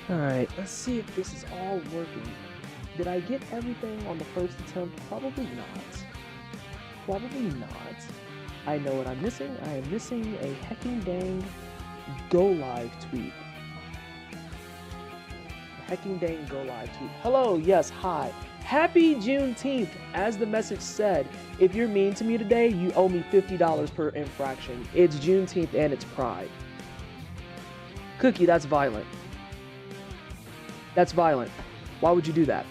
Alright, let's see if this is all working. Did I get everything on the first attempt? Probably not. Probably not. I know what I'm missing. I am missing a hecking dang go live tweet. A hecking dang go live tweet. Hello, yes, hi. Happy Juneteenth. As the message said, if you're mean to me today, you owe me $50 per infraction. It's Juneteenth and it's Pride. Cookie, that's violent. That's violent. Why would you do that?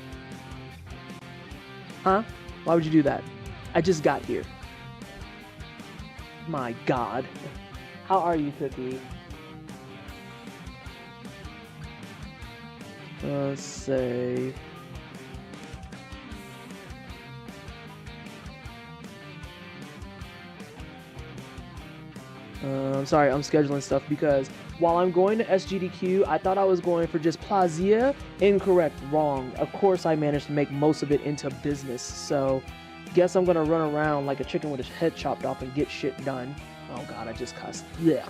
Huh? Why would you do that? I just got here. My God. How are you, Cookie? Let's say... I'm sorry, I'm scheduling stuff because while I'm going to SGDQ, I thought I was going for just plaisir. Incorrect, wrong. Of course, I managed to make most of it into business, so guess I'm gonna run around like a chicken with his head chopped off and get shit done. Oh God, I just cussed. Yeah.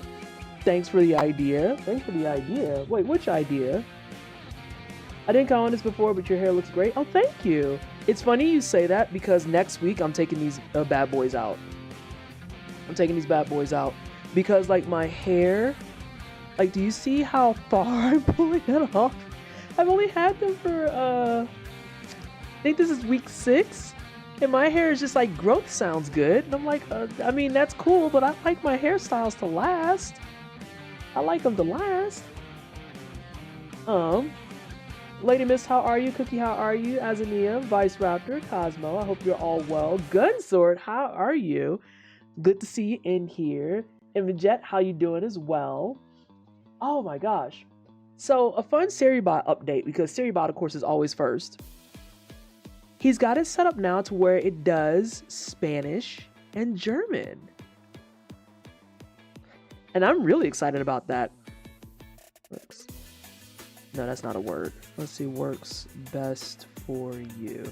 Thanks for the idea. Thanks for the idea. Wait, which idea? I didn't comment on this before, but your hair looks great. Oh, thank you. It's funny you say that because next week I'm taking these bad boys out. I'm taking these bad boys out. Because like my hair, like do you see how far I'm pulling it off? I've only had them for I think this is week 6, and my hair is just like growth sounds good, and I'm like I mean that's cool, but I like my hairstyles to last. I like them to last. Lady Miss, how are you? Cookie, how are you? Azania, Vice Raptor, Cosmo, I hope you're all well. Gunsword, how are you? Good to see you in here. And Jet, how you doing as well? Oh my gosh. So a fun Seribot update, because Seribot of course is always first. He's got it set up now to where it does Spanish and German. And I'm really excited about that. Works. No, that's not a word. Let's see, works best for you.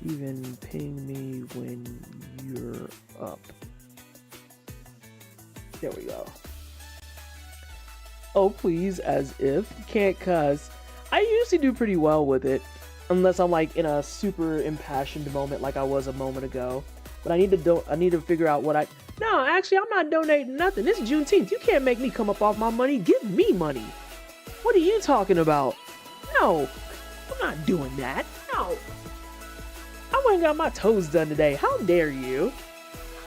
Even ping me when you're up. There we go. Oh, please, as if. Can't cuss. I usually do pretty well with it. Unless I'm like in a super impassioned moment like I was a moment ago. But I need to figure out what I... No, actually, I'm not donating nothing. It's Juneteenth. You can't make me come up off my money. Give me money. What are you talking about? No, I'm not doing that. No. I went and got my toes done today. How dare you?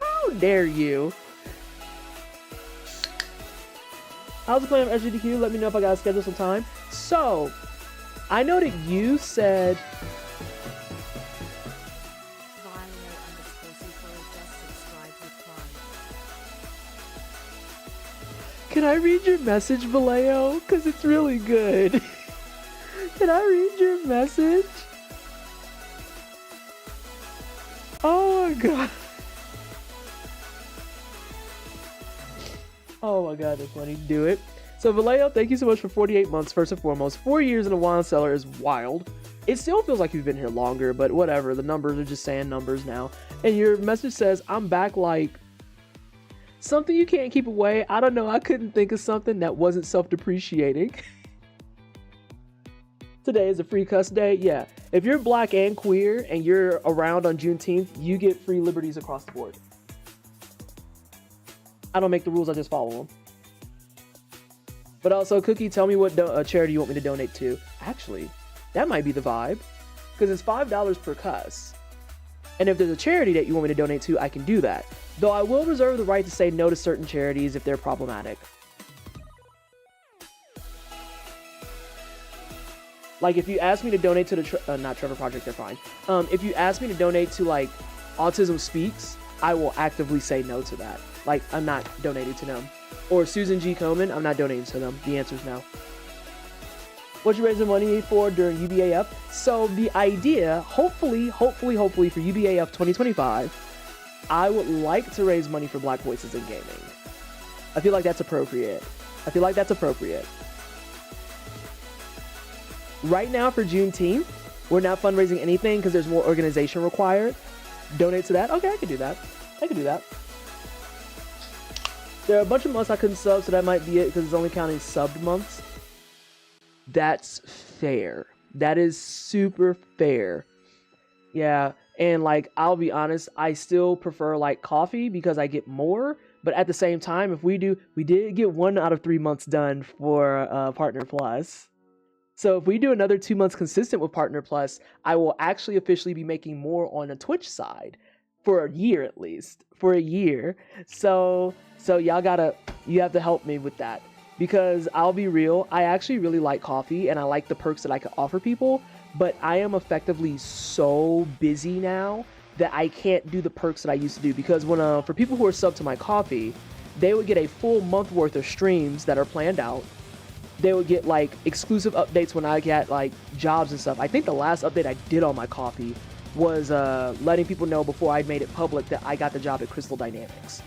How dare you? How's the plan of SGDQ? Let me know if I gotta schedule some time. So, I know that you said... Can I read your message, Vallejo? Because it's really good. Can I read your message? Oh my God. Oh my God, that's funny. Do it. So Vallejo, thank you so much for 48 months, first and foremost. 4 years in a wine cellar is wild. It still feels like you've been here longer, but whatever. The numbers are just saying numbers now. And your message says, I'm back like something you can't keep away. I don't know. I couldn't think of something that wasn't self-depreciating. Today is a free cuss day. Yeah. If you're black and queer and you're around on Juneteenth, you get free liberties across the board. I don't make the rules. I just follow them. But also, Cookie, tell me what charity you want me to donate to. Actually, that might be the vibe. Because it's $5 per cuss. And if there's a charity that you want me to donate to, I can do that. Though I will reserve the right to say no to certain charities if they're problematic. Like, if you ask me to donate to the, not Trevor Project, they're fine. If you ask me to donate to, like, Autism Speaks, I will actively say no to that. Like, I'm not donating to them. Or Susan G. Komen, I'm not donating to them. The answer is no. What you raising money for during UBAF? So, the idea, hopefully for UBAF 2025, I would like to raise money for Black Voices in Gaming. I feel like that's appropriate. Right now for Juneteenth, We're not fundraising anything because there's more organization required. Donate to that. Okay, I can do that. I can do that. There are a bunch of months I couldn't sub, so that might be it because it's only counting subbed months. That's fair. That is super fair. Yeah, and like, I'll be honest, I still prefer like coffee because I get more. But at the same time, if we did get 1 out of 3 months done for Partner Plus. So if we do another 2 months consistent with Partner Plus, I will actually officially be making more on the Twitch side for a year at least, for a year. So you have to help me with that, because I'll be real, I actually really like coffee and I like the perks that I can offer people, but I am effectively so busy now that I can't do the perks that I used to do, because when for people who are subbed to my coffee, they would get a full month worth of streams that are planned out. They would get like exclusive updates when I get like jobs and stuff. I think the last update I did on my coffee was letting people know before I made it public that I got the job at Crystal Dynamics.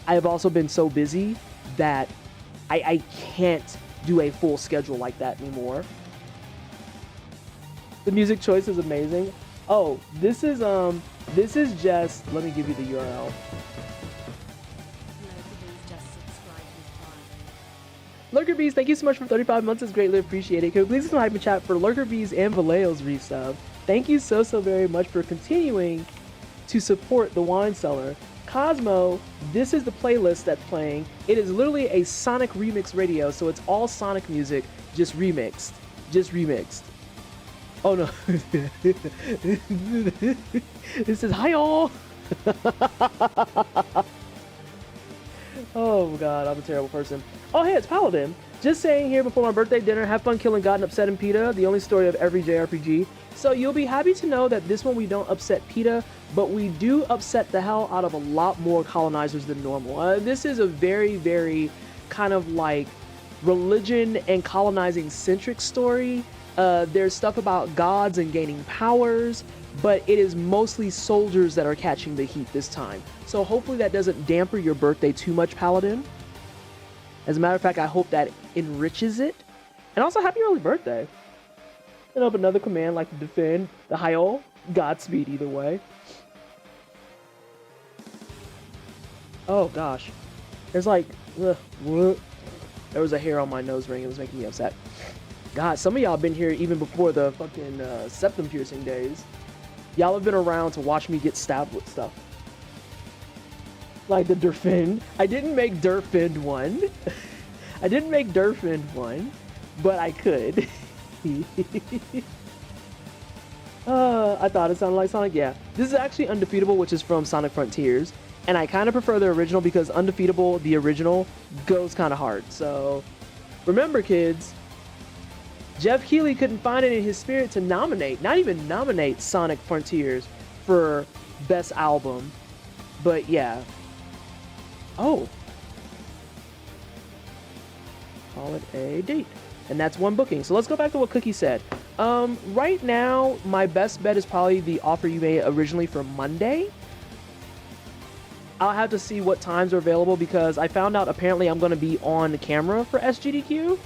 I have also been so busy that I can't do a full schedule like that anymore. The music choice is amazing. Oh, this is just, let me give you the URL. Lurker Bees, thank you so much for 35 months. It's greatly appreciated. Can we please type in chat for Lurker Bees and Valeo's resub? Thank you so very much for continuing to support the wine cellar. Cosmo, this is the playlist that's playing. It is literally a Sonic remix radio, so it's all Sonic music, just remixed. Just remixed. Oh no. This is hi all. Oh god, I'm a terrible person. Oh hey, it's Paladin. Just saying here before my birthday dinner, have fun killing God and upsetting PETA, the only story of every JRPG. So you'll be happy to know that this one we don't upset PETA, but we do upset the hell out of a lot more colonizers than normal. This is a very, very kind of like religion and colonizing centric story. There's stuff about gods and gaining powers, but it is mostly soldiers that are catching the heat this time. So hopefully that doesn't dampen your birthday too much, Paladin. As a matter of fact, I hope that enriches it. And also, happy early birthday. And up another command like to defend the Hyol. Godspeed either way. Oh gosh. There's like, there was a hair on my nose ring. It was making me upset. God, some of y'all been here even before the fucking septum piercing days. Y'all have been around to watch me get stabbed with stuff. Like the Durfind. I didn't make Durfind one. I didn't make Durfind one, but I could. I thought it sounded like Sonic. Yeah. This is actually Undefeatable, which is from Sonic Frontiers. And I kind of prefer the original because Undefeatable, the original, goes kind of hard. So remember, kids, Jeff Keighley couldn't find it in his spirit to nominate, not even nominate Sonic Frontiers for Best Album. But yeah. Oh. Call it a date. And that's one booking. So let's go back to what Cookie said. Right now, my best bet is probably the offer you made originally for Monday. I'll have to see what times are available because I found out apparently I'm going to be on camera for SGDQ.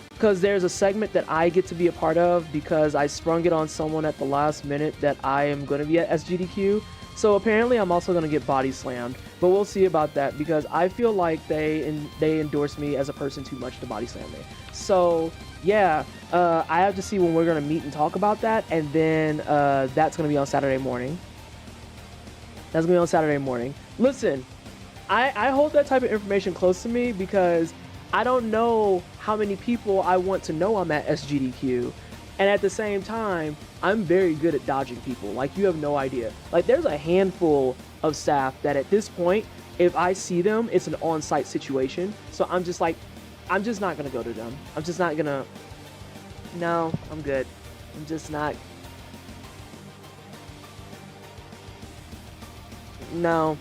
Because there's a segment that I get to be a part of because I sprung it on someone at the last minute that I am going to be at SGDQ. So apparently I'm also going to get body slammed, but we'll see about that because I feel like they endorse me as a person too much to body slam me. So yeah, I have to see when we're going to meet and talk about that, and then that's going to be on Saturday morning. That's going to be on Saturday morning. Listen, I hold that type of information close to me because I don't know how many people I want to know I'm at SGDQ. And at the same time, I'm very good at dodging people. Like, you have no idea. Like, there's a handful of staff that at this point, if I see them, it's an on-site situation. So I'm just like, I'm just not going to go to them. I'm just not going to. No, I'm good. I'm just not. No.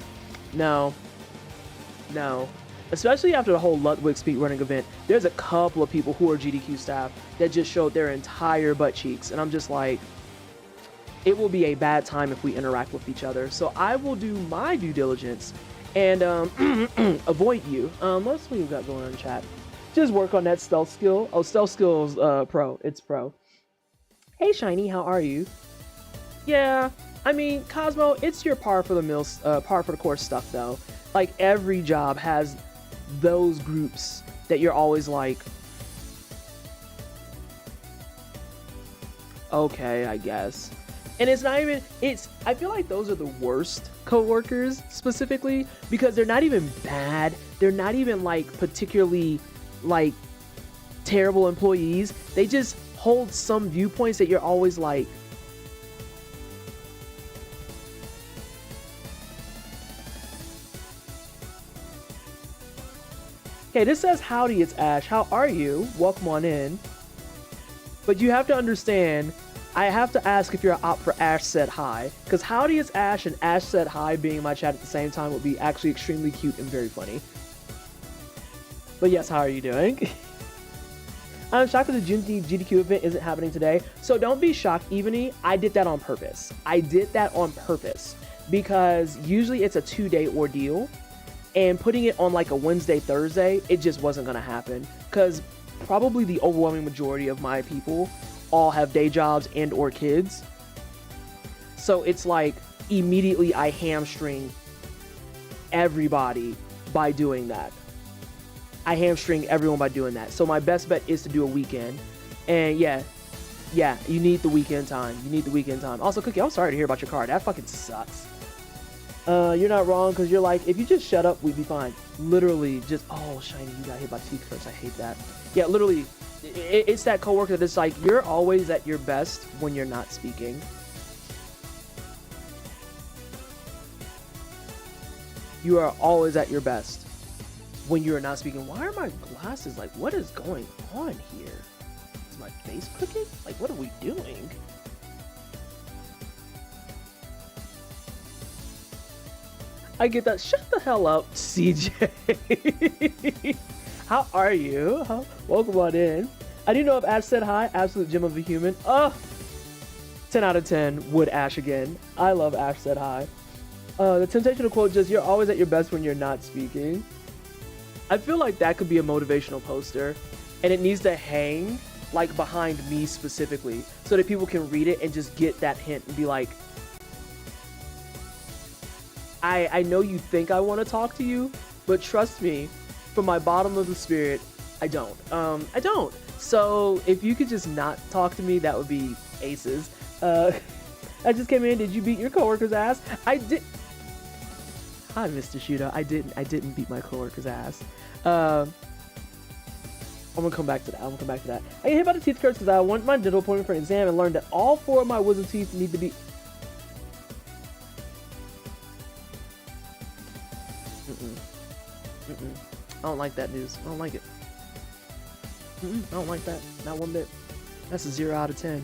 Especially after the whole Ludwig speedrunning event, there's a couple of people who are GDQ staff that just showed their entire butt cheeks. And I'm just like, it will be a bad time if we interact with each other. So I will do my due diligence and avoid you. Let's see what we've got going on in chat. Just work on that stealth skill. Oh, stealth skills, pro. It's pro. Hey, Shiny, how are you? Yeah, I mean, Cosmo, it's your par for the course stuff, though. Like, every job has those groups that you're always like, okay, I guess. And it's not even, I feel like those are the worst coworkers specifically, because they're not even bad. They're not even like particularly like terrible employees. They just hold some viewpoints that you're always like, okay, this says howdy, it's Ash. How are you? Welcome on in. But you have to understand, I have to ask if you're an op for Ash said hi, because howdy is Ash and Ash said hi being in my chat at the same time would be actually extremely cute and very funny. But yes, how are you doing? I'm shocked that the June GDQ event isn't happening today, so don't be shocked, Evany. I did that on purpose. I did that on purpose because usually it's a 2-day ordeal, and putting it on like a Wednesday, Thursday, it just wasn't going to happen because probably the overwhelming majority of my people all have day jobs and or kids. So it's like immediately I hamstring everybody by doing that. I hamstring everyone by doing that. So my best bet is to do a weekend. And yeah, you need the weekend time. You need the weekend time. Also, Cookie, I'm sorry to hear about your car. That fucking sucks. You're not wrong, because you're like, if you just shut up, we'd be fine. Literally, just, oh, Shiny, you got hit by teeth curse. I hate that. Yeah, literally, it's that coworker that's like, you're always at your best when you're not speaking. You are always at your best when you are not speaking. Why are my glasses like, what is going on here? Is my face clicking? Like, what are we doing? I get that. Shut the hell up, CJ. How are you? Welcome on in. I do know if Ash said hi. Absolute gem of a human. 10 out of 10 would Ash again. I love Ash said hi. The temptation to quote just, you're always at your best when you're not speaking. I feel like that could be a motivational poster, and it needs to hang like behind me specifically so that people can read it and just get that hint and be like, I know you think I want to talk to you, but trust me, from my bottom of the spirit, I don't. I don't. So if you could just not talk to me, that would be aces. I just came in. Did you beat your coworker's ass? I did. Hi, Mr. Shooter. I didn't beat my coworker's ass. I'm gonna come back to that. I get hit by the teeth curse because I went to my dental appointment for an exam and learned that all 4 of my wisdom teeth need to be. I don't like that news. I don't like it. I don't like that. Not one bit. That's a 0 out of 10.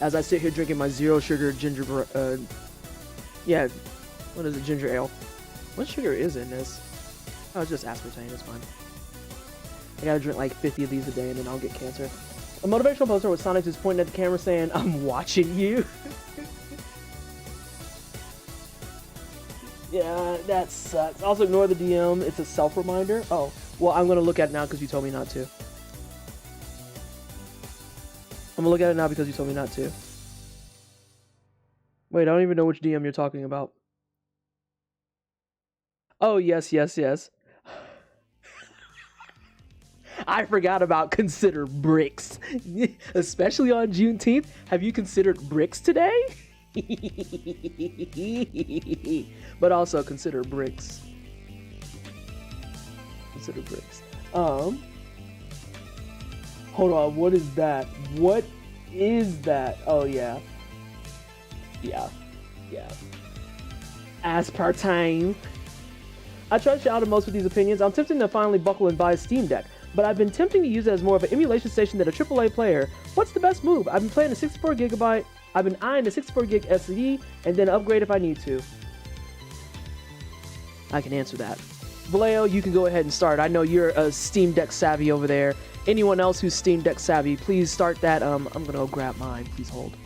As I sit here drinking my 0 sugar ginger, yeah, what is it, ginger ale? What sugar is in this? Oh, it's just aspartame, it's fine. I gotta drink like 50 of these a day and then I'll get cancer. A motivational poster with Sonic just pointing at the camera saying, I'm watching you. Yeah, that sucks. Also ignore the DM, it's a self-reminder. Oh, well, I'm gonna look at it now because you told me not to. I'm gonna look at it now because you told me not to. Wait, I don't even know which DM you're talking about. Oh, yes. I forgot about consider bricks. Especially on Juneteenth. Have you considered bricks today? But also consider bricks. Consider bricks. Hold on, what is that? What is that? Oh yeah. Yeah. Aspartame. I trust you out of most of these opinions. I'm tempted to finally buckle and buy a Steam Deck, but I've been tempting to use it as more of an emulation station than a AAA player. What's the best move? I've been playing a 64GB. I've been eyeing the 64GB SSD and then upgrade if I need to. I can answer that. Vallejo, you can go ahead and start. I know you're a Steam Deck savvy over there. Anyone else who's Steam Deck savvy, please start that. I'm gonna go grab mine. Please hold.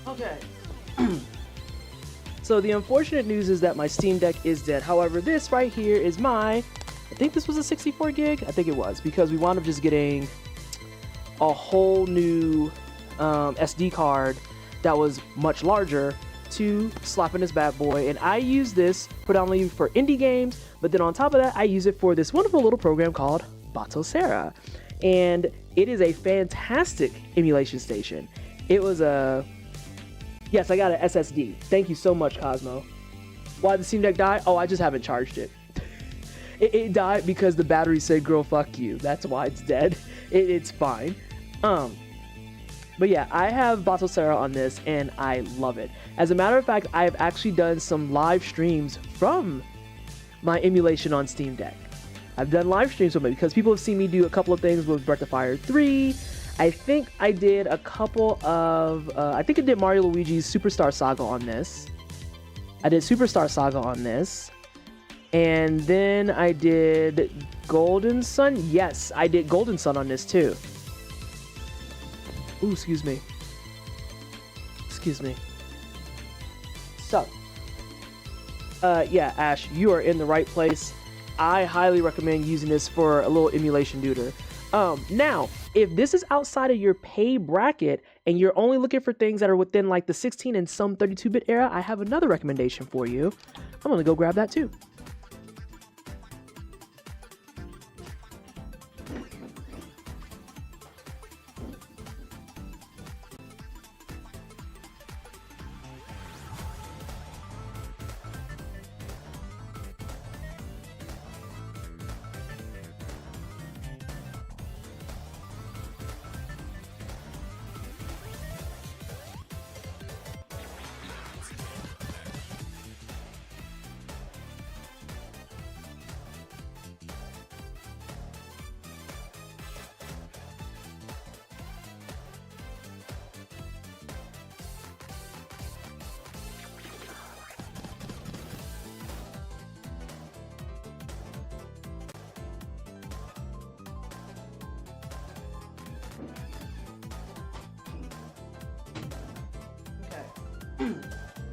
Okay. So the unfortunate news is that my Steam Deck is dead. However, this right here is I think this was a 64 gig. I think it was, because we wound up just getting a whole new SD card that was much larger to slap in this bad boy. And I use this predominantly for indie games, but then on top of that, I use it for this wonderful little program called Batocera. And it is a fantastic emulation station. It was a... Yes, I got an SSD. Thank you so much, Cosmo. Why did the Steam Deck die? Oh, I just haven't charged it. It died because the battery said, girl, fuck you. That's why it's dead. It's fine. But yeah, I have Batocera on this, and I love it. As a matter of fact, I have actually done some live streams from my emulation on Steam Deck. I've done live streams from it because people have seen me do a couple of things with Breath of Fire 3. I think I did a couple of, I think I did Mario Luigi's Superstar Saga on this. I did Superstar Saga on this. And then I did Golden Sun. Yes, I did Golden Sun on this too. Ooh, excuse me. Excuse me. So, yeah, Ash, you are in the right place. I highly recommend using this for a little emulation duder. Now, if this is outside of your pay bracket and you're only looking for things that are within like the 16 and some 32-bit era, I have another recommendation for you. I'm gonna go grab that too.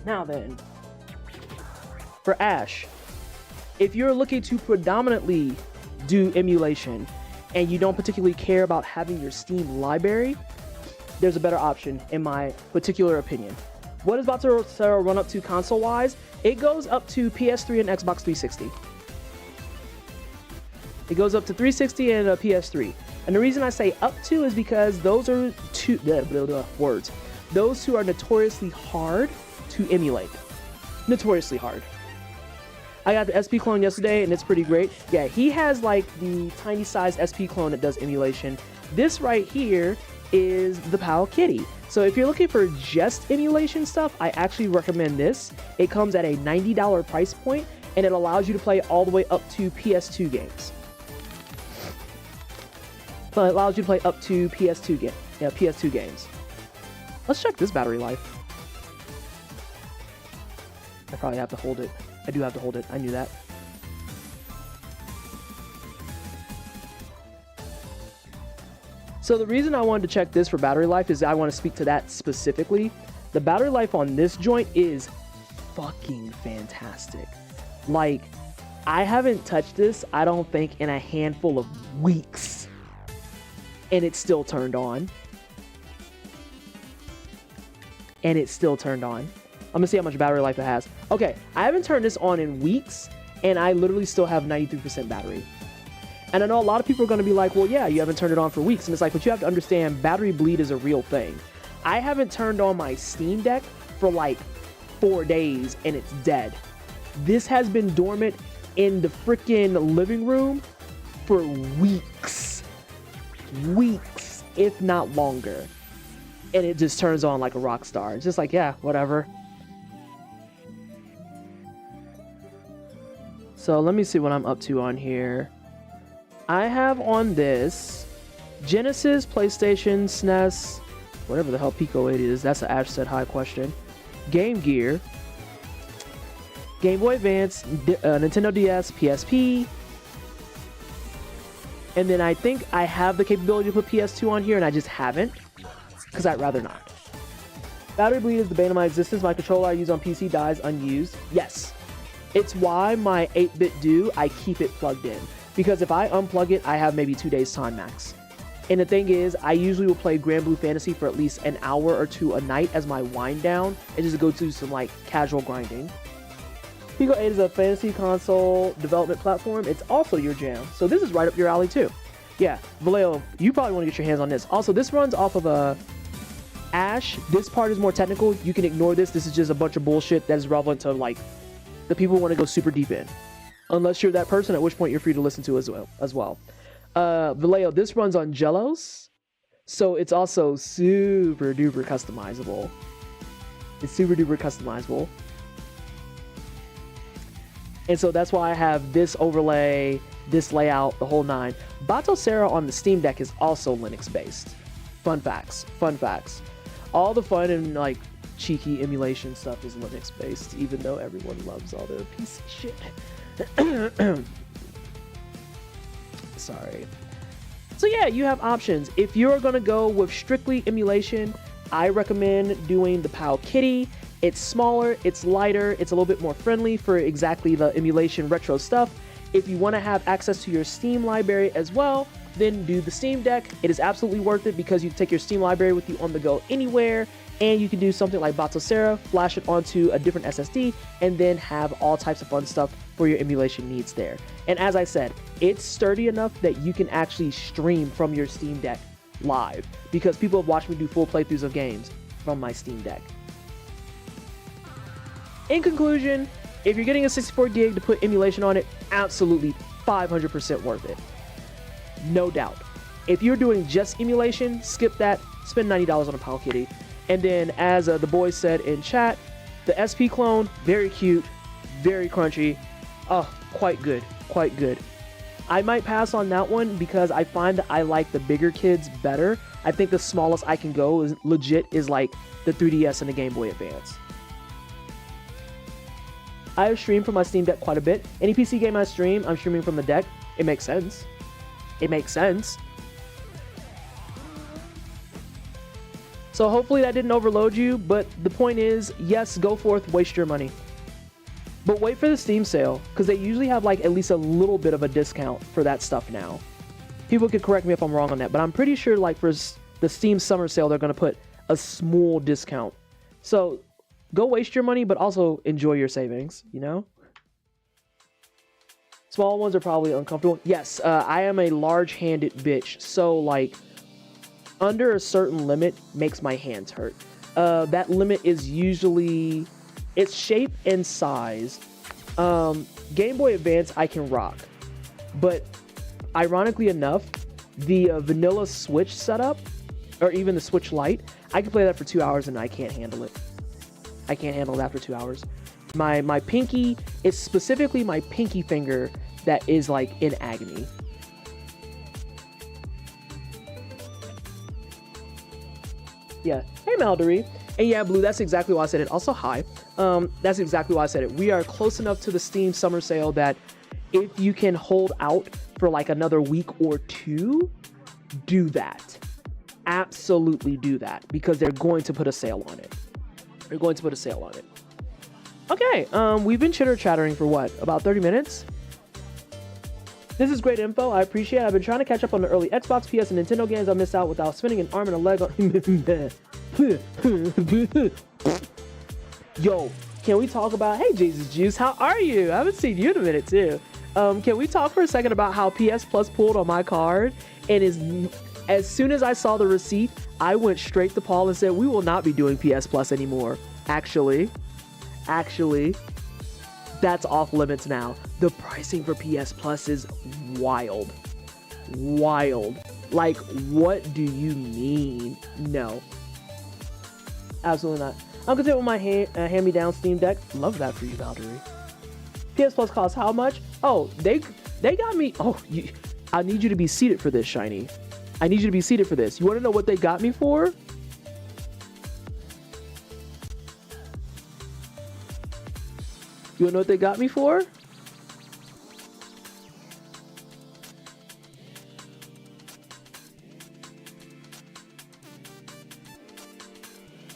Now then, for Ash, if you're looking to predominantly do emulation and you don't particularly care about having your Steam library, there's a better option in my particular opinion. What is Batocera run up to console-wise? It goes up to PS3 and Xbox 360. It goes up to 360 and a PS3. And the reason I say up to is because those are words. Those two are notoriously hard to emulate. Notoriously hard. I got the SP clone yesterday and it's pretty great. Yeah, he has like the tiny size SP clone that does emulation. This right here is the PAL Kitty. So if you're looking for just emulation stuff, I actually recommend this. It comes at a $90 price point and it allows you to play all the way up to PS2 games. So it allows you to play up to PS2 games. Let's check this battery life. I probably have to hold it. I do have to hold it. I knew that. So the reason I wanted to check this for battery life is I want to speak to that specifically. The battery life on this joint is fucking fantastic. Like, I haven't touched this, I don't think, in a handful of weeks. And it's still turned on. And it's still turned on. I'm gonna see how much battery life it has. Okay, I haven't turned this on in weeks, and I literally still have 93% battery. And I know a lot of people are gonna be like, well, yeah, you haven't turned it on for weeks. And it's like, but you have to understand, battery bleed is a real thing. I haven't turned on my Steam Deck for like 4 days, and it's dead. This has been dormant in the freaking living room for weeks. Weeks, if not longer. And it just turns on like a rock star. It's just like, yeah, whatever. So let me see what I'm up to on here. I have on this Genesis, PlayStation, SNES, whatever the hell Pico 8 is. That's an Ash Said Hi question. Game Gear, Game Boy Advance, Nintendo DS, PSP. And then I think I have the capability to put PS2 on here and I just haven't. Because I'd rather not. Battery bleed is the bane of my existence. My controller I use on PC dies unused. Yes. It's why my 8-bit do, I keep it plugged in. Because if I unplug it, I have maybe 2 days time max. And the thing is, I usually will play Grand Blue Fantasy for at least an hour or two a night as my wind down and just go to some like casual grinding. Pico 8 is a fantasy console development platform. It's also your jam. So this is right up your alley too. Yeah, Vallejo, you probably want to get your hands on this. Also, this runs off of a Ash. This part is more technical. You can ignore this. This is just a bunch of bullshit that is relevant to like the people who want to go super deep in. Unless you're that person, at which point you're free to listen to as well. Vallejo, this runs on Jellos. So it's also super duper customizable. It's super duper customizable. And so that's why I have this overlay, this layout, the whole nine. Batocera on the Steam Deck is also Linux based. Fun facts, fun facts. All the fun and like cheeky emulation stuff is Linux based, even though everyone loves all their PC shit. Sorry. So yeah, you have options. If you're gonna go with strictly emulation, I recommend doing the PAL Kitty. It's smaller, it's lighter, it's a little bit more friendly for exactly the emulation retro stuff. If you want to have access to your Steam library as well, then do the Steam Deck. It is absolutely worth it because you take your Steam library with you on the go anywhere, and you can do something like Batocera, flash it onto a different SSD, and then have all types of fun stuff for your emulation needs there. And as I said, it's sturdy enough that you can actually stream from your Steam Deck live, because people have watched me do full playthroughs of games from my Steam Deck. In conclusion, if you're getting a 64 gig to put emulation on it, absolutely 500% worth it. No doubt. If you're doing just emulation, skip that, spend $90 on a PAL Kitty. And then, as the boys said in chat, the SP clone, very cute, very crunchy. Oh, quite good, quite good. I might pass on that one because I find that I like the bigger kids better. I think the smallest I can go is legit is like the 3DS and the Game Boy Advance. I have streamed from my Steam Deck quite a bit. Any PC game I stream, I'm streaming from the deck. It makes sense. It makes sense. So hopefully that didn't overload you, but the point is, yes, go forth, waste your money. But wait for the Steam sale, because they usually have like at least a little bit of a discount for that stuff now. People could correct me if I'm wrong on that, but I'm pretty sure like for the Steam summer sale, they're going to put a small discount. So go waste your money, but also enjoy your savings, you know? Small ones are probably uncomfortable. Yes, I am a large-handed bitch, so like under a certain limit makes my hands hurt. That limit is usually its shape and size. Game Boy Advance I can rock, but ironically enough, the vanilla Switch setup, or even the Switch Lite, I can play that for 2 hours and I can't handle it. I can't handle it after 2 hours. My pinky, it's specifically my pinky finger that is like in agony. Yeah, hey Maldory. And yeah, Blue, that's exactly why I said it. Also, hi. That's exactly why I said it. We are close enough to the Steam summer sale that if you can hold out for like another week or two, do that. Absolutely do that, because they're going to put a sale on it. They're going to put a sale on it. Okay, we've been chitter-chattering for what, about 30 minutes? This is great info, I appreciate it. I've been trying to catch up on the early Xbox, PS, and Nintendo games I missed out without spinning an arm and a leg on... Yo, can we talk about... Hey, Jesus Juice, how are you? I haven't seen you in a minute, too. Can we talk for a second about how PS Plus pulled on my card? And as soon as I saw the receipt, I went straight to Paul and said, we will not be doing PS Plus anymore. Actually, that's off limits now. The pricing for PS Plus is wild. Wild. Like, what do you mean? No. Absolutely not. I'm content with my hand-me-down Steam Deck. Love that for you, Valkyrie. PS Plus costs how much? Oh, they got me. Oh, I need you to be seated for this, Shiny. I need you to be seated for this. You want to know what they got me for? You want to know what they got me for?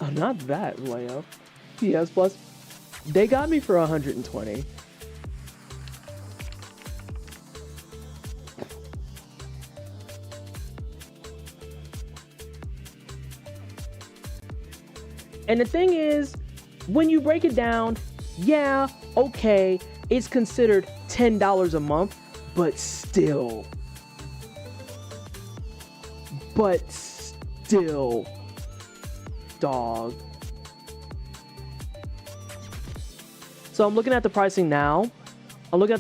Oh, not that, Leo. PS Plus. They got me for 120. And the thing is, when you break it down, yeah, okay, it's considered $10 a month, but still, dog. So I'm looking at the pricing now. I like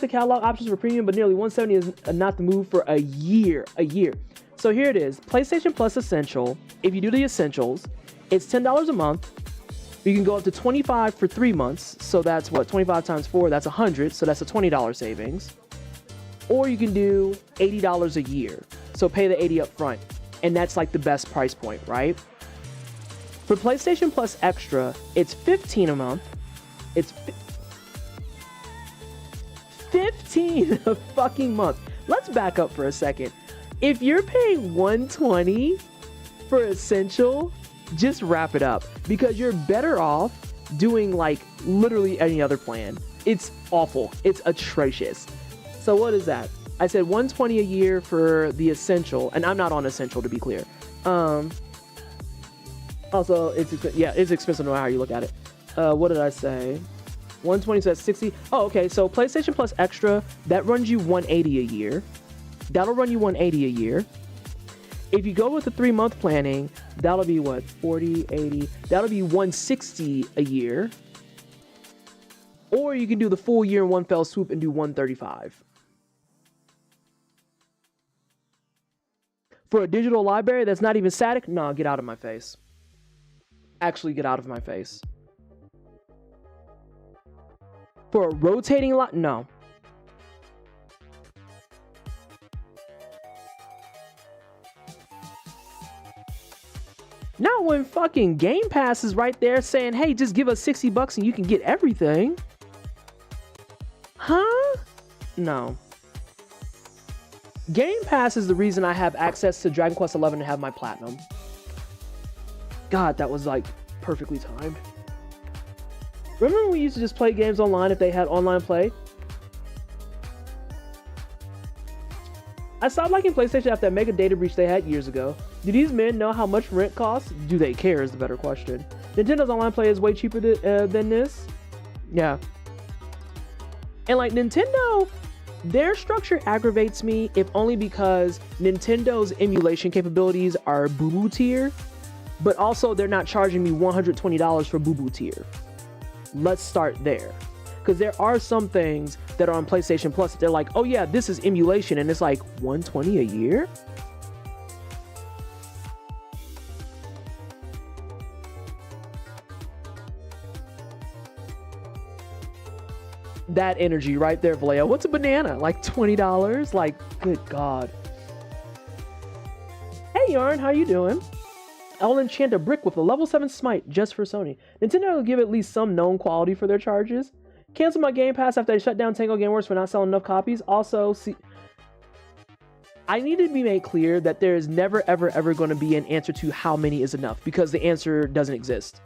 the catalog options for premium, but nearly 170 is not the move for a year. So here it is, PlayStation Plus Essential. If you do the Essentials, it's $10 a month. You can go up to $25 for 3 months. So that's what, 25 times 4, that's 100. So that's a $20 savings. Or you can do $80 a year. So pay the 80 up front. And that's like the best price point, right? For PlayStation Plus Extra, it's $15 a month. It's $15 a fucking month. Let's back up for a second. If you're paying $120 for Essential, just wrap it up, because you're better off doing like literally any other plan. It's awful. It's atrocious. So what is that? I said $120 a year for the Essential, and I'm not on Essential, to be clear. Also, it's expensive no matter how you look at it. What did I say? 120, so that's 60. Oh, okay. So PlayStation Plus Extra, that runs you $180 a year. That'll run you $180 a year. If you go with the 3-month planning, that'll be what? 40, 80. That'll be $160 a year. Or you can do the full year in one fell swoop and do $135. For a digital library that's not even static, nah, get out of my face. Actually, get out of my face. For a rotating lot, no. Not when fucking Game Pass is right there saying, hey, just give us $60 and you can get everything. Huh? No. Game Pass is the reason I have access to Dragon Quest XI and have my platinum. God, that was like perfectly timed. Remember when we used to just play games online if they had online play? I stopped liking PlayStation after that mega data breach they had years ago. Do these men know how much rent costs? Do they care is the better question. Nintendo's online play is way cheaper than this. Yeah. And like Nintendo, their structure aggravates me, if only because Nintendo's emulation capabilities are boo-boo tier, but also they're not charging me $120 for boo-boo tier. Let's start there. Because there are some things that are on PlayStation Plus that they're like, oh yeah, this is emulation, and it's like $120 a year? That energy right there, Vallejo. What's a banana? Like $20? Like, good God. Hey, Yarn, how you doing? I'll enchant a brick with a level 7 smite just for Sony. Nintendo will give at least some known quality for their charges. Cancel my Game Pass after they shut down Tango Gameworks for not selling enough copies. Also, see, I need to be made clear that there is never, ever going to be an answer to how many is enough, because the answer doesn't exist.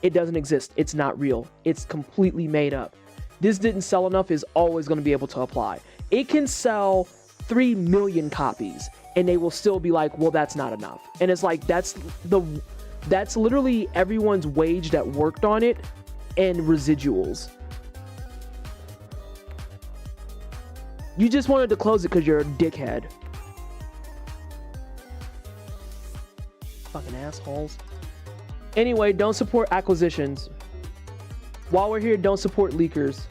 It doesn't exist. It's not real. It's completely made up. This didn't sell enough is always going to be able to apply. It can sell 3 million copies and they will still be like, well, that's not enough. And it's like, that's literally everyone's wage that worked on it and residuals. You just wanted to close it because you're a dickhead. Fucking assholes. Anyway, don't support acquisitions. While we're here, don't support leakers.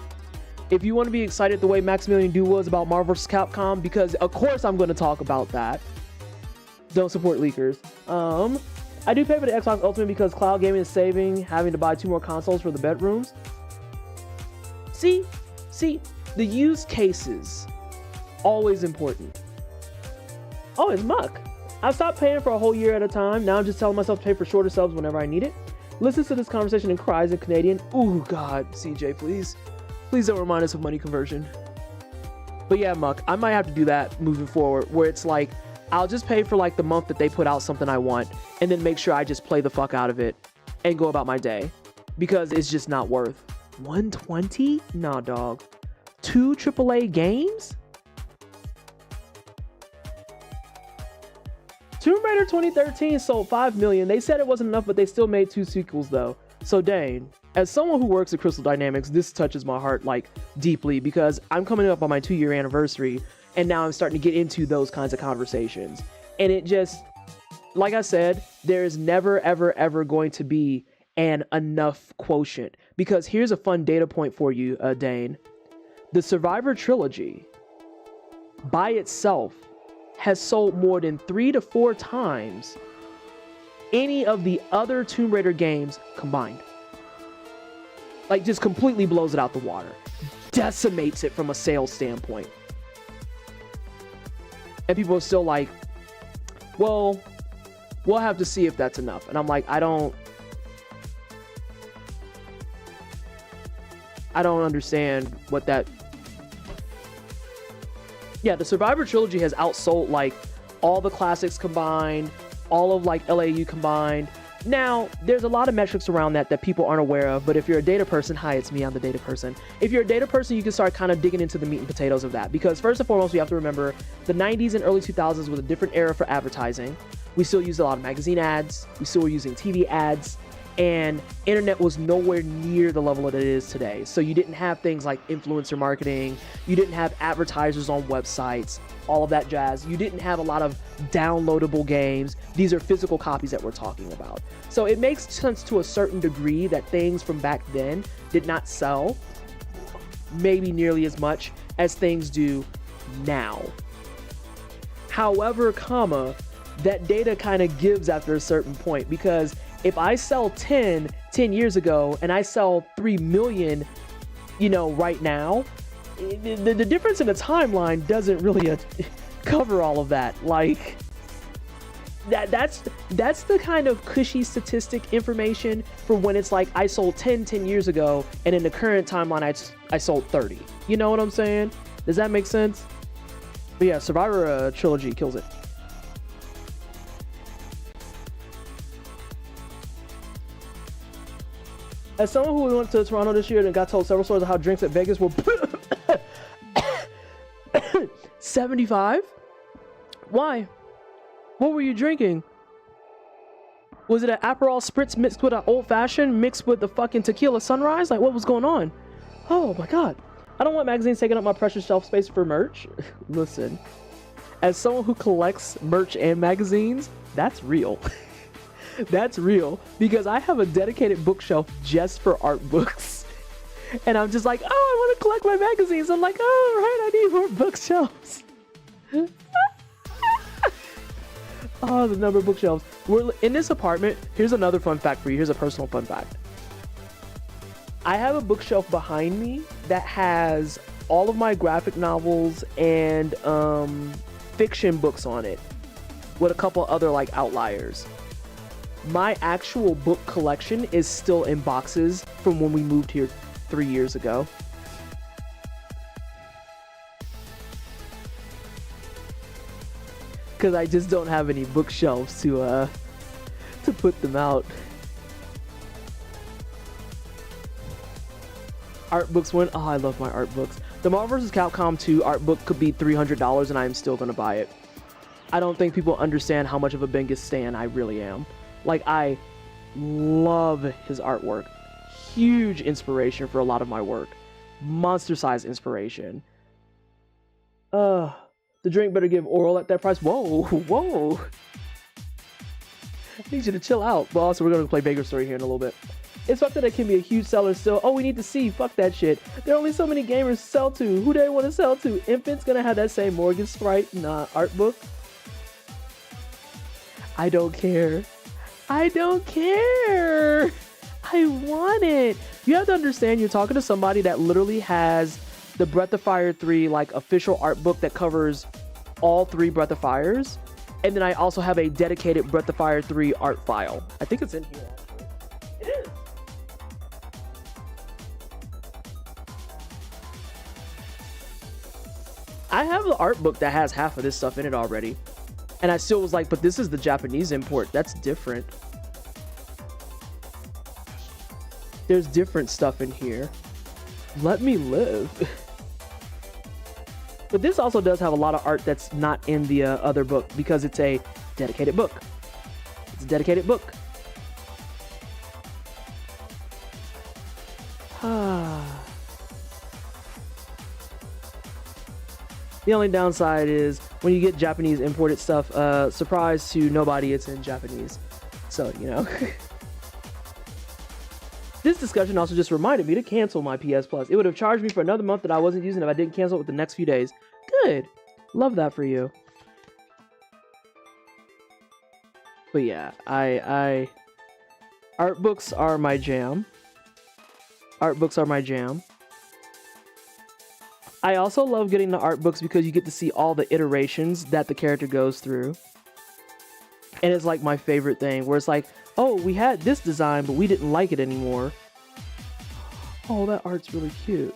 If you want to be excited the way Maximilian Dew was about Marvel vs. Capcom, because of course I'm going to talk about that, don't support leakers. I do pay for the Xbox Ultimate because cloud gaming is saving having to buy 2 more consoles for the bedrooms. See, the use cases, always important. Oh, it's Muck. I've stopped paying for a whole year at a time. Now I'm just telling myself to pay for shorter subs whenever I need it. Listens to this conversation and cries in Canadian. Ooh, God, CJ, please. Please don't remind us of money conversion. But yeah, Muck, I might have to do that moving forward, where it's like, I'll just pay for like the month that they put out something I want, and then make sure I just play the fuck out of it and go about my day, because it's just not worth. 120? Nah, dog. 2 AAA games? Tomb Raider 2013 sold 5 million. They said it wasn't enough, but they still made 2 sequels though. So Dane, as someone who works at Crystal Dynamics, this touches my heart like deeply, because I'm coming up on my 2-year anniversary, and now I'm starting to get into those kinds of conversations. And it just, like I said, there is never, ever, ever going to be an enough quotient. Because here's a fun data point for you, Dane. The Survivor trilogy, by itself, has sold more than 3 to 4 times any of the other Tomb Raider games combined. Like, just completely blows it out the water. Decimates it from a sales standpoint. And people are still like, well, we'll have to see if that's enough. And I'm like, I don't understand what that... Yeah, the Survivor trilogy has outsold like all the classics combined, all of like LAU combined. Now, there's a lot of metrics around that people aren't aware of, but if you're a data person, hi, it's me, I'm the data person. If you're a data person, you can start kind of digging into the meat and potatoes of that, because first and foremost, we have to remember the 90s and early 2000s was a different era for advertising. We still used a lot of magazine ads, we still were using TV ads, and internet was nowhere near the level that it is today. So you didn't have things like influencer marketing, you didn't have advertisers on websites, all of that jazz. You didn't have a lot of downloadable games. These are physical copies that we're talking about. So it makes sense to a certain degree that things from back then did not sell maybe nearly as much as things do now. However, that data kind of gives after a certain point, because if I sell 10 years ago and I sell 3 million, right now, the difference in the timeline doesn't really cover all of that. Like, that's the kind of cushy statistic information for when it's like I sold 10 years ago, and in the current timeline I sold 30. You know what I'm saying? Does that make sense? But yeah, Survivor trilogy kills it. As someone who went to Toronto this year and got told several stories of how drinks at Vegas were 75? Why? What were you drinking? Was it an Aperol Spritz mixed with an old fashioned mixed with the fucking tequila sunrise? Like, what was going on? Oh my god. I don't want magazines taking up my precious shelf space for merch. Listen, as someone who collects merch and magazines, that's real. That's real, because I have a dedicated bookshelf just for art books. And I'm just like, oh, I want to collect my magazines. I'm like, oh, right, I need more bookshelves. Oh, the number of bookshelves. We're in this apartment. Here's another fun fact for you. Here's a personal fun fact. I have a bookshelf behind me that has all of my graphic novels and fiction books on it, with a couple other like outliers. My actual book collection is still in boxes from when we moved here 3 years ago. Because I just don't have any bookshelves to put them out. Art books went. Oh, I love my art books. The Marvel vs. Capcom 2 art book could be $300 and I am still going to buy it. I don't think people understand how much of a Bengus stan I really am. Like, I love his artwork. Huge inspiration for a lot of my work. Monster-sized inspiration. The drink better give oral at that price. Whoa, whoa. I need you to chill out. But also, we're going to play Vagrant Story here in a little bit. It's fucked that it can be a huge seller still. Oh, we need to see. Fuck that shit. There are only so many gamers to sell to. Who do they want to sell to? Infant's going to have that same Morgan Sprite art book. I don't care. I don't care. I want it. You have to understand, you're talking to somebody that literally has the Breath of Fire 3 like official art book that covers all 3 Breath of Fires. And then I also have a dedicated Breath of Fire 3 art file. I think it's in here actually. It is. I have the art book that has half of this stuff in it already. And I still was like, but this is the Japanese import. That's different. There's different stuff in here. Let me live. But this also does have a lot of art that's not in the other book because it's a dedicated book. It's a dedicated book. The only downside is when you get Japanese imported stuff, surprise to nobody, it's in Japanese. So, you know. This discussion also just reminded me to cancel my PS Plus. It would have charged me for another month that I wasn't using if I didn't cancel it within the next few days. Good. Love that for you. But yeah, art books are my jam. Art books are my jam. I also love getting the art books because you get to see all the iterations that the character goes through. And it's like my favorite thing where it's like, oh, we had this design, but we didn't like it anymore. Oh, that art's really cute.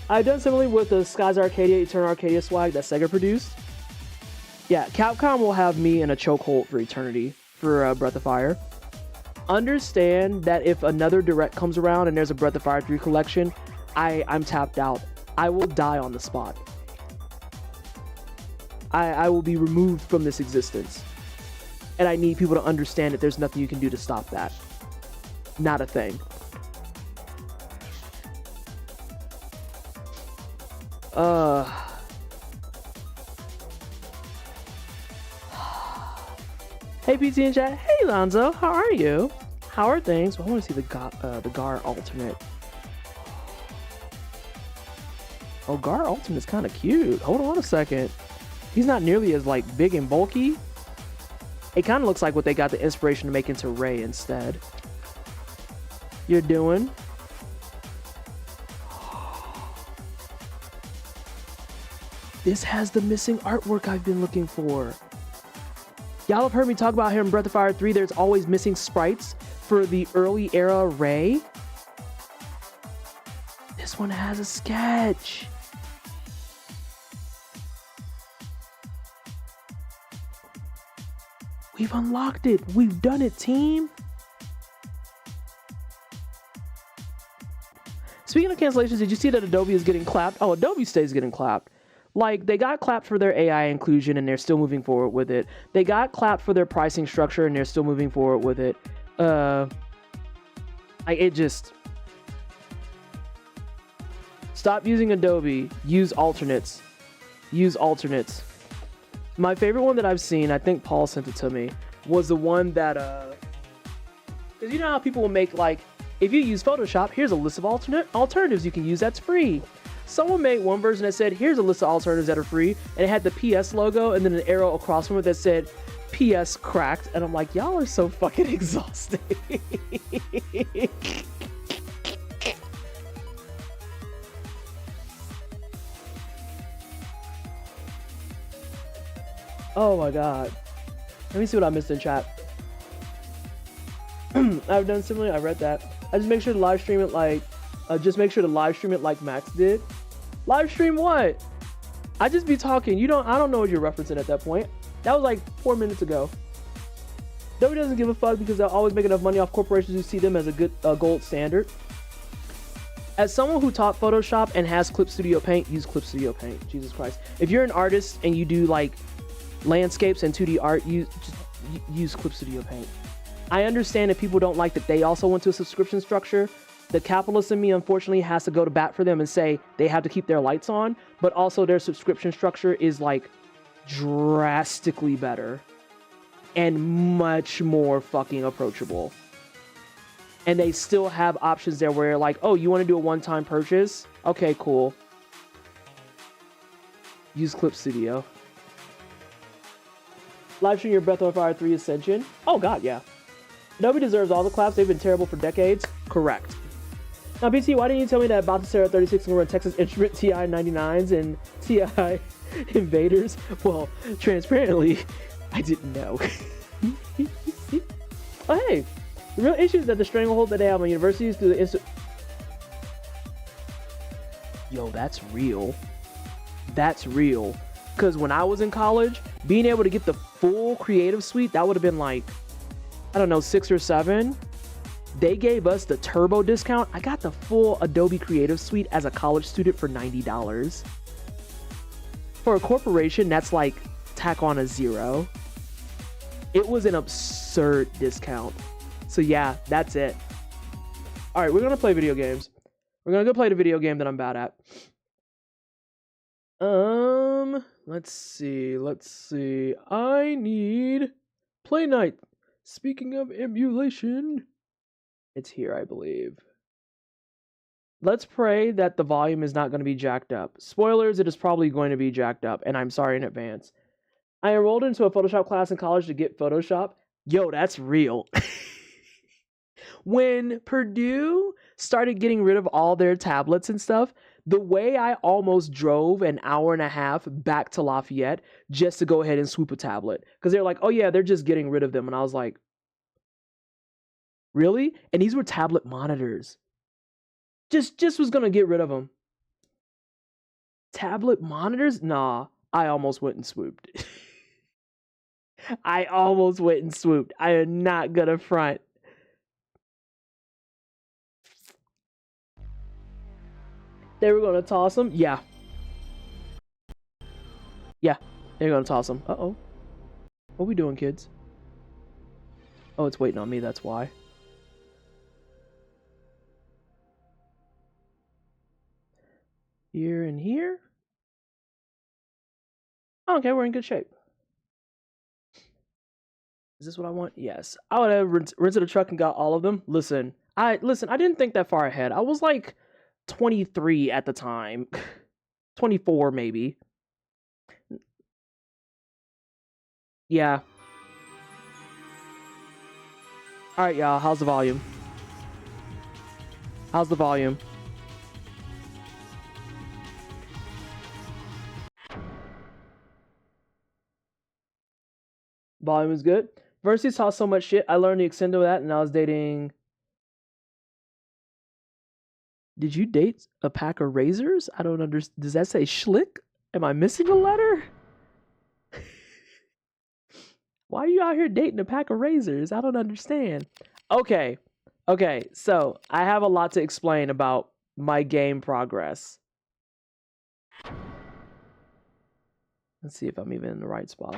I've done similarly with the Skies Arcadia, Eternal Arcadia swag that Sega produced. Yeah, Capcom will have me in a chokehold for eternity for Breath of Fire. Understand that if another direct comes around and there's a Breath of Fire 3 collection, I'm tapped out. I will die on the spot. I will be removed from this existence. And I need people to understand that there's nothing you can do to stop that. Not a thing. Hey PT in chat. Hey Lonzo, how are you? How are things? Well, I want to see the Gar alternate. Oh, Gar Ultimate's kind of cute. Hold on a second. He's not nearly as like big and bulky. It kind of looks like what they got the inspiration to make into Ray instead. You're doing? This has the missing artwork I've been looking for. Y'all have heard me talk about here in Breath of Fire 3. There's always missing sprites for the early era Ray. This one has a sketch. We've unlocked it. We've done it, team. Speaking of cancellations, did you see that Adobe is getting clapped? Oh, Adobe stays getting clapped. Like, they got clapped for their AI inclusion and they're still moving forward with it. They got clapped for their pricing structure and they're still moving forward with it. It just... Stop using Adobe. Use alternates. Use alternates. My favorite one that I've seen, I think Paul sent it to me, was the one that, because you know how people will make, like, if you use Photoshop, here's a list of alternatives you can use that's free. Someone made one version that said, here's a list of alternatives that are free, and it had the PS logo and then an arrow across from it that said, PS cracked, and I'm like, y'all are so fucking exhausting. Oh my god. Let me see what I missed in chat. I've done similarly. I read that. I just make sure to live stream it like Max did. Live stream what? I just be talking. I don't know what you're referencing at that point. That was like 4 minutes ago. W doesn't give a fuck because they'll always make enough money off corporations who see them as a good gold standard. As someone who taught Photoshop and has Clip Studio Paint, use Clip Studio Paint. Jesus Christ. If you're an artist and you do like landscapes and 2D art, use Clip Studio Paint. I understand if people don't like that they also went to a subscription structure. The capitalist in me, unfortunately, has to go to bat for them and say they have to keep their lights on, but also their subscription structure is like drastically better and much more fucking approachable. And they still have options there where you're like, oh, you want to do a one-time purchase? Okay, cool. Use Clip Studio. Live stream your Breath of Fire 3 Ascension. Oh god, yeah. Nobody deserves all the claps. They've been terrible for decades. Correct. Now, BT, why didn't you tell me that Baltasar 36 can run Texas Instrument TI 99s and TI Invaders? Well, transparently, I didn't know. Oh, hey. The real issue is that the stranglehold that they have on universities through the Yo, that's real. That's real. Because when I was in college, being able to get the full creative suite, that would have been like, I don't know, 6 or 7. They gave us the turbo discount. I got the full Adobe Creative Suite as a college student for $90. For a corporation, that's like tack on a $0. It was an absurd discount. So yeah, that's it. All right, we're gonna play video games. We're gonna go play the video game that I'm bad at. Let's see. I need Play Night. Speaking of emulation, it's here, I believe. Let's pray that the volume is not going to be jacked up. Spoilers, it is probably going to be jacked up, and I'm sorry in advance. I enrolled into a Photoshop class in college to get Photoshop. Yo, that's real. When Purdue started getting rid of all their tablets and stuff, the way I almost drove an hour and a half back to Lafayette just to go ahead and swoop a tablet. Because they're like, oh yeah, they're just getting rid of them. And I was like, really? And these were tablet monitors. Just was going to get rid of them. Tablet monitors? Nah, I almost went and swooped. I almost went and swooped. I am not going to front. They were going to toss them? Yeah. Yeah, they're going to toss them. Uh-oh. What are we doing, kids? Oh, it's waiting on me, that's why. Here and here. Okay, we're in good shape. Is this what I want? Yes. I would have rented a truck and got all of them. Listen, I didn't think that far ahead. I was like 23 at the time. 24 maybe. Yeah. All right, y'all. How's the volume? How's the volume? Volume is good. Versity saw so much shit. I learned the extent of that, and I was dating. Did you date a pack of razors? I don't understand. Does that say schlick? Am I missing a letter? Why are you out here dating a pack of razors? I don't understand. Okay. So I have a lot to explain about my game progress. Let's see if I'm even in the right spot.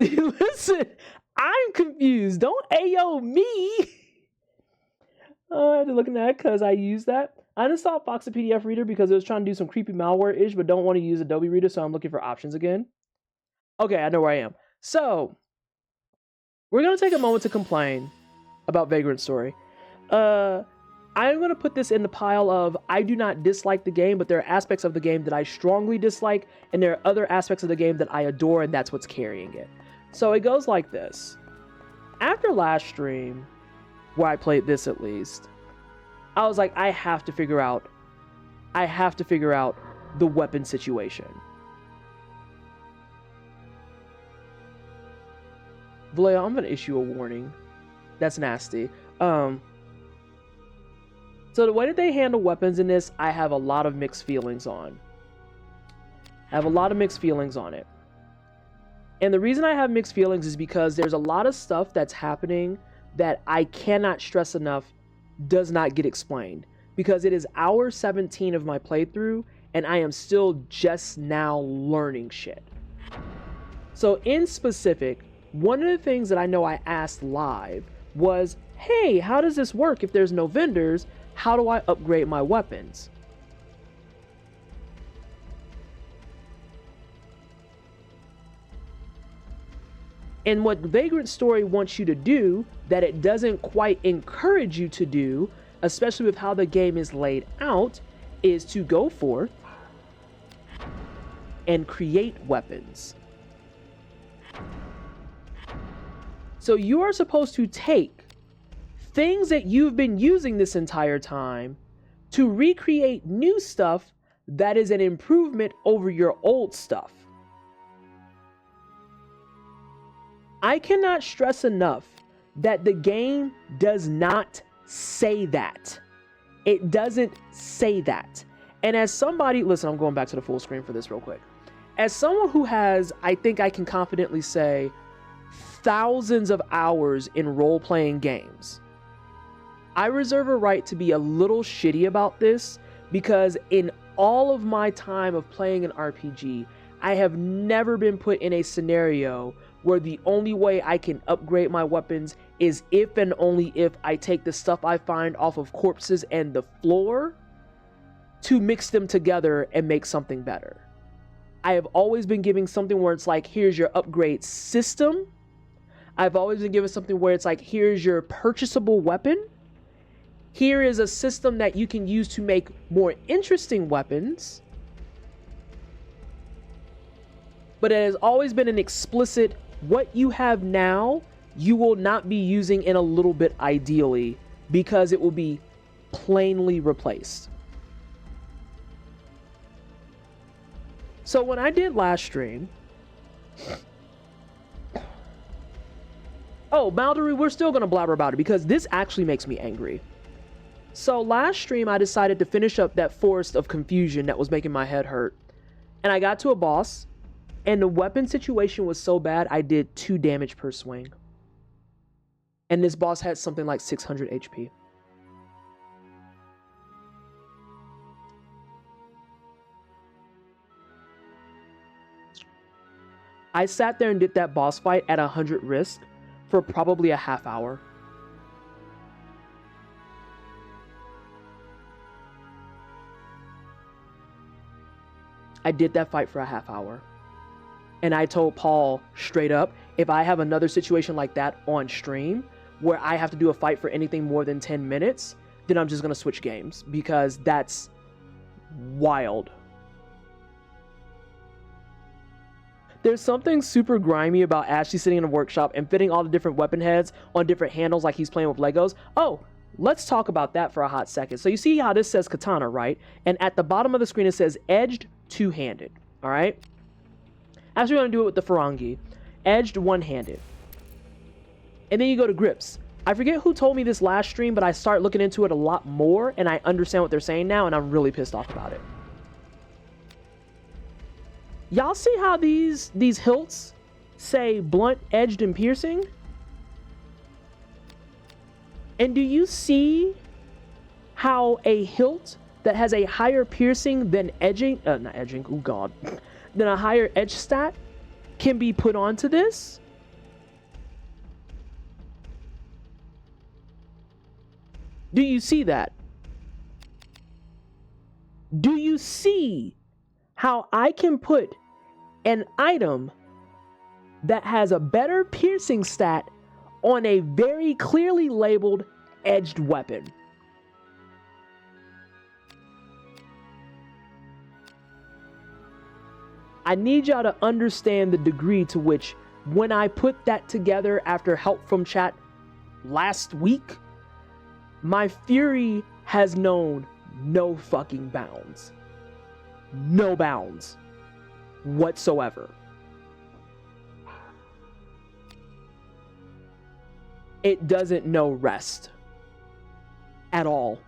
Listen, I'm confused. Don't AO me. I had to look at that because I used that. I uninstalled Foxy PDF Reader because it was trying to do some creepy malware-ish, but don't want to use Adobe Reader, so I'm looking for options again. Okay, I know where I am. So, we're going to take a moment to complain about Vagrant Story. I'm going to put this in the pile of I do not dislike the game, but there are aspects of the game that I strongly dislike, and there are other aspects of the game that I adore, and that's what's carrying it. So it goes like this. After last stream, where I played this at least, I was like, I have to figure out the weapon situation. Vallejo, I'm gonna issue a warning. That's nasty. So the way that they handle weapons in this, I have a lot of mixed feelings on. it. And the reason I have mixed feelings is because there's a lot of stuff that's happening that I cannot stress enough does not get explained. Because it is hour 17 of my playthrough, and I am still just now learning shit. So in specific, one of the things that I know I asked live was, hey, how does this work if there's no vendors? How do I upgrade my weapons? And what Vagrant Story wants you to do, that it doesn't quite encourage you to do, especially with how the game is laid out, is to go forth and create weapons. So you are supposed to take things that you've been using this entire time to recreate new stuff that is an improvement over your old stuff. I cannot stress enough that the game does not say that. It doesn't say that. And as somebody, listen, I'm going back to the full screen for this real quick. as someone who has, I think I can confidently say, thousands of hours in role-playing games, I reserve a right to be a little shitty about this, because in all of my time of playing an RPG, I have never been put in a scenario where the only way I can upgrade my weapons is if and only if I take the stuff I find off of corpses and the floor to mix them together and make something better. I have always been giving something where it's like, here's your upgrade system. I've always been given something where it's like, here's your purchasable weapon. Here is a system that you can use to make more interesting weapons. But it has always been an explicit, what you have now, you will not be using in a little bit ideally, because it will be plainly replaced. So when I did last stream, oh, Maldory, we're still going to blabber about it because this actually makes me angry. So last stream, I decided to finish up that forest of confusion that was making my head hurt. And I got to a boss, and the weapon situation was so bad, I did 2 damage per swing. And this boss had something like 600 HP. I sat there and did that boss fight at 100 risk for probably a half hour. I did that fight for a half hour. And I told Paul straight up, if I have another situation like that on stream where I have to do a fight for anything more than 10 minutes, then I'm just going to switch games, because that's wild. There's something super grimy about Ashley sitting in a workshop and fitting all the different weapon heads on different handles like he's playing with Legos. Oh, let's talk about that for a hot second. So you see how this says katana, right? And at the bottom of the screen it says edged two-handed, all right? Actually, we're going to do it with the Ferengi. Edged one-handed. And then you go to grips. I forget who told me this last stream, but I start looking into it a lot more, and I understand what they're saying now, and I'm really pissed off about it. Y'all see how these hilts say blunt, edged, and piercing? And do you see how a hilt that has a higher piercing than edging, not edging, oh god, than a higher edge stat can be put onto this? Do you see that? Do you see how I can put an item that has a better piercing stat on a very clearly labeled edged weapon? I need y'all to understand the degree to which, when I put that together after help from chat last week, my fury has known no fucking bounds. No bounds whatsoever. It doesn't know rest at all.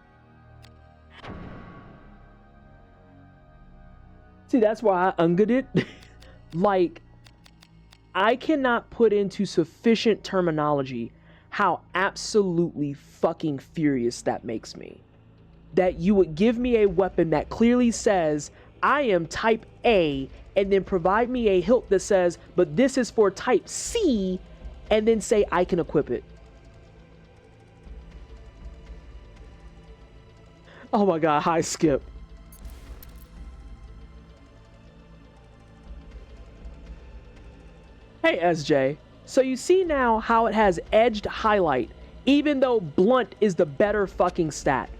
See, that's why I ungood it. Like, I cannot put into sufficient terminology how absolutely fucking furious that makes me. That you would give me a weapon that clearly says, I am type A, and then provide me a hilt that says, but this is for type C, and then say I can equip it. Oh my god, hi Skip. Hey SJ, so you see now how it has edged highlight, even though blunt is the better fucking stat.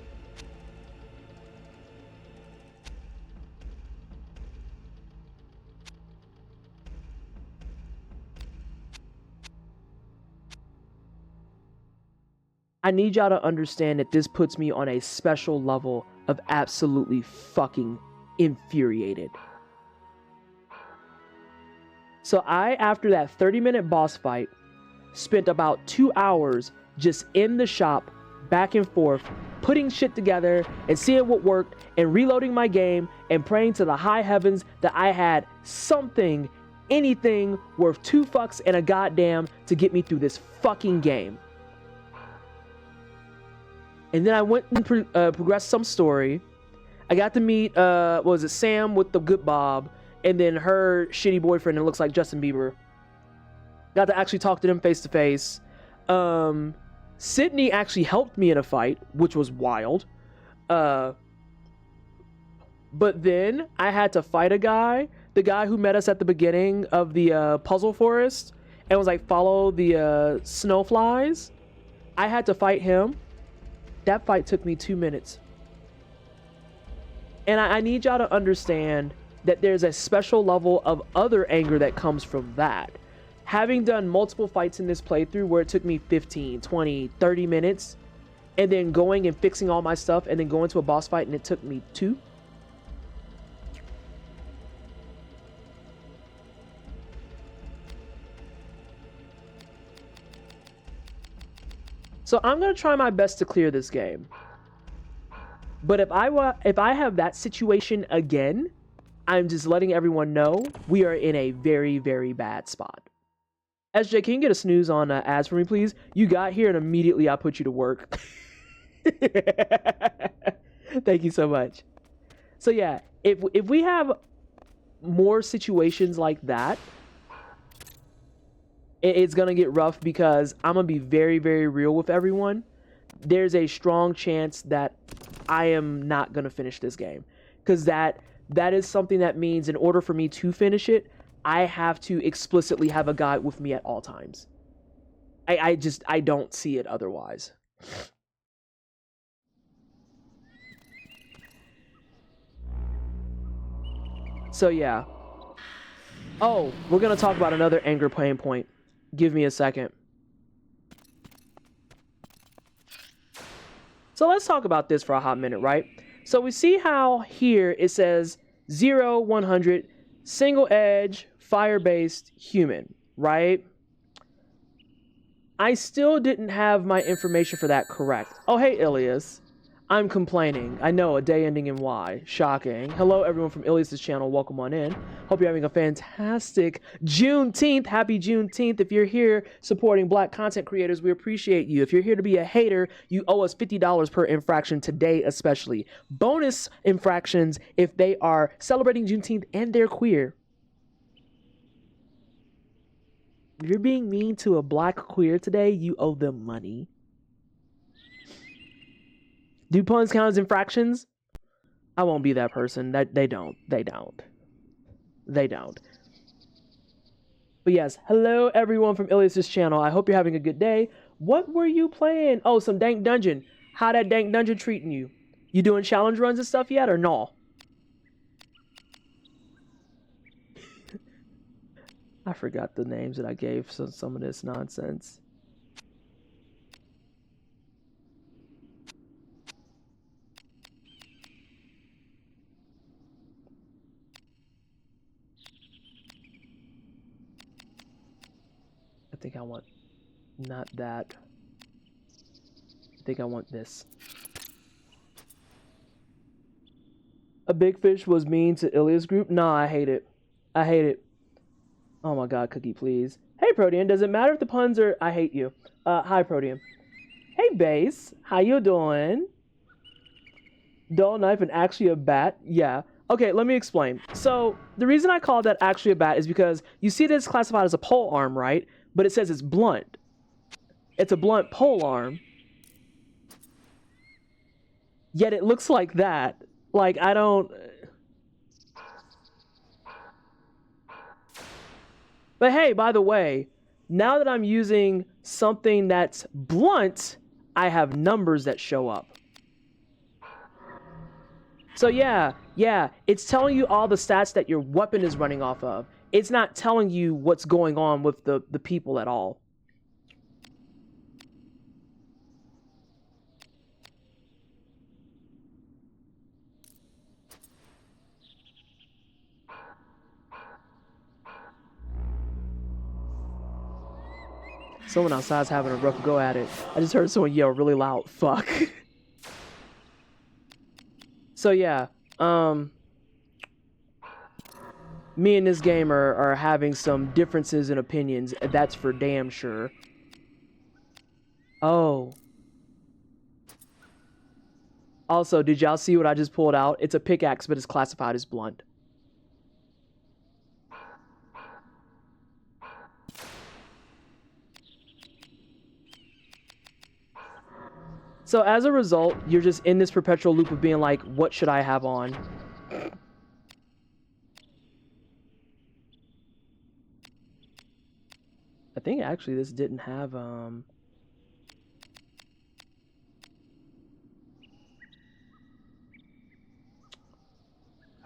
I need y'all to understand that this puts me on a special level of absolutely fucking infuriated. So I, after that 30-minute boss fight, spent about 2 hours just in the shop, back and forth, putting shit together and seeing what worked and reloading my game and praying to the high heavens that I had something, anything worth 2 fucks and a goddamn to get me through this fucking game. And then I went and progressed some story. I got to meet, what was it, Sam with the good bob, and then her shitty boyfriend that looks like Justin Bieber. Got to actually talk to them face to face. Sydney actually helped me in a fight, which was wild. But then I had to fight a guy, the guy who met us at the beginning of the puzzle forest, and was like, follow the snowflies. I had to fight him. That fight took me 2 minutes. And I need y'all to understand that there's a special level of other anger that comes from that. Having done multiple fights in this playthrough where it took me 15, 20, 30 minutes, and then going and fixing all my stuff, and then going to a boss fight and it took me 2. So I'm going to try my best to clear this game. But if I have that situation again, I'm just letting everyone know we are in a very, very bad spot. SJ, can you get a snooze on ads for me, please? You got here and immediately I put you to work. Thank you so much. So yeah, if we have more situations like that, it's going to get rough because I'm going to be very, very real with everyone. There's a strong chance that I am not going to finish this game. Because that is something that means in order for me to finish it, I have to explicitly have a guide with me at all times. I don't see it otherwise. So yeah. Oh, we're going to talk about another anger pain point. Give me a second. So let's talk about this for a hot minute, right? So we see how here it says 0, 100, single edge, fire-based, human, right? I still didn't have my information for that correct. Oh, hey, Ilias. I'm complaining. I know, a day ending in Y. Shocking. Hello, everyone from Ilias's channel. Welcome on in. Hope you're having a fantastic Juneteenth. Happy Juneteenth. If you're here supporting Black content creators, we appreciate you. If you're here to be a hater, you owe us $50 per infraction today especially. Bonus infractions if they are celebrating Juneteenth and they're queer. If you're being mean to a Black queer today, you owe them money. Do puns count as infractions? I won't be that person. They don't. But yes, hello everyone from Ilias's channel. I hope you're having a good day. What were you playing? Oh, some dank dungeon. How that dank dungeon treating you? You doing challenge runs and stuff yet or no? I forgot the names that I gave some of this nonsense. I think I want not that. I think I want this. A big fish was mean to Ilias group? Nah, I hate it. I hate it. Oh my god, Cookie, please. Hey, Protean, does it matter if the puns are... I hate you. Hi, Protean. Hey, Base. How you doing? Dull knife and actually a bat? Yeah. Okay, let me explain. So, the reason I call that actually a bat is because you see this classified as a pole arm, right? But it says it's blunt. It's a blunt pole arm. Yet it looks like that. Like, I don't... But hey, by the way, now that I'm using something that's blunt, I have numbers that show up. So yeah, it's telling you all the stats that your weapon is running off of. It's not telling you what's going on with the people at all. Someone outside's having a rough go at it. I just heard someone yell really loud, fuck. So yeah, me and this game are having some differences in opinions. That's for damn sure. Oh. Also, did y'all see what I just pulled out? It's a pickaxe, but it's classified as blunt. So as a result, you're just in this perpetual loop of being like, what should I have on? I think actually this didn't have, I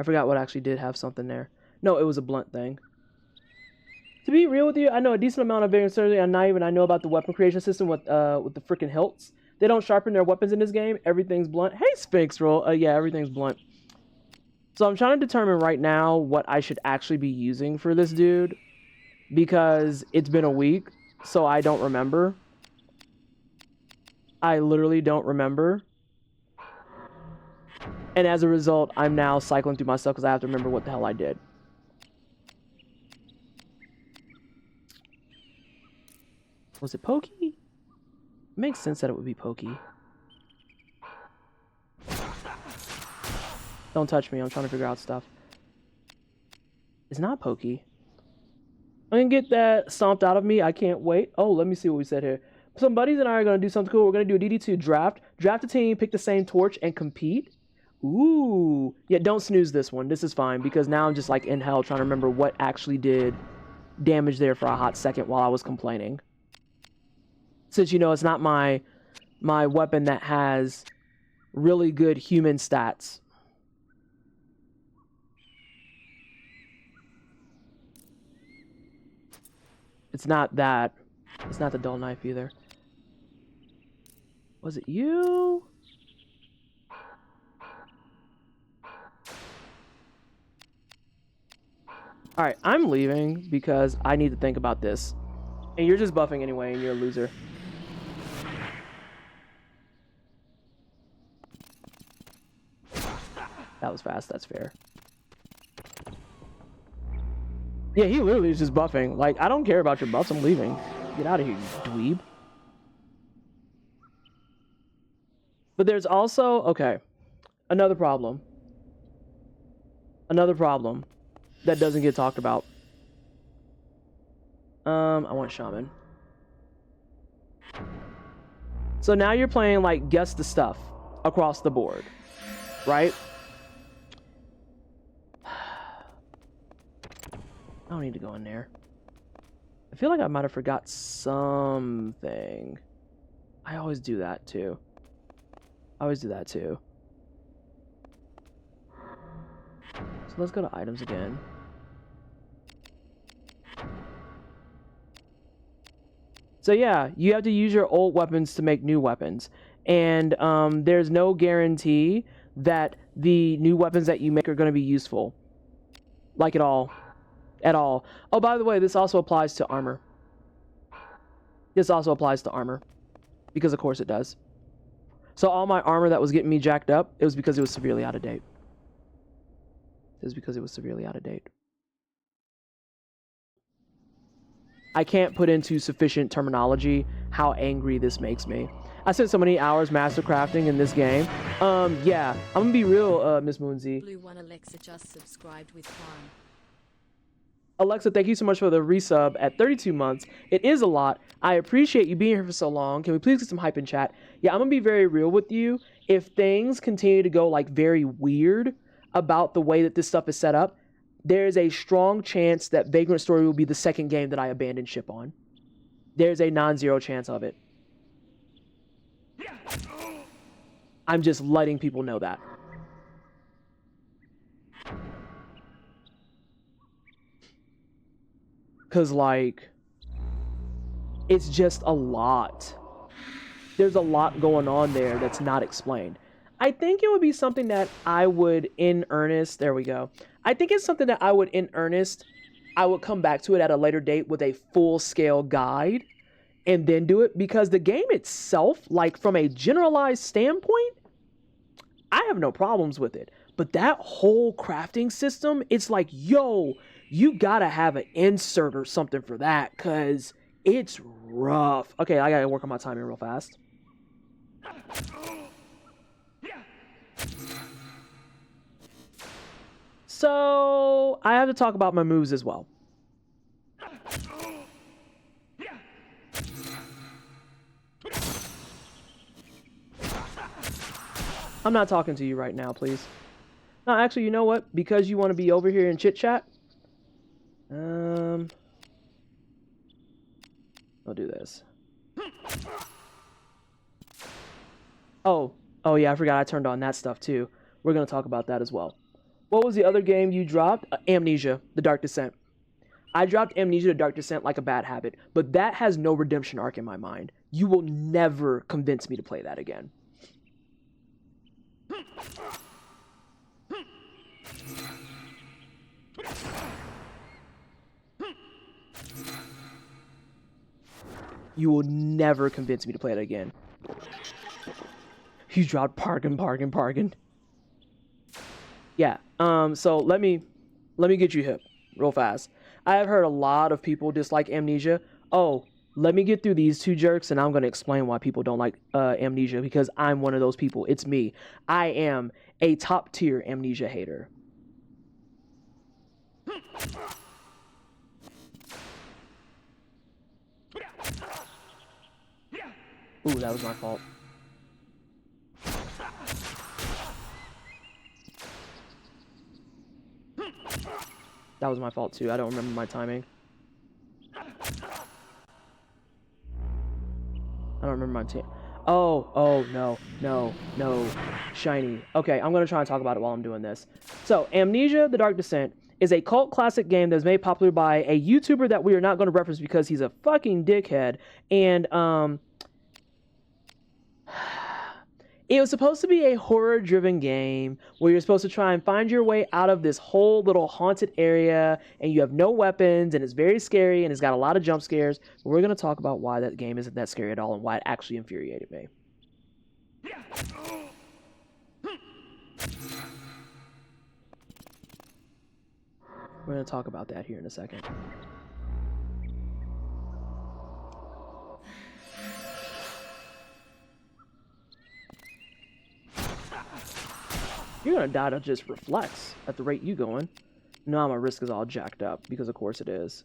forgot what actually did have something there. No, it was a blunt thing. To be real with you, I know a decent amount of Vagrant surgery on knife, and I know about the weapon creation system with the freaking hilts. They don't sharpen their weapons in this game. Everything's blunt. Hey, Sphinx roll. Yeah, everything's blunt. So I'm trying to determine right now what I should actually be using for this dude, because it's been a week, so I don't remember. I literally don't remember. And as a result, I'm now cycling through myself because I have to remember what the hell I did. Was it Pokey? It makes sense that it would be Pokey. Don't touch me, I'm trying to figure out stuff. It's not Pokey. I'm gonna get that stomped out of me. I can't wait. Oh, let me see what we said here. Some buddies and I are gonna do something cool. We're gonna do a DD2 draft. Draft a team, pick the same torch, and compete. Ooh. Yeah, don't snooze this one. This is fine, because now I'm just like in hell trying to remember what actually did damage there for a hot second while I was complaining. Since, you know, it's not my weapon that has really good human stats. It's not that. It's not the dull knife either. Was it you? Alright, I'm leaving because I need to think about this. And you're just buffing anyway, and you're a loser. That was fast, that's fair. Yeah, he literally is just buffing. Like, I don't care about your buffs, I'm leaving. Get out of here, you dweeb. But there's also, okay, another problem. Another problem that doesn't get talked about. I want Shaman. So now you're playing, like, guess the stuff across the board, right? I don't need to go in there. I feel like I might have forgot something. I always do that too. I always do that too. So let's go to items again. So yeah, you have to use your old weapons to make new weapons. And there's no guarantee that the new weapons that you make are going to be useful. Like at all. At all. Oh, by the way, this also applies to armor. This also applies to armor. Because of course it does. So all my armor that was getting me jacked up, it was because it was severely out of date. It was because it was severely out of date. I can't put into sufficient terminology how angry this makes me. I spent so many hours mastercrafting in this game. Yeah, I'm gonna be real, Miss Moonsy. Blue one Alexa just subscribed with Prime. Alexa, thank you so much for the resub at 32 months. It is a lot. I appreciate you being here for so long. Can we please get some hype in chat? Yeah, I'm gonna be very real with you. If things continue to go like very weird about the way that this stuff is set up, there's a strong chance that Vagrant Story will be the second game that I abandon ship on. There's a non-zero chance of it. I'm just letting people know that. Because, like, it's just a lot. There's a lot going on there that's not explained. I think it would be something that I would, in earnest, there we go. I think it's something that I would, in earnest, I would come back to it at a later date with a full-scale guide and then do it. Because the game itself, like, from a generalized standpoint, I have no problems with it. But that whole crafting system, it's like, yo, you gotta have an insert or something for that, because it's rough. Okay, I gotta work on my timing real fast. So I have to talk about my moves as well. I'm not talking to you right now, please. No, actually, you know what? Because you want to be over here and chit chat, I'll do this. Oh yeah, I forgot I turned on that stuff too. We're gonna talk about that as well. What was the other game you dropped? Amnesia: The Dark Descent. I dropped Amnesia: The Dark Descent like a bad habit, but that has no redemption arc in my mind. You will never convince me to play that again. You will never convince me to play it again. You dropped Parkin. Yeah, so let me get you hip real fast. I have heard a lot of people dislike Amnesia. Oh, let me get through these two jerks and I'm going to explain why people don't like Amnesia, because I'm one of those people. It's me. I am a top tier Amnesia hater. Ooh, that was my fault. That was my fault too. I don't remember my timing. I don't remember my team. Oh, no. Shiny. Okay, I'm going to try and talk about it while I'm doing this. So, Amnesia: The Dark Descent is a cult classic game that's made popular by a YouTuber that we are not going to reference because he's a fucking dickhead. And, it was supposed to be a horror-driven game where you're supposed to try and find your way out of this whole little haunted area, and you have no weapons, and it's very scary, and it's got a lot of jump scares. But we're going to talk about why that game isn't that scary at all and why it actually infuriated me. We're going to talk about that here in a second. You're gonna die to just reflex at the rate you going. Now my risk is all jacked up, because of course it is.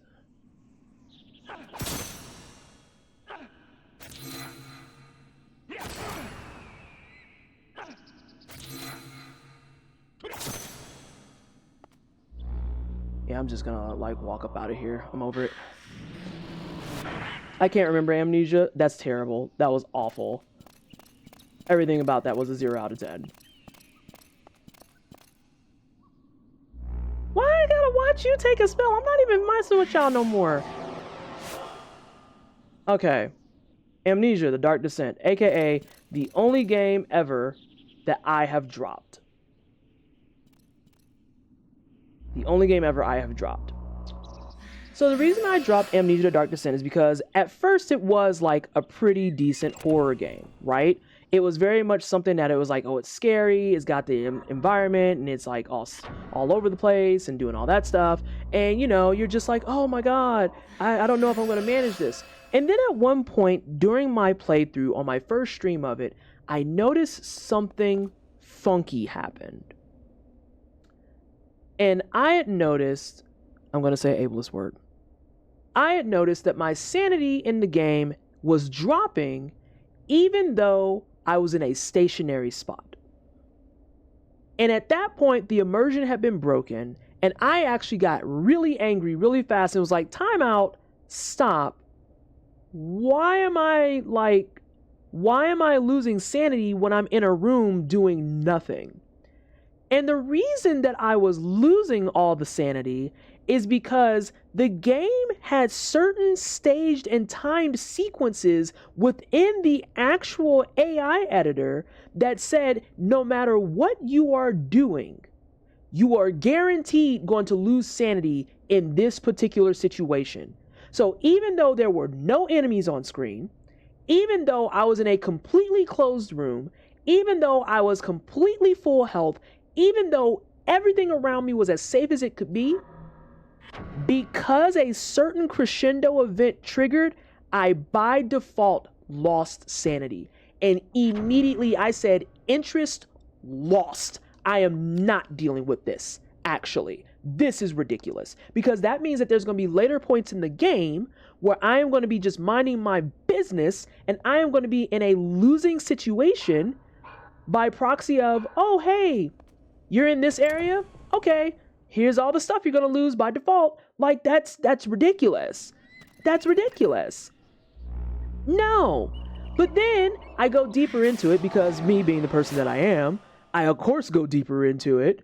Yeah, I'm just gonna like walk up out of here. I'm over it. I can't remember Amnesia. That's terrible. That was awful. Everything about that was a 0 out of 10. Why I gotta watch you take a spell? I'm not even messing with y'all no more. Okay. Amnesia: The Dark Descent, aka the only game ever that I have dropped. The only game ever I have dropped. So the reason I dropped Amnesia: The Dark Descent is because at first it was like a pretty decent horror game, right? It was very much something that it was like, oh, it's scary, it's got the environment, and it's like all over the place and doing all that stuff. And, you know, you're just like, oh my God, I don't know if I'm going to manage this. And then at one point during my playthrough on my first stream of it, I noticed something funky happened. And I had noticed, I'm going to say an ableist word. I had noticed that my sanity in the game was dropping even though I was in a stationary spot. And at that point, the immersion had been broken, and I actually got really angry really fast and was like, time out, stop. Why am I losing sanity when I'm in a room doing nothing? And the reason that I was losing all the sanity is because the game had certain staged and timed sequences within the actual AI editor that said no matter what you are doing, you are guaranteed going to lose sanity in this particular situation. So even though there were no enemies on screen, even though I was in a completely closed room, even though I was completely full health, even though everything around me was as safe as it could be, because a certain crescendo event triggered, I by default lost sanity. And immediately I said, interest lost. I am not dealing with this, actually. This is ridiculous. Because that means that there's going to be later points in the game where I am going to be just minding my business and I am going to be in a losing situation by proxy of, oh, hey, you're in this area? Okay, here's all the stuff you're going to lose by default. Like, that's ridiculous. That's ridiculous. No. But then I go deeper into it because me being the person that I am, I of course go deeper into it.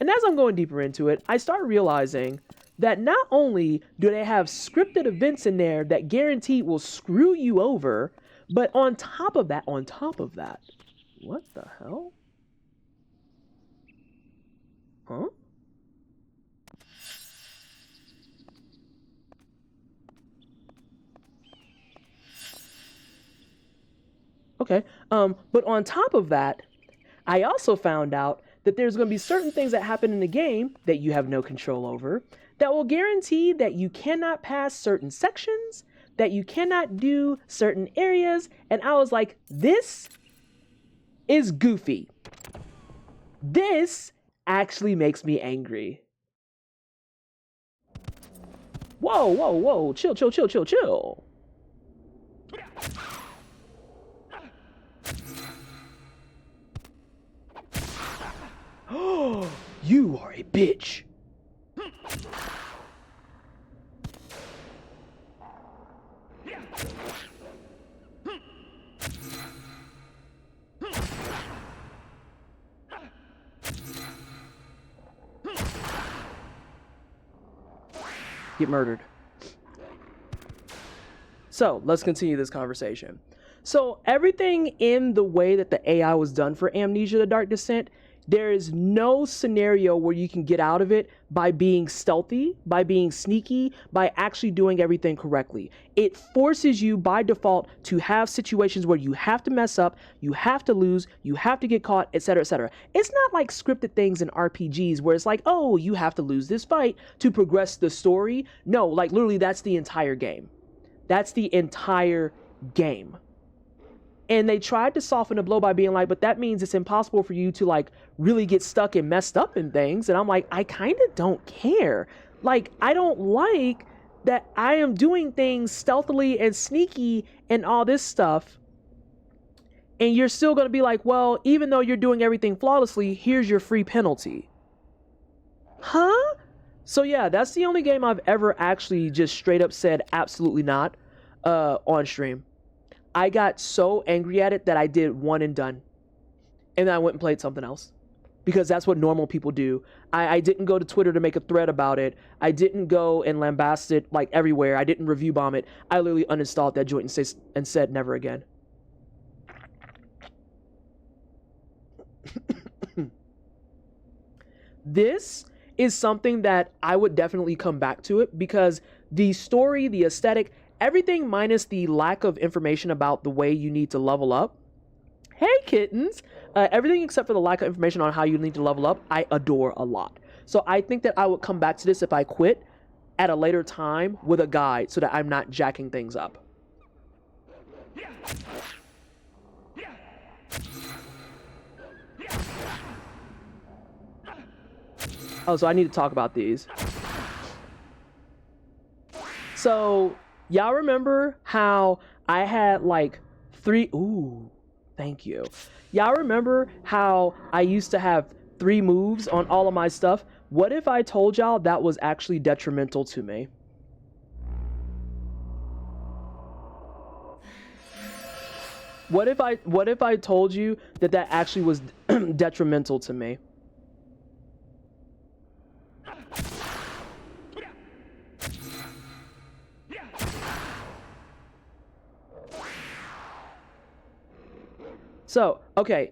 And as I'm going deeper into it, I start realizing that not only do they have scripted events in there that guaranteed will screw you over, but on top of that, what the hell? Huh? Okay, but on top of that, I also found out that there's going to be certain things that happen in the game that you have no control over that will guarantee that you cannot pass certain sections, that you cannot do certain areas. And I was like, this is goofy. This actually makes me angry. Whoa, whoa, whoa, chill, chill, chill, chill, chill. Oh, you are a bitch. Get murdered. So let's continue this conversation. So everything in the way that the AI was done for Amnesia: The Dark Descent, there is no scenario where you can get out of it by being stealthy, by being sneaky, by actually doing everything correctly. It forces you by default to have situations where you have to mess up, you have to lose, you have to get caught, etc., etc. It's not like scripted things in RPGs where it's like, oh, you have to lose this fight to progress the story. No, like literally that's the entire game. That's the entire game. And they tried to soften the blow by being like, but that means it's impossible for you to like really get stuck and messed up in things. And I'm like, I kind of don't care. Like, I don't like that I am doing things stealthily and sneaky and all this stuff. And you're still going to be like, well, even though you're doing everything flawlessly, here's your free penalty. Huh? So yeah, that's the only game I've ever actually just straight up said absolutely not on stream. I got so angry at it that I did one and done. And then I went and played something else. Because that's what normal people do. I didn't go to Twitter to make a thread about it. I didn't go and lambast it like everywhere. I didn't review bomb it. I literally uninstalled that joint and said never again. This is something that I would definitely come back to it because the story, the aesthetic, everything minus the lack of information about the way you need to level up. Hey, kittens. Everything except for the lack of information on how you need to level up, I adore a lot. So I think that I would come back to this if I quit at a later time with a guide so that I'm not jacking things up. Oh, so I need to talk about these. So y'all remember how I had like 3... Ooh, thank you. Y'all remember how I used to have 3 moves on all of my stuff? What if I told y'all that was actually detrimental to me? What if I told you that that actually was detrimental to me? So, okay,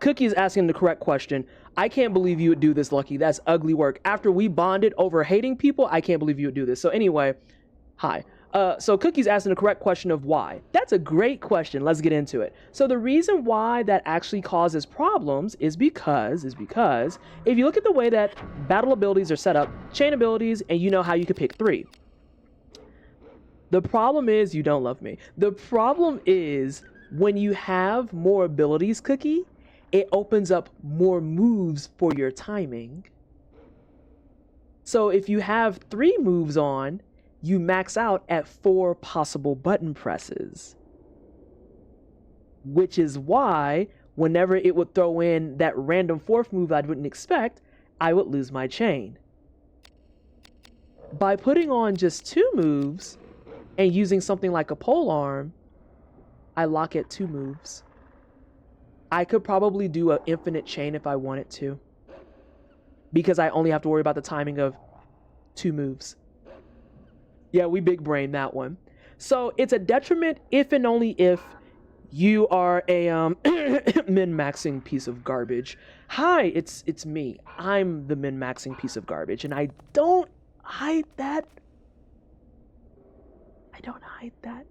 Cookie's asking the correct question. I can't believe you would do this, Lucky. That's ugly work. After we bonded over hating people, I can't believe you would do this. So anyway, hi. So Cookie's asking the correct question of why. That's a great question. Let's get into it. So the reason why that actually causes problems is because if you look at the way that battle abilities are set up, chain abilities, and you know how you could pick 3. The problem is you don't love me. The problem is when you have more abilities, Cookie, it opens up more moves for your timing. So if you have 3 moves on, you max out at 4 possible button presses. Which is why whenever it would throw in that random 4th move I wouldn't expect, I would lose my chain. By putting on just 2 moves and using something like a pole arm, I lock at 2 moves. I could probably do an infinite chain if I wanted to, because I only have to worry about the timing of 2 moves. Yeah, we big brain that one. So it's a detriment if and only if you are a min-maxing piece of garbage. Hi, it's me. I'm the min-maxing piece of garbage, and I don't hide that. I don't hide that.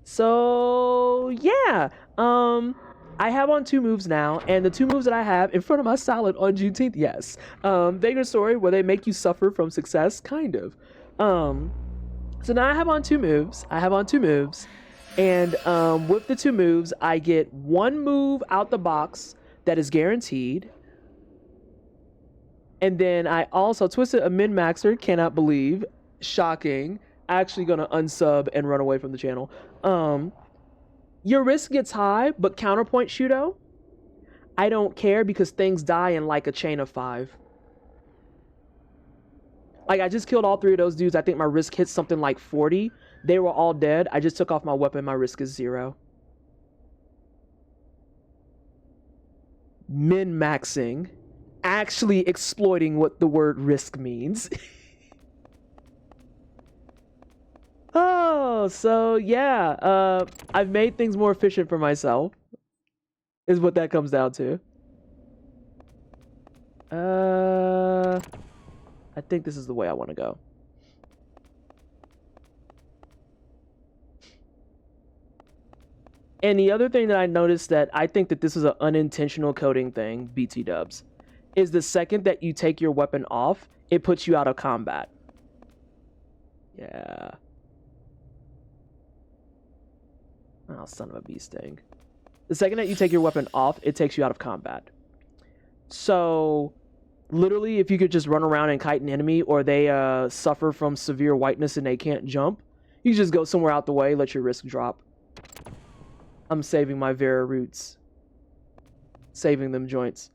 So yeah, I have on 2 moves now, and the 2 moves that I have in front of my salad on Juneteenth, yes. Vagrant story where they make you suffer from success, kind of. So now I have on 2 moves. And with the 2 moves, I get 1 move out the box that is guaranteed. And then I also twisted a min-maxer, cannot believe, shocking. Actually gonna unsub and run away from the channel. Your risk gets high, but counterpoint Shudo, I don't care because things die in like a chain of 5. Like, I just killed all 3 of those dudes. I think my risk hit something like 40. They were all dead. I just took off my weapon. My risk is 0. Min-maxing. Actually exploiting what the word risk means. Oh, so yeah, I've made things more efficient for myself, is what that comes down to. I think this is the way I want to go. And the other thing that I noticed that I think that this is an unintentional coding thing, BT dubs, is the second that you take your weapon off, it puts you out of combat. Yeah. Oh, son of a bee sting. The second that you take your weapon off, it takes you out of combat. So, literally, if you could just run around and kite an enemy, or they suffer from severe whiteness and they can't jump, you just go somewhere out the way, let your risk drop. I'm saving my Vera roots. Saving them joints.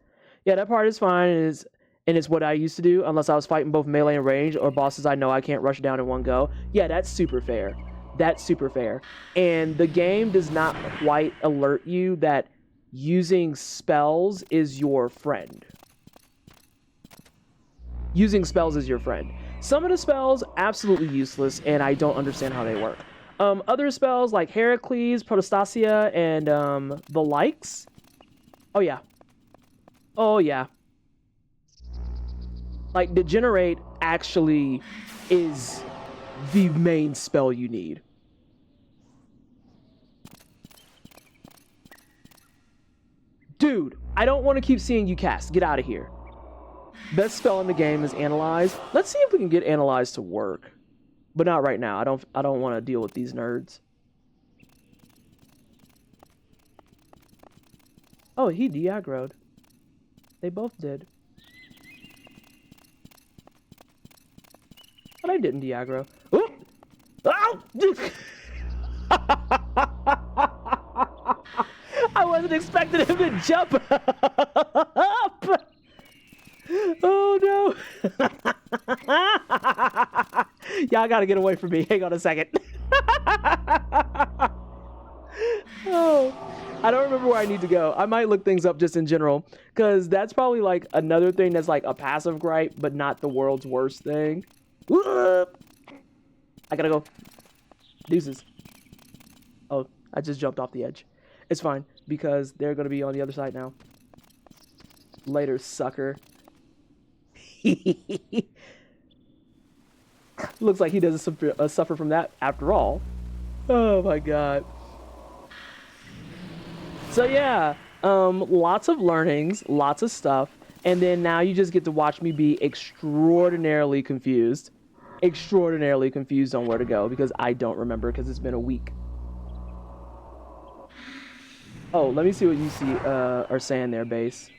Yeah, that part is fine, and it's what I used to do, unless I was fighting both melee and range, or bosses I know I can't rush down in one go. Yeah, that's super fair. That's super fair. And the game does not quite alert you that using spells is your friend. Using spells is your friend. Some of the spells, absolutely useless, and I don't understand how they work. Other spells like Heracles, Protostasia, and the likes. Oh yeah. Oh yeah. Like, Degenerate actually is the main spell you need. Dude, I don't want to keep seeing you cast. Get out of here. Best spell in the game is Analyze. Let's see if we can get Analyze to work. But not right now. I don't want to deal with these nerds. Oh, he de-aggroed. They both did. But I didn't de-aggro. Oh! Ow! I wasn't expecting him to jump up! Oh no! Y'all gotta get away from me. Hang on a second. Oh, I don't remember where I need to go. I might look things up just in general, because that's probably like another thing that's like a passive gripe, but not the world's worst thing. I gotta go. Deuces. Oh, I just jumped off the edge. It's fine, because they're gonna be on the other side now. Later, sucker. Looks like he doesn't suffer from that after all. Oh my god. So yeah, lots of learnings, lots of stuff, and then now you just get to watch me be extraordinarily confused on where to go because I don't remember because it's been a week. Oh, let me see what you see are saying there, base.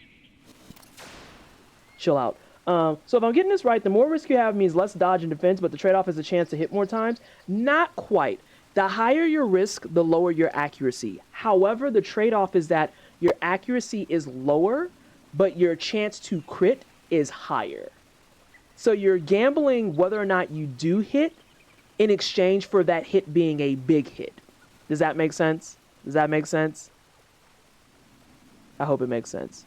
Chill out. So if I'm getting this right, the more risk you have means less dodge and defense, but the trade-off is a chance to hit more times. Not quite. The higher your risk, the lower your accuracy. However, the trade-off is that your accuracy is lower, but your chance to crit is higher. So you're gambling whether or not you do hit in exchange for that hit being a big hit. Does that make sense? Does that make sense? I hope it makes sense.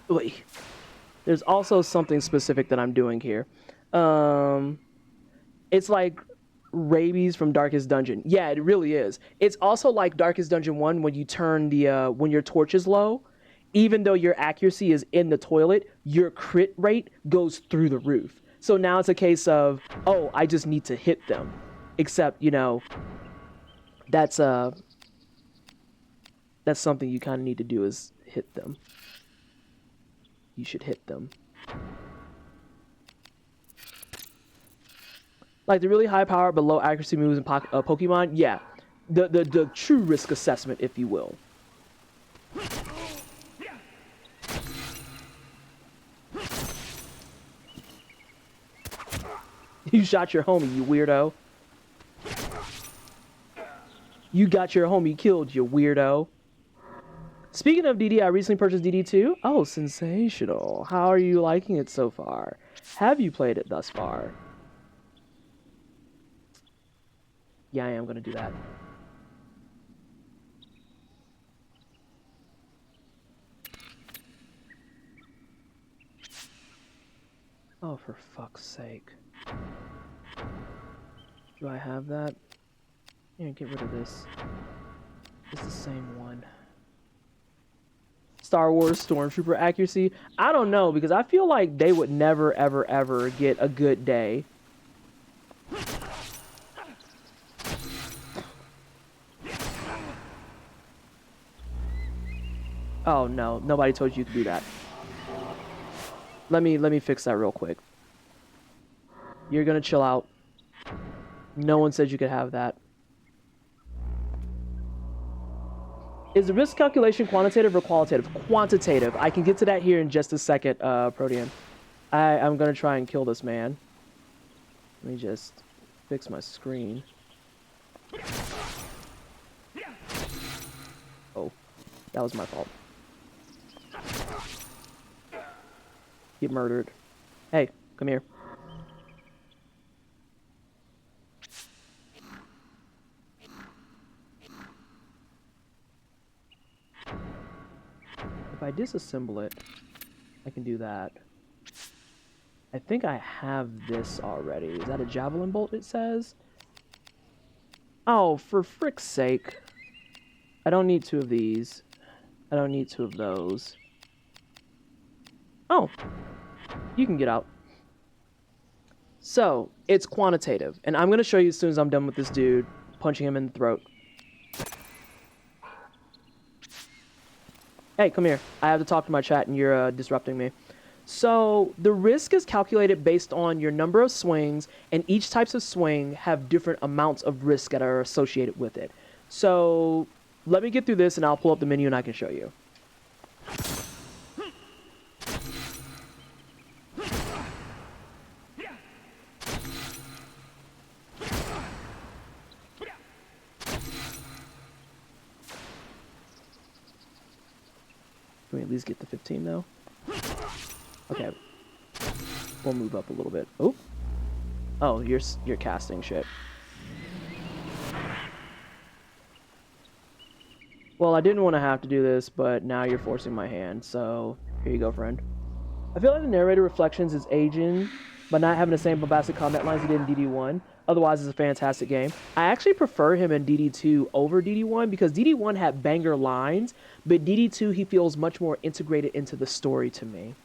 Wait. There's also something specific that I'm doing here. It's like rabies from Darkest Dungeon. Yeah, it really is. It's also like Darkest Dungeon 1 when you turn the when your torch is low, even though your accuracy is in the toilet, your crit rate goes through the roof. So now it's a case of, oh, I just need to hit them. Except, you know, that's something you kind of need to do is hit them. You should hit them. Like the really high power but low accuracy moves in Pokemon, yeah. The true risk assessment, if you will. You shot your homie, you weirdo. You got your homie killed, you weirdo. Speaking of DD, I recently purchased DD2. Oh, sensational. How are you liking it so far? Have you played it thus far? Yeah, I am going to do that. Oh, for fuck's sake. Do I have that? Yeah, get rid of this. It's the same one. Star Wars Stormtrooper accuracy? I don't know, because I feel like they would never, ever, ever get a good day. Oh no, nobody told you to do that. Let me fix that real quick. You're gonna chill out. No one said you could have that. Is the risk calculation quantitative or qualitative? Quantitative. I can get to that here in just a second, Protean. I'm gonna try and kill this man. Let me just fix my screen. Oh, that was my fault. Get murdered. Hey, come here. If I disassemble it, I can do that. I think I have this already. Is that a javelin bolt, it says? Oh, for frick's sake. I don't need 2 of these. I don't need 2 of those. Oh, you can get out. So, it's quantitative. And I'm going to show you as soon as I'm done with this dude, punching him in the throat. Hey, come here. I have to talk to my chat and you're disrupting me. So, the risk is calculated based on your number of swings, and each types of swing have different amounts of risk that are associated with it. So, let me get through this and I'll pull up the menu and I can show you. Can we at least get the 15 though? Okay. We'll move up a little bit. Oh. Oh, you're casting shit. Well, I didn't want to have to do this, but now you're forcing my hand, so here you go, friend. I feel like the narrator reflections is aging, but not having the same bombastic combat lines he did in DD1. Otherwise, it's a fantastic game. I actually prefer him in DD2 over DD1 because DD1 had banger lines, but DD2 he feels much more integrated into the story to me.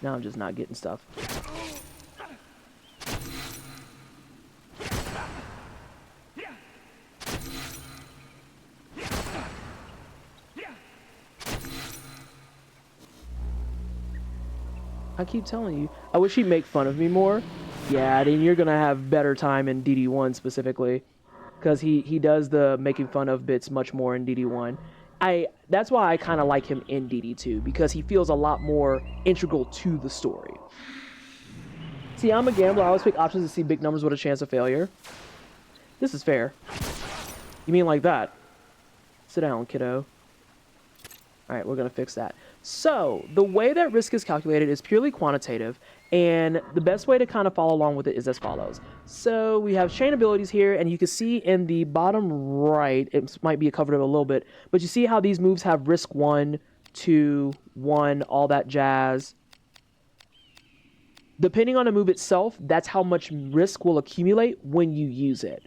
Now I'm just not getting stuff. I keep telling you, I wish he'd make fun of me more. Yeah, then you're gonna have better time in DD1 specifically, because he does the making fun of bits much more in DD1. That's why I kind of like him in DD2, because he feels a lot more integral to the story. See, I'm a gambler. I always pick options to see big numbers with a chance of failure. This is fair. You mean like that? Sit down, kiddo. Alright, we're gonna fix that. So, the way that risk is calculated is purely quantitative, and the best way to kind of follow along with it is as follows. So, we have chain abilities here, and you can see in the bottom right, it might be covered up a little bit, but you see how these moves have risk 1, 2, 1, all that jazz. Depending on the move itself, that's how much risk will accumulate when you use it.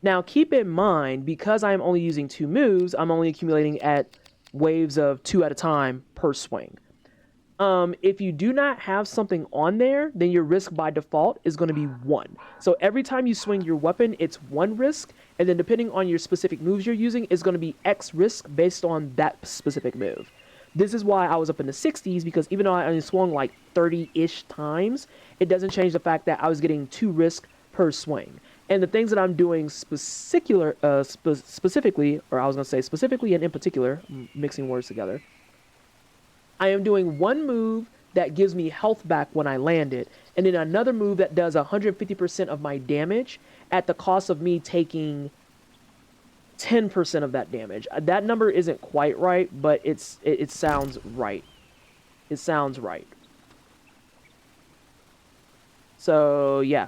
Now, keep in mind, because I'm only using 2 moves, I'm only accumulating at waves of 2 at a time per swing. If you do not have something on there, then your risk by default is going to be 1. So every time you swing your weapon, it's 1 risk, and then depending on your specific moves you're using, it's going to be X risk based on that specific move. This is why I was up in the 60s, because even though I only swung like 30-ish times, it doesn't change the fact that I was getting 2 risk per swing. And the things that I'm doing specifically, or I was going to say specifically and in particular, mixing words together, I am doing 1 move that gives me health back when I land it, and then another move that does 150% of my damage at the cost of me taking 10% of that damage. That number isn't quite right, but it sounds right. It sounds right. So, yeah.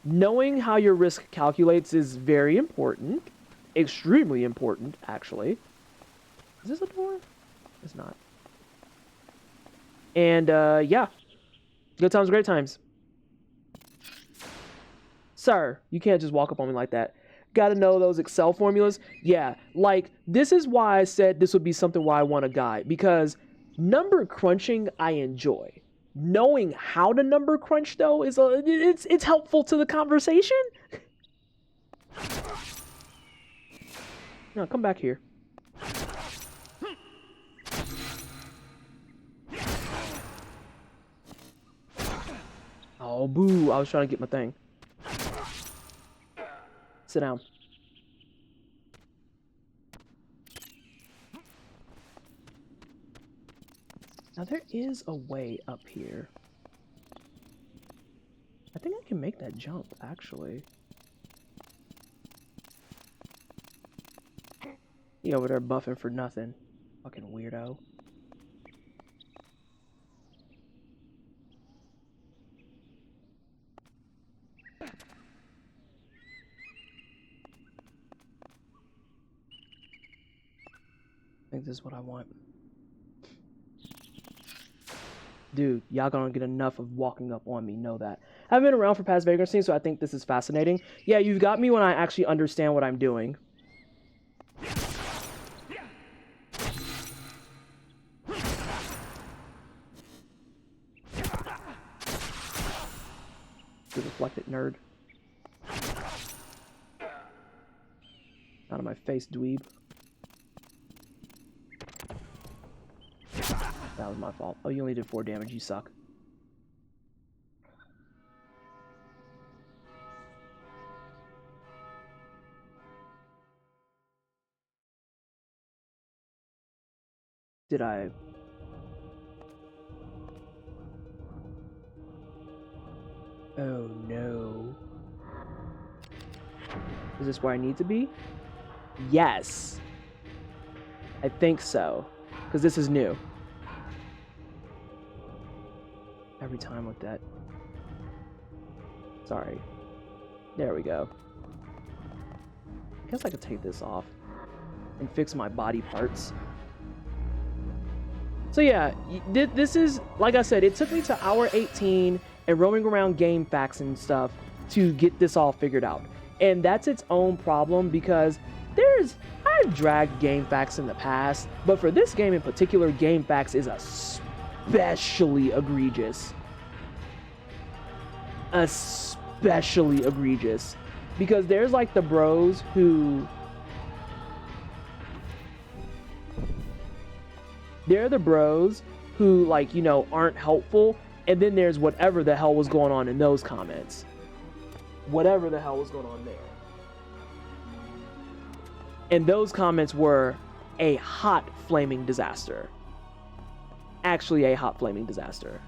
Knowing how your risk calculates is very important. Extremely important, actually. Is this a door? It's not. And, yeah. Good times, great times. Sir, you can't just walk up on me like that. Gotta know those Excel formulas. Yeah, like, this is why I said this would be something where I want a guide. Because number crunching, I enjoy. Knowing how to number crunch, though, is it's helpful to the conversation. No, come back here. Oh, boo. I was trying to get my thing. Sit down. Now, there is a way up here. I think I can make that jump, actually. He over there buffing for nothing. Fucking weirdo. I think this is what I want. Dude, y'all gonna get enough of walking up on me, know that. I haven't been around for past Vagrant scenes, so I think this is fascinating. Yeah, you've got me when I actually understand what I'm doing. You reflected nerd. Out of my face, dweeb. That was my fault. Oh, you only did 4 damage. You suck. Did I? Oh, no. Is this where I need to be? Yes. I think so. Because this is new. Every time with that. Sorry. There we go. I guess I could take this off and fix my body parts. So yeah, this is, like I said, it took me to hour 18 and roaming around game facts and stuff to get this all figured out. And that's its own problem because I've dragged game facts in the past, but for this game in particular, game facts is especially egregious. Especially egregious. Because there's like the bros who... They're the bros who, like, you know, aren't helpful. And then there's whatever the hell was going on in those comments. Whatever the hell was going on there. And those comments were a hot flaming disaster. Actually, a hot flaming disaster.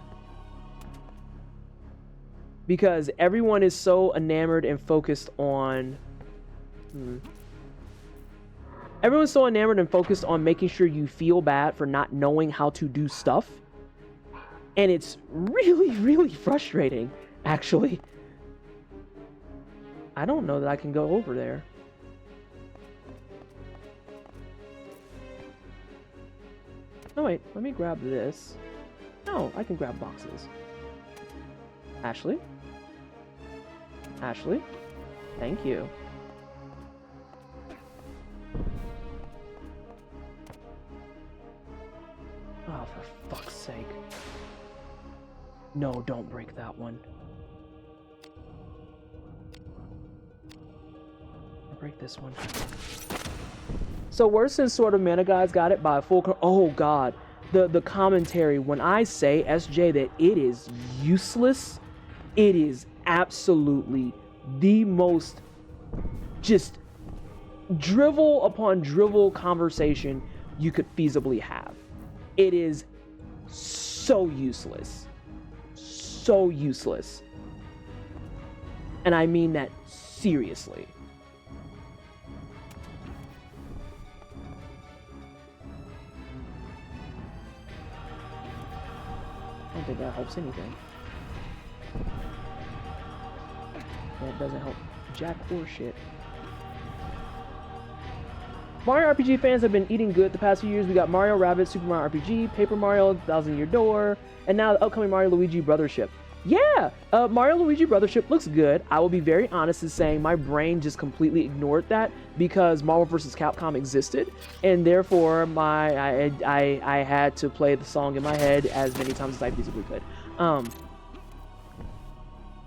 Because everyone is so enamored and focused on... Everyone's so enamored and focused on making sure you feel bad for not knowing how to do stuff. And it's really, really frustrating, actually. I don't know that I can go over there. Oh wait, let me grab this. No, I can grab boxes. Ashley? Ashley? Thank you. Oh, for fuck's sake. No, don't break that one. I'll break this one. So worse than sort of Mana Guys got it by a full... Oh god. The commentary, when I say, SJ, that it is useless, it is absolutely the most just drivel upon drivel conversation you could feasibly have. It is so useless. So useless. And I mean that seriously. I don't think that helps anything. That doesn't help jack or shit. Mario RPG fans have been eating good the past few years. We got Mario Rabbids, Super Mario RPG, Paper Mario, Thousand Year Door, and now the upcoming Mario Luigi Brothership. Yeah, Mario Luigi Brothership looks good. I will be very honest in saying my brain just completely ignored that because Marvel vs. Capcom existed, and therefore I had to play the song in my head as many times as I feasibly could.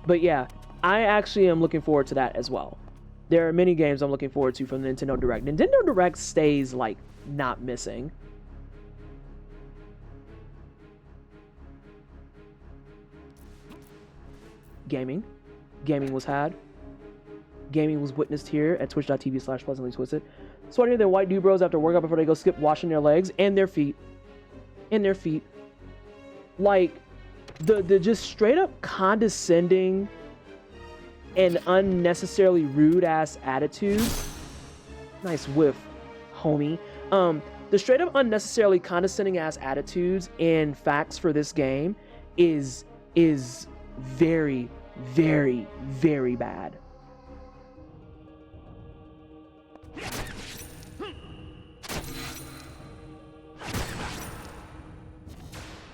But yeah, I actually am looking forward to that as well. There are many games I'm looking forward to from the Nintendo Direct. Nintendo Direct stays, like, not missing. Gaming. Gaming was had. Gaming was witnessed here at twitch.tv/pleasantlytwisted. Sweatier than white dude bros after workout before they go skip washing their legs and their feet. And their feet. Like, the just straight up condescending and unnecessarily rude ass attitude. Nice whiff, homie. The straight up unnecessarily condescending ass attitudes and facts for this game is very, very, very bad.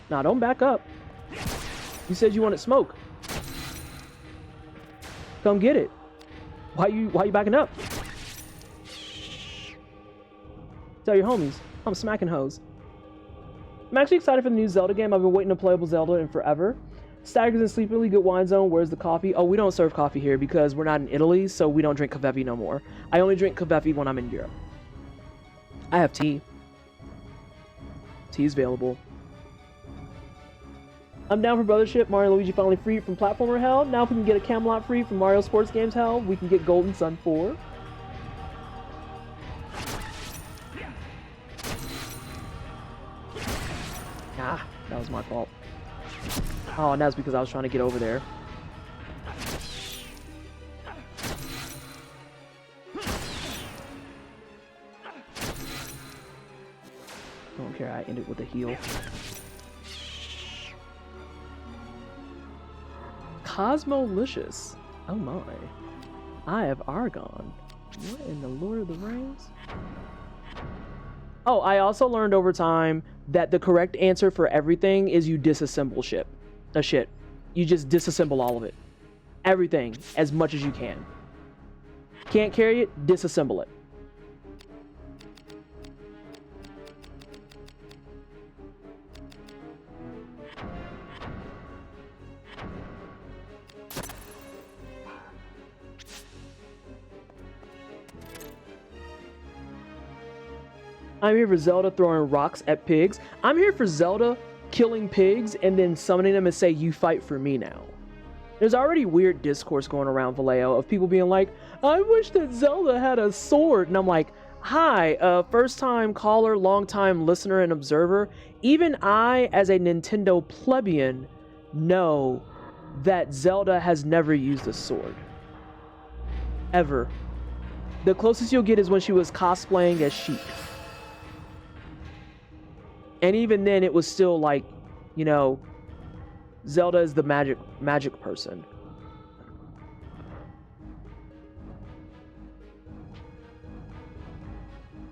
Nah, don't back up. You said you wanted smoke. Come get it. Why you backing up? Tell your homies, I'm smacking hoes. I'm actually excited for the new Zelda game. I've been waiting to playable Zelda in forever. Staggers and Sleepily, good wine zone. Where's the coffee? Oh, we don't serve coffee here because we're not in Italy, so we don't drink Caveffi no more. I only drink Caveffi when I'm in Europe. I have tea. Tea is available. I'm down for Brothership. Mario and Luigi finally freed from platformer hell. Now if we can get a Camelot free from Mario Sports Games hell, we can get Golden Sun 4. Ah, that was my fault. Oh, and that's because I was trying to get over there. I don't care, I ended with a heal. Cosmolicious. Oh my. Eye of Argon. What in the Lord of the Rings? Oh, I also learned over time that the correct answer for everything is you disassemble shit. You just disassemble all of it. Everything, as much as you can. Can't carry it, disassemble it. I'm here for Zelda throwing rocks at pigs. I'm here for Zelda killing pigs and then summoning them and say, you fight for me now. There's already weird discourse going around Vallejo of people being like, I wish that Zelda had a sword. And I'm like, hi, first time caller, long time listener and observer. Even I, as a Nintendo plebeian, know that Zelda has never used a sword. Ever. The closest you'll get is when she was cosplaying as Sheik. And even then, it was still like, you know, Zelda is the magic person.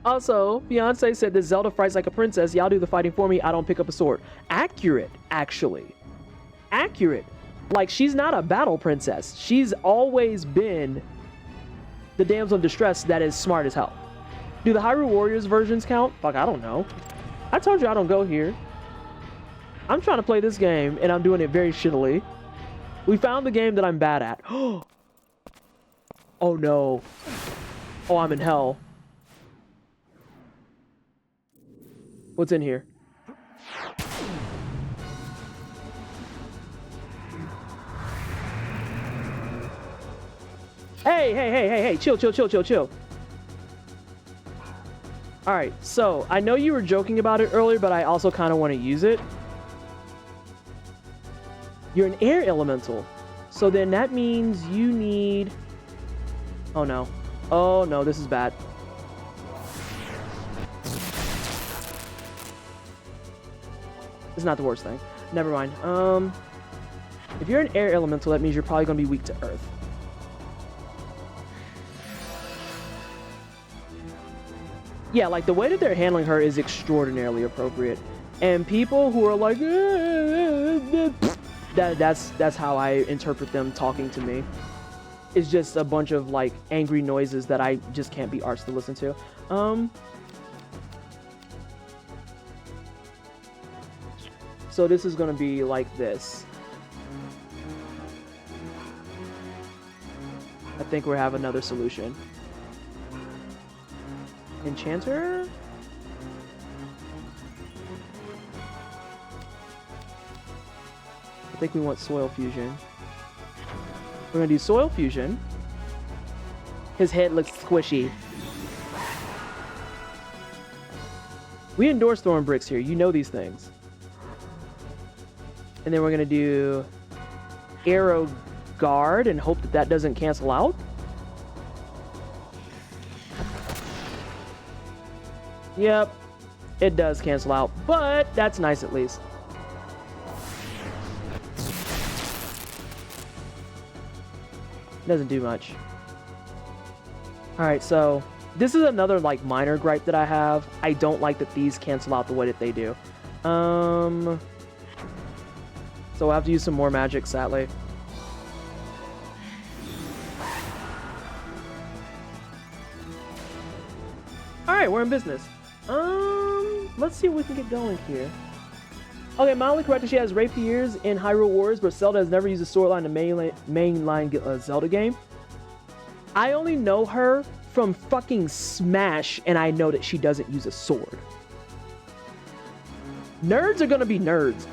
Also, Beyonce said that Zelda fights like a princess. Y'all do the fighting for me. I don't pick up a sword. Accurate, actually. Accurate. Like, she's not a battle princess. She's always been the damsel in distress that is smart as hell. Do the Hyrule Warriors versions count? Fuck, I don't know. I told you I don't go here. I'm trying to play this game, and I'm doing it very shittily. We found the game that I'm bad at. Oh no. Oh, I'm in hell. What's in here? Hey, chill. Alright, so, I know you were joking about it earlier, but I also kind of want to use it. You're an air elemental. So then that means you need... Oh no. Oh no, this is bad. It's not the worst thing. Never mind. If you're an air elemental, that means you're probably going to be weak to earth. Yeah, like the way that they're handling her is extraordinarily appropriate. And people who are like, that's how I interpret them talking to me. It's just a bunch of like angry noises that I just can't be arsed to listen to. So this is gonna be like this. I think we have another solution. Enchanter? I think we want soil fusion. We're gonna do soil fusion. His head looks squishy. We endorse Thorn Bricks here. You know these things. And then we're gonna do Arrow Guard and hope that that doesn't cancel out. Yep, it does cancel out, but that's nice at least. Doesn't do much. Alright, so this is another like minor gripe that I have. I don't like that these cancel out the way that they do. So we'll have to use some more magic, sadly. Alright, we're in business. Let's see what we can get going here. Okay, mildly correct. She has rapiers in Hyrule Warriors, but Zelda has never used a sword line in a mainline Zelda game. I only know her from fucking Smash, and I know that she doesn't use a sword. Nerds are gonna be nerds.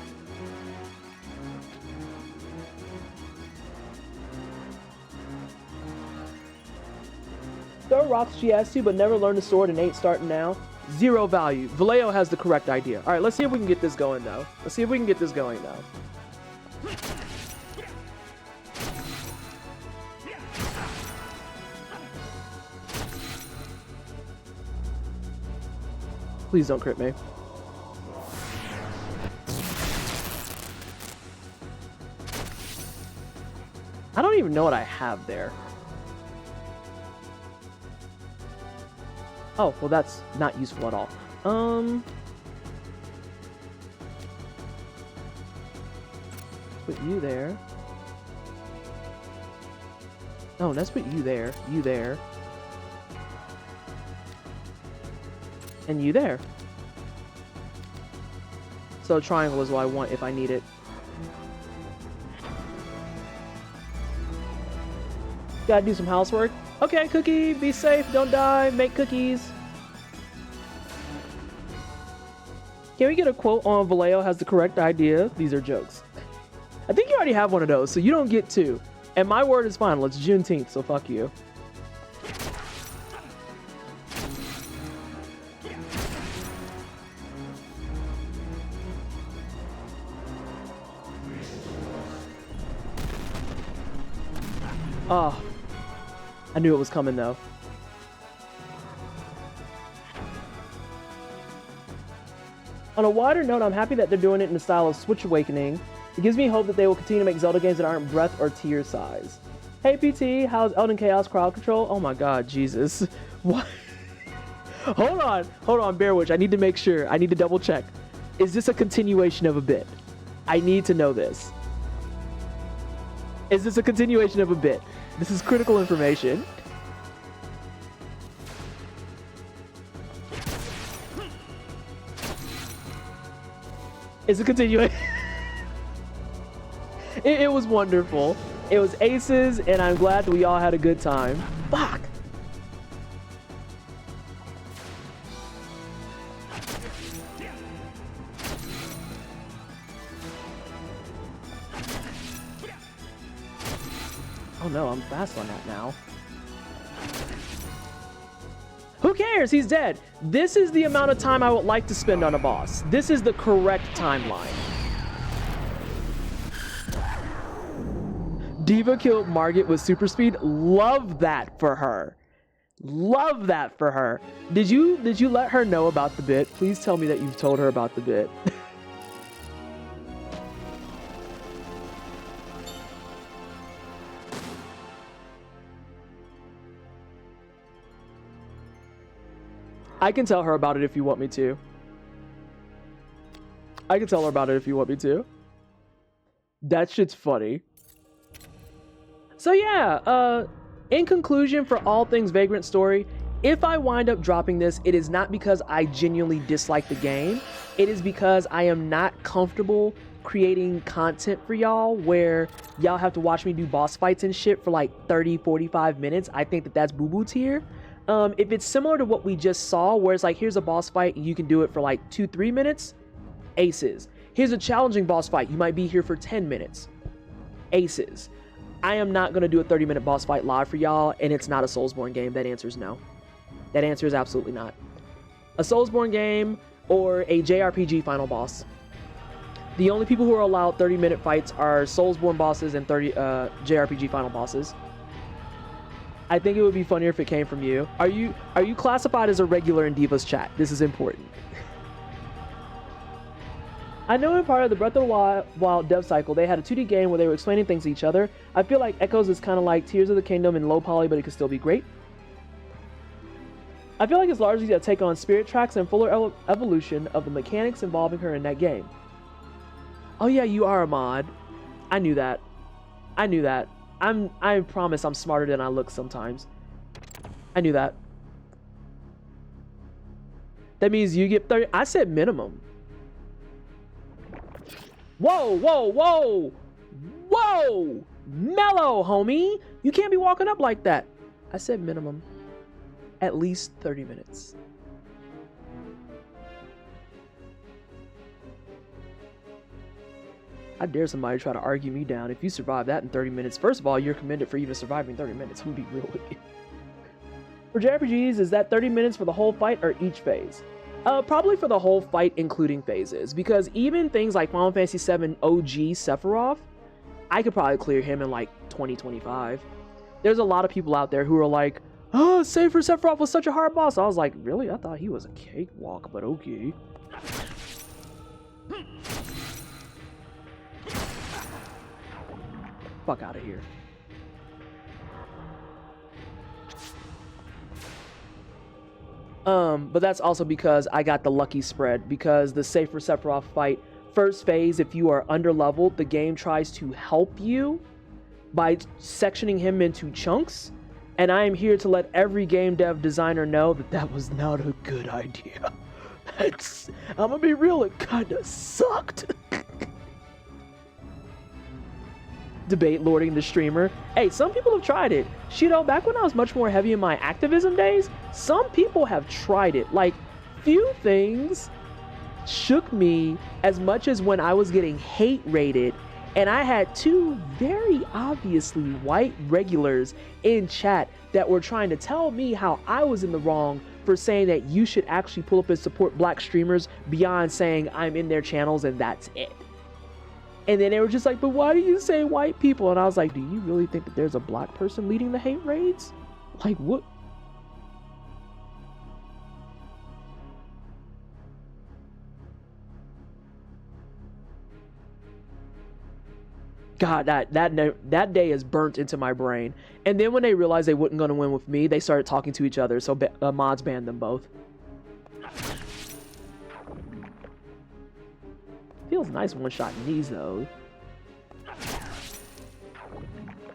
Throw rocks she has to, but never learned a sword and ain't starting now. Zero value. Vallejo has the correct idea. Alright, let's see if we can get this going, though. Please don't crit me. I don't even know what I have there. Oh, well, that's not useful at all. Put you there. Oh, let's put you there, and you there. So triangle is what I want if I need it. Gotta do some housework. Okay, Cookie, be safe, don't die, make cookies. Can we get a quote on Vallejo has the correct idea? These are jokes. I think you already have one of those, so you don't get two. And my word is final. It's Juneteenth, so fuck you. Oh, I knew it was coming though. On a wider note, I'm happy that they're doing it in the style of Switch Awakening. It gives me hope that they will continue to make Zelda games that aren't breath or tear size. Hey PT, how's Elden Chaos crowd control? Oh my god, Jesus. What? Hold on, Bear Witch. I need to make sure. I need to double check. Is this a continuation of a bit? I need to know this. Is this a continuation of a bit? This is critical information. It's a continuation. It was wonderful. It was aces, and I'm glad that we all had a good time. Fuck. Oh no, I'm fast on that now. Who cares? He's dead. This is the amount of time I would like to spend on a boss. This is the correct timeline. Diva killed Margit with super speed. Love that for her. Love that for her. Did you let her know about the bit? Please tell me that you've told her about the bit. I can tell her about it if you want me to. I can tell her about it if you want me to. That shit's funny. So yeah, in conclusion, for all things Vagrant story, if I wind up dropping this, it is not because I genuinely dislike the game. It is because I am not comfortable creating content for y'all where y'all have to watch me do boss fights and shit for like 30, 45 minutes. I think that that's boo-boo tier. If it's similar to what we just saw, where it's like, here's a boss fight and you can do it for like 2-3 minutes, aces. Here's a challenging boss fight. You might be here for 10 minutes, aces. I am not going to do a 30-minute boss fight live for y'all, and it's not a Soulsborne game. That answer is no. That answer is absolutely not. A Soulsborne game or a JRPG final boss. The only people who are allowed 30-minute fights are Soulsborne bosses and JRPG final bosses. I think it would be funnier if it came from you. Are you classified as a regular in Diva's chat? This is important. I know in part of the Breath of the Wild dev cycle, they had a 2D game where they were explaining things to each other. I feel like Echoes is kind of like Tears of the Kingdom in low poly, but it could still be great. I feel like it's largely a take on Spirit Tracks and fuller evolution of the mechanics involving her in that game. Oh yeah, you are a mod. I knew that. I knew that. I promise I'm smarter than I look sometimes. I knew that. That means you get 30. I said minimum. Whoa, whoa, whoa! Whoa! Mellow, homie! You can't be walking up like that. I said minimum. At least 30 minutes. I dare somebody try to argue me down. If you survive that in 30 minutes, first of all, you're commended for even surviving 30 minutes. Who'd be real with you? For JRPGs, is that 30 minutes for the whole fight or each phase? Probably for the whole fight, including phases, because even things like Final Fantasy VII OG Sephiroth, I could probably clear him in like 20-25. There's a lot of people out there who are like, oh, Safer Sephiroth was such a hard boss. I was like, really? I thought he was a cakewalk, but okay. Fuck out of here. But that's also because I got the lucky spread, because the safer Sephiroth fight, first phase, if you are underleveled, the game tries to help you by sectioning him into chunks, and I am here to let every game dev designer know that that was not a good idea. I'm gonna be real, it kinda sucked. Debate lording the streamer. Hey, some people have tried it. Shido, back when I was much more heavy in my activism days, some people have tried it. Like, few things shook me as much as when I was getting hate rated and I had two very obviously white regulars in chat that were trying to tell me how I was in the wrong for saying that you should actually pull up and support black streamers beyond saying I'm in their channels and that's it. And then they were just like, but why do you say white people? And I was like, do you really think that there's a black person leading the hate raids? Like, what? God, that day is burnt into my brain. And then when they realized they weren't going to win with me, they started talking to each other. So mods banned them both. Feels nice one-shotting these though.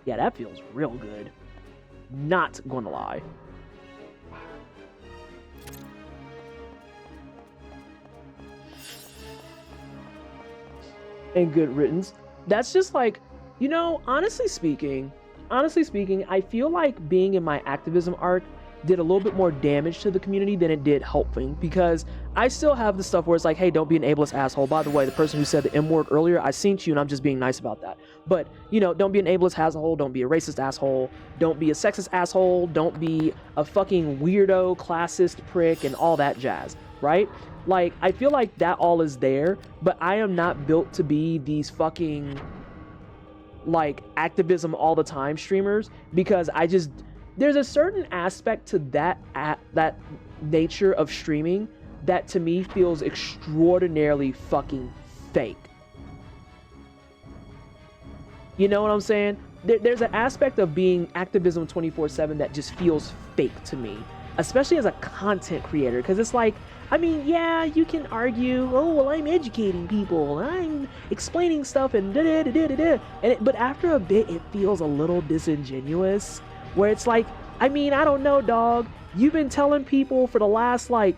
Yeah, that feels real good. Not gonna lie. And good riddance. That's just like, you know, honestly speaking, I feel like being in my activism arc did a little bit more damage to the community than it did helping, because I still have the stuff where it's like, hey, don't be an ableist asshole. By the way, the person who said the M word earlier, I seen you and I'm just being nice about that. But, you know, don't be an ableist asshole, don't be a racist asshole, don't be a sexist asshole, don't be a fucking weirdo, classist prick, and all that jazz, right? Like, I feel like that all is there, but I am not built to be these fucking, like, activism all the time streamers, because there's a certain aspect to that nature of streaming that to me feels extraordinarily fucking fake. You know what I'm saying? There's an aspect of being activism 24/7 that just feels fake to me, especially as a content creator, because it's like, I mean, yeah, you can argue, oh, well, I'm educating people, I'm explaining stuff, and da-da-da-da-da-da. But after a bit, it feels a little disingenuous, where it's like, I mean, I don't know, dog. You've been telling people for the last, like,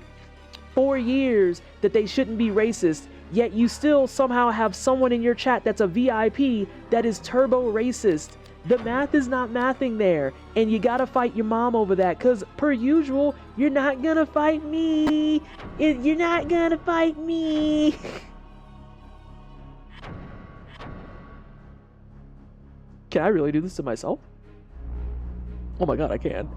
4 years that they shouldn't be racist, yet you still somehow have someone in your chat that's a VIP that is turbo racist. The math is not mathing there, and you gotta fight your mom over that, because per usual, you're not gonna fight me. You're not gonna fight me. Can I really do this to myself? Oh my god, I can.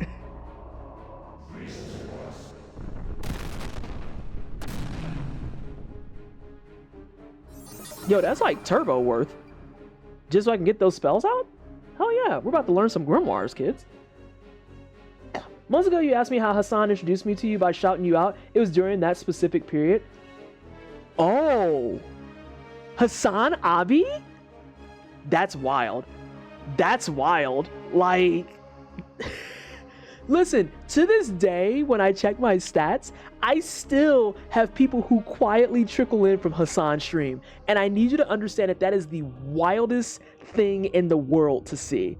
Yo, that's like turbo worth. Just so I can get those spells out? Hell yeah, we're about to learn some grimoires, kids. Months ago, you asked me how Hassan introduced me to you by shouting you out. It was during that specific period. Oh. Hassan Abi? That's wild. That's wild. Like... Listen, to this day, when I check my stats, I still have people who quietly trickle in from Hassan's stream. And I need you to understand that that is the wildest thing in the world to see.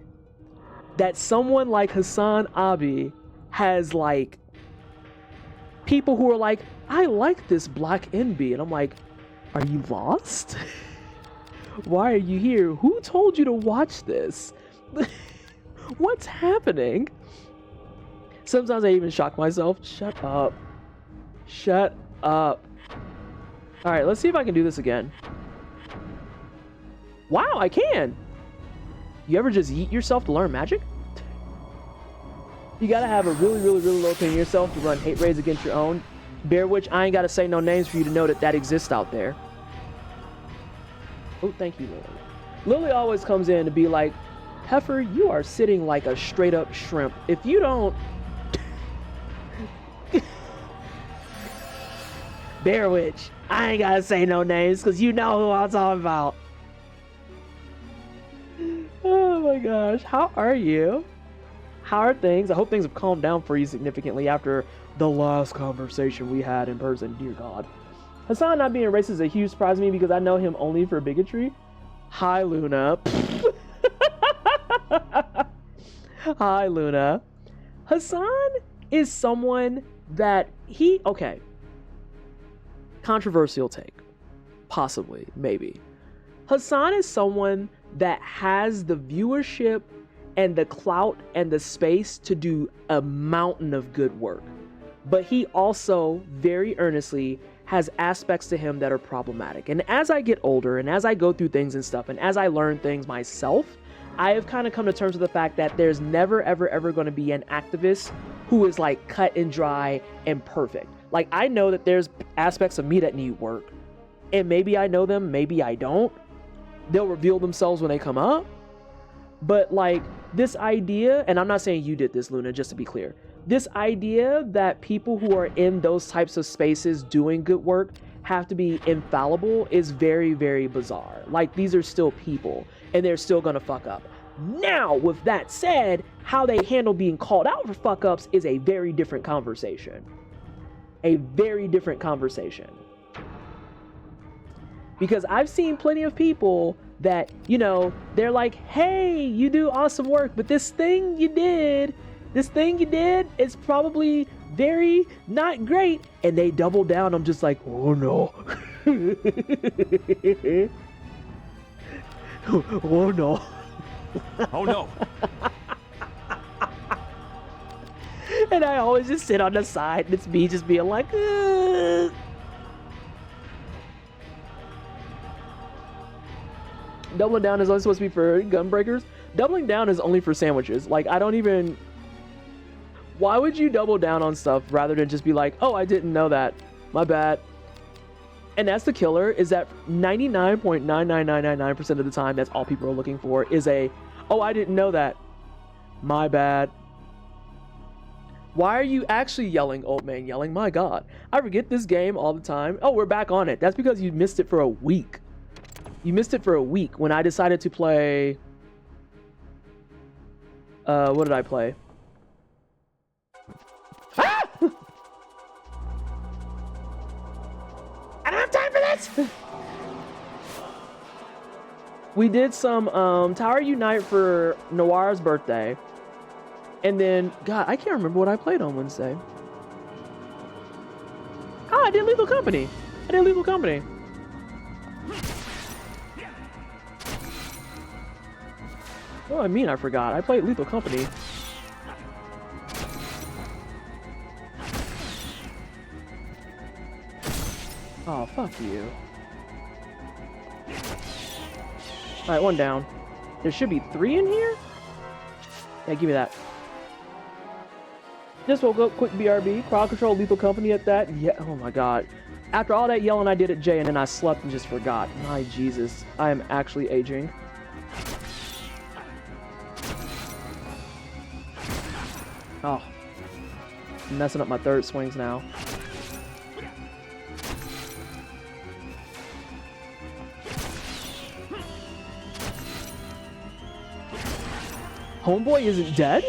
That someone like Hassan Abi has, like, people who are like, I like this Black NB. And I'm like, are you lost? Why are you here? Who told you to watch this? What's happening? Sometimes I even shock myself. Shut up. Shut up. Alright, let's see if I can do this again. Wow, I can! You ever just yeet yourself to learn magic? You gotta have a really, really, really low opinion of yourself to run hate raids against your own. Bear which I ain't gotta say no names for you to know that that exists out there. Oh, thank you, Lily. Lily always comes in to be like, Heifer, you are sitting like a straight up shrimp. If you don't... Bear Witch, I ain't gotta say no names because you know who I'm talking about. Oh my gosh, how are you? How are things? I hope things have calmed down for you significantly after the last conversation we had in person. Dear God. Hassan not being racist is a huge surprise to me because I know him only for bigotry. Hi, Luna. Hi, Luna. Hassan is someone that okay. Controversial take. Possibly, maybe. Hassan is someone that has the viewership and the clout and the space to do a mountain of good work. But he also very earnestly has aspects to him that are problematic. And as I get older and as I go through things and stuff and as I learn things myself, I have kind of come to terms with the fact that there's never, ever, ever going to be an activist who is like cut and dry and perfect. Like, I know that there's aspects of me that need work. And maybe I know them, maybe I don't. They'll reveal themselves when they come up. But like this idea, and I'm not saying you did this, Luna, just to be clear. This idea that people who are in those types of spaces doing good work have to be infallible is very, very bizarre. Like, these are still people and they're still gonna fuck up. Now, with that said, how they handle being called out for fuck ups is a very different conversation. A very different conversation. Because I've seen plenty of people that, you know, they're like, hey, you do awesome work, but this thing you did is probably very not great. And they double down. I'm just like, oh no. Oh no. Oh no. And I always just sit on the side and it's me just being like, ugh. Doubling down is only supposed to be for gun breakers. Doubling down is only for sandwiches. Like, I don't even... Why would you double down on stuff rather than just be like, oh, I didn't know that. My bad. And that's the killer, is that 99.99999% of the time, that's all people are looking for, is a, oh, I didn't know that. My bad. Why are you actually yelling, old man yelling? My God. I forget this game all the time. Oh, we're back on it. That's because you missed it for a week. You missed it for a week when I decided to play... what did I play? Ah! I don't have time for this! We did some Tower Unite for Noir's birthday. And then, God, I can't remember what I played on Wednesday. Oh, I did Lethal Company. What do I mean I forgot? I played Lethal Company. Oh, fuck you. Alright, one down. There should be 3 in here? Yeah, give me that. Just woke up, quick BRB, crowd control, Lethal Company at that. Yeah, oh my God. After all that yelling I did at Jay and then I slept and just forgot. My Jesus, I am actually aging. Oh, I'm messing up my third swings now. Homeboy isn't dead?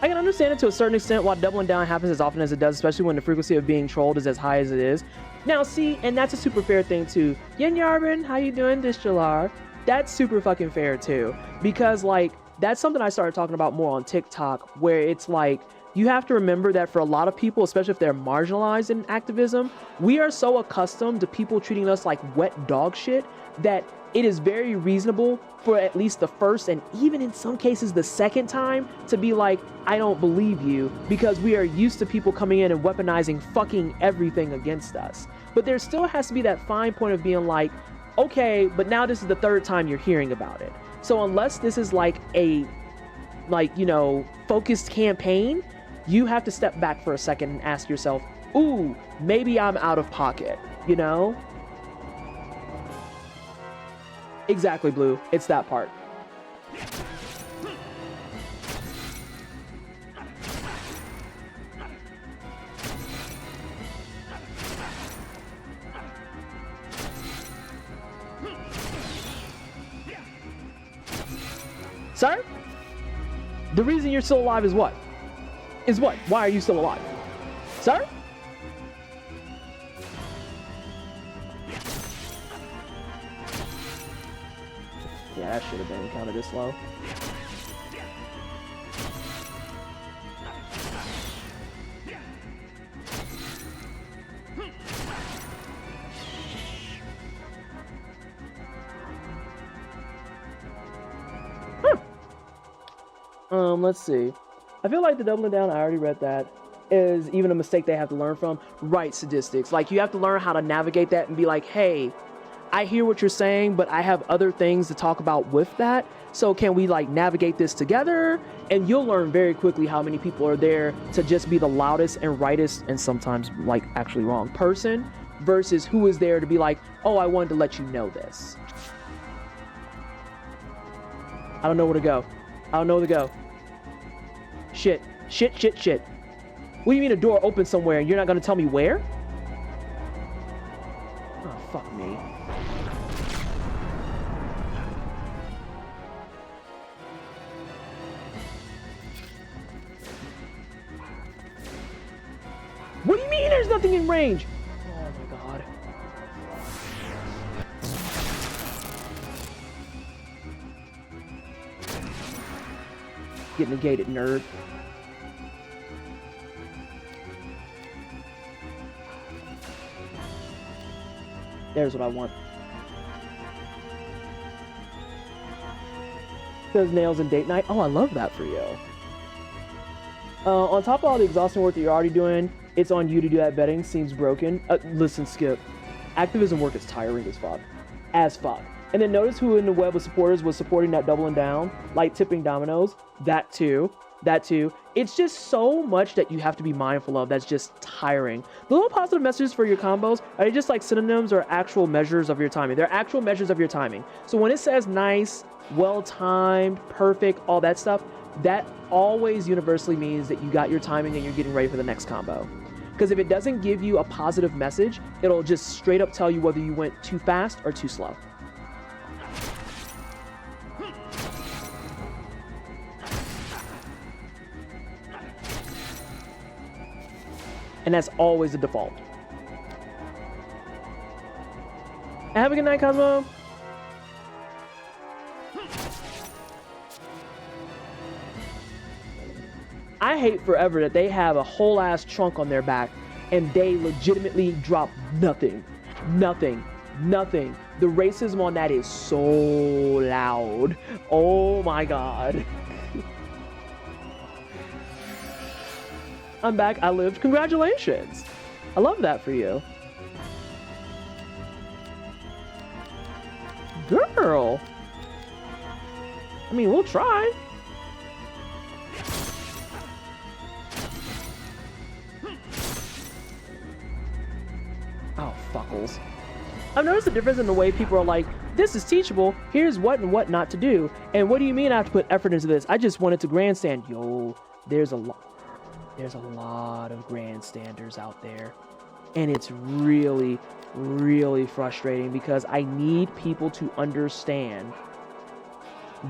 I can understand it to a certain extent why doubling down happens as often as it does, especially when the frequency of being trolled is as high as it is. Now see, and that's a super fair thing too. Yen Yarbin, how you doing, Dishjalar? That's super fucking fair too. Because like, that's something I started talking about more on TikTok, where it's like, you have to remember that for a lot of people, especially if they're marginalized in activism, we are so accustomed to people treating us like wet dog shit that it is very reasonable for at least the first and even in some cases the second time to be like, I don't believe you, because we are used to people coming in and weaponizing fucking everything against us. But there still has to be that fine point of being like, okay, but now this is the third time you're hearing about it. So unless this is like a, like, you know, focused campaign, you have to step back for a second and ask yourself, ooh, maybe I'm out of pocket, you know? Exactly, Blue. It's that part. Sir? The reason you're still alive is what? Is what? Why are you still alive? Sir? Yeah, that should have been counted this low. Let's see. I feel like the doubling down, I already read that, is even a mistake they have to learn from. Right, sadistics. Like, you have to learn how to navigate that and be like, hey, I hear what you're saying, but I have other things to talk about with that. So can we like navigate this together? And you'll learn very quickly how many people are there to just be the loudest and rightest and sometimes like actually wrong person versus who is there to be like, oh, I wanted to let you know this. I don't know where to go. I don't know where to go. Shit. Shit, shit, shit. What do you mean a door opens somewhere and you're not going to tell me where? Oh, fuck me. What do you mean there's nothing in range? Oh my god. Get negated, nerd. There's what I want. Says nails and date night. Oh, I love that for you. On top of all the exhausting work that you're already doing, it's on you to do that betting. Seems broken. Listen, Skip. Activism work is tiring as fuck. As fuck. And then notice who in the web of supporters was supporting that doubling down, like tipping dominoes. That too. That too. It's just so much that you have to be mindful of that's just tiring. The little positive messages for your combos, are they just like synonyms or actual measures of your timing? They're actual measures of your timing. So when it says nice, well-timed, perfect, all that stuff, that always universally means that you got your timing and you're getting ready for the next combo. Because if it doesn't give you a positive message, it'll just straight up tell you whether you went too fast or too slow. And that's always the default. Have a good night, Cosmo. I hate forever that they have a whole ass trunk on their back and they legitimately drop nothing. Nothing. Nothing. The racism on that is so loud. Oh my god. I'm back. I lived. Congratulations. I love that for you. Girl. I mean, we'll try. Oh, fuckles. I've noticed the difference in the way people are like, this is teachable, here's what and what not to do. And what do you mean I have to put effort into this? I just wanted to grandstand. Yo, there's a lot of grandstanders out there. And it's really, really frustrating because I need people to understand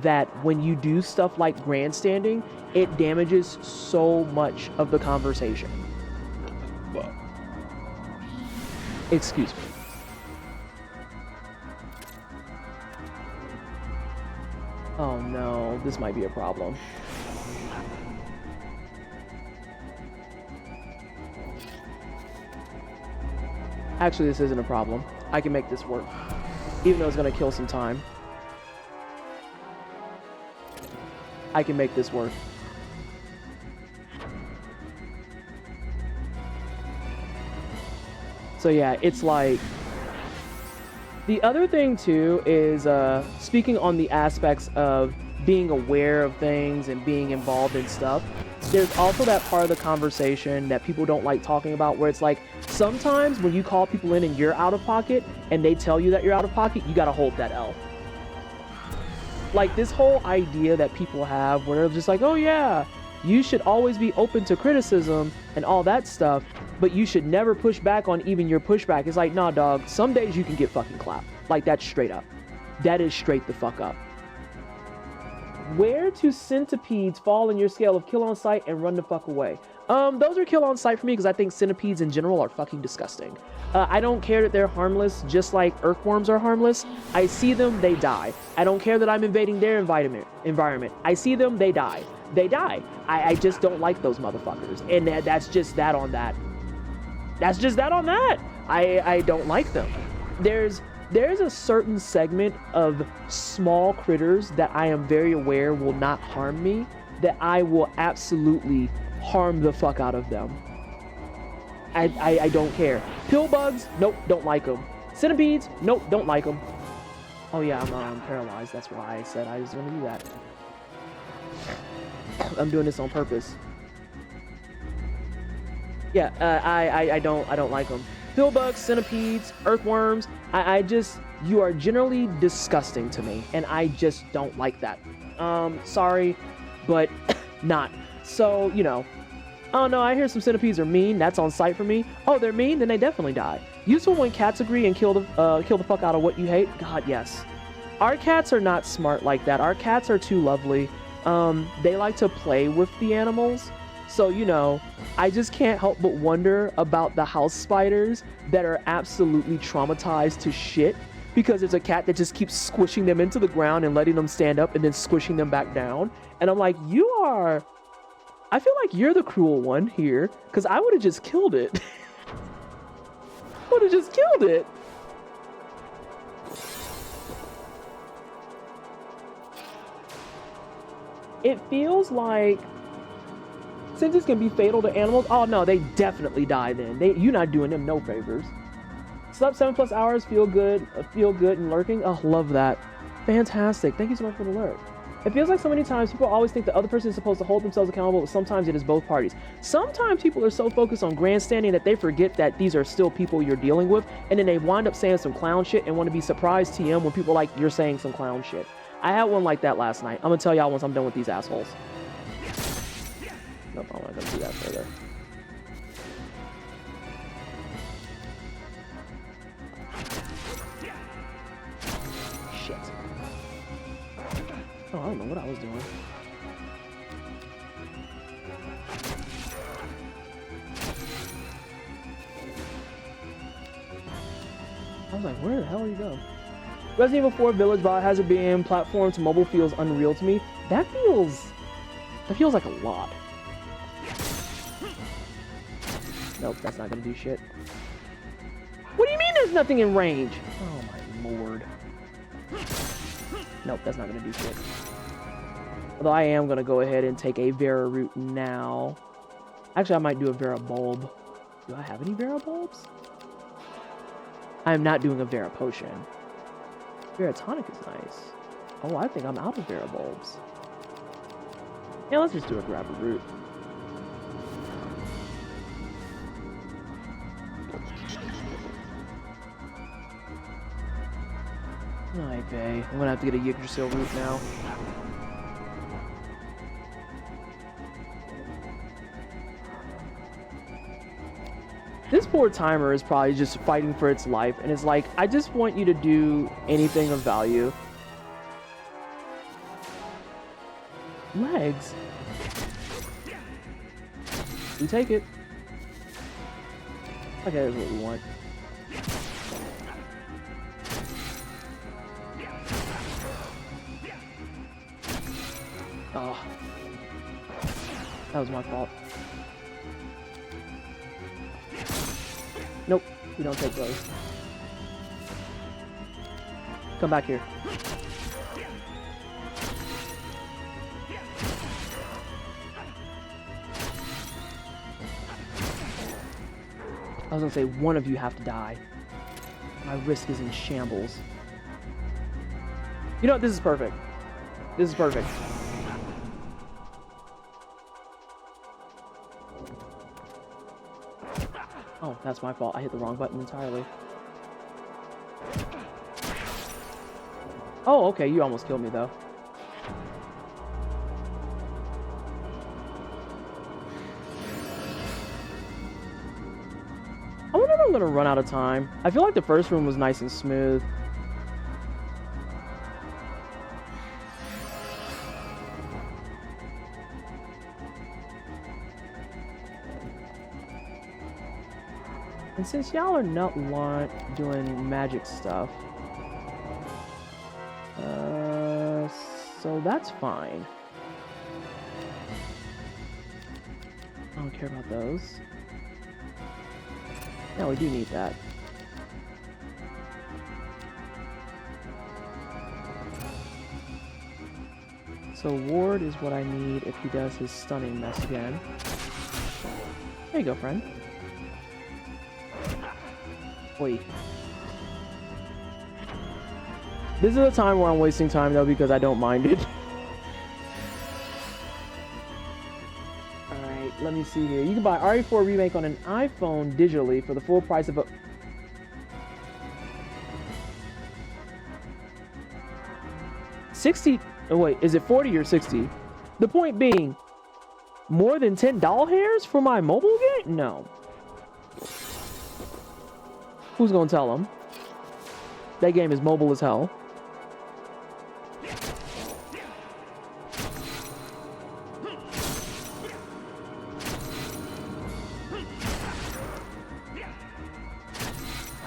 that when you do stuff like grandstanding, it damages so much of the conversation. Whoa. Excuse me. Oh no, this might be a problem. Actually, this isn't a problem. I can make this work. Even though it's gonna kill some time. I can make this work. So yeah, it's like... The other thing too is, speaking on the aspects of being aware of things and being involved in stuff, there's also that part of the conversation that people don't like talking about where it's like, sometimes when you call people in and you're out of pocket and they tell you that you're out of pocket, you gotta hold that L. Like this whole idea that people have where they're just like, oh yeah, you should always be open to criticism and all that stuff, but you should never push back on even your pushback. It's like, nah, dog, some days you can get fucking clapped. Like, that's straight up. That is straight the fuck up. Where do centipedes fall in your scale of kill on sight and run the fuck away? Those are kill on sight for me because I think centipedes in general are fucking disgusting. I don't care that they're harmless, just like earthworms are harmless. I see them, they die. I don't care that I'm invading their environment. I see them, they die. They die. I just don't like those motherfuckers. And that's just that on that. That's just that on that. I don't like them. There's a certain segment of small critters that I am very aware will not harm me, that I will absolutely harm the fuck out of them. I don't care. Pill bugs, nope, don't like them. Centipedes, nope, don't like them. Oh yeah, I'm paralyzed. That's why I said I was going to do that. I'm doing this on purpose. Yeah, I don't like them. Pill bugs, centipedes, earthworms. I just, you are generally disgusting to me, and I just don't like that. Sorry, but not. So, you know. Oh no, I hear some centipedes are mean. That's on sight for me. Oh, they're mean? Then they definitely die. Useful when cats agree and kill the fuck out of what you hate. God, yes. Our cats are not smart like that. Our cats are too lovely. They like to play with the animals. So, you know, I just can't help but wonder about the house spiders that are absolutely traumatized to shit because there's a cat that just keeps squishing them into the ground and letting them stand up and then squishing them back down. And I'm like, I feel like you're the cruel one here because I would have just killed it. Would have just killed it. It feels like since this can be fatal to animals, oh no, they definitely die then. You're not doing them no favors. Slept 7+ hours, feel good and lurking. Oh, love that. Fantastic. Thank you so much for the lurk. It feels like so many times people always think the other person is supposed to hold themselves accountable, but sometimes it is both parties. Sometimes people are so focused on grandstanding that they forget that these are still people you're dealing with, and then they wind up saying some clown shit and want to be surprised TM when people like you're saying some clown shit. I had one like that last night. I'm gonna tell y'all once I'm done with these assholes. Nope, I'm not gonna do that further. Shit. Oh, I don't know what I was doing. I was like, where the hell are you going? Resident Evil 4 Village Biohazard being platform to mobile feels unreal to me. That feels like a lot. Nope, that's not gonna do shit. What do you mean there's nothing in range? Oh my lord. Nope, that's not gonna do shit. Although I am gonna go ahead and take a Vera root now. Actually, I might do a Vera bulb. Do I have any Vera bulbs? I am not doing a Vera potion. Vera tonic is nice. Oh, I think I'm out of Vera bulbs. Yeah, let's just do a grab a root. Alright, Bay. I'm gonna have to get a Yggdrasil root now. This poor timer is probably just fighting for its life, and it's like, I just want you to do anything of value. Legs. We take it. Okay, that's what we want. Oh. That was my fault. Nope, we don't take those. Come back here. I was gonna say, one of you have to die. My risk is in shambles. You know what? This is perfect. This is perfect. Oh, that's my fault. I hit the wrong button entirely. Oh, okay. You almost killed me, though. I wonder if I'm gonna run out of time. I feel like the first room was nice and smooth. And since y'all are not doing magic stuff, so that's fine. I don't care about those. No, we do need that. So ward is what I need if he does his stunning mess again. There you go, friend. Wait. This is a time where I'm wasting time though because I don't mind it. Alright, let me see here. You can buy RE4 Remake on an iPhone digitally for the full price of a... $60... Oh wait, is it 40 or 60? The point being, more than 10 doll hairs for my mobile game? No. Who's gonna tell them? That game is mobile as hell.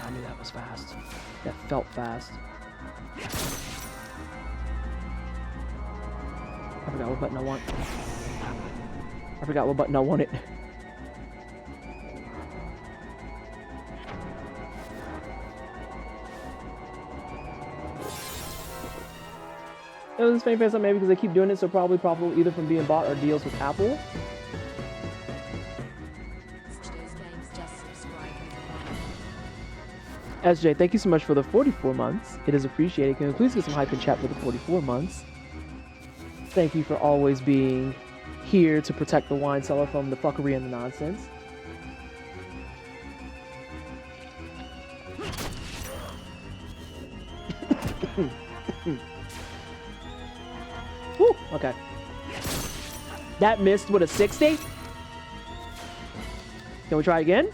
I knew that was fast. That felt fast. I forgot what button I want. I forgot what button I wanted. It was this faint face up maybe because they keep doing it, so probably profitable either from being bought or deals with Apple. SJ, thank you so much for the 44 months. It is appreciated. Can we please get some hype in chat for the 44 months? Thank you for always being here to protect the wine cellar from the fuckery and the nonsense. Woo, okay. That missed with a 60? Can we try again?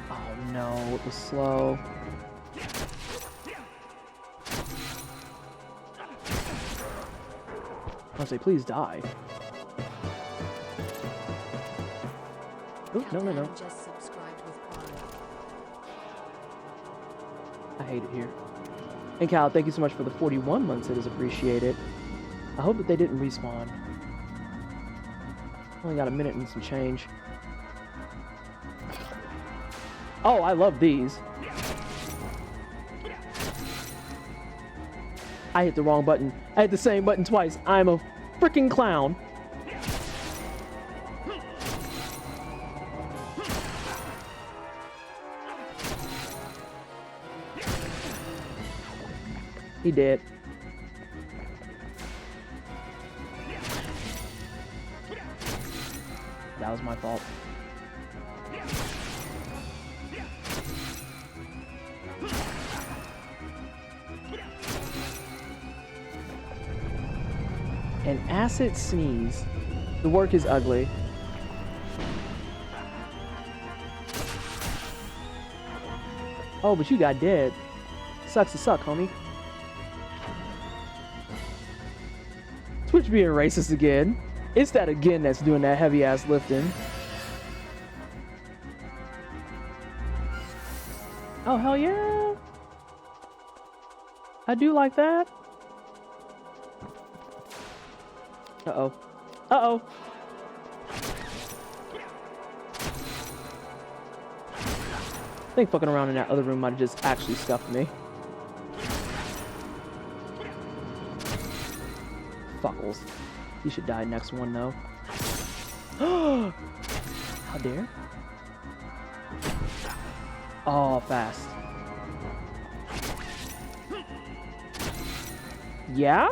Oh no, it was slow. I'll say, please die. Oh, no, no, no. I hate it here. And Cal, thank you so much for the 41 months. It is appreciated. I hope that they didn't respawn. Only got a minute and some change. Oh, I love these. I hit the wrong button. I hit the same button twice. I'm a freaking clown. He did. That was my fault. An acid sneeze. The work is ugly. Oh, but you got dead. Sucks to suck, homie. Twitch being racist again. It's that again that's doing that heavy ass lifting. Oh, hell yeah. I do like that. Uh-oh. Uh-oh. I think fucking around in that other room might have just actually scuffed me. Fuckles. You should die next one, though. How dare? Oh, fast. Yeah?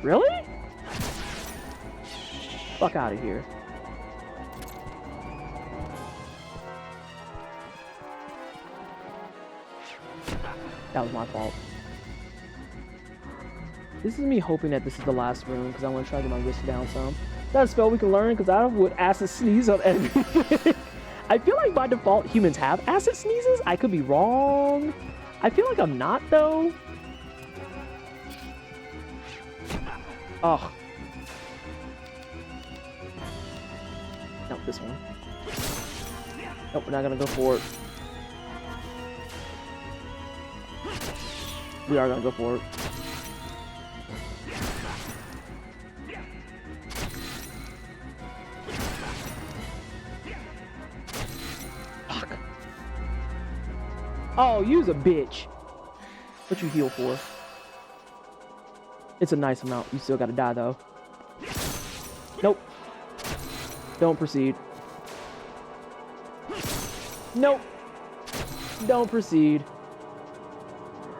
Really? Fuck out of here. That was my fault. This is me hoping that this is the last room because I want to try to get my wrist down some. That's a spell we can learn because I would acid sneeze on everything. I feel like by default humans have acid sneezes. I could be wrong. I feel like I'm not though. Oh. this one. Nope, we're not gonna go for it. We are gonna go for it. Fuck. Oh, you's a bitch. What you heal for? It's a nice amount. You still gotta die though. Nope. Don't proceed. Nope. Don't proceed.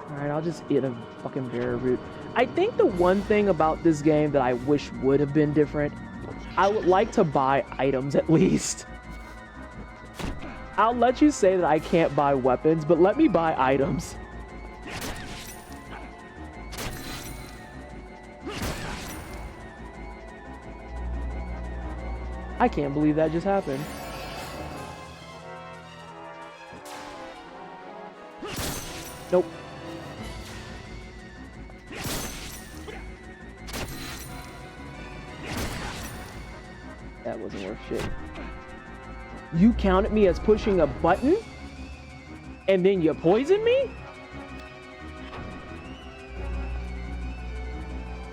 Alright, I'll just eat a fucking berry root. I think the one thing about this game that I wish would have been different, I would like to buy items at least. I'll let you say that I can't buy weapons, but let me buy items. I can't believe that just happened. Nope. That wasn't worth shit. You counted me as pushing a button? And then you poisoned me?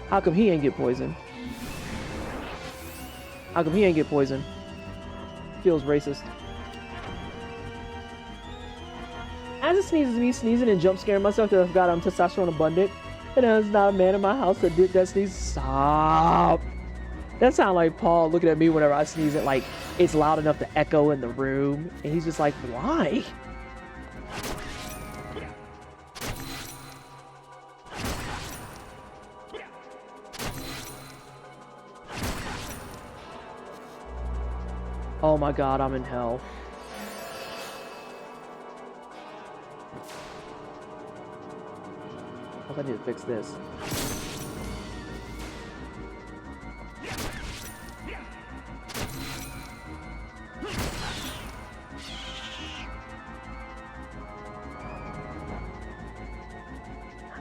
How come he ain't get poisoned? How come he ain't get poisoned? Feels racist. As it sneezes me, sneezing and jump scaring myself that I've got testosterone abundant. And there's not a man in my house that did that sneeze. Stop. That sounds like Paul looking at me whenever I sneeze it, like it's loud enough to echo in the room. And he's just like, why? Oh my god, I'm in hell. I need to fix this.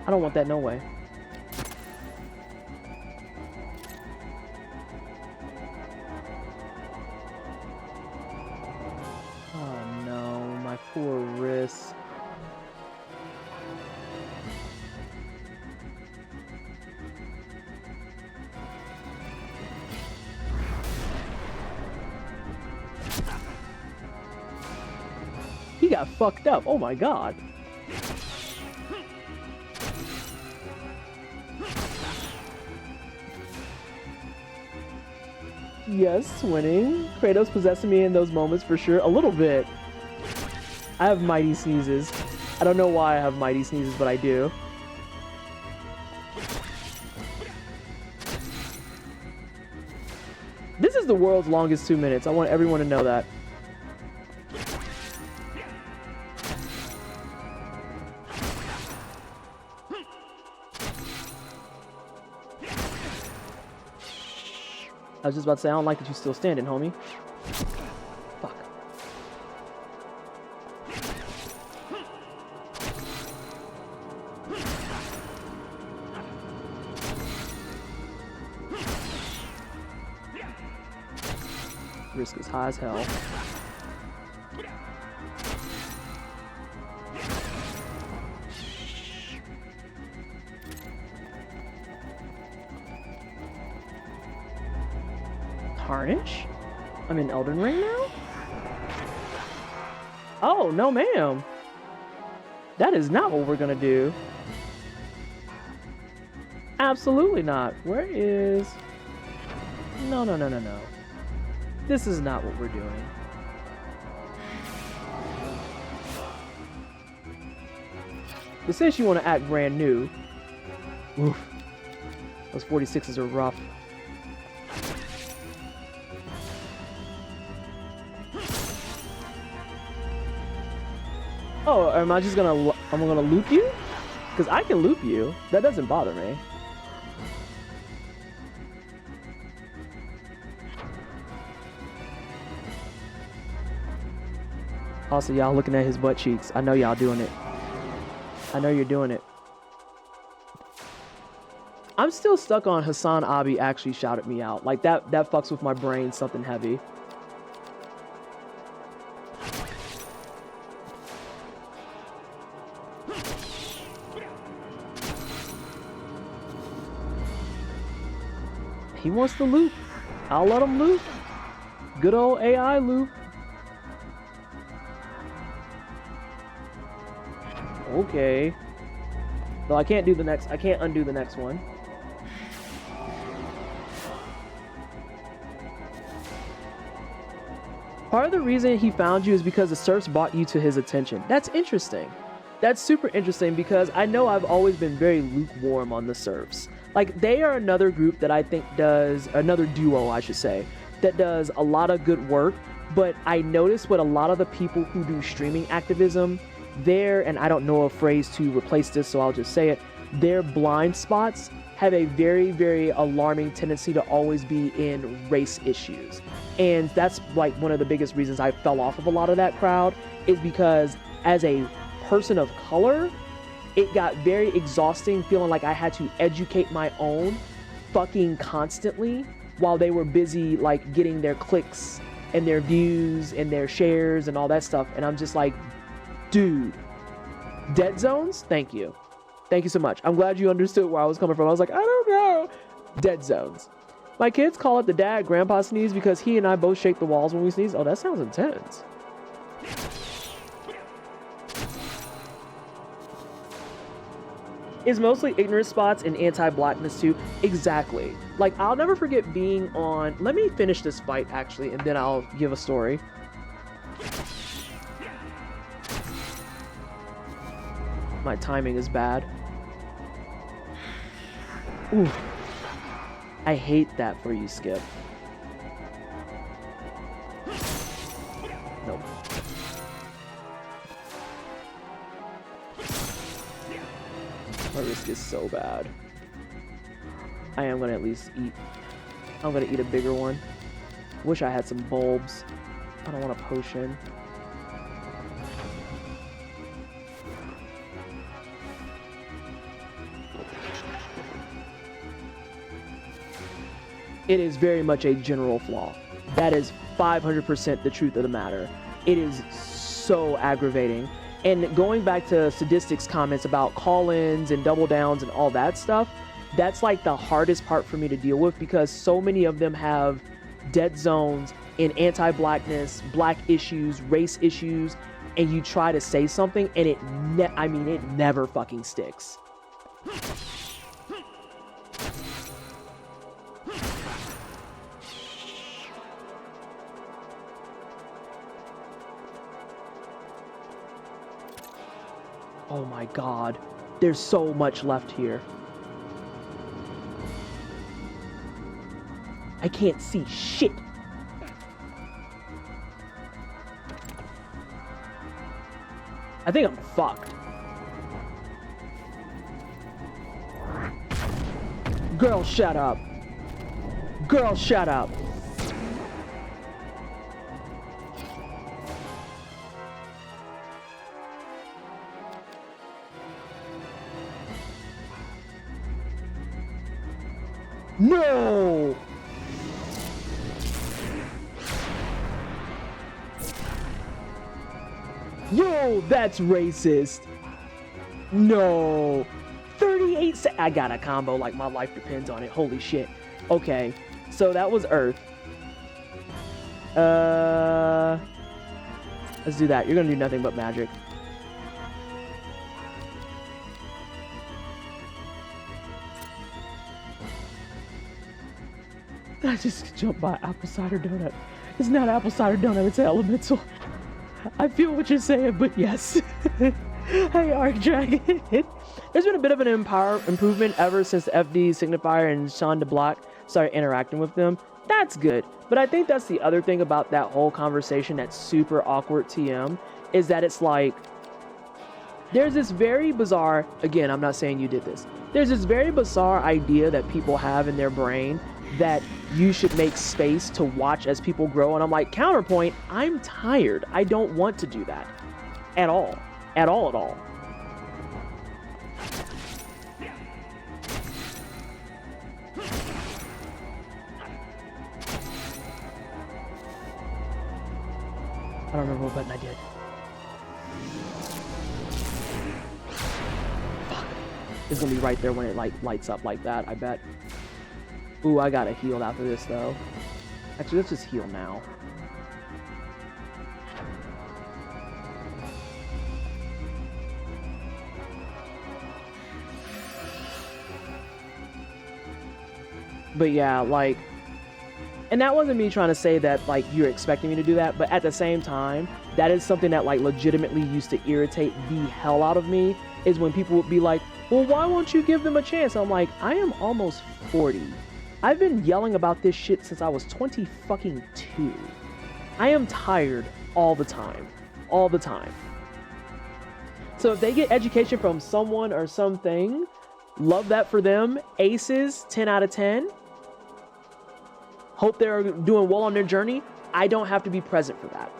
I don't want that, no way. Oh no, my poor wrist. He got fucked up, oh my god. Yes, winning. Kratos possessing me in those moments for sure. A little bit. I have mighty sneezes. I don't know why I have mighty sneezes, but I do. This is the world's longest 2 minutes. I want everyone to know that. I was just about to say, I don't like that you're still standing, homie. Fuck. Risk is high as hell. Tarnish? I'm in Elden Ring now? Oh, no ma'am. That is not what we're gonna do. Absolutely not. Where is... No, no, no, no, no. This is not what we're doing. But since you want to act brand new... Oof. Those 46s are rough. Oh, am I just gonna... I'm gonna loop you? Because I can loop you. That doesn't bother me. Also, y'all looking at his butt cheeks. I know y'all doing it. I know you're doing it. I'm still stuck on Hassan Abi actually shouted me out. Like, that fucks with my brain something heavy. He wants to loop. I'll let him loop. Good old AI loop. Okay. No, I can't do the next. I can't undo the next one. Part of the reason he found you is because the serfs brought you to his attention. That's interesting. That's super interesting because I know I've always been very lukewarm on the serfs. Like, they are another group that I think does, another duo, I should say, that does a lot of good work. But I notice with a lot of the people who do streaming activism, and I don't know a phrase to replace this, so I'll just say it, their blind spots have a very, very alarming tendency to always be in race issues. And that's like one of the biggest reasons I fell off of a lot of that crowd, is because as a person of color, it got very exhausting feeling like I had to educate my own fucking constantly while they were busy like getting their clicks and their views and their shares and all that stuff. And I'm just like, dude, dead zones? Thank you. Thank you so much. I'm glad you understood where I was coming from. I was like, I don't know. Dead zones. My kids call it the dad grandpa sneeze because he and I both shake the walls when we sneeze. Oh, that sounds intense. It's mostly ignorant spots and anti-blackness too. Exactly. Like, I'll never forget being on... Let me finish this fight, actually, and then I'll give a story. My timing is bad. Ooh. I hate that for you, Skip. Nope. My risk is so bad. I am gonna at least eat. I'm gonna eat a bigger one. Wish I had some bulbs. I don't want a potion. It is very much a general flaw. That is 500% the truth of the matter. It is so aggravating. And going back to Sadistic's comments about call-ins and double downs and all that stuff, that's like the hardest part for me to deal with, because so many of them have dead zones in anti-blackness, black issues, race issues, and you try to say something and it never fucking sticks. Oh my god, there's so much left here. I can't see shit. I think I'm fucked. Girl, shut up. Girl, shut up. No! Yo, that's racist. No. 38 seconds. I got a combo like my life depends on it. Holy shit. Okay, so that was Earth. Let's do that. You're gonna do nothing but magic. I just jumped by apple cider donut. It's not apple cider donut, it's elemental. I feel what you're saying, but yes. Hey, Arc Dragon. There's been a bit of an improvement ever since the FD Signifier and Sean DeBlock started interacting with them. That's good. But I think that's the other thing about that whole conversation that's super awkward TM, is that it's like, there's this very bizarre, again, I'm not saying you did this. There's this very bizarre idea that people have in their brain that you should make space to watch as people grow. And I'm like, counterpoint, I'm tired. I don't want to do that at all. At all, at all. I don't remember what button I did. Fuck. It's gonna be right there when it like lights up like that, I bet. Ooh, I gotta heal after this, though. Actually, let's just heal now. But yeah, like... And that wasn't me trying to say that, like, you're expecting me to do that, but at the same time, that is something that, like, legitimately used to irritate the hell out of me, is when people would be like, well, why won't you give them a chance? I'm like, I am almost 40. I've been yelling about this shit since I was 20 fucking 2. I am tired all the time. All the time. So if they get education from someone or something, love that for them. Aces, 10 out of 10. Hope they're doing well on their journey. I don't have to be present for that.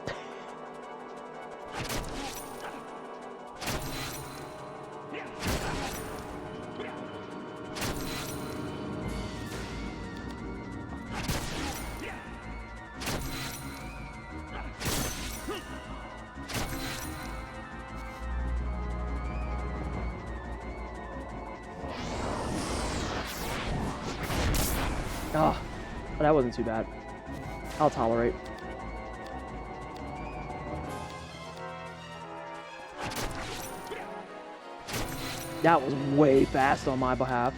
Oh, that wasn't too bad. I'll tolerate. That was way fast on my behalf.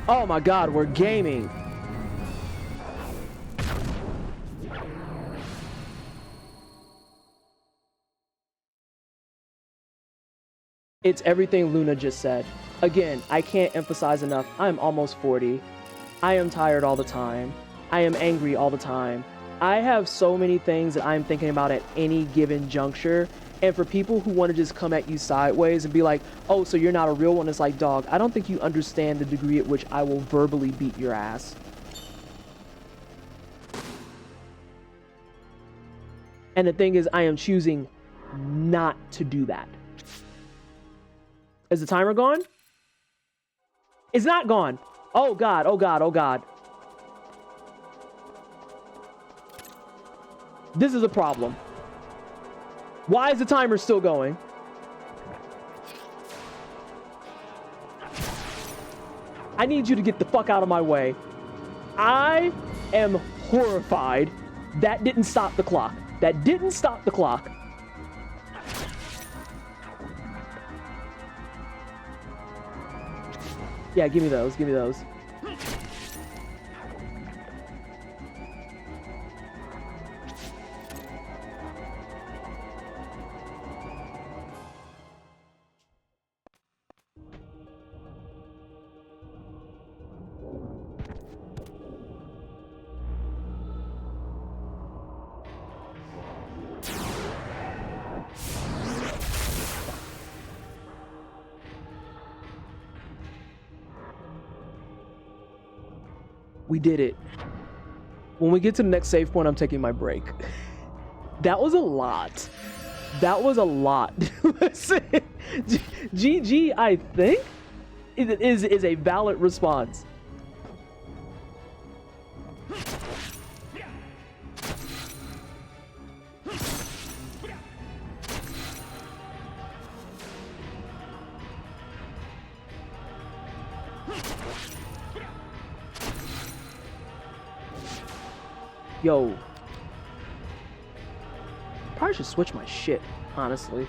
Oh my god, we're gaming. It's everything Luna just said. Again, I can't emphasize enough. I'm almost 40. I am tired all the time. I am angry all the time. I have so many things that I'm thinking about at any given juncture. And for people who want to just come at you sideways and be like, oh, so you're not a real one, it's like, dog, I don't think you understand the degree at which I will verbally beat your ass. And the thing is, I am choosing not to do that. Is the timer gone? It's not gone. Oh god, oh god, oh god. This is a problem. Why is the timer still going? I need you to get the fuck out of my way. I am horrified. That didn't stop the clock. That didn't stop the clock. Yeah, give me those, give me those. We did it. When we get to the next save point, I'm taking my break. That was a lot. That was a lot. Listen, GG, I think, is a valid response. Yo. Probably should switch my shit, honestly.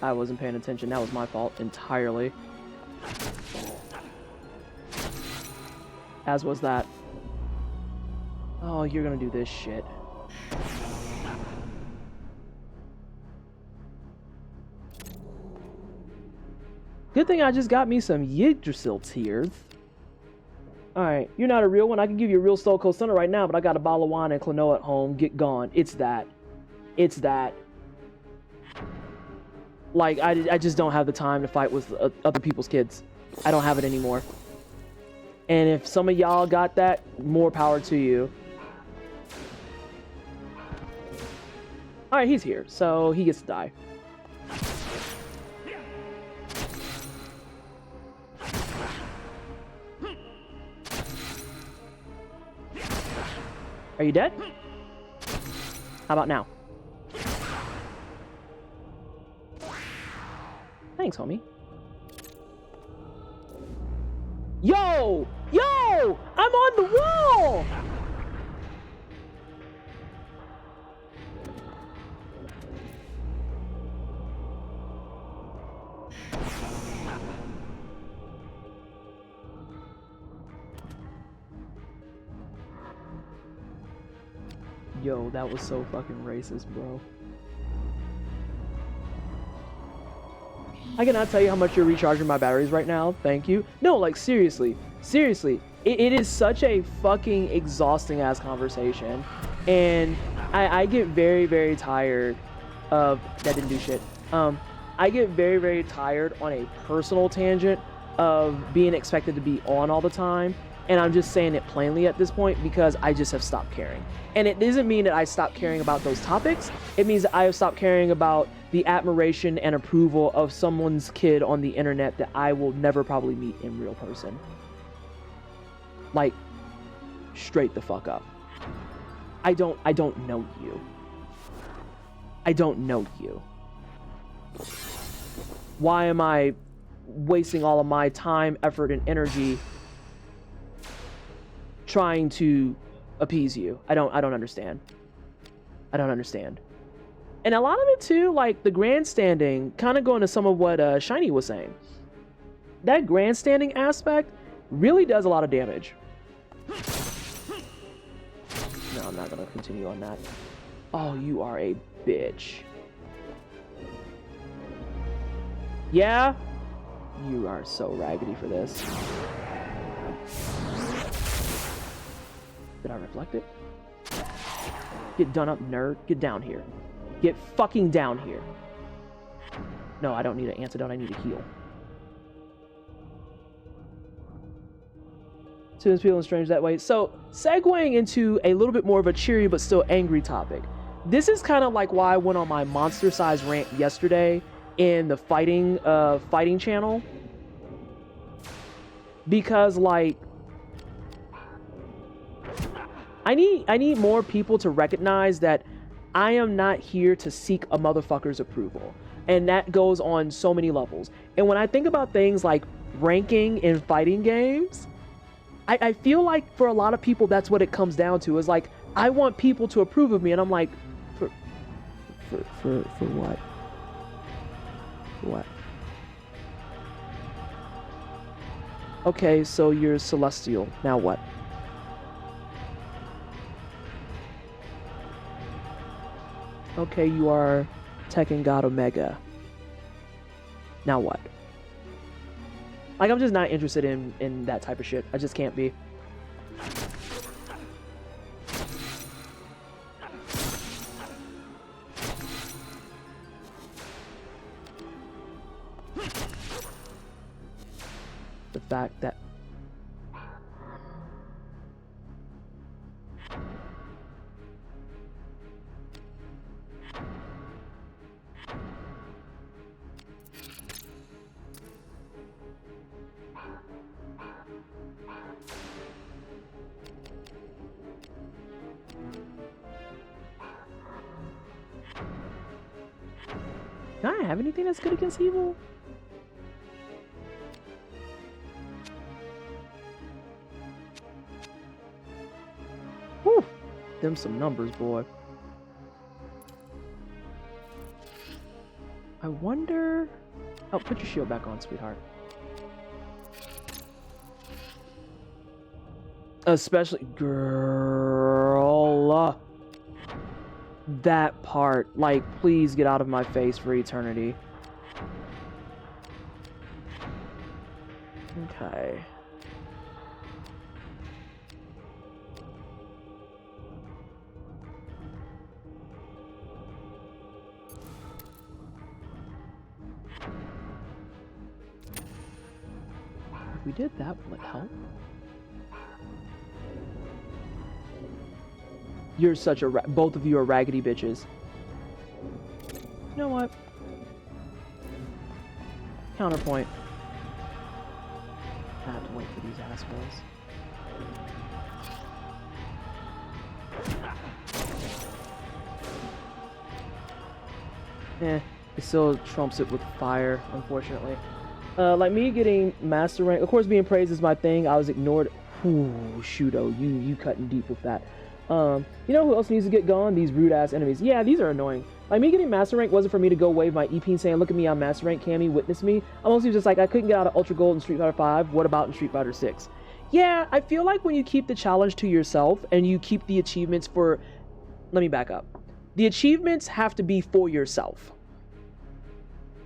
I wasn't paying attention. That was my fault entirely. As was that. Oh, you're gonna do this shit. Good thing I just got me some Yggdrasil tears. Alright, you're not a real one. I can give you a real Stone Cold Stunner right now, but I got a bottle of wine and Klonoa at home. Get gone. It's that. It's that. Like, I just don't have the time to fight with other people's kids. I don't have it anymore. And if some of y'all got that, more power to you. Alright, he's here, so he gets to die. Are you dead? How about now? Thanks, homie. Yo! Yo! I'm on the wall! Yo, that was so fucking racist, bro. I cannot tell you how much you're recharging my batteries right now. Thank you. No, like, seriously. Seriously. It is such a fucking exhausting ass conversation. And I get very, very tired of... That didn't do shit. I get very, very tired on a personal tangent of being expected to be on all the time. And I'm just saying it plainly at this point because I just have stopped caring. And it doesn't mean that I stopped caring about those topics. It means that I have stopped caring about the admiration and approval of someone's kid on the internet that I will never probably meet in real person. Like, straight the fuck up. I don't know you. I don't know you. Why am I wasting all of my time, effort, and energy trying to appease you? I don't understand. I don't understand. And a lot of it too, like the grandstanding, kind of going to some of what Shiny was saying. That grandstanding aspect really does a lot of damage. No, I'm not gonna continue on that. Oh, you are a bitch. Yeah? You are so raggedy for this. Did I reflect it? Get done up, nerd. Get down here. Get fucking down here. No, I don't need an antidote. I need a heal. Students feeling strange that way. So, segueing into a little bit more of a cheery but still angry topic. This is kind of like why I went on my monster-sized rant yesterday in the fighting channel. Because, like, I need more people to recognize that I am not here to seek a motherfucker's approval. And that goes on so many levels. And when I think about things like ranking in fighting games, I feel like for a lot of people, that's what it comes down to, is like, I want people to approve of me. And I'm like, for what? What? Okay, so you're celestial. Now what? Okay, you are Tekken God Omega. Now what? Like, I'm just not interested in that type of shit. I just can't be. The fact that do I have anything that's good against evil? Whew. Them some numbers, boy. I wonder... Oh, put your shield back on, sweetheart. Especially... Girl... that part, like, please get out of my face for eternity. Okay. If we did that, will it help? You're such a... Both of you are raggedy bitches. You know what? Counterpoint. I have to wait for these assholes. it still trumps it with fire, unfortunately. Like me getting master rank, of course being praised is my thing. I was ignored. Ooh, Shudo, you cutting deep with that. You know who else needs to get gone? These rude ass enemies. Yeah, these are annoying. Like me getting master rank wasn't for me to go wave my EP and saying, look at me, I'm master rank, Cammy, witness me. I'm mostly just like, I couldn't get out of Ultra Gold in Street Fighter 5. What about in Street Fighter 6? Yeah, I feel like when you keep the challenge to yourself and you keep the achievements for... Let me back up. The achievements have to be for yourself.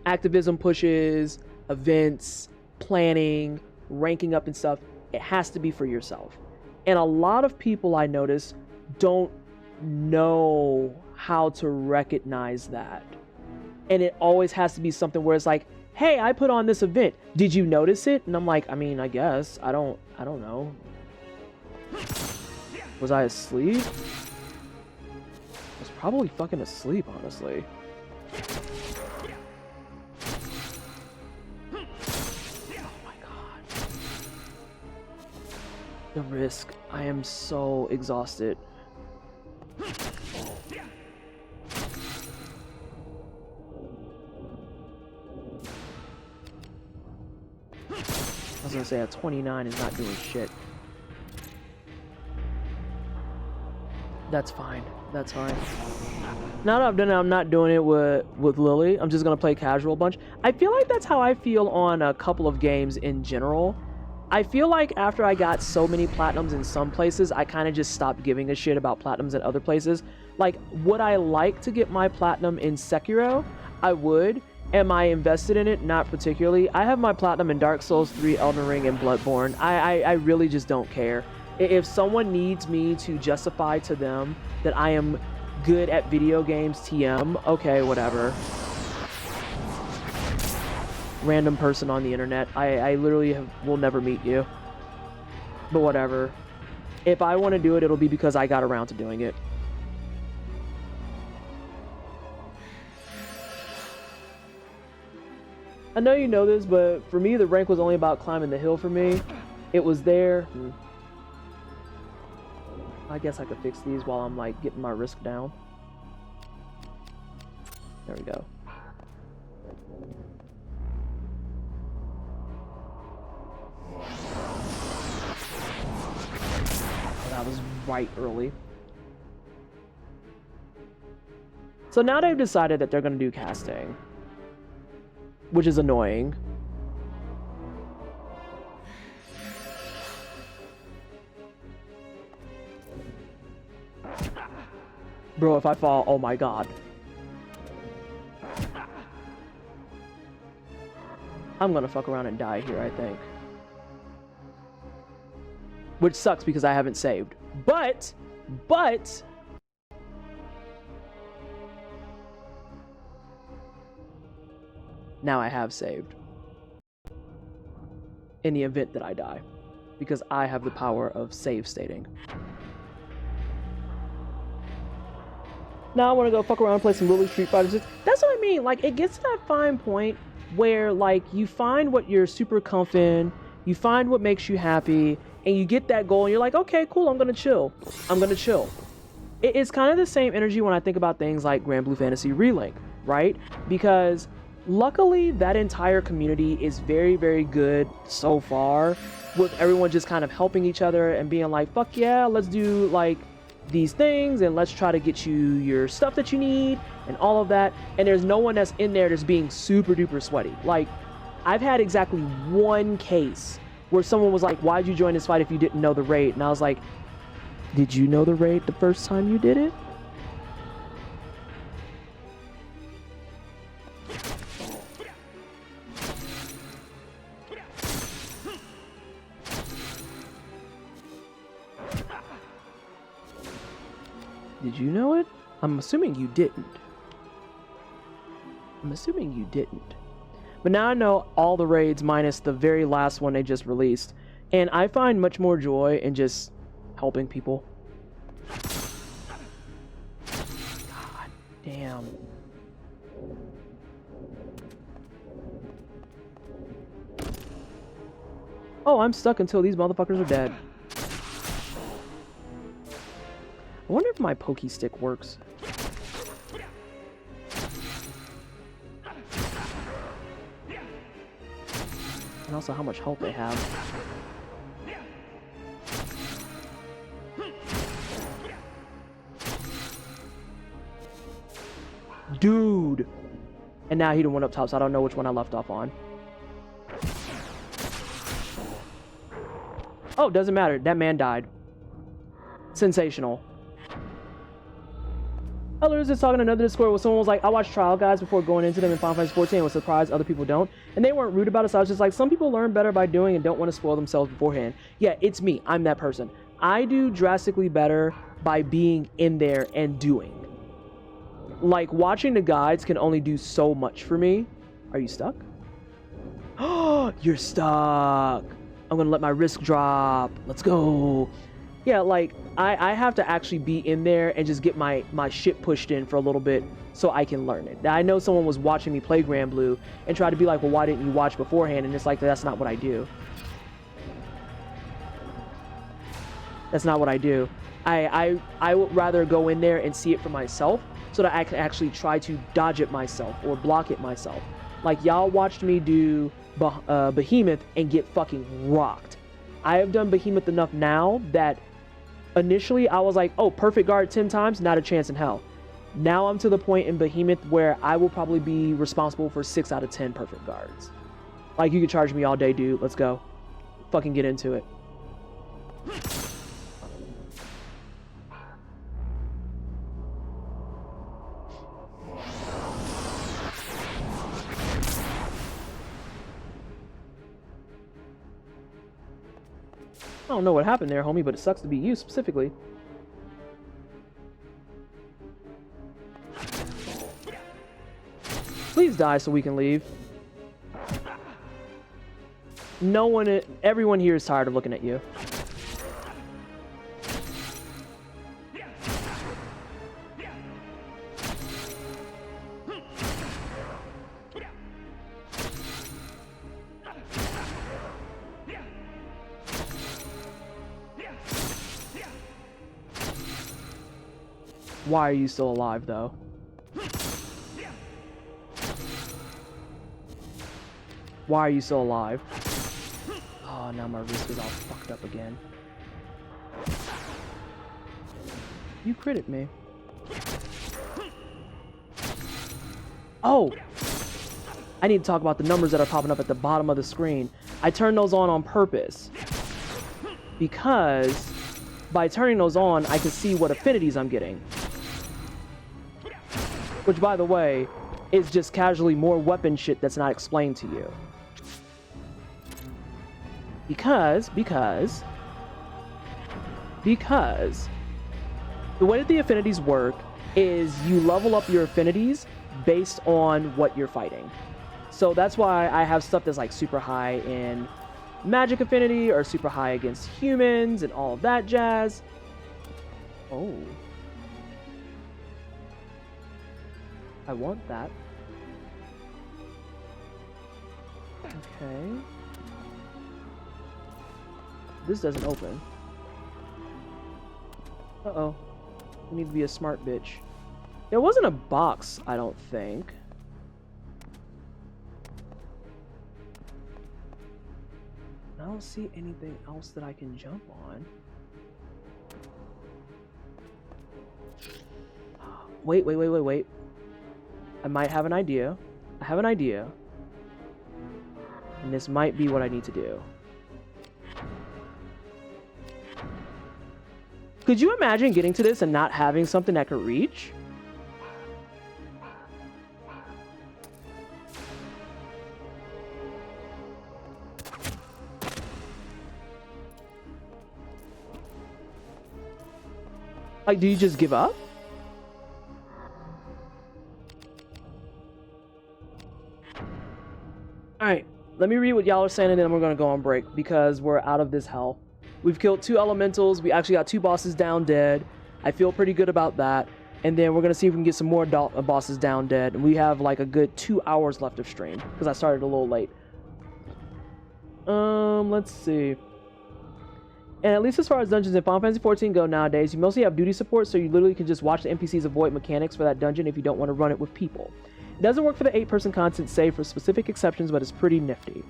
Activism pushes, events, planning, ranking up and stuff. It has to be for yourself. And a lot of people I notice don't know how to recognize that. And it always has to be something where it's like, hey, I put on this event. Did you notice it? And I'm like, I mean, I guess. I don't know. Was I asleep? I was probably fucking asleep, honestly. The risk. I am so exhausted. I was gonna say a 29 is not doing shit. That's fine. That's fine. Now that I've done it, I'm not doing it with Lily. I'm just gonna play casual a bunch. I feel like that's how I feel on a couple of games in general. I feel like after I got so many platinums in some places, I kind of just stopped giving a shit about platinums in other places. Like, would I like to get my platinum in Sekiro? I would. Am I invested in it? Not particularly. I have my platinum in Dark Souls 3, Elden Ring, and Bloodborne. I really just don't care. If someone needs me to justify to them that I am good at video games TM, okay, whatever. Random person on the internet. I literally will never meet you. But whatever. If I want to do it, it'll be because I got around to doing it. I know you know this, but for me, the rank was only about climbing the hill for me. It was there. I guess I could fix these while I'm like getting my risk down. There we go. That was right early. So now they've decided that they're going to do casting, which is annoying. Bro, if I fall, oh my god. I'm gonna fuck around and die here, I think. Which sucks because I haven't saved. But now I have saved. In the event that I die. Because I have the power of save stating. Now I want to go fuck around and play some Lily Street Fighter 6. That's what I mean. Like, it gets to that fine point where, like, you find what you're super comf in, you find what makes you happy, and you get that goal, and you're like, okay, cool, I'm gonna chill. I'm gonna chill. It's kind of the same energy when I think about things like Grand Blue Fantasy Relink, right? Because luckily, that entire community is very, very good so far, with everyone just kind of helping each other and being like, fuck yeah, let's do, like, these things, and let's try to get you your stuff that you need, and all of that. And there's no one that's in there that's being super duper sweaty. Like, I've had exactly one case where someone was like, why'd you join this fight if you didn't know the raid? And I was like, did you know the raid the first time you did it? Did you know it? I'm assuming you didn't. But now I know all the raids minus the very last one they just released. And I find much more joy in just helping people. God damn. Oh, I'm stuck until these motherfuckers are dead. I wonder if my pokey stick works. And also how much health they have. Dude! And now he done went up top, so I don't know which one I left off on. Oh, doesn't matter. That man died. Sensational. I was just talking to another Discord where someone was like, I watch trial guides before going into them in Final Fantasy 14 and was surprised other people don't. And they weren't rude about it, so I was just like, some people learn better by doing and don't want to spoil themselves beforehand. Yeah, it's me. I'm that person. I do drastically better by being in there and doing. Like, watching the guides can only do so much for me. Are you stuck? Oh, you're stuck. I'm gonna let my risk drop. Let's go. Yeah, like, I have to actually be in there and just get my shit pushed in for a little bit so I can learn it. Now, I know someone was watching me play Grand Blue and tried to be like, well, why didn't you watch beforehand? And it's like, that's not what I do. That's not what I do. I would rather go in there and see it for myself so that I can actually try to dodge it myself or block it myself. Like, y'all watched me do Behemoth and get fucking rocked. I have done Behemoth enough now that initially I was like, oh, perfect guard 10 times, not a chance in hell. Now I'm to the point in Behemoth where I will probably be responsible for 6 out of 10 perfect guards. Like, you could charge me all day, dude. Let's go. Fucking get into it. I don't know what happened there, homie, but it sucks to be you specifically. Please die so we can leave. No one, everyone here is tired of looking at you. Why are you still alive, though? Why are you still alive? Oh, now my wrist is all fucked up again. You critted me. Oh! I need to talk about the numbers that are popping up at the bottom of the screen. I turned those on purpose. Because by turning those on, I can see what affinities I'm getting. Which, by the way, is just casually more weapon shit that's not explained to you. Because the way that the affinities work is you level up your affinities based on what you're fighting. So that's why I have stuff that's like super high in magic affinity or super high against humans and all of that jazz. Oh. I want that. Okay. This doesn't open. Uh-oh. I need to be a smart bitch. There wasn't a box, I don't think. I don't see anything else that I can jump on. Wait. I might have an idea. I have an idea. And this might be what I need to do. Could you imagine getting to this and not having something that could reach? Like, do you just give up? Alright, let me read what y'all are saying and then we're going to go on break because we're out of this hell. We've killed 2 elementals. We actually got 2 bosses down dead. I feel pretty good about that. And then we're going to see if we can get some more bosses down dead. And we have like a good 2 hours left of stream because I started a little late. Let's see. And at least as far as dungeons in Final Fantasy 14 go nowadays, you mostly have duty support, so you literally can just watch the NPCs avoid mechanics for that dungeon if you don't want to run it with people. It doesn't work for the 8-person content save for specific exceptions, but it's pretty nifty.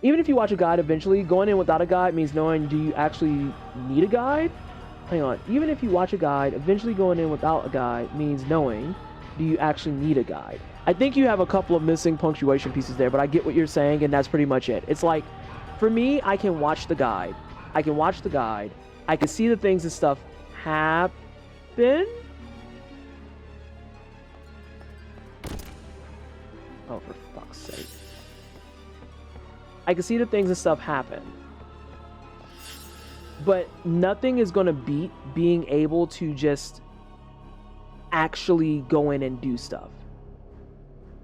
Even if you watch a guide eventually, going in without a guide means knowing, do you actually need a guide? Hang on. Even if you watch a guide, eventually going in without a guide means knowing, do you actually need a guide? I think you have a couple of missing punctuation pieces there, but I get what you're saying, and that's pretty much it. It's like, for me, I can watch the guide. I can watch the guide. I can see the things and stuff happen. Oh, for fuck's sake. I can see the things and stuff happen. But nothing is going to beat being able to just actually go in and do stuff.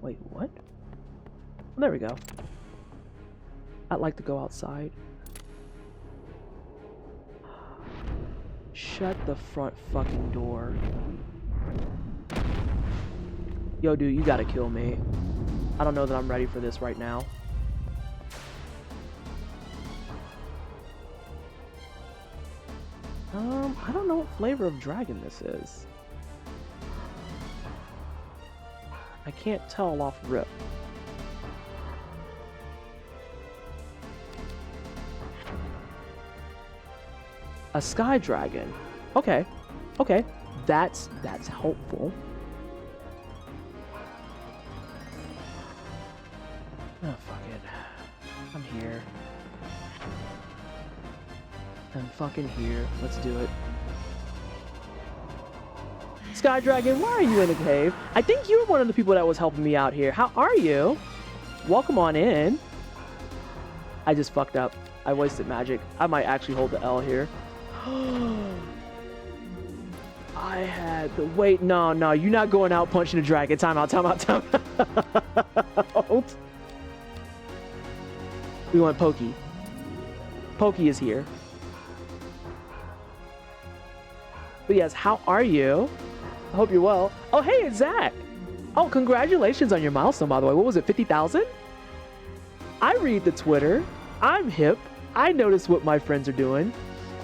Wait, what? Well, there we go. I'd like to go outside. Shut the front fucking door. Yo, dude, you gotta kill me. I don't know that I'm ready for this right now. I don't know what flavor of dragon this is. I can't tell off rip. A sky dragon. Okay. Okay. That's helpful. Oh, fuck it. I'm here. I'm fucking here. Let's do it. Sky Dragon, why are you in the cave? I think you were one of the people that was helping me out here. How are you? Welcome on in. I just fucked up. I wasted magic. I might actually hold the L here. I had the wait. No, you're not going out punching a dragon. Time out. We want Pokey. Pokey is here. But yes, how are you? I hope you're well. Oh, hey, it's Zach. Oh, congratulations on your milestone, by the way. What was it, 50,000? I read the Twitter. I'm hip. I notice what my friends are doing.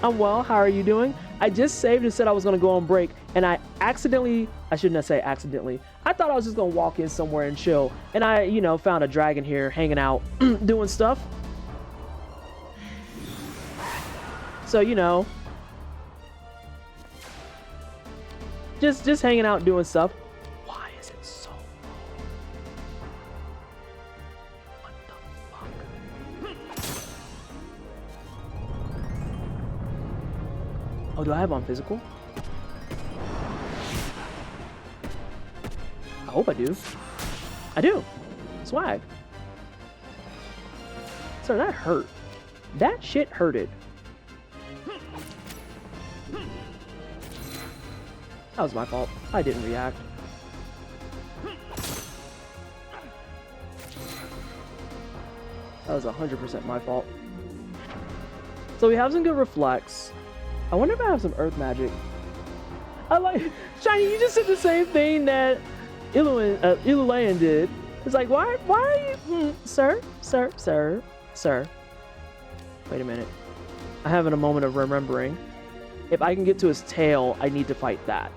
I'm well. How are you doing? I just saved and said I was going to go on break, and I shouldn't say accidentally. I thought I was just going to walk in somewhere and chill, and I, found a dragon here hanging out, doing stuff. So, just hanging out doing stuff. Why is it so low? What the fuck? Oh, do I have on physical? I hope I do. I do. Swag. Sir, that hurt. That shit hurted. That was my fault. I didn't react. That was 100% my fault. So we have some good reflex. I wonder if I have some earth magic. I like... Shiny, you just did the same thing that Ilulayan did. It's like, why are you... Sir? Wait a minute. I'm having a moment of remembering. If I can get to his tail, I need to fight that.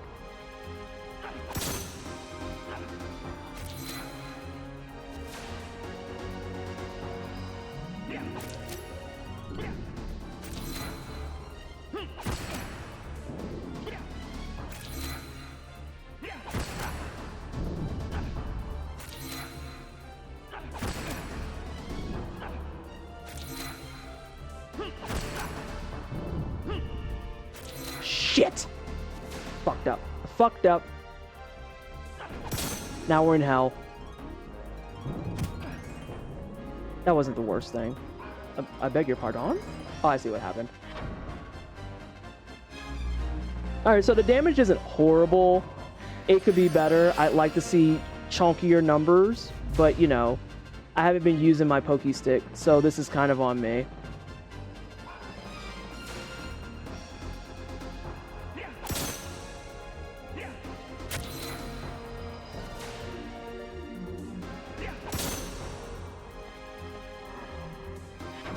Shit! Fucked up. Now we're in hell. That wasn't the worst thing. I beg your pardon? Oh, I see what happened. Alright, so the damage isn't horrible. It could be better. I'd like to see chunkier numbers, but I haven't been using my Pokey Stick, so this is kind of on me.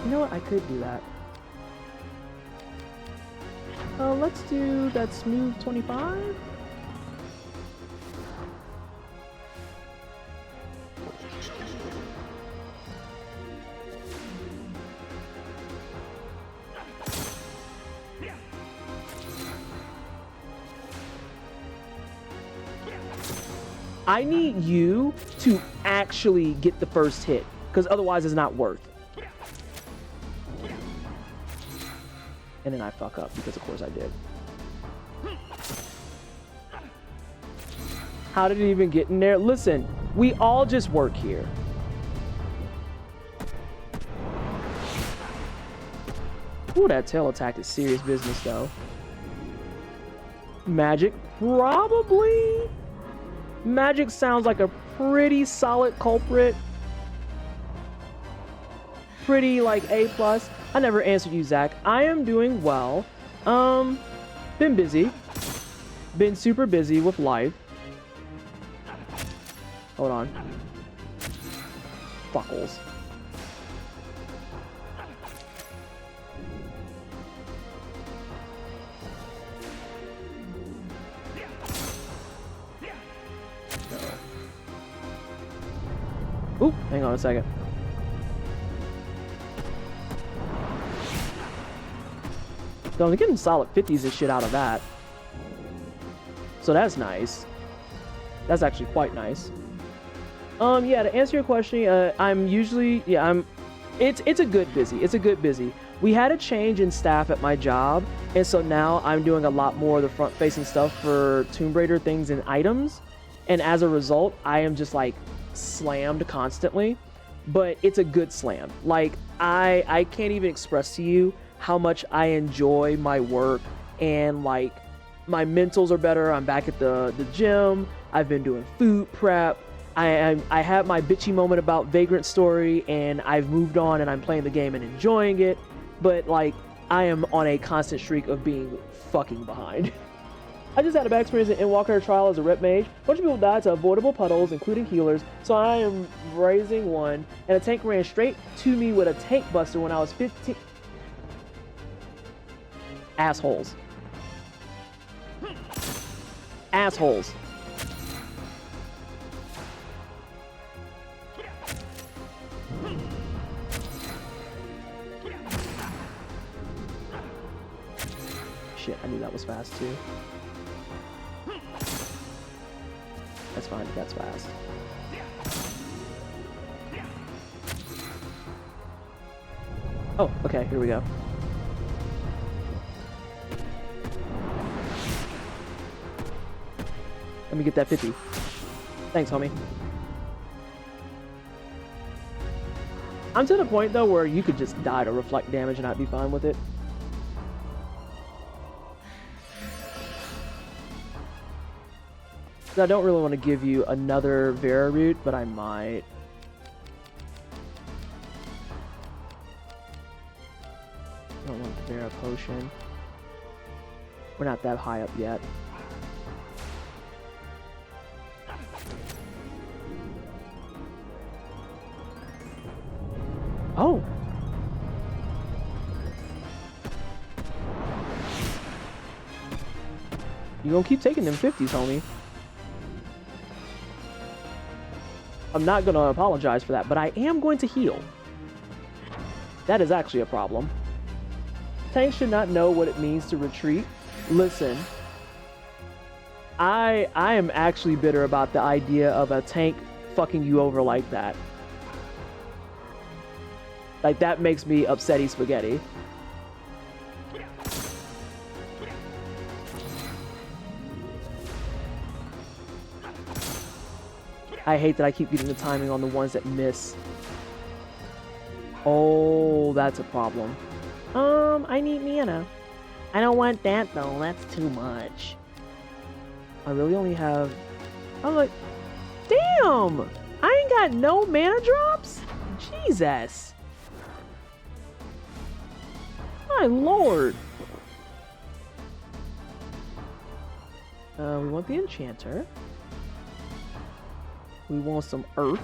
You know what? I could do that. Let's do that smooth 25. I need you to actually get the first hit, because otherwise it's not worth. And then I fuck up, because of course I did. How did it even get in there? Listen, we all just work here. Ooh, that tail attack is serious business, though. Magic, probably. Magic sounds like a pretty solid culprit. Pretty, like, A+. I never answered you, Zach. I am doing well. Been busy. Been super busy with life. Hold on. Fuckles. Oop, hang on a second. So I'm getting solid 50s and shit out of that. So that's nice. That's actually quite nice. Yeah, to answer your question, I'm usually, it's a good busy. It's a good busy. We had a change in staff at my job, and so now I'm doing a lot more of the front-facing stuff for Tomb Raider things and items, and as a result, I am just, like, slammed constantly, but it's a good slam. Like, I can't even express to you how much I enjoy my work, and, like, my mentals are better. I'm back at the gym. I've been doing food prep. I had my bitchy moment about Vagrant story, and I've moved on, and I'm playing the game and enjoying it, but, like, I am on a constant streak of being fucking behind. I just had a bad experience in Endwalker trial as a rep mage. A bunch of people died to avoidable puddles, including healers, so I am raising one, and a tank ran straight to me with a tank buster when I was 15. Assholes. Assholes. Shit, I knew that was fast too. That's fine, that's fast. Oh, okay, here we go. Let me get that 50. Thanks, homie. I'm to the point, though, where you could just die to reflect damage and I'd be fine with it. I don't really want to give you another Vera root, but I might. I don't want the Vera potion. We're not that high up yet. Oh! You gonna keep taking them 50s, homie. I'm not gonna apologize for that, but I am going to heal. That is actually a problem. Tanks should not know what it means to retreat. Listen, I am actually bitter about the idea of a tank fucking you over like that. Like, that makes me upsetty spaghetti. I hate that I keep getting the timing on the ones that miss. Oh, that's a problem. I need mana. I don't want that though, that's too much. I really only have... I'm like, damn! I ain't got no mana drops? Jesus. My lord. We want the enchanter. We want some earth.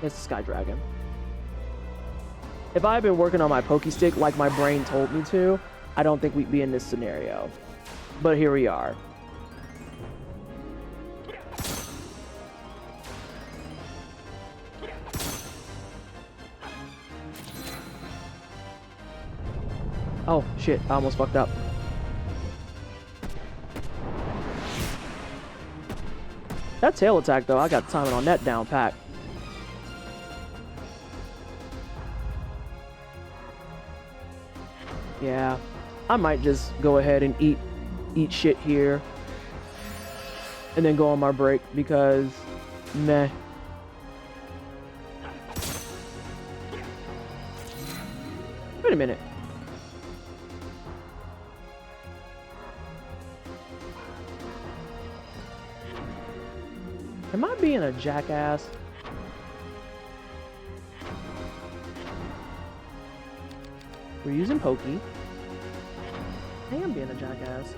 It's the Sky Dragon. If I had been working on my Pokestick like my brain told me to, I don't think we'd be in this scenario. But here we are. Oh, shit. I almost fucked up. That tail attack, though, I got timing on that down pat. Yeah, I might just go ahead and eat shit here. And then go on my break because, meh. Wait a minute. Am I being a jackass? We're using Pokey. I am being a jackass.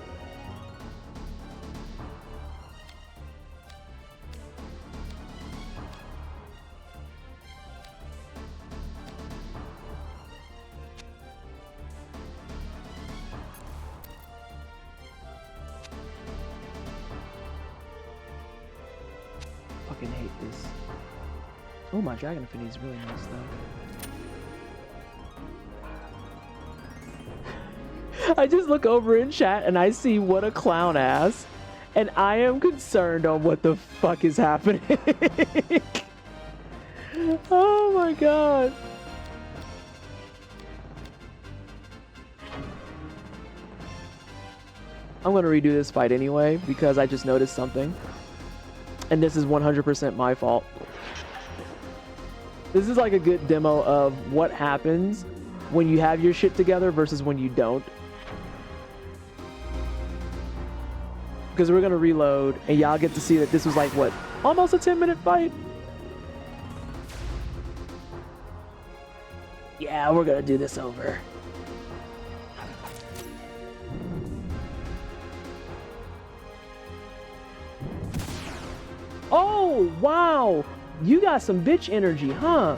Fucking hate this. Oh, my Dragon Affinity is really nice though. I just look over in chat and I see what a clown ass, and I am concerned on what the fuck is happening. Oh my god. I'm gonna redo this fight anyway because I just noticed something. And this is 100% my fault. This is like a good demo of what happens when you have your shit together versus when you don't. Because we're gonna reload and y'all get to see that this was like, what, almost a 10-minute fight? Yeah, we're gonna do this over. Oh, wow! You got some bitch energy, huh?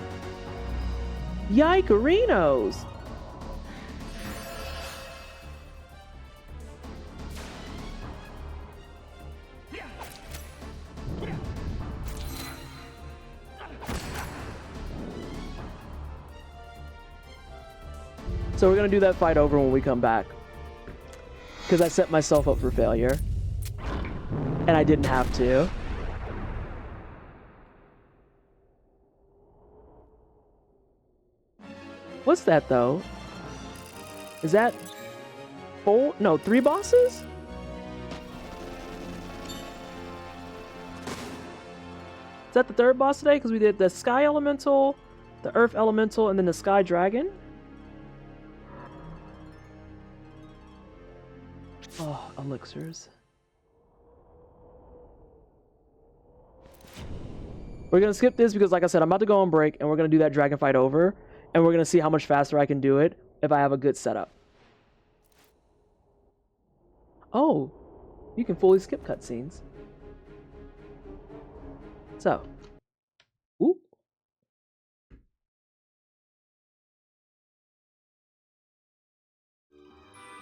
Yikerinos! So we're gonna do that fight over when we come back. Because I set myself up for failure. And I didn't have to. What's that though? Is that 4? No, 3 bosses? Is that the 3rd boss today? Because we did the Sky Elemental, the Earth Elemental, and then the Sky Dragon. Oh, elixirs. We're gonna skip this because, like I said, I'm about to go on break and we're gonna do that dragon fight over. And we're gonna see how much faster I can do it if I have a good setup. Oh, you can fully skip cutscenes. So, ooh.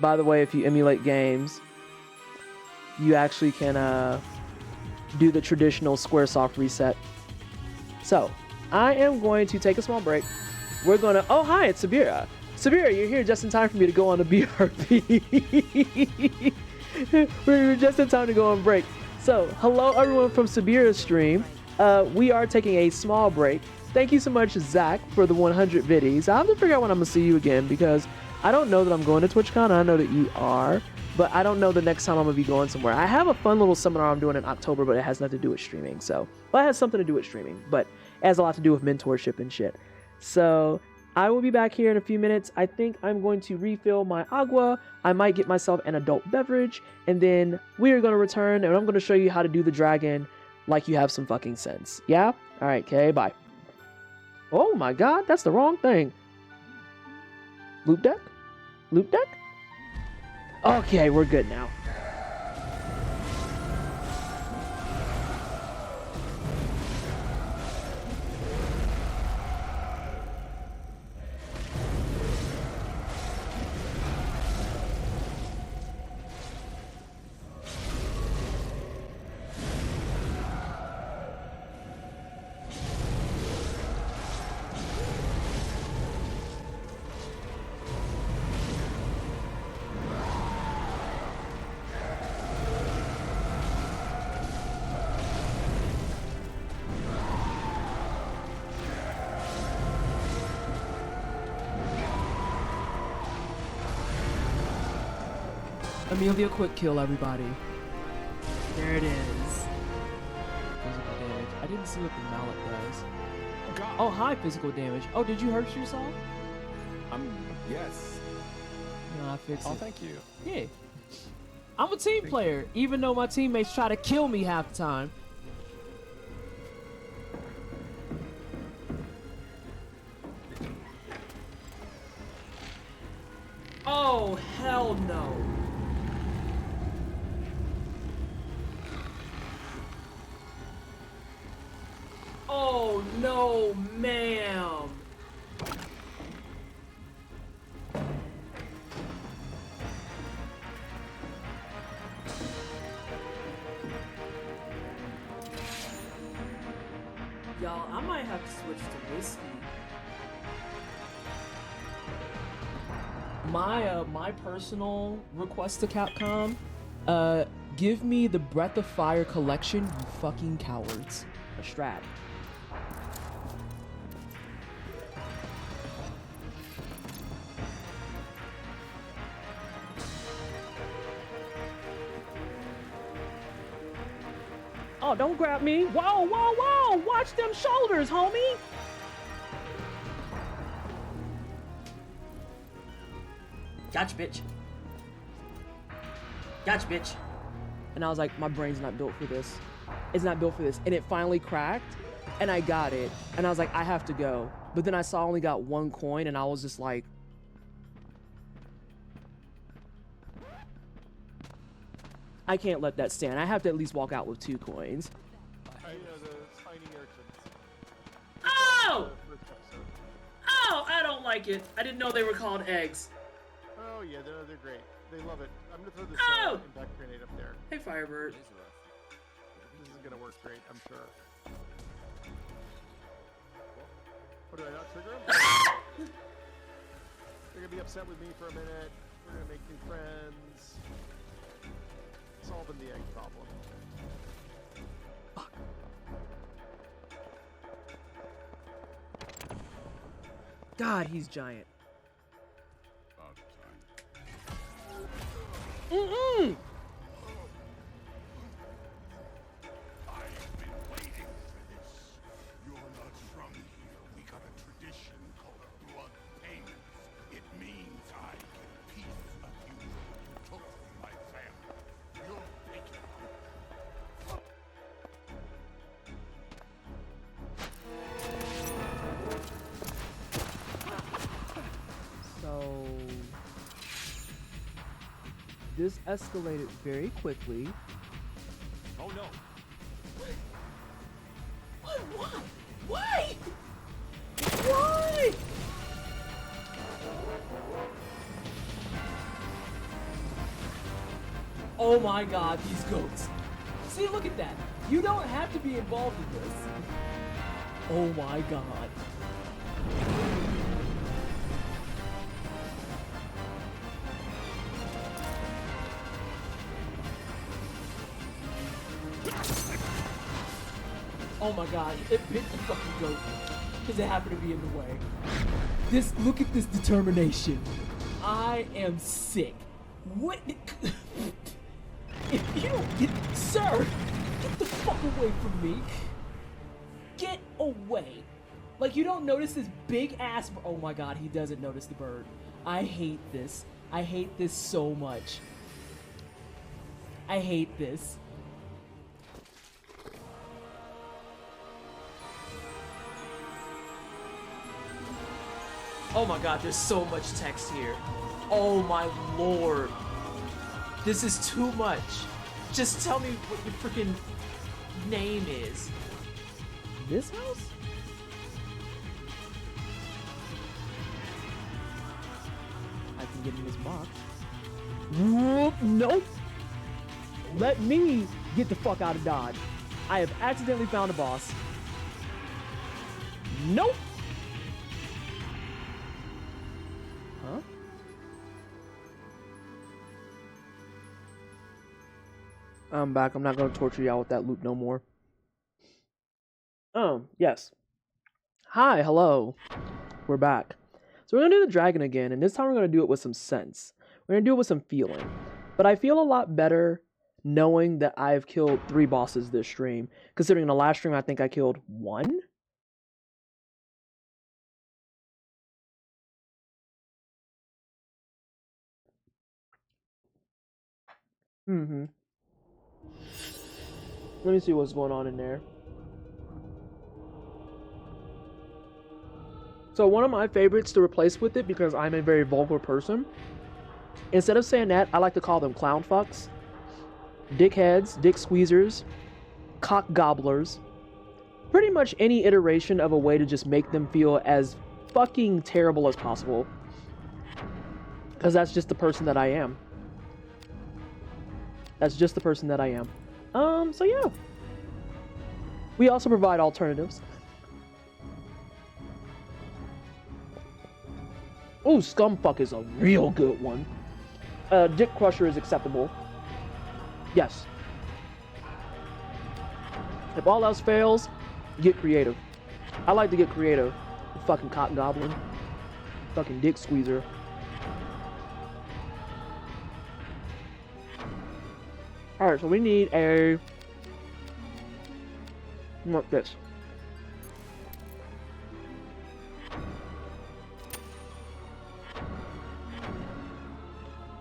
By the way, if you emulate games, you actually can do the traditional Squaresoft reset. So, I am going to take a small break. We're gonna, oh hi, it's Sabira. Sabira, you're here just in time for me to go on a BRB. We're just in time to go on break. So, hello everyone from Sabira's stream. We are taking a small break. Thank you so much, Zach, for the 100 biddies. I have to figure out when I'm gonna see you again because I don't know that I'm going to TwitchCon. I know that you are, but I don't know the next time I'm gonna be going somewhere. I have a fun little seminar I'm doing in October, but it has nothing to do with streaming. So, well, it has something to do with streaming, but it has a lot to do with mentorship and shit. So I will be back here in a few minutes. I think I'm going to refill my agua. I might get myself an adult beverage, and then we are going to return, and I'm going to show you how to do the dragon like you have some fucking sense. Yeah? All right, okay, bye. Oh my god, that's the wrong thing. Loop deck? Loop deck? Okay, we're good now. Amelia quick kill, everybody. There it is. Physical damage. I didn't see what the mallet does. Oh, high physical damage. Oh, did you hurt yourself? Yes. No, I fixed it. Oh, thank you. Yeah. I'm a team player, even though my teammates try to kill me half the time. Oh, hell no. Oh, no, ma'am. Y'all, I might have to switch to whiskey. My personal request to Capcom, give me the Breath of Fire collection, you fucking cowards. A strat. Oh, don't grab me. Whoa, whoa, whoa! Watch them shoulders, homie! Gotcha, bitch. Gotcha, bitch. And I was like, my brain's not built for this. It's not built for this. And it finally cracked, and I got it. And I was like, I have to go. But then I saw I only got 1 coin, and I was just like... I can't let that stand. I have to at least walk out with 2 coins. The tiny urchins. Oh! Oh, I don't like it. I didn't know they were called eggs. Oh yeah, they're great. They love it. I'm gonna throw this Oh! impact grenade up there. Hey, Firebird. This is gonna work great, I'm sure. What, do I not trigger them? They're gonna be upset with me for a minute. We're gonna make new friends. Solving the egg problem. Fuck. God, he's giant. Mm-mm! I've been waiting for this. You're not from here. We got a tradition called blood payments. It means I get a piece of you took from my family. You'll take it. So... this escalated very quickly. Oh no. What? Why? Why? Oh my god, these goats. See, look at that. You don't have to be involved in this. Oh my god. Oh my god, it bit the fucking goat. Because it happened to be in the way. Look at this determination. I am sick. What? If you don't get, sir, get the fuck away from me. Get away. Like, you don't notice this big ass, oh my god, he doesn't notice the bird. I hate this. I hate this so much. I hate this. Oh my god, there's so much text here. Oh my lord. This is too much. Just tell me what your freaking name is. This house? I can get in this box. Nope. Let me get the fuck out of Dodge. I have accidentally found a boss. Nope. Huh? I'm back. I'm not going to torture y'all with that loop no more. Yes. Hi, hello. We're back. So we're going to do the dragon again, and this time we're going to do it with some sense. We're going to do it with some feeling. But I feel a lot better knowing that I've killed 3 bosses this stream, considering the last stream I think I killed 1. Mm-hmm. Let me see what's going on in there. So one of my favorites to replace with it, because I'm a very vulgar person, instead of saying that, I like to call them clown fucks, dickheads, dick squeezers, cock gobblers, pretty much any iteration of a way to just make them feel as fucking terrible as possible. Because that's just the person that I am. That's just the person that I am. So yeah. We also provide alternatives. Oh, Scumfuck is a real good one. Dick Crusher is acceptable. Yes. If all else fails, get creative. I like to get creative. Fucking cock goblin. Fucking dick squeezer. Alright, so we need a... What's this?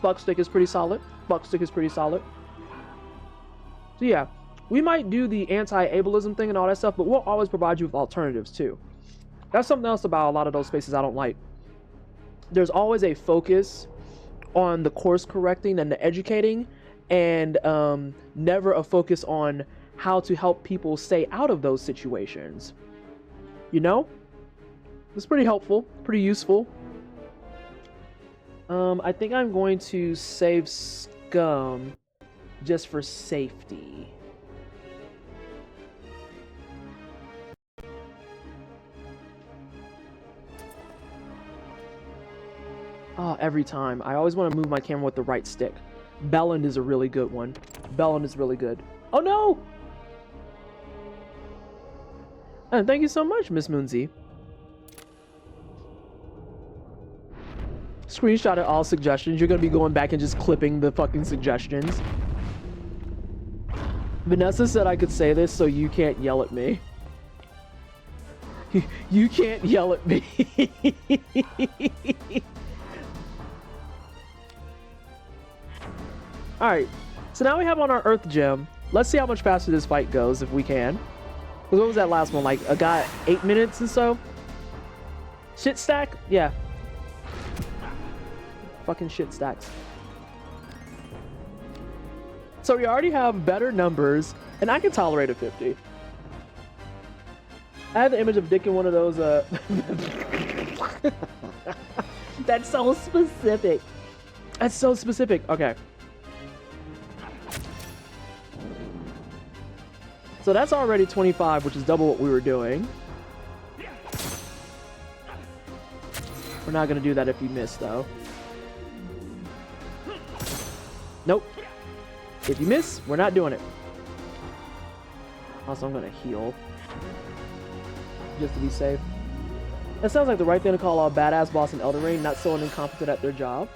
Fuckstick is pretty solid. Fuckstick is pretty solid. So yeah, we might do the anti-ableism thing and all that stuff, but we'll always provide you with alternatives too. That's something else about a lot of those spaces I don't like. There's always a focus on the course correcting and the educating, and never a focus on how to help people stay out of those situations. You know? It's pretty helpful, pretty useful. I think I'm going to save Scum just for safety. Oh, every time. I always want to move my camera with the right stick. Belland is a really good one. Belland is really good. Oh no! And thank you so much, Miss Moonsy. Screenshot all suggestions. You're gonna be going back and just clipping the fucking suggestions. Vanessa said I could say this so you can't yell at me. You can't yell at me. Alright, so now we have on our Earth Gem. Let's see how much faster this fight goes, if we can. Because what was that last one? Like, I got 8 minutes or so? Shit stack? Yeah. Fucking shit stacks. So we already have better numbers, and I can tolerate a 50. I have the image of Dick in one of those, That's so specific. That's so specific. Okay. So that's already 25, which is double what we were doing. We're not going to do that if you miss, though. Nope. If you miss, we're not doing it. Also, I'm going to heal. Just to be safe. That sounds like the right thing to call a badass boss in Elden Ring, not someone incompetent at their job.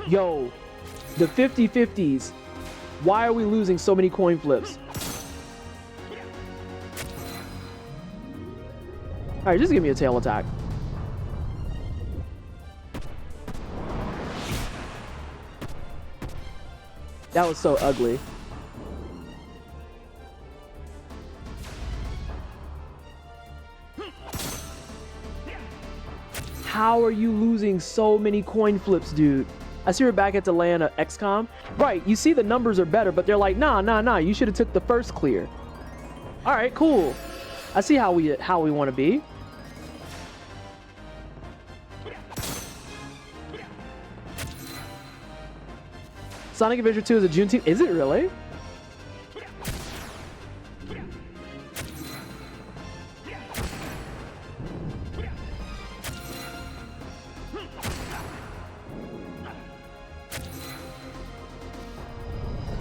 Yo, the 50-50s. Why are we losing so many coin flips? Alright, just give me a tail attack. That was so ugly. How are you losing so many coin flips, dude? I see we're back at the land of XCOM. Right, you see the numbers are better, but they're like, nah, you should have took the first clear. Alright, cool. I see how we want to be. Sonic Adventure 2 is a Juneteenth. Is it really?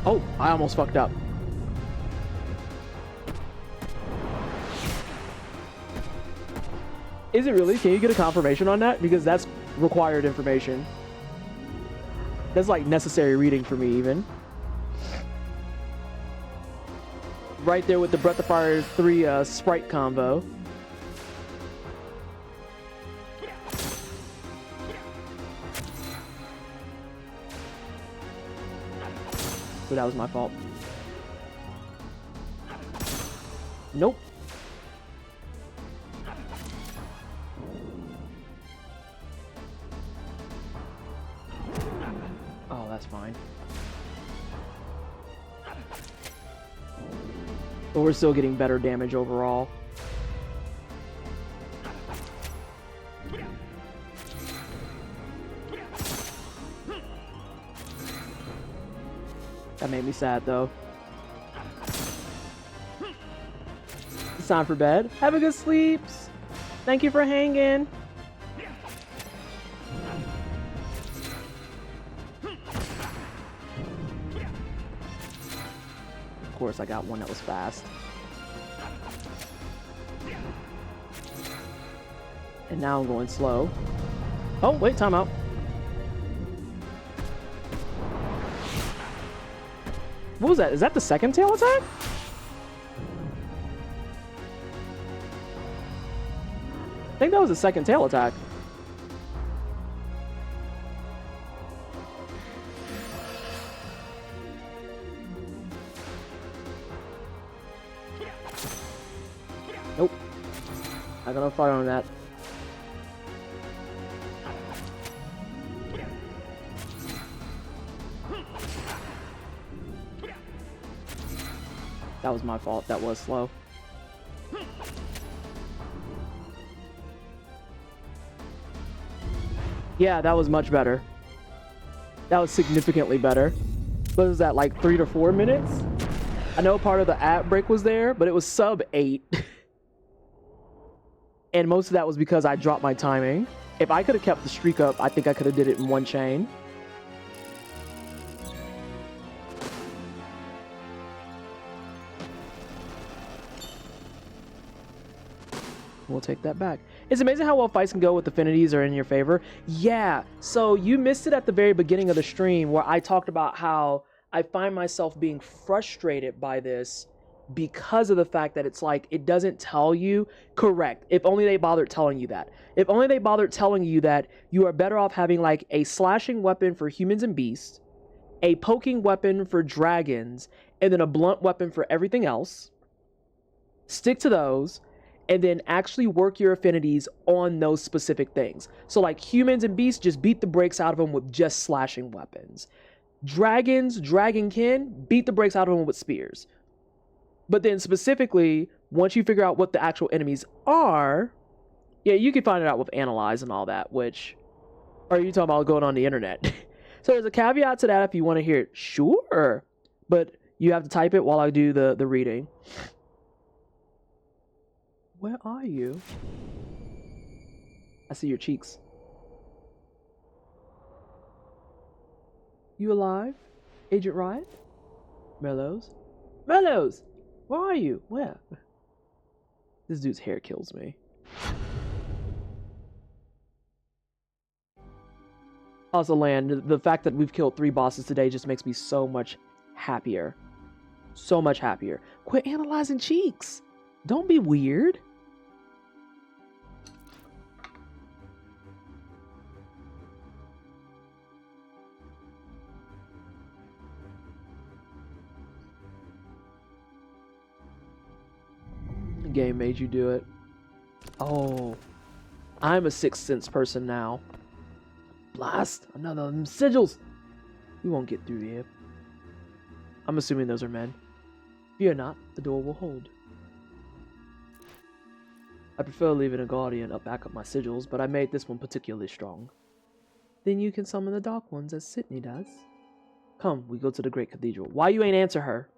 Oh, I almost fucked up. Is it really? Can you get a confirmation on that? Because that's required information. That's like necessary reading for me even. Right there with the Breath of Fire 3 sprite combo. But that was my fault. Nope. Oh, that's fine. But we're still getting better damage overall. That made me sad though. It's time for bed. Have a good sleeps. Thank you for hanging. Of course, I got one that was fast. And now I'm going slow. Oh, wait, time out. What was that? Is that the second tail attack? I think that was the second tail attack. Nope. Not gonna fire on that. That was my fault. That was slow. Yeah, that was much better. That was significantly better. What was that, like 3 to 4 minutes? I know part of the ad break was there, but it was sub 8. And most of that was because I dropped my timing. If I could have kept the streak up, I think I could have did it in one chain. We'll take that back. It's amazing how well fights can go with affinities are in your favor. Yeah, so you missed it at the very beginning of the stream where I talked about how I find myself being frustrated by this because of the fact that it's like, it doesn't tell you. Correct. If only they bothered telling you that. If only they bothered telling you that you are better off having like a slashing weapon for humans and beasts, a poking weapon for dragons, and then a blunt weapon for everything else. Stick to those. And then actually work your affinities on those specific things. So like humans and beasts, just beat the brakes out of them with just slashing weapons. Dragons, dragonkin, beat the brakes out of them with spears. But then specifically, once you figure out what the actual enemies are, yeah, you can find it out with analyze and all that, which, or are you talking about going on the internet? So there's a caveat to that if you want to hear it. Sure. But you have to type it while I do the reading. Where are you? I see your cheeks. You alive? Agent Riot? Mellows? Mellows! Where are you? Where? This dude's hair kills me. Also, Land, the fact that we've killed 3 bosses today just makes me so much happier. So much happier. Quit analyzing cheeks! Don't be weird. Game made you do it. Oh, I'm a Sixth Sense person now. Blast! Another of them sigils! We won't get through here. I'm assuming those are men. Fear not, the door will hold. I prefer leaving a guardian to back up my sigils, but I made this one particularly strong. Then you can summon the Dark Ones as Sydney does. Come, we go to the Great Cathedral. Why you ain't answer her?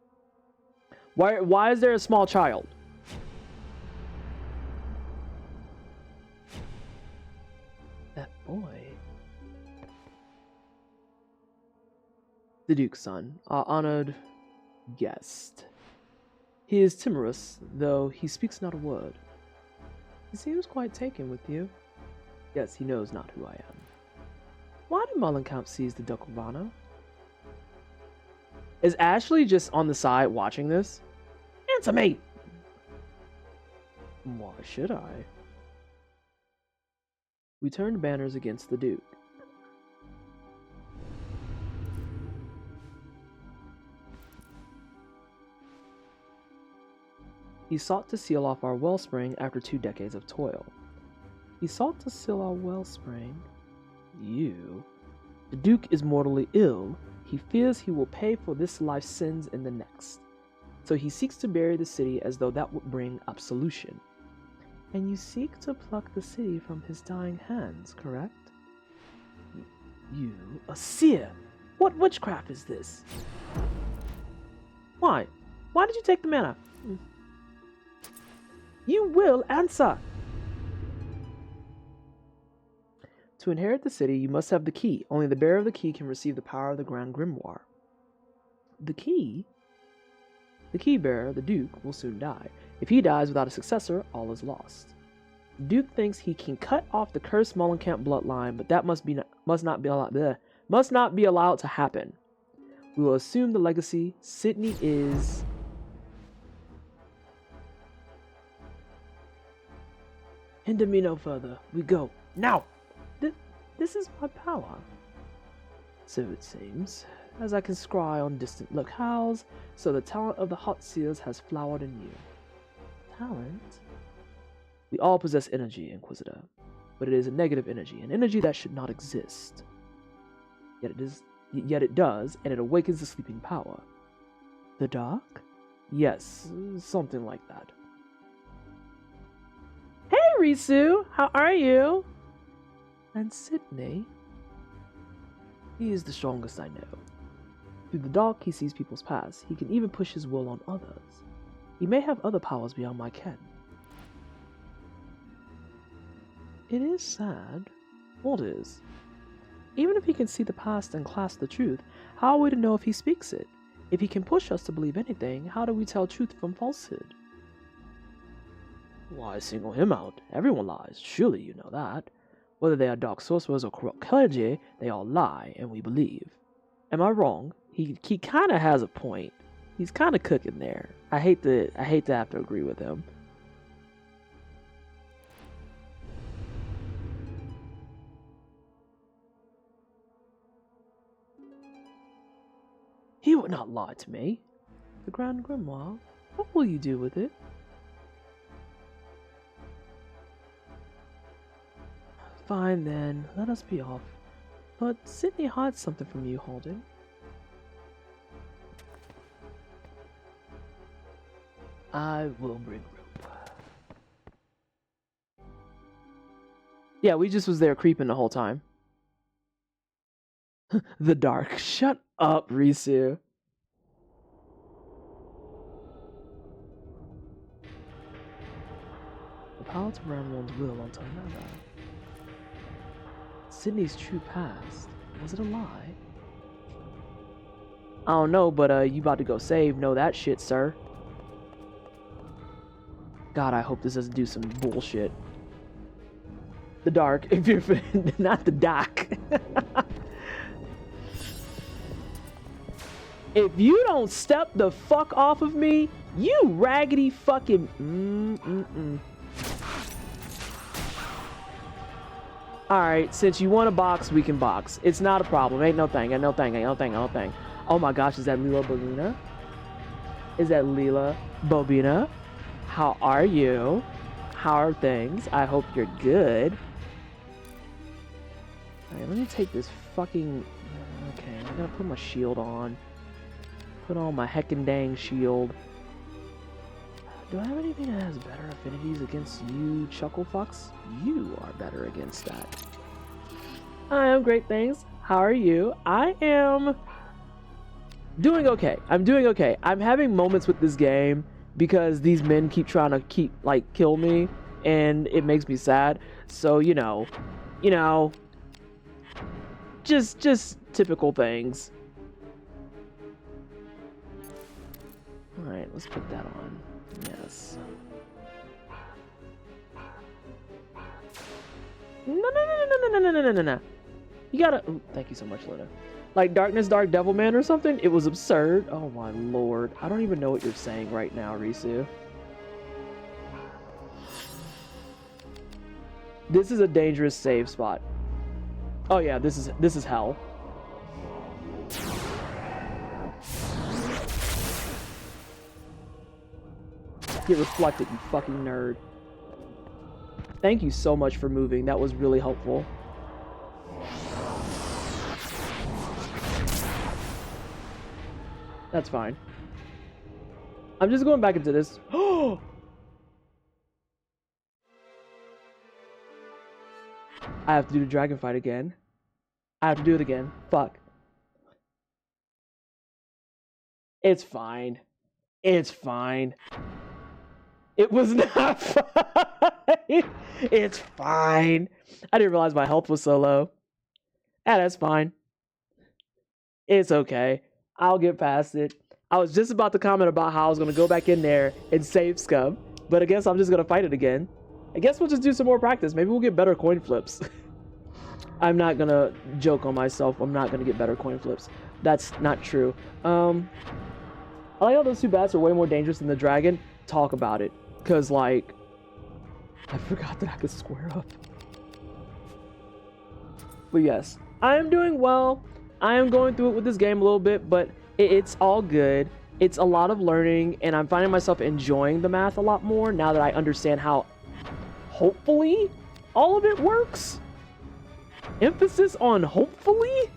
Why is there a small child? That boy. The Duke's son, our honored guest. He is timorous, though he speaks not a word. He seems quite taken with you. Yes, he knows not who I am. Why did Mullenkamp seize the Dukovana? Is Ashley just on the side watching this? Answer me! Why should I? We turned banners against the Duke. He sought to seal off our wellspring after 2 decades of toil. He sought to seal our wellspring. You. The Duke is mortally ill. He fears he will pay for this life's sins in the next. So he seeks to bury the city as though that would bring absolution. And you seek to pluck the city from his dying hands, correct? You, a seer! What witchcraft is this? Why? Why did you take the mana? You will answer! To inherit the city, you must have the key. Only the bearer of the key can receive the power of the Grand Grimoire. The key? The key bearer, the Duke, will soon die. If he dies without a successor, all is lost. The Duke thinks he can cut off the cursed Mullenkamp bloodline, but that must not be allowed to happen. We will assume the legacy. Sydney is... Hinder me no further. We go. Now! This is my power. So it seems. As I can scry on distant locales, so the talent of the hot seers has flowered in you. Talent? We all possess energy, Inquisitor. But it is a negative energy, an energy that should not exist. Yet it does, and it awakens the sleeping power. The dark? Yes, something like that. Hey, Risu! How are you? And Sydney? He is the strongest I know. Through the dark, he sees people's past. He can even push his will on others. He may have other powers beyond my ken. It is sad. What is? Even if he can see the past and clasp the truth, how are we to know if he speaks it? If he can push us to believe anything, how do we tell truth from falsehood? Why single him out? Everyone lies. Surely you know that. Whether they are dark sorcerers or corrupt clergy, they all lie, and we believe. Am I wrong? He kind of has a point. He's kind of cooking there. I hate to have to agree with him. He would not lie to me. The Grand Grimoire? What will you do with it? Fine then, let us be off. But Sydney hides something from you, Holden. I will bring rope. Yeah, we just was there creeping the whole time. The dark. Shut up, Risu. The power to ram one's will onto another. Sydney's true past. Was it a lie? I don't know, but you about to go save. Know that shit, sir. God, I hope this doesn't do some bullshit. The dark, if you're not the doc. If you don't step the fuck off of me, you raggedy fucking Alright, since you want to box, we can box. It's not a problem. Ain't no thing, ain't no thing, ain't no thing, ain't no thing. Oh my gosh, is that Leela Bobina? Is that Leela Bobina? How are you? How are things? I hope you're good. Alright, let me take this fucking... Okay, I'm gonna put my shield on. Put on my heckin' dang shield. Do I have anything that has better affinities against you, Chucklefucks? You are better against that. I am great, thanks. How are you? I am doing okay. I'm doing okay. I'm having moments with this game because these men keep trying to kill me, and it makes me sad. So, you know, just typical things. Alright, let's put that on. Yes. No, no, no, no, no, no, no, no, no, no. You gotta. Ooh, thank you so much, Luna. Like Darkness, Dark Devilman or something. It was absurd. Oh my lord. I don't even know what you're saying right now, Risu. This is a dangerous save spot. Oh yeah, this is hell. Get reflected, you fucking nerd. Thank you so much for moving. That was really helpful. That's fine. I'm just going back into this. Oh! I have to do the dragon fight again. I have to do it again. Fuck. It's fine. It's fine. It was not fine. It's fine. I didn't realize my health was so low. Ah, that's fine. It's okay. I'll get past it. I was just about to comment about how I was going to go back in there and save scum, but I guess I'm just going to fight it again. I guess we'll just do some more practice. Maybe we'll get better coin flips. I'm not going to joke on myself. I'm not going to get better coin flips. That's not true. I like how those two bats are way more dangerous than the dragon. Talk about it. Because, like, I forgot that I could square up. But yes, I am doing well. I am going through it with this game a little bit, but it's all good. It's a lot of learning, and I'm finding myself enjoying the math a lot more now that I understand how, hopefully, all of it works. Emphasis on hopefully?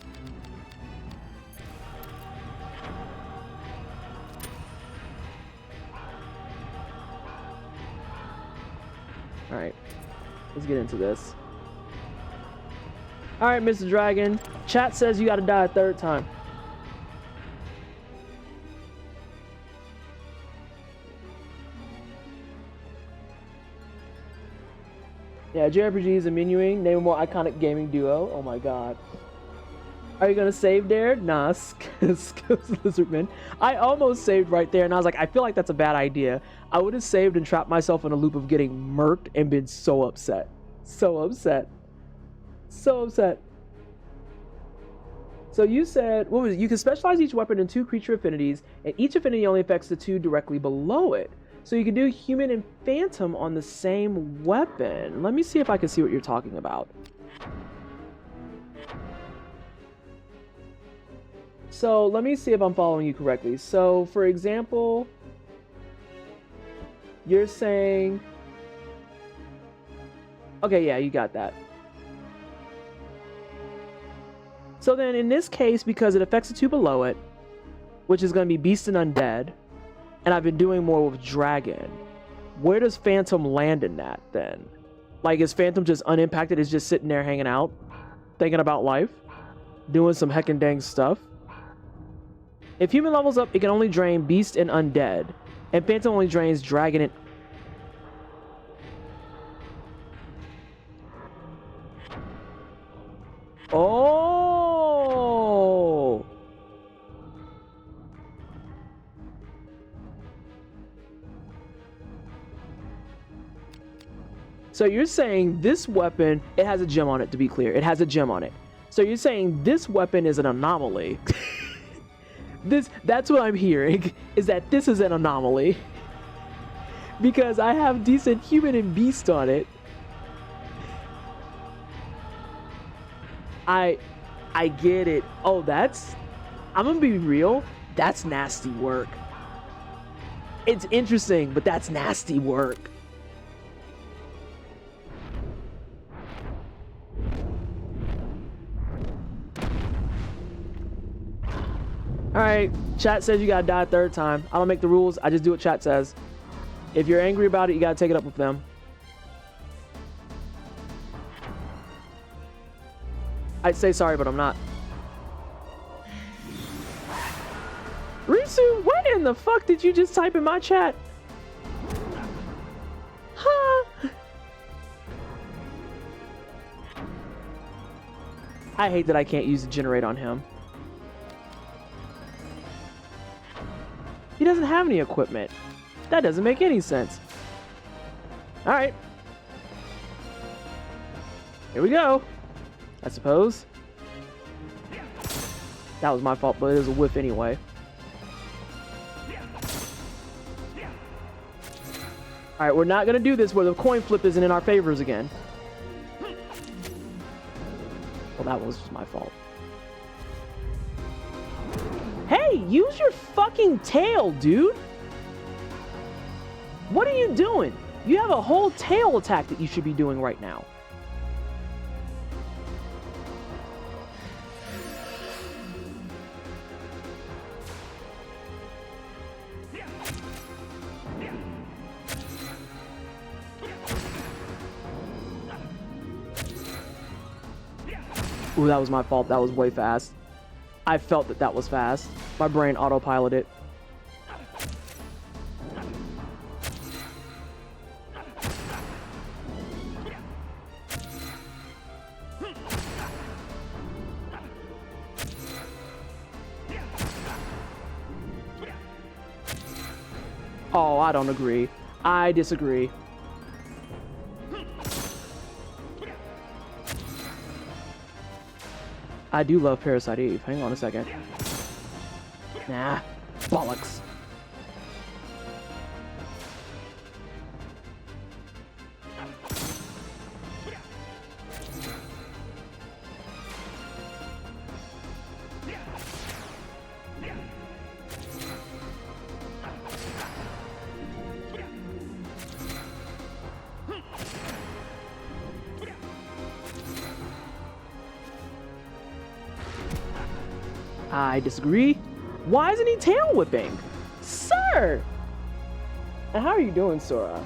Alright, let's get into this. Alright, Mr. Dragon. Chat says you gotta die a third time. Yeah, JRPG is a menuing. Name a more iconic gaming duo. Oh my god. Are you gonna save there? Nah, Lizardman. I almost saved right there, and I was like, I feel like that's a bad idea. I would have saved and trapped myself in a loop of getting murked and been so upset. So upset. So upset. So you said, what was it? You can specialize each weapon in 2 creature affinities, and each affinity only affects the 2 directly below it. So you can do human and phantom on the same weapon. Let me see if I can see what you're talking about. So let me see if I'm following you correctly. So for example, you're saying, okay, yeah, you got that. So then in this case, because it affects the 2 below it, which is going to be beast and undead, and I've been doing more with dragon, where does phantom land in that then? Like, is phantom just unimpacted? Is just sitting there hanging out, thinking about life, doing some heckin' dang stuff? If human levels up, it can only drain beast and undead, and phantom only drains dragon and... Oh! So you're saying this weapon, it has a gem on it, to be clear. It has a gem on it. So you're saying this weapon is an anomaly. That's what I'm hearing, is that this is an anomaly. Because I have decent human and beast on it. I get it. Oh, I'm gonna be real, that's nasty work. It's interesting, but that's nasty work. Alright, chat says you gotta die a third time. I don't make the rules, I just do what chat says. If you're angry about it, you gotta take it up with them. I'd say sorry, but I'm not. Risu, what in the fuck did you just type in my chat? Huh? I hate that I can't use the generate on him. He doesn't have any equipment. That doesn't make any sense. Alright. Here we go. I suppose. That was my fault, but it was a whiff anyway. Alright, we're not gonna do this where the coin flip isn't in our favors again. Well, that was my fault. Hey, use your fucking tail, dude! What are you doing? You have a whole tail attack that you should be doing right now. Ooh, that was my fault. That was way fast. I felt that that was fast. My brain autopiloted. Oh, I don't agree. I disagree. I do love Parasite Eve. Hang on a second. Nah, bollocks. I disagree. Why isn't he tail whipping? Sir! And how are you doing, Sora?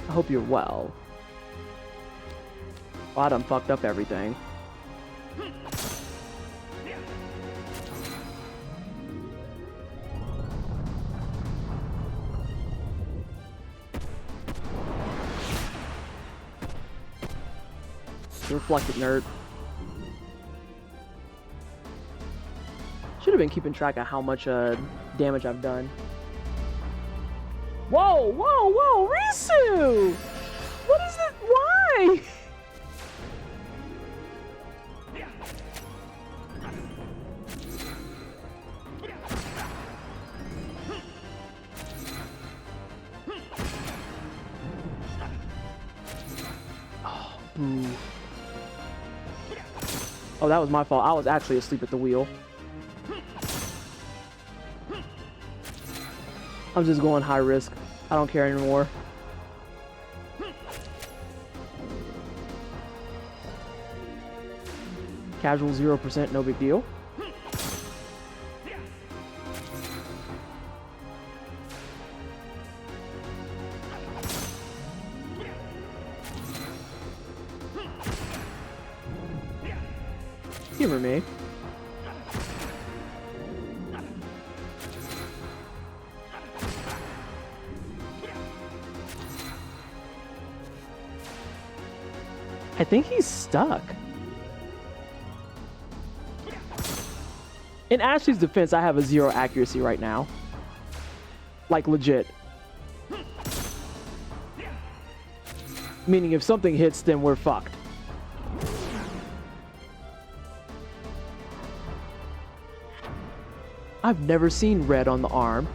I hope you're well. Oh, I done fucked up everything. Reflected nerd. Should have been keeping track of how much damage I've done. Whoa, whoa, whoa, Risu! What is this? Why? Oh, boo. Oh, that was my fault. I was actually asleep at the wheel. I'm just going high risk. I don't care anymore. Casual 0%, no big deal. Humor me. I think he's stuck. In Ashley's defense, I have a 0 accuracy right now. Like, legit. Meaning if something hits, then we're fucked. I've never seen red on the arm.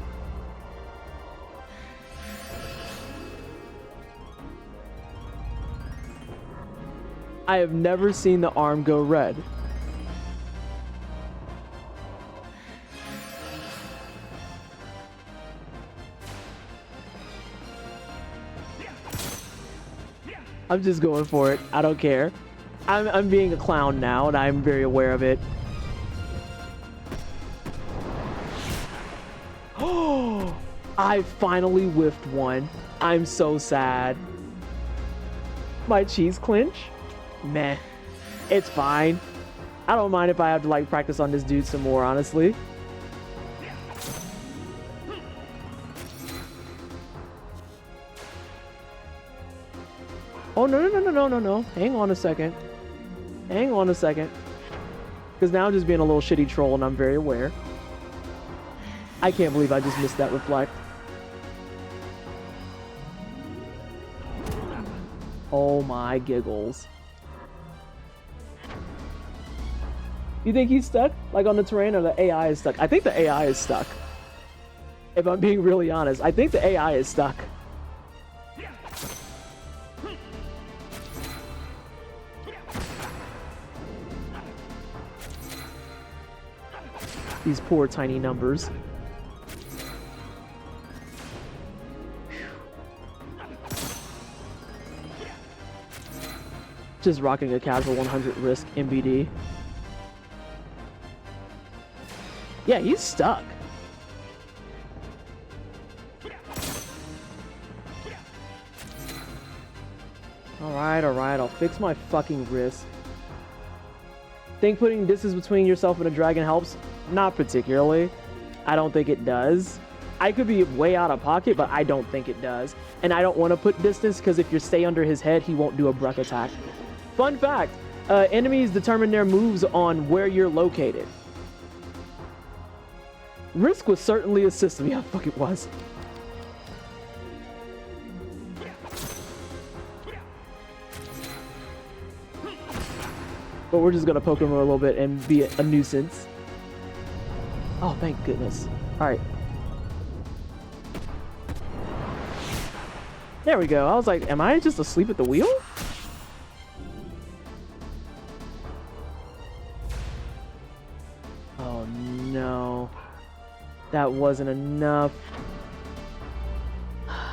I have never seen the arm go red. I'm just going for it. I don't care. I'm being a clown now, and I'm very aware of it. Oh, I finally whiffed one. I'm so sad. My cheese clinch? Meh. It's fine. I don't mind if I have to like practice on this dude some more, honestly. Oh, no. Hang on a second. Hang on a second. Because now I'm just being a little shitty troll and I'm very aware. I can't believe I just missed that reflect. Oh my giggles. You think he's stuck? Like on the terrain, or the AI is stuck? I think the AI is stuck. If I'm being really honest, I think the AI is stuck. These poor tiny numbers. Just rocking a casual 100 risk MBD. Yeah, he's stuck. Alright, I'll fix my fucking wrist. Think putting distance between yourself and a dragon helps? Not particularly. I don't think it does. I could be way out of pocket, but I don't think it does. And I don't want to put distance, because if you stay under his head, he won't do a Bruck attack. Fun fact, enemies determine their moves on where you're located. Risk was certainly a system. Yeah, fuck it was. But we're just gonna poke him a little bit and be a nuisance. Oh, thank goodness. Alright. There we go. I was like, am I just asleep at the wheel? Oh no. That wasn't enough.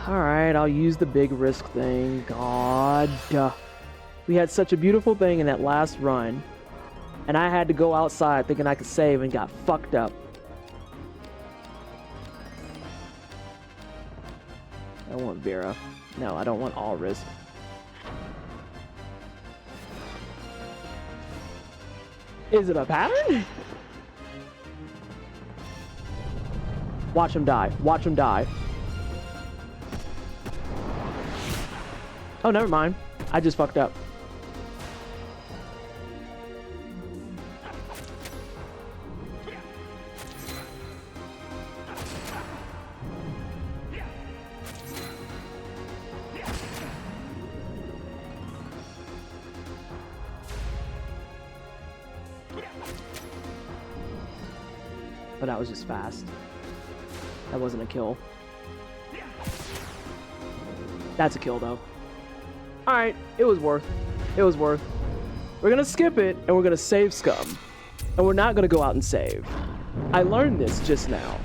Alright, I'll use the big risk thing. God. We had such a beautiful thing in that last run, and I had to go outside thinking I could save and got fucked up. I want Vera. No, I don't want all risk. Is it a pattern? Watch him die. Watch him die. Oh, never mind. I just fucked up. But that was just fast. That wasn't a kill. That's a kill, though. Alright, it was worth. It was worth. We're gonna skip it, and we're gonna save scum. And we're not gonna go out and save. I learned this just now.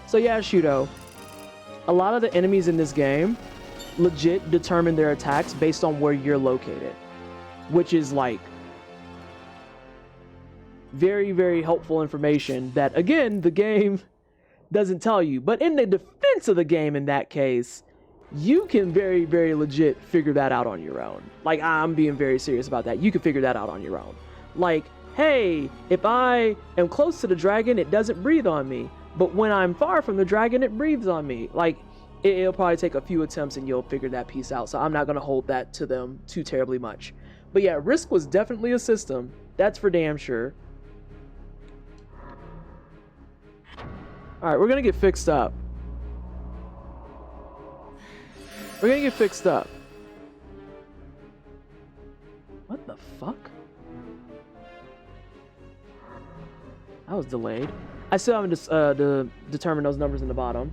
So yeah, Shudo. A lot of the enemies in this game legit determine their attacks based on where you're located, which is like very, very helpful information that, again, the game doesn't tell you. But in the defense of the game, in that case, you can very, very legit figure that out on your own. Like, I'm being very serious about that. You can figure that out on your own. Like, hey, if I am close to the dragon, it doesn't breathe on me. But when I'm far from the dragon, it breathes on me. Like, it'll probably take a few attempts and you'll figure that piece out. So I'm not going to hold that to them too terribly much. But yeah, Risk was definitely a system. That's for damn sure. Alright, we're going to get fixed up. We're going to get fixed up. What the fuck? That was delayed. I still haven't to determine those numbers in the bottom.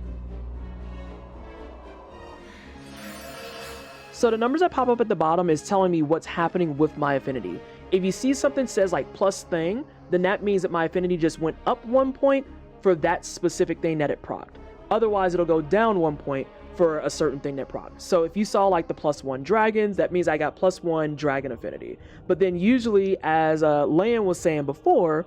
So the numbers that pop up at the bottom is telling me what's happening with my affinity. If you see something says like plus thing, then that means that my affinity just went up 1 point for that specific thing that it procced. Otherwise, it'll go down 1 point for a certain thing that procced. So if you saw like the +1 dragons, that means I got +1 dragon affinity. But then usually, as Lan was saying before,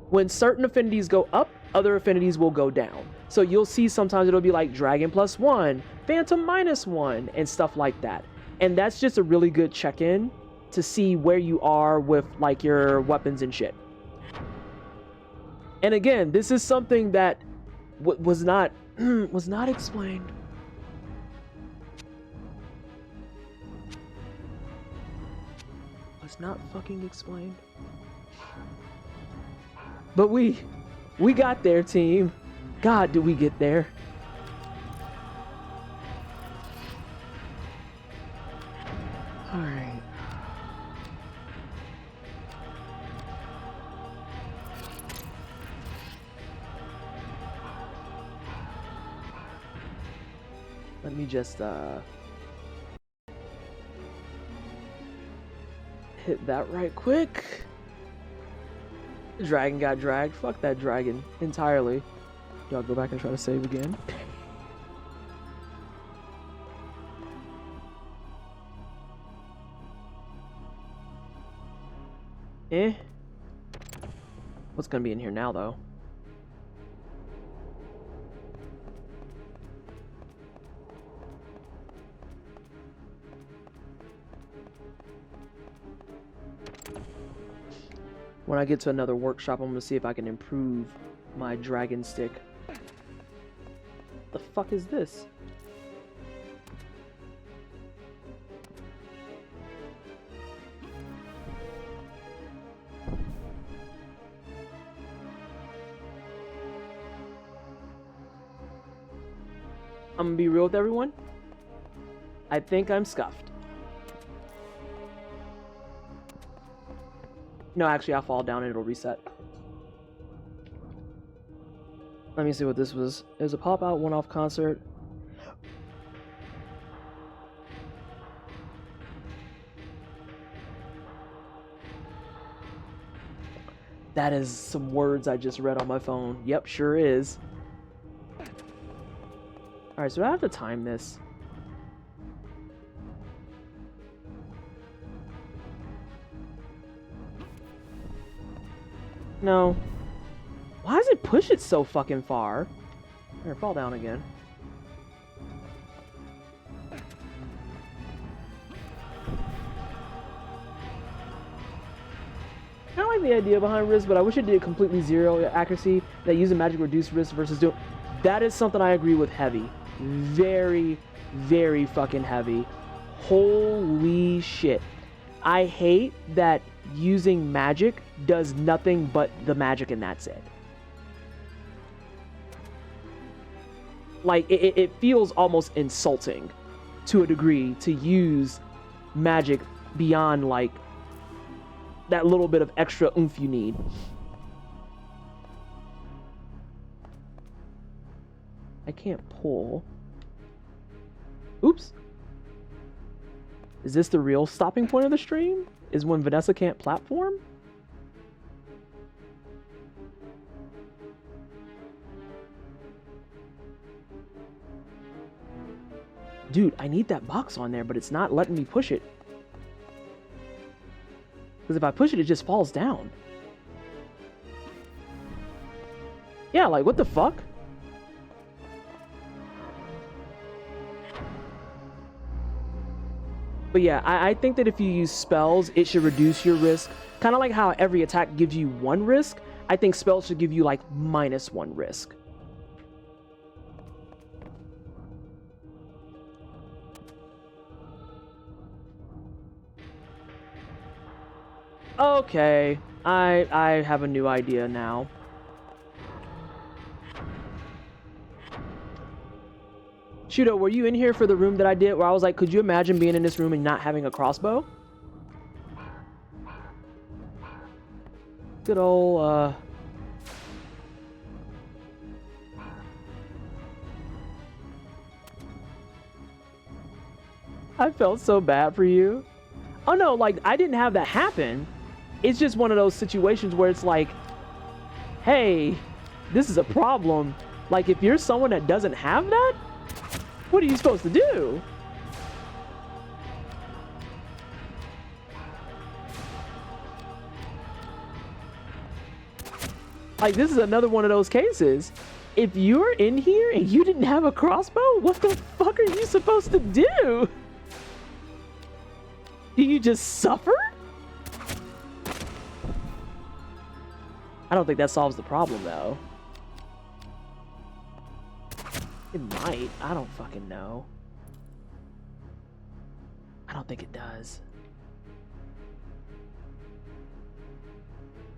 when certain affinities go up, other affinities will go down. So you'll see sometimes it'll be like dragon +1, phantom -1, and stuff like that. And that's just a really good check-in to see where you are with like your weapons and shit. And again, this is something that was not explained. Was not fucking explained. But we got there, team. God, did we get there? Alright. Let me just hit that right quick. The dragon got dragged. Fuck that dragon entirely. Do I go back and try to save again? Eh? What's gonna be in here now, though? When I get to another workshop, I'm gonna see if I can improve my dragon stick. The fuck is this? I'm gonna be real with everyone. I think I'm scuffed. No, actually, I'll fall down and it'll reset. Let me see what this was. It was a pop-out one-off concert. That is some words I just read on my phone. Yep, sure is. Alright, so I have to time this. No. Why does it push it so fucking far? Here, fall down again. I like the idea behind risk, but I wish it did completely zero accuracy. That using magic reduced risk versus doing... That is something I agree with heavy. Very, very fucking heavy. Holy shit. I hate that using magic does nothing but the magic and that's it. Like, it feels almost insulting to a degree to use magic beyond, like, that little bit of extra oomph you need. I can't pull. Oops. Is this the real stopping point of the stream? Is when Vanessa can't platform? Dude, I need that box on there, but it's not letting me push it. Because if I push it, it just falls down. Yeah, like, what the fuck? But yeah, I think that if you use spells, it should reduce your risk. Kind of like how every attack gives you 1 risk. I think spells should give you, like, -1 risk. Okay, I have a new idea now. Shudo, were you in here for the room that I did where I was like, could you imagine being in this room and not having a crossbow? Good old, I felt so bad for you. Oh no, like, I didn't have that happen. It's just one of those situations where it's like, hey, this is a problem. Like, if you're someone that doesn't have that, what are you supposed to do? Like, this is another one of those cases. If you're in here and you didn't have a crossbow, what the fuck are you supposed to do? Do you just suffer? I don't think that solves the problem, though. It might. I don't fucking know. I don't think it does.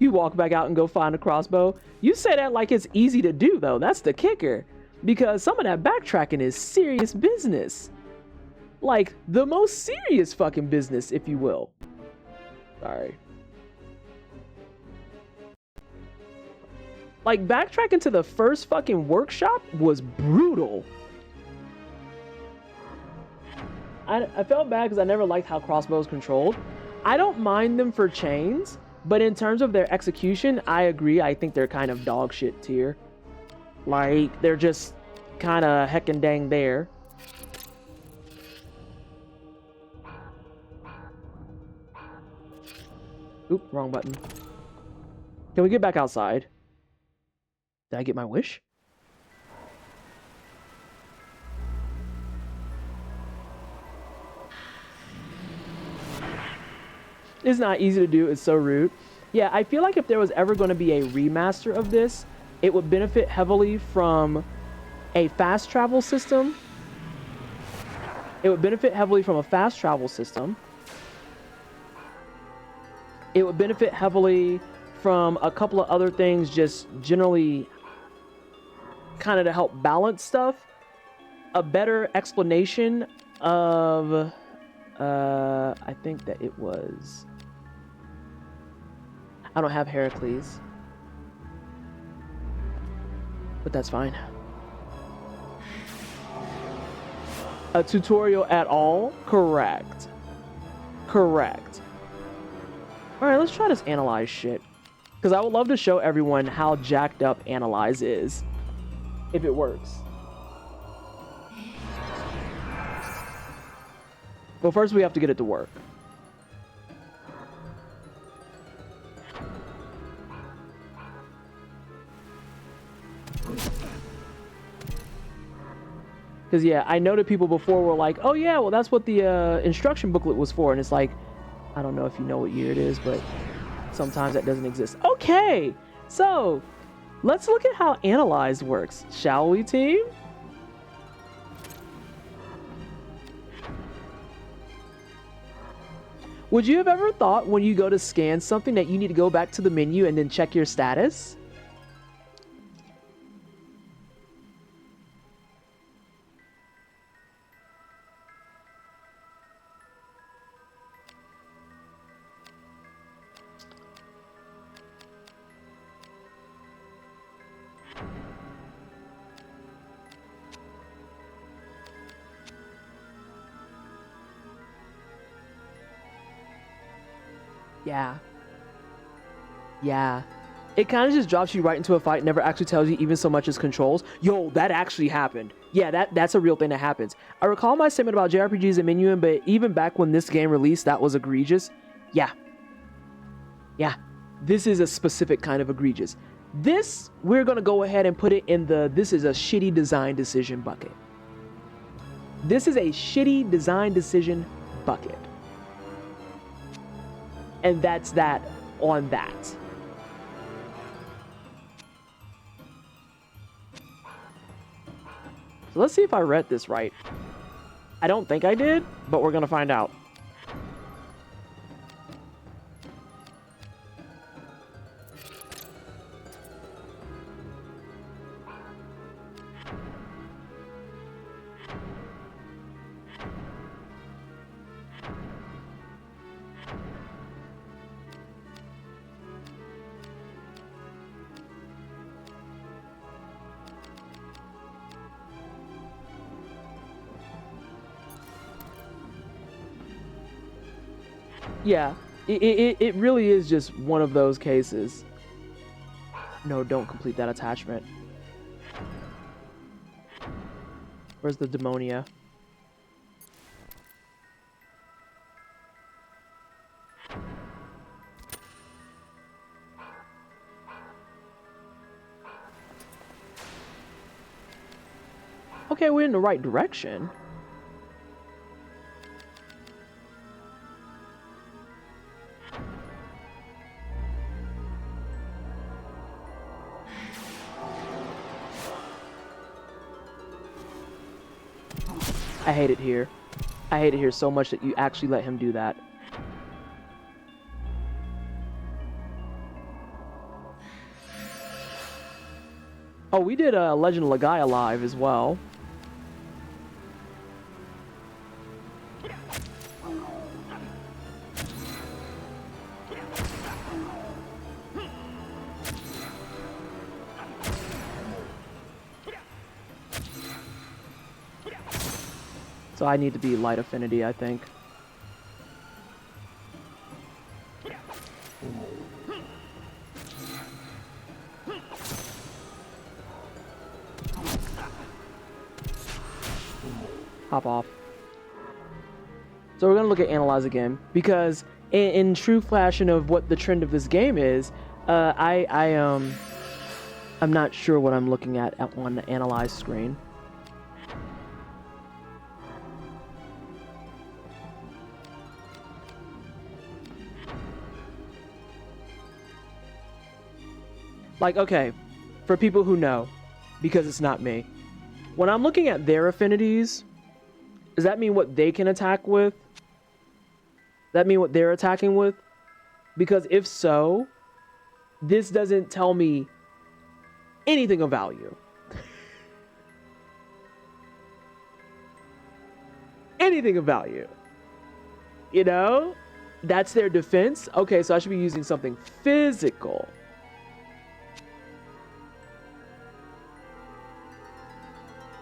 You walk back out and go find a crossbow. You say that like it's easy to do, though. That's the kicker. Because some of that backtracking is serious business. Like, the most serious fucking business, if you will. Sorry. Like, backtracking to the first fucking workshop was brutal. I felt bad because I never liked how crossbows controlled. I don't mind them for chains, but in terms of their execution, I agree. I think they're kind of dog shit tier. Like, they're just kind of heckin' dang there. Oop, wrong button. Can we get back outside? Did I get my wish? It's not easy to do. It's so rude. Yeah, I feel like if there was ever going to be a remaster of this, it would benefit heavily from a fast travel system. It would benefit heavily from a fast travel system. It would benefit heavily from a couple of other things, just generally kind of to help balance stuff. A better explanation of, I think that it was, I don't have Heracles, but that's fine. A tutorial at all? Correct. Correct. Alright, let's try this analyze shit. Because I would love to show everyone how jacked up analyze is. If it works. Well, first we have to get it to work. Because, yeah, I know that people before were like, oh, yeah, well, that's what the instruction booklet was for. And it's like, I don't know if you know what year it is, but sometimes that doesn't exist. Okay, so let's look at how Analyze works, shall we, team? Would you have ever thought when you go to scan something that you need to go back to the menu and then check your status? Yeah. Yeah. It kind of just drops you right into a fight, never actually tells you even so much as controls. Yo, that actually happened. Yeah, that's a real thing that happens. I recall my statement about JRPGs and menuing, but even back when this game released, that was egregious. Yeah. Yeah. This is a specific kind of egregious. This, we're going to go ahead and put it in the, this is a shitty design decision bucket. This is a shitty design decision bucket. And that's that on that. So let's see if I read this right. I don't think I did, but we're gonna find out. Yeah, it really is just one of those cases. No, don't complete that attachment. Where's the demonia? Okay, we're in the right direction. I hate it here. I hate it here so much that you actually let him do that. Oh, we did Legend of Legaia live as well. So I need to be light affinity, I think. Hop off. So we're gonna look at analyze again because in true fashion of what the trend of this game is, I'm not sure what I'm looking at on the analyze screen. Like, okay, for people who know, because it's not me. When I'm looking at their affinities, does that mean what they can attack with? Does that mean what they're attacking with? Because if so, this doesn't tell me anything of value. Anything of value. You know? That's their defense. Okay, so I should be using something physical.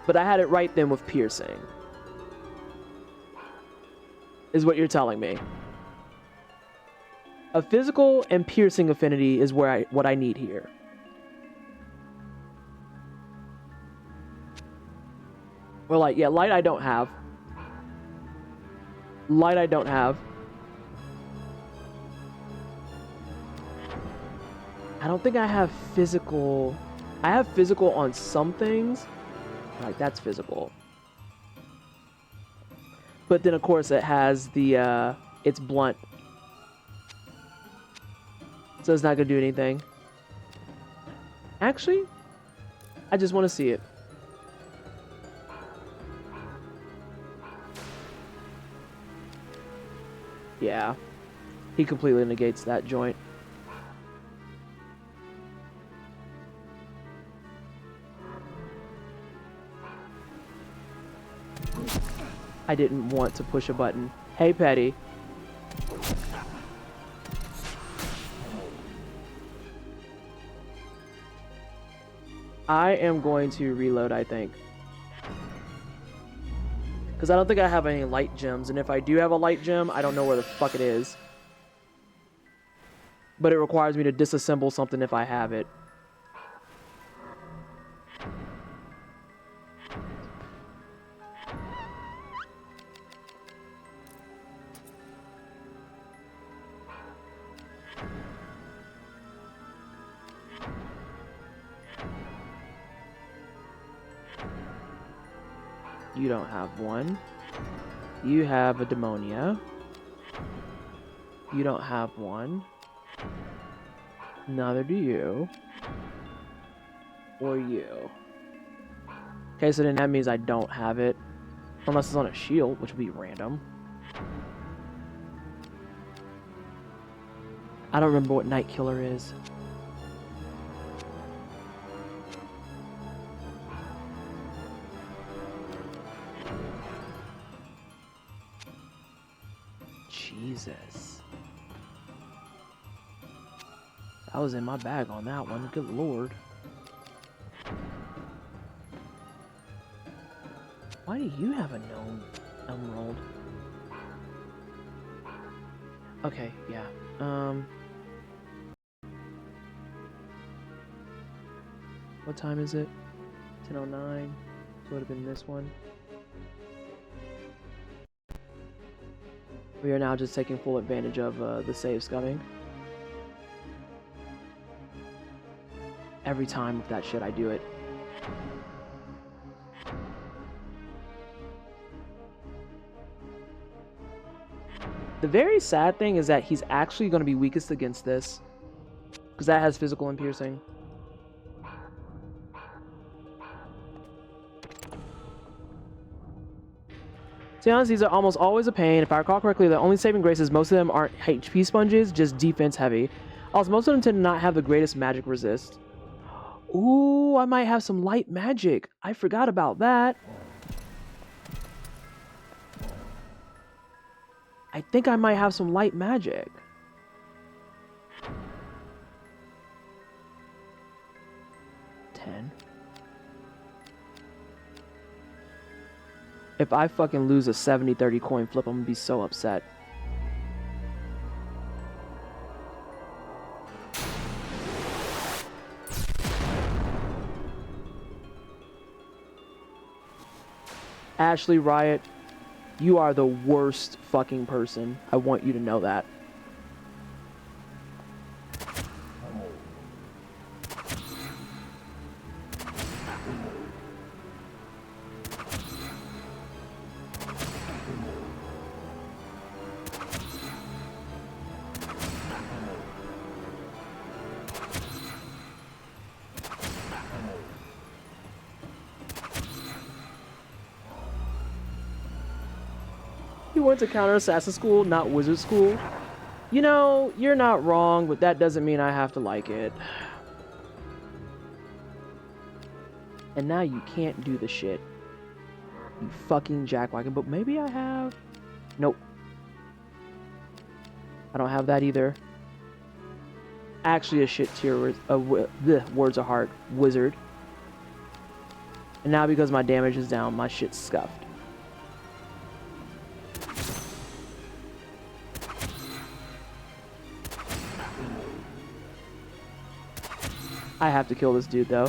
But I had it right then with piercing. Is what you're telling me. A physical and piercing affinity is where what I need here. Or light, yeah, light I don't have. Light I don't have. I don't think I have physical. I have physical on some things. Like, that's physical. But then, of course, it has the, it's blunt. So it's not going to do anything. Actually, I just want to see it. Yeah. He completely negates that joint. I didn't want to push a button. Hey, Petty. I am going to reload, I think. Because I don't think I have any light gems, and if I do have a light gem, I don't know where the fuck it is. But it requires me to disassemble something if I have it. You don't have one. You have a demonia. You don't have one. Neither do you. Or you. Okay, so then that means I don't have it. Unless it's on a shield, which would be random. I don't remember what Night Killer is. Jesus. I was in my bag on that one. Good lord. Why do you have a gnome emerald? Okay, yeah. What time is it? 10:09. So it would have been this one. We are now just taking full advantage of the save scumming. Every time with that shit, I do it. The very sad thing is that he's actually going to be weakest against this. Because that has physical and piercing. To be honest, these are almost always a pain. If I recall correctly, the only saving grace is most of them aren't HP sponges, just defense heavy. Also, most of them tend to not have the greatest magic resist. Ooh, I might have some light magic. I forgot about that. I think I might have some light magic. If I fucking lose a 70-30 coin flip, I'm gonna be so upset. Ashley Riot, you are the worst fucking person. I want you to know that. You went to counter assassin school, not wizard school. You know, you're not wrong, but that doesn't mean I have to like it. And now you can't do the shit. You fucking jackwagon, but maybe I have... Nope. I don't have that either. Actually a shit tier, the words of heart, wizard. And now because my damage is down, my shit's scuffed. I have to kill this dude, though.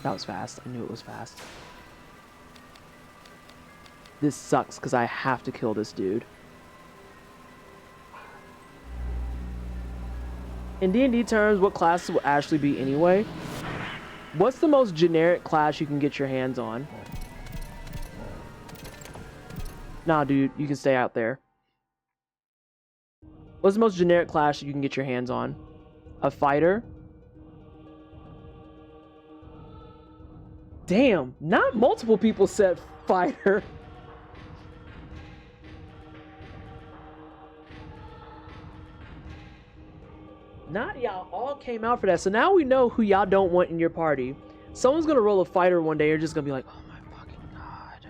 That was fast. I knew it was fast. This sucks, because I have to kill this dude. In D&D terms, what classes will Ashley be anyway? What's the most generic class you can get your hands on? Nah, dude, you can stay out there. What's the most generic class you can get your hands on? A fighter? Damn, not multiple people said fighter. Not y'all all came out for that. So now we know who y'all don't want in your party. Someone's gonna roll a fighter one day. You're just gonna be like, oh my fucking god.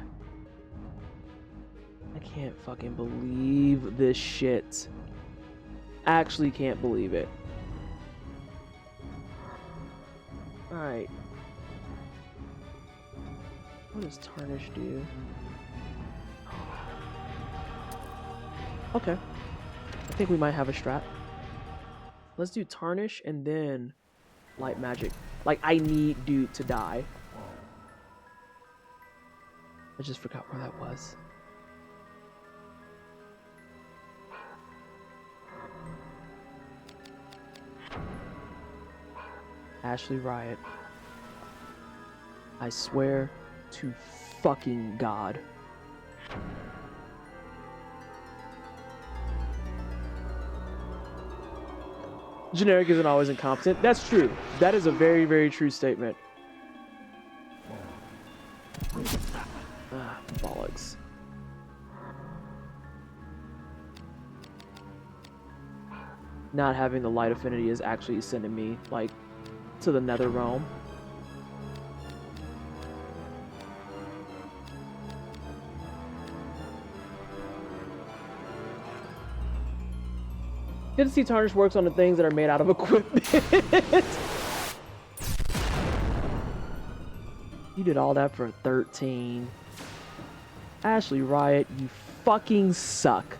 I can't fucking believe this shit. Actually can't believe it. Alright. What does Tarnish do? Okay. I think we might have a strat. Let's do Tarnish and then Light Magic. Like, I need dude to die. I just forgot where that was. Ashley Riot. I swear to fucking God. Generic isn't always incompetent. That's true. That is a very, very true statement. Ah, bollocks. Not having the light affinity is actually sending me, like, to the nether realm. Good to see Tarnish works on the things that are made out of equipment. You did all that for a 13. Ashley Riot, you fucking suck.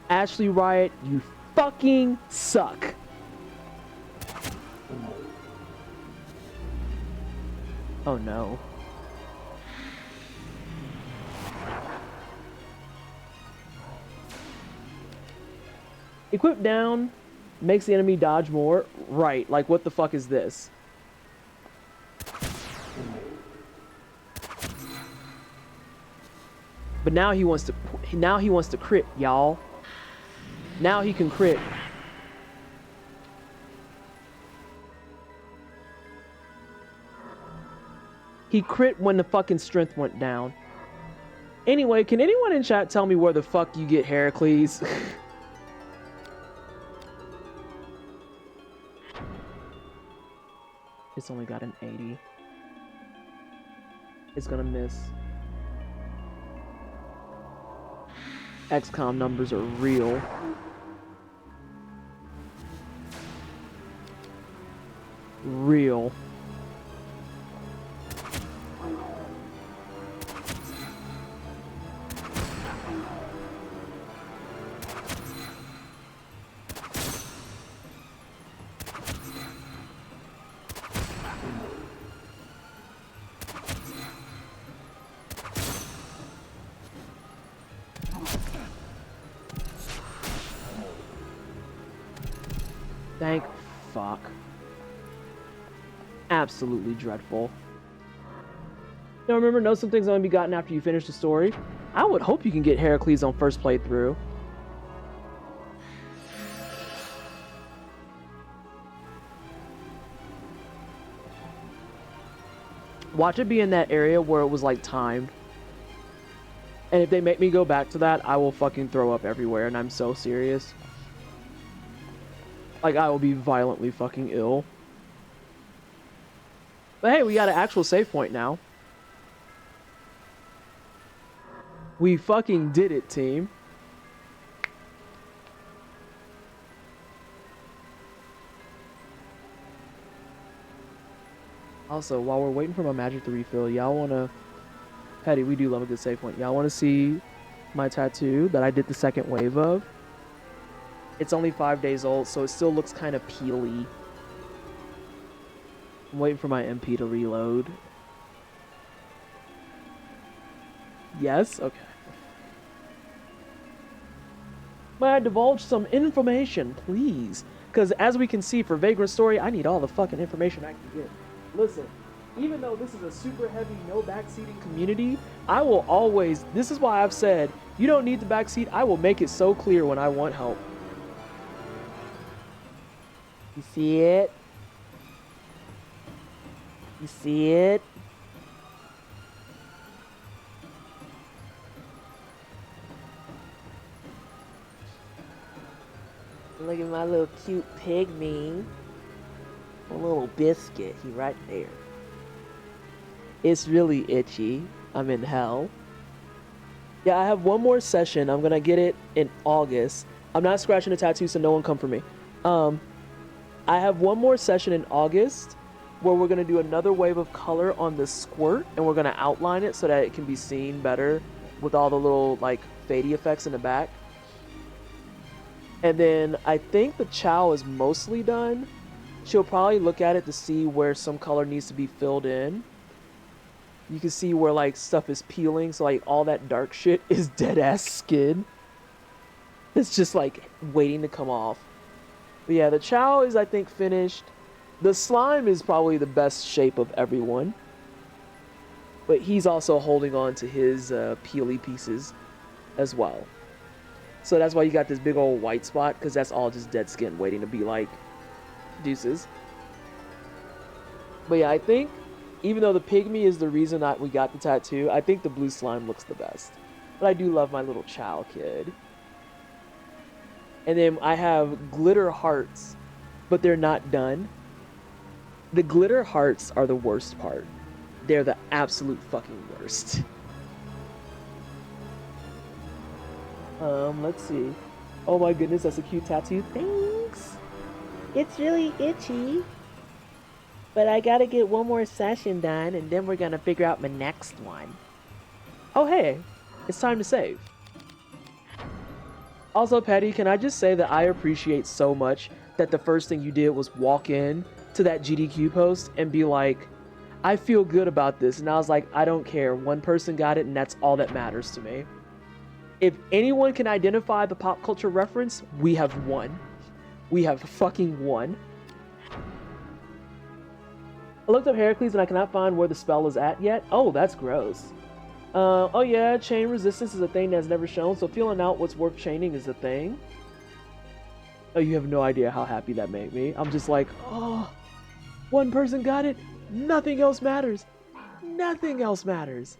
Ashley Riot, you fucking suck. Oh no. Equip down makes the enemy dodge more. Right, like what the fuck is this? But now he wants to crit, y'all. Now he can crit. He crit when the fucking strength went down. Anyway, can anyone in chat tell me where the fuck you get Heracles? It's only got an 80. It's gonna miss. XCOM numbers are real. Real. Thank fuck. Absolutely dreadful. Now remember, know some things only be gotten after you finish the story. I would hope you can get Heracles on first playthrough. Watch it be in that area where it was like timed. And if they make me go back to that, I will fucking throw up everywhere, and I'm so serious. Like, I will be violently fucking ill. But hey, we got an actual save point now. We fucking did it, team. Also, while we're waiting for my magic to refill, y'all wanna... Petty, we do love a good save point. Y'all wanna see my tattoo that I did the second wave of? It's only 5 days old, so it still looks kind of peely. I'm waiting for my MP to reload. Yes? Okay. May I divulge some information, please? Because as we can see for Vagrant story, I need all the fucking information I can get. Listen, even though this is a super heavy no backseating community, I will always... This is why I've said, you don't need the backseat. I will make it so clear when I want help. You see it? You see it? Look at my little cute pygmy. A little biscuit. He right there. It's really itchy. I'm in hell. Yeah, I have one more session. I'm gonna get it in August. I'm not scratching the tattoo, so no one come for me. I have one more session in August where we're going to do another wave of color on the squirt, and we're going to outline it so that it can be seen better with all the little like fadey effects in the back. And then I think the chow is mostly done. She'll probably look at it to see where some color needs to be filled in. You can see where like stuff is peeling, so like all that dark shit is dead ass skin. It's just like waiting to come off. But yeah, the chow is, I think, finished. The slime is probably the best shape of everyone. But he's also holding on to his peely pieces as well. So that's why you got this big old white spot, because that's all just dead skin waiting to be like deuces. But yeah, I think, even though the pygmy is the reason that we got the tattoo, I think the blue slime looks the best. But I do love my little chow kid. And then I have glitter hearts, but they're not done. The glitter hearts are the worst part. They're the absolute fucking worst. Let's see. Oh my goodness, that's a cute tattoo. Thanks. It's really itchy. But I gotta get one more session done, and then we're gonna figure out my next one. Oh hey, it's time to save. Also, Patty, can I just say that I appreciate so much that the first thing you did was walk in to that GDQ post and be like, I feel good about this. And I was like, I don't care. One person got it, and that's all that matters to me. If anyone can identify the pop culture reference, we have won. We have fucking won. I looked up Heracles and I cannot find where the spell is at yet. Oh, that's gross. Oh yeah, chain resistance is a thing that's never shown, so feeling out what's worth chaining is a thing. Oh, you have no idea how happy that made me. I'm just like, oh, one person got it. Nothing else matters. Nothing else matters.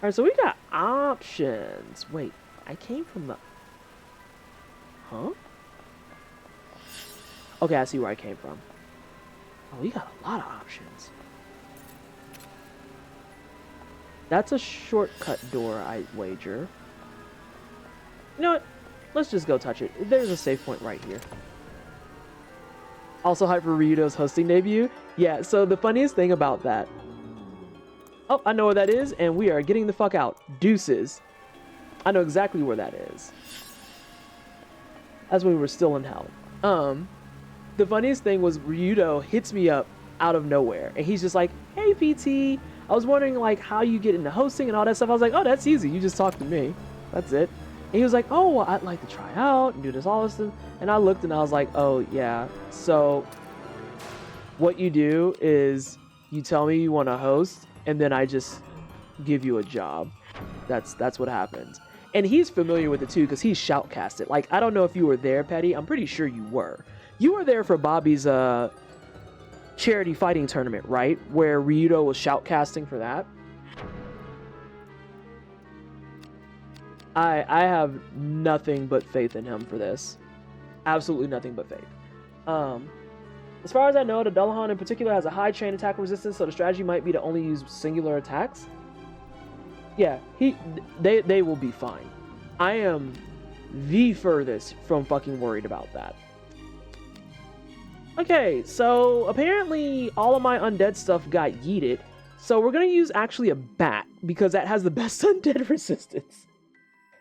Alright, so we got options. Wait, I came from the... Huh? Okay, I see where I came from. Oh, we got a lot of options. That's a shortcut door, I wager. You know what? Let's just go touch it. There's a save point right here. Also hype for Ryudo's hosting debut. Yeah, so the funniest thing about that... Oh, I know where that is, and we are getting the fuck out. Deuces. I know exactly where that is. That's when we were still in hell. The funniest thing was Ryudo hits me up out of nowhere, and he's just like, hey, PT, I was wondering, like, how you get into hosting and all that stuff. I was like, oh, that's easy. You just talk to me. That's it. And he was like, oh, well, I'd like to try out and do this, all this stuff. And I looked and I was like, oh, yeah. So what you do is you tell me you want to host, and then I just give you a job. That's what happens. And he's familiar with it too, because he's shoutcasted. Like, I don't know if you were there, Petty. I'm pretty sure you were. You were there for Bobby's charity fighting tournament, right? Where Ryudo was shoutcasting for that. I have nothing but faith in him for this. Absolutely nothing but faith. As far as I know, the Dullahan in particular has a high chain attack resistance, so the strategy might be to only use singular attacks. Yeah, they will be fine. I am the furthest from fucking worried about that. Okay, so apparently all of my undead stuff got yeeted, so we're gonna use actually a bat, because that has the best undead resistance.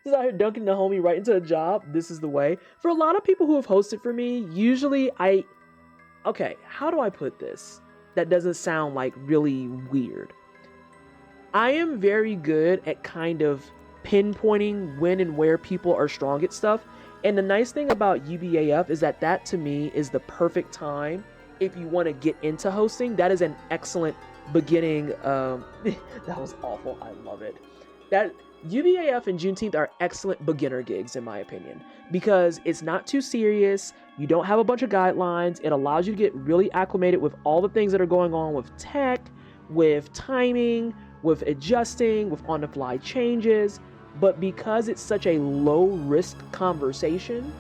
Just out here dunking the homie right into a job. This is the way. For a lot of people who have hosted for me, usually okay, how do I put this that doesn't sound like really weird? I am very good at kind of pinpointing when and where people are strong at stuff. And the nice thing about UBAF is that to me is the perfect time if you want to get into hosting. That is an excellent beginning. That was awful. I love it. That UBAF and Juneteenth are excellent beginner gigs, in my opinion, because it's not too serious. You don't have a bunch of guidelines. It allows you to get really acclimated with all the things that are going on with tech, with timing, with adjusting, with on-the-fly changes. But because it's such a low-risk conversation,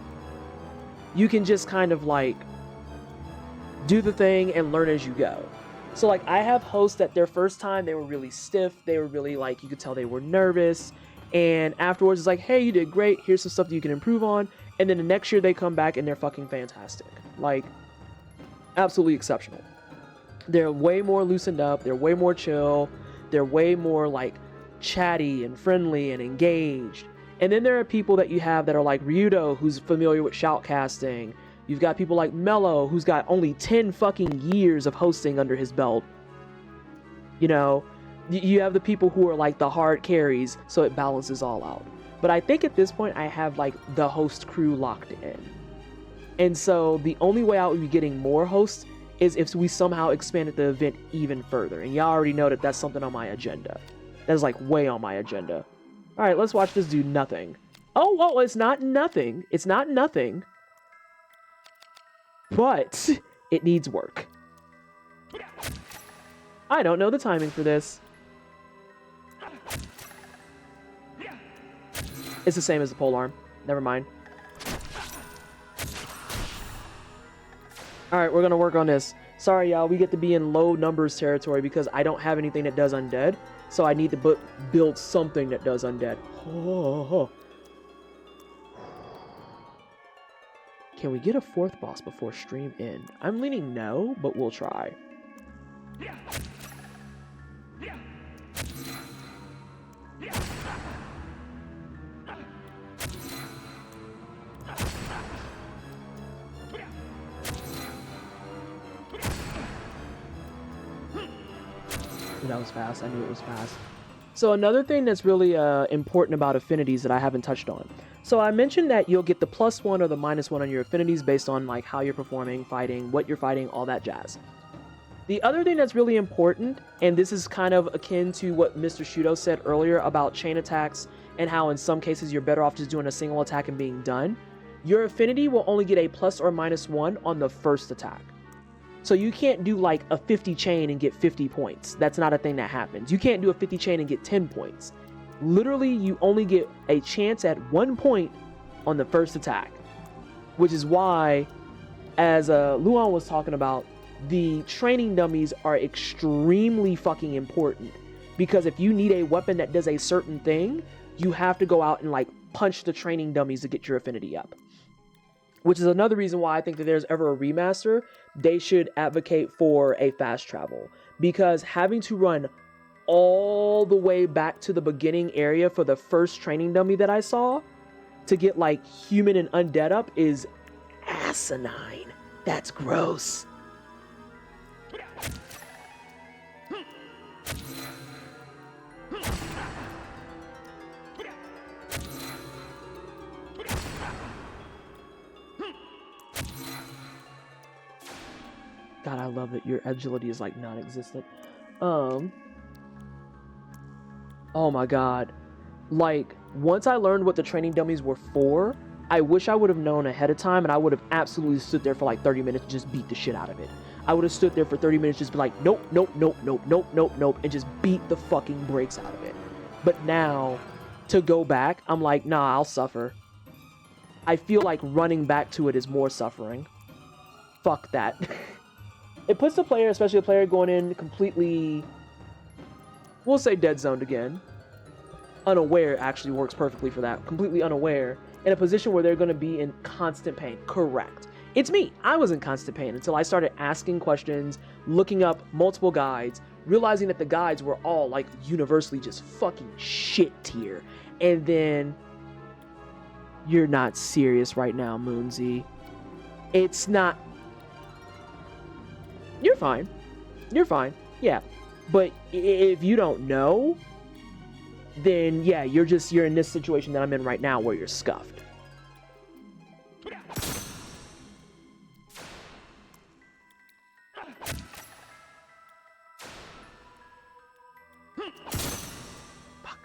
you can just kind of like do the thing and learn as you go. So like I have hosts that their first time they were really stiff, they were really like, you could tell they were nervous, and afterwards it's like, hey, you did great, here's some stuff that you can improve on. And then the next year they come back and they're fucking fantastic. Like, absolutely exceptional. They're way more loosened up, they're way more chill, they're way more like chatty and friendly and engaged. And then there are people that you have that are like Ryudo, who's familiar with shoutcasting. You've got people like Mello, who's got only 10 fucking years of hosting under his belt. You know, you have the people who are like the hard carries, so it balances all out. But I think at this point I have like the host crew locked in. And so the only way I would be getting more hosts is if we somehow expanded the event even further. And y'all already know that that's something on my agenda. That's like way on my agenda. All right, let's watch this do nothing. Oh, whoa, it's not nothing. It's not nothing. But it needs work. I don't know the timing for this. It's the same as the polearm. Never mind. Alright, we're gonna work on this. Sorry, y'all, we get to be in low numbers territory because I don't have anything that does undead. So I need to build something that does undead. Oh. Can we get a fourth boss before stream end? I'm leaning no, but we'll try. That was fast. I knew it was fast. So another thing that's really important about affinities that I haven't touched on. So I mentioned that you'll get the +1 or the -1 on your affinities based on like how you're performing, fighting, what you're fighting, all that jazz. The other thing that's really important, and this is kind of akin to what Mr. Shudo said earlier about chain attacks and how in some cases you're better off just doing a single attack and being done, your affinity will only get a plus or minus 1 on the first attack. So you can't do like a 50 chain and get 50 points. That's not a thing that happens. You can't do a 50 chain and get 10 points. Literally, you only get a chance at 1 point on the first attack, which is why, as Luan was talking about, the training dummies are extremely fucking important, because if you need a weapon that does a certain thing, you have to go out and like punch the training dummies to get your affinity up. Which is another reason why I think that there's ever a remaster, they should advocate for a fast travel, because having to run all the way back to the beginning area for the first training dummy that I saw to get like human and undead up is asinine. That's gross. God, I love that your agility is like non-existent. Oh my god. Like, once I learned what the training dummies were for, I wish I would have known ahead of time, and I would have absolutely stood there for like 30 minutes and just beat the shit out of it. I would have stood there for 30 minutes just be like, nope, nope, nope, nope, nope, nope, nope, and just beat the fucking brakes out of it. But now, to go back, I'm like, nah, I'll suffer. I feel like running back to it is more suffering. Fuck that. It puts the player, especially a player going in completely, we'll say dead zoned again. Unaware actually works perfectly for that. Completely unaware. In a position where they're going to be in constant pain. Correct. It's me. I was in constant pain until I started asking questions, looking up multiple guides, realizing that the guides were all like universally just fucking shit tier. And then, you're not serious right now, Moonsy. It's not. You're fine. You're fine. Yeah. But if you don't know, then yeah, you're in this situation that I'm in right now where you're scuffed. Fuck.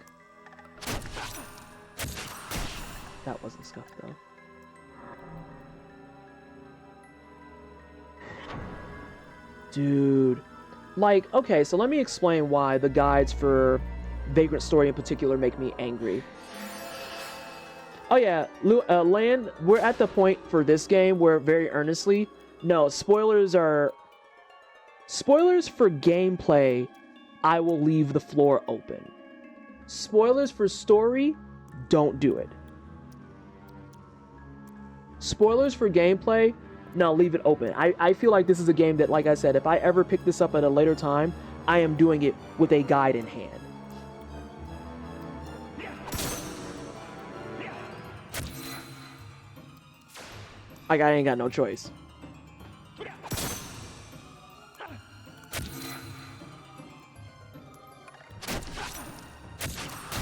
That wasn't scuffed though. Dude, like, okay, so let me explain why the guides for Vagrant Story in particular make me angry. Oh yeah, Land, we're at the point for this game where very earnestly, no, spoilers for gameplay, I will leave the floor open. Spoilers for story, don't do it. Spoilers for gameplay, no, leave it open. I feel like this is a game that, like I said, if I ever pick this up at a later time, I am doing it with a guide in hand. Like, I ain't got no choice. I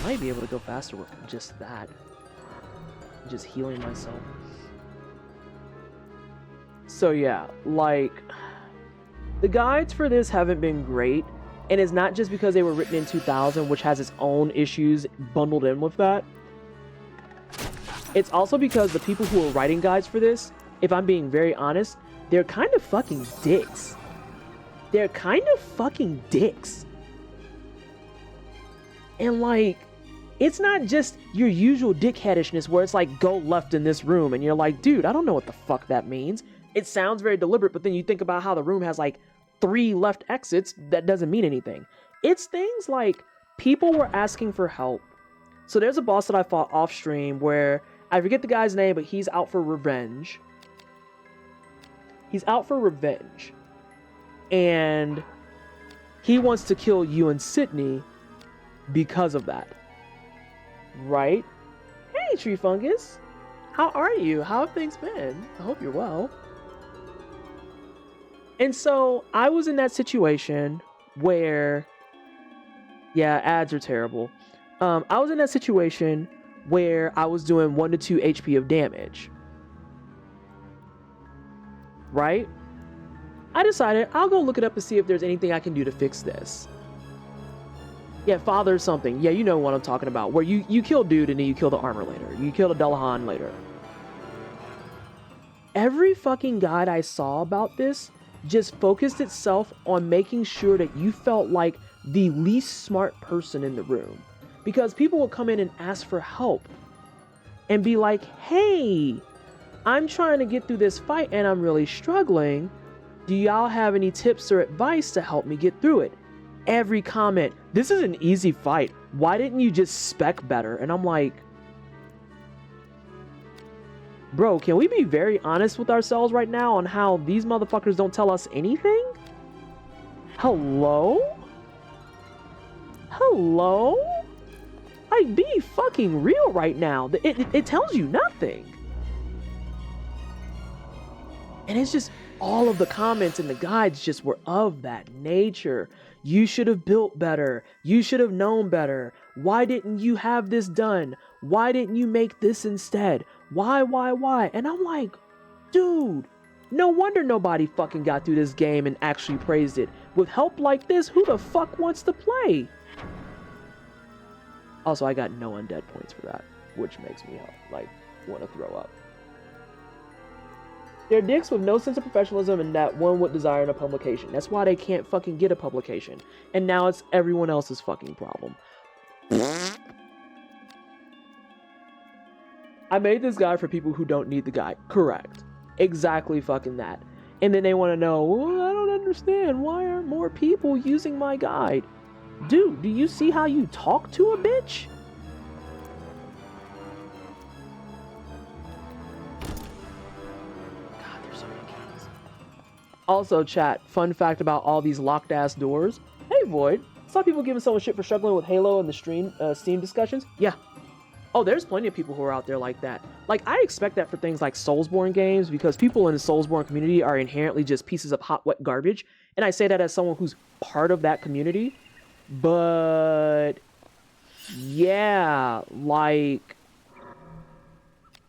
might be able to go faster with just that. Just healing myself. So yeah, like, the guides for this haven't been great, and it's not just because they were written in 2000, which has its own issues bundled in with that. It's also because the people who are writing guides for this, if I'm being very honest, they're kind of fucking dicks. They're kind of fucking dicks. And like, it's not just your usual dickheadishness where it's like, go left in this room, and you're like, dude, I don't know what the fuck that means. It sounds very deliberate, but then you think about how the room has like 3 left exits, that doesn't mean anything. It's things like, people were asking for help. So there's a boss that I fought off stream where, I forget the guy's name, but he's out for revenge. He's out for revenge. And he wants to kill you and Sydney because of that. Right? Hey, Tree Fungus. How are you? How have things been? I hope you're well. And so I was in that situation where, yeah, ads are terrible. I was in that situation where I was doing 1 to 2 HP of damage. Right? I decided I'll go look it up to see if there's anything I can do to fix this. Yeah, father something. Yeah, you know what I'm talking about. Where you kill dude and then you kill the armor later. You kill the Dullahan later. Every fucking guide I saw about this just focused itself on making sure that you felt like the least smart person in the room. Because people would come in and ask for help and be like, hey, I'm trying to get through this fight and I'm really struggling. Do y'all have any tips or advice to help me get through it? Every comment, this is an easy fight. Why didn't you just spec better? And I'm like, bro, can we be very honest with ourselves right now on how these motherfuckers don't tell us anything? Hello? Hello? Like, be fucking real right now. It tells you nothing. And it's just, all of the comments and the guides just were of that nature. You should have built better. You should have known better. Why didn't you have this done? Why didn't you make this instead? Why? And I'm like, dude, no wonder nobody fucking got through this game and actually praised it. With help like this, who the fuck wants to play? Also, I got no undead points for that, which makes me like want to throw up. They're dicks with no sense of professionalism and that one would desire in a publication. That's why they can't fucking get a publication. And now it's everyone else's fucking problem. I made this guide for people who don't need the guide. Correct. Exactly fucking that. And then they want to know, well, I don't understand. Why aren't more people using my guide? Dude, do you see how you talk to a bitch? Also, chat, fun fact about all these locked ass doors. Hey, Void. Saw people giving someone shit for struggling with Halo in the Steam discussions. Yeah. Oh, there's plenty of people who are out there like that. Like, I expect that for things like Soulsborne games because people in the Soulsborne community are inherently just pieces of hot, wet garbage. And I say that as someone who's part of that community. But, yeah, like,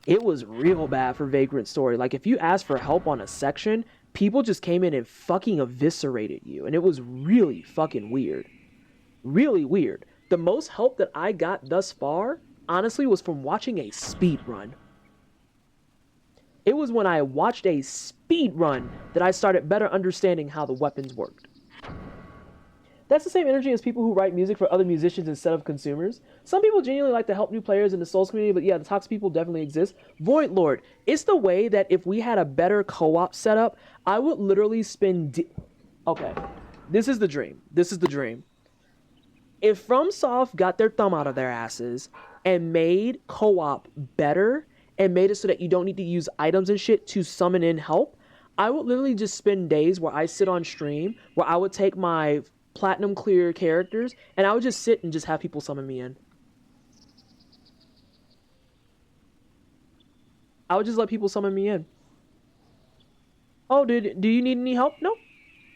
it was real bad for Vagrant Story. Like, if you asked for help on a section, people just came in and fucking eviscerated you. And it was really fucking weird. Really weird. The most help that I got thus far, honestly, was from watching a speed run. It was when I watched a speed run that I started better understanding how the weapons worked. That's the same energy as people who write music for other musicians instead of consumers. Some people genuinely like to help new players in the Souls community, but yeah, the toxic people definitely exist. Void Lord, it's the way that if we had a better co-op setup, I would literally spend... Okay, this is the dream. This is the dream. If FromSoft got their thumb out of their asses and made co-op better and made it so that you don't need to use items and shit to summon in help, I would literally just spend days where I sit on stream, where I would take my platinum clear characters and I would just sit and just have people summon me in. I would just let people summon me in. Oh, do you need any help? No.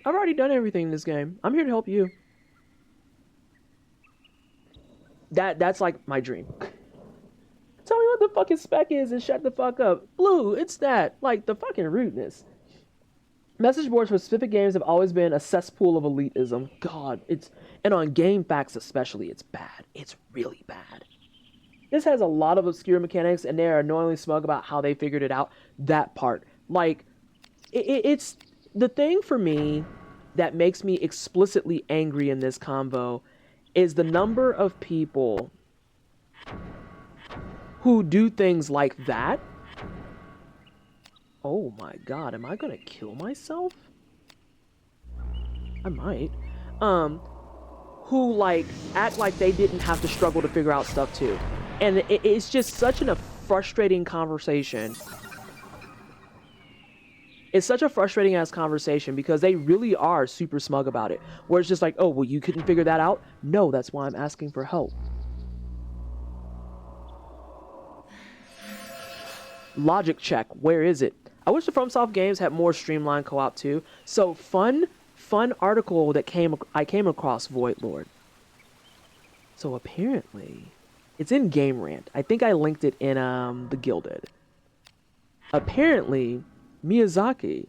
I've already done everything in this game. I'm here to help you. That's like my dream. Tell me what the fucking spec is and shut the fuck up. Blue, it's that. Like, the fucking rudeness. Message boards for specific games have always been a cesspool of elitism. God, and on GameFAQs especially, it's bad. It's really bad. This has a lot of obscure mechanics, and they are annoyingly smug about how they figured it out. That part. Like, it's the thing for me that makes me explicitly angry in this convo is the number of people who do things like that. Oh my god, am I gonna kill myself? I might. Who, like, act like they didn't have to struggle to figure out stuff too. And it's just such a frustrating conversation. It's such a frustrating ass conversation because they really are super smug about it. Where it's just like, oh, well, you couldn't figure that out? No, that's why I'm asking for help. Logic check, where is it? I wish the FromSoft games had more streamlined co-op too. So fun article that I came across, Void Lord. So apparently, it's in Game Rant. I think I linked it in the Gilded. Apparently, Miyazaki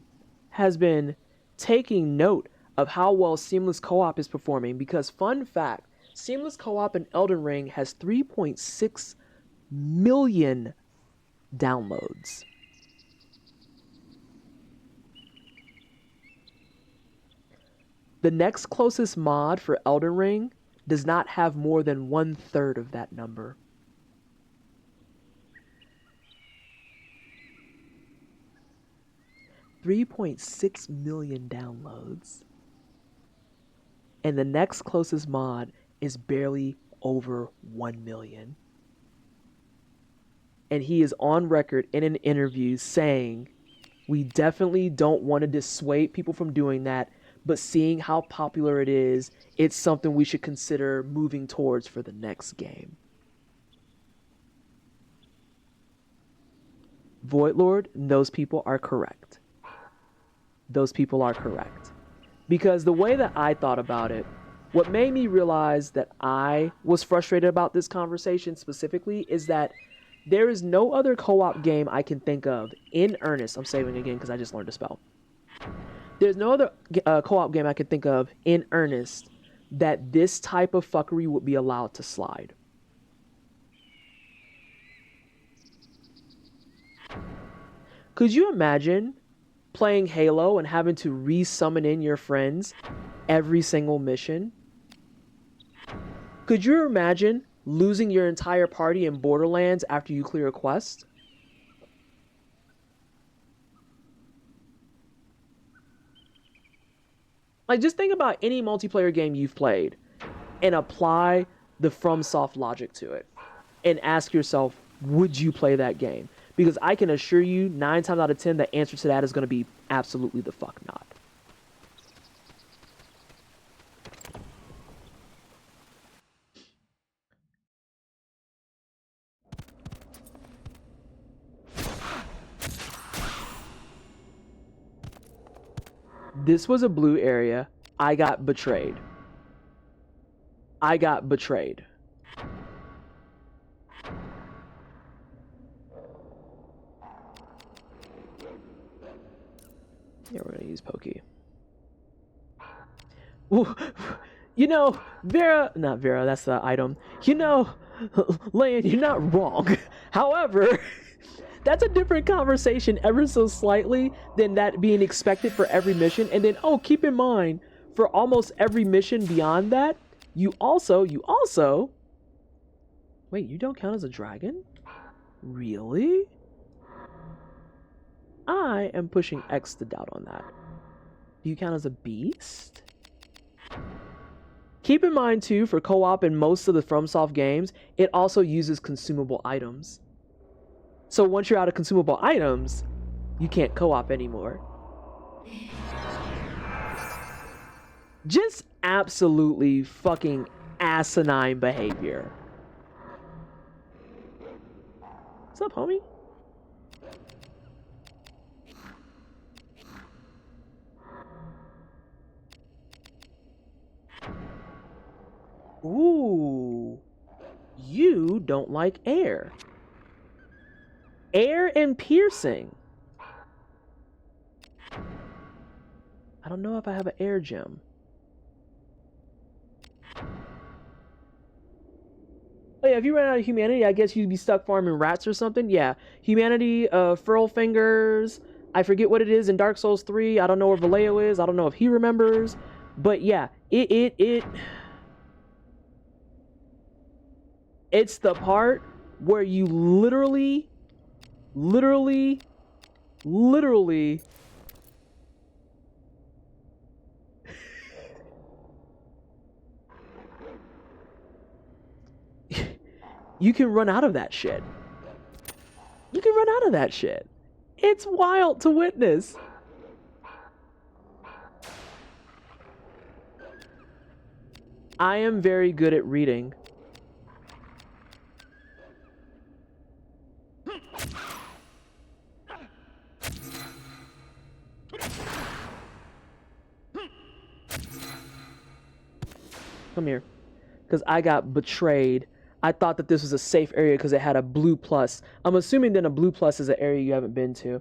has been taking note of how well Seamless Co-op is performing because, fun fact, Seamless Co-op in Elden Ring has 3.6 million downloads. The next closest mod for Elden Ring does not have more than 1/3 of that number. $3.6 million downloads. And the next closest mod is barely over 1 million. And he is on record in an interview saying, we definitely don't want to dissuade people from doing that, but seeing how popular it is, it's something we should consider moving towards for the next game. Voidlord, those people are correct. Those people are correct. Because the way that I thought about it, what made me realize that I was frustrated about this conversation specifically is that there is no other co-op game I can think of in earnest. I'm saving again because I just learned to spell. There's no other co-op game I can think of in earnest that this type of fuckery would be allowed to slide. Could you imagine playing Halo and having to re-summon in your friends every single mission? Could you imagine losing your entire party in Borderlands after you clear a quest? Like, just think about any multiplayer game you've played and apply the FromSoft logic to it and ask yourself, would you play that game? Because I can assure you 9 times out of 10 the answer to that is going to be absolutely the fuck not. This was a blue area. I got betrayed. I got betrayed. Yeah, we're gonna use Pokey. Ooh, you know, not Vera, that's the item. You know, Lan, you're not wrong. However, that's a different conversation ever so slightly than that being expected for every mission. And then, oh, keep in mind, for almost every mission beyond that, you also, wait, you don't count as a dragon? Really? I am pushing X to doubt on that. Do you count as a beast? Keep in mind too, for co-op in most of the FromSoft games, it also uses consumable items. So once you're out of consumable items, you can't co-op anymore. Just absolutely fucking asinine behavior. What's up, homie? Ooh, you don't like air. Air and piercing. I don't know if I have an air gem. Oh yeah, if you ran out of humanity, I guess you'd be stuck farming rats or something. Yeah, humanity, furl fingers. I forget what it is in Dark Souls 3. I don't know where Vallejo is. I don't know if he remembers. But yeah, it's the part where you literally you can run out of that shit. You can run out of that shit. It's wild to witness. I am very good at reading. Come here. Because I got betrayed. I thought that this was a safe area because it had a blue plus. I'm assuming then a blue plus is an area you haven't been to.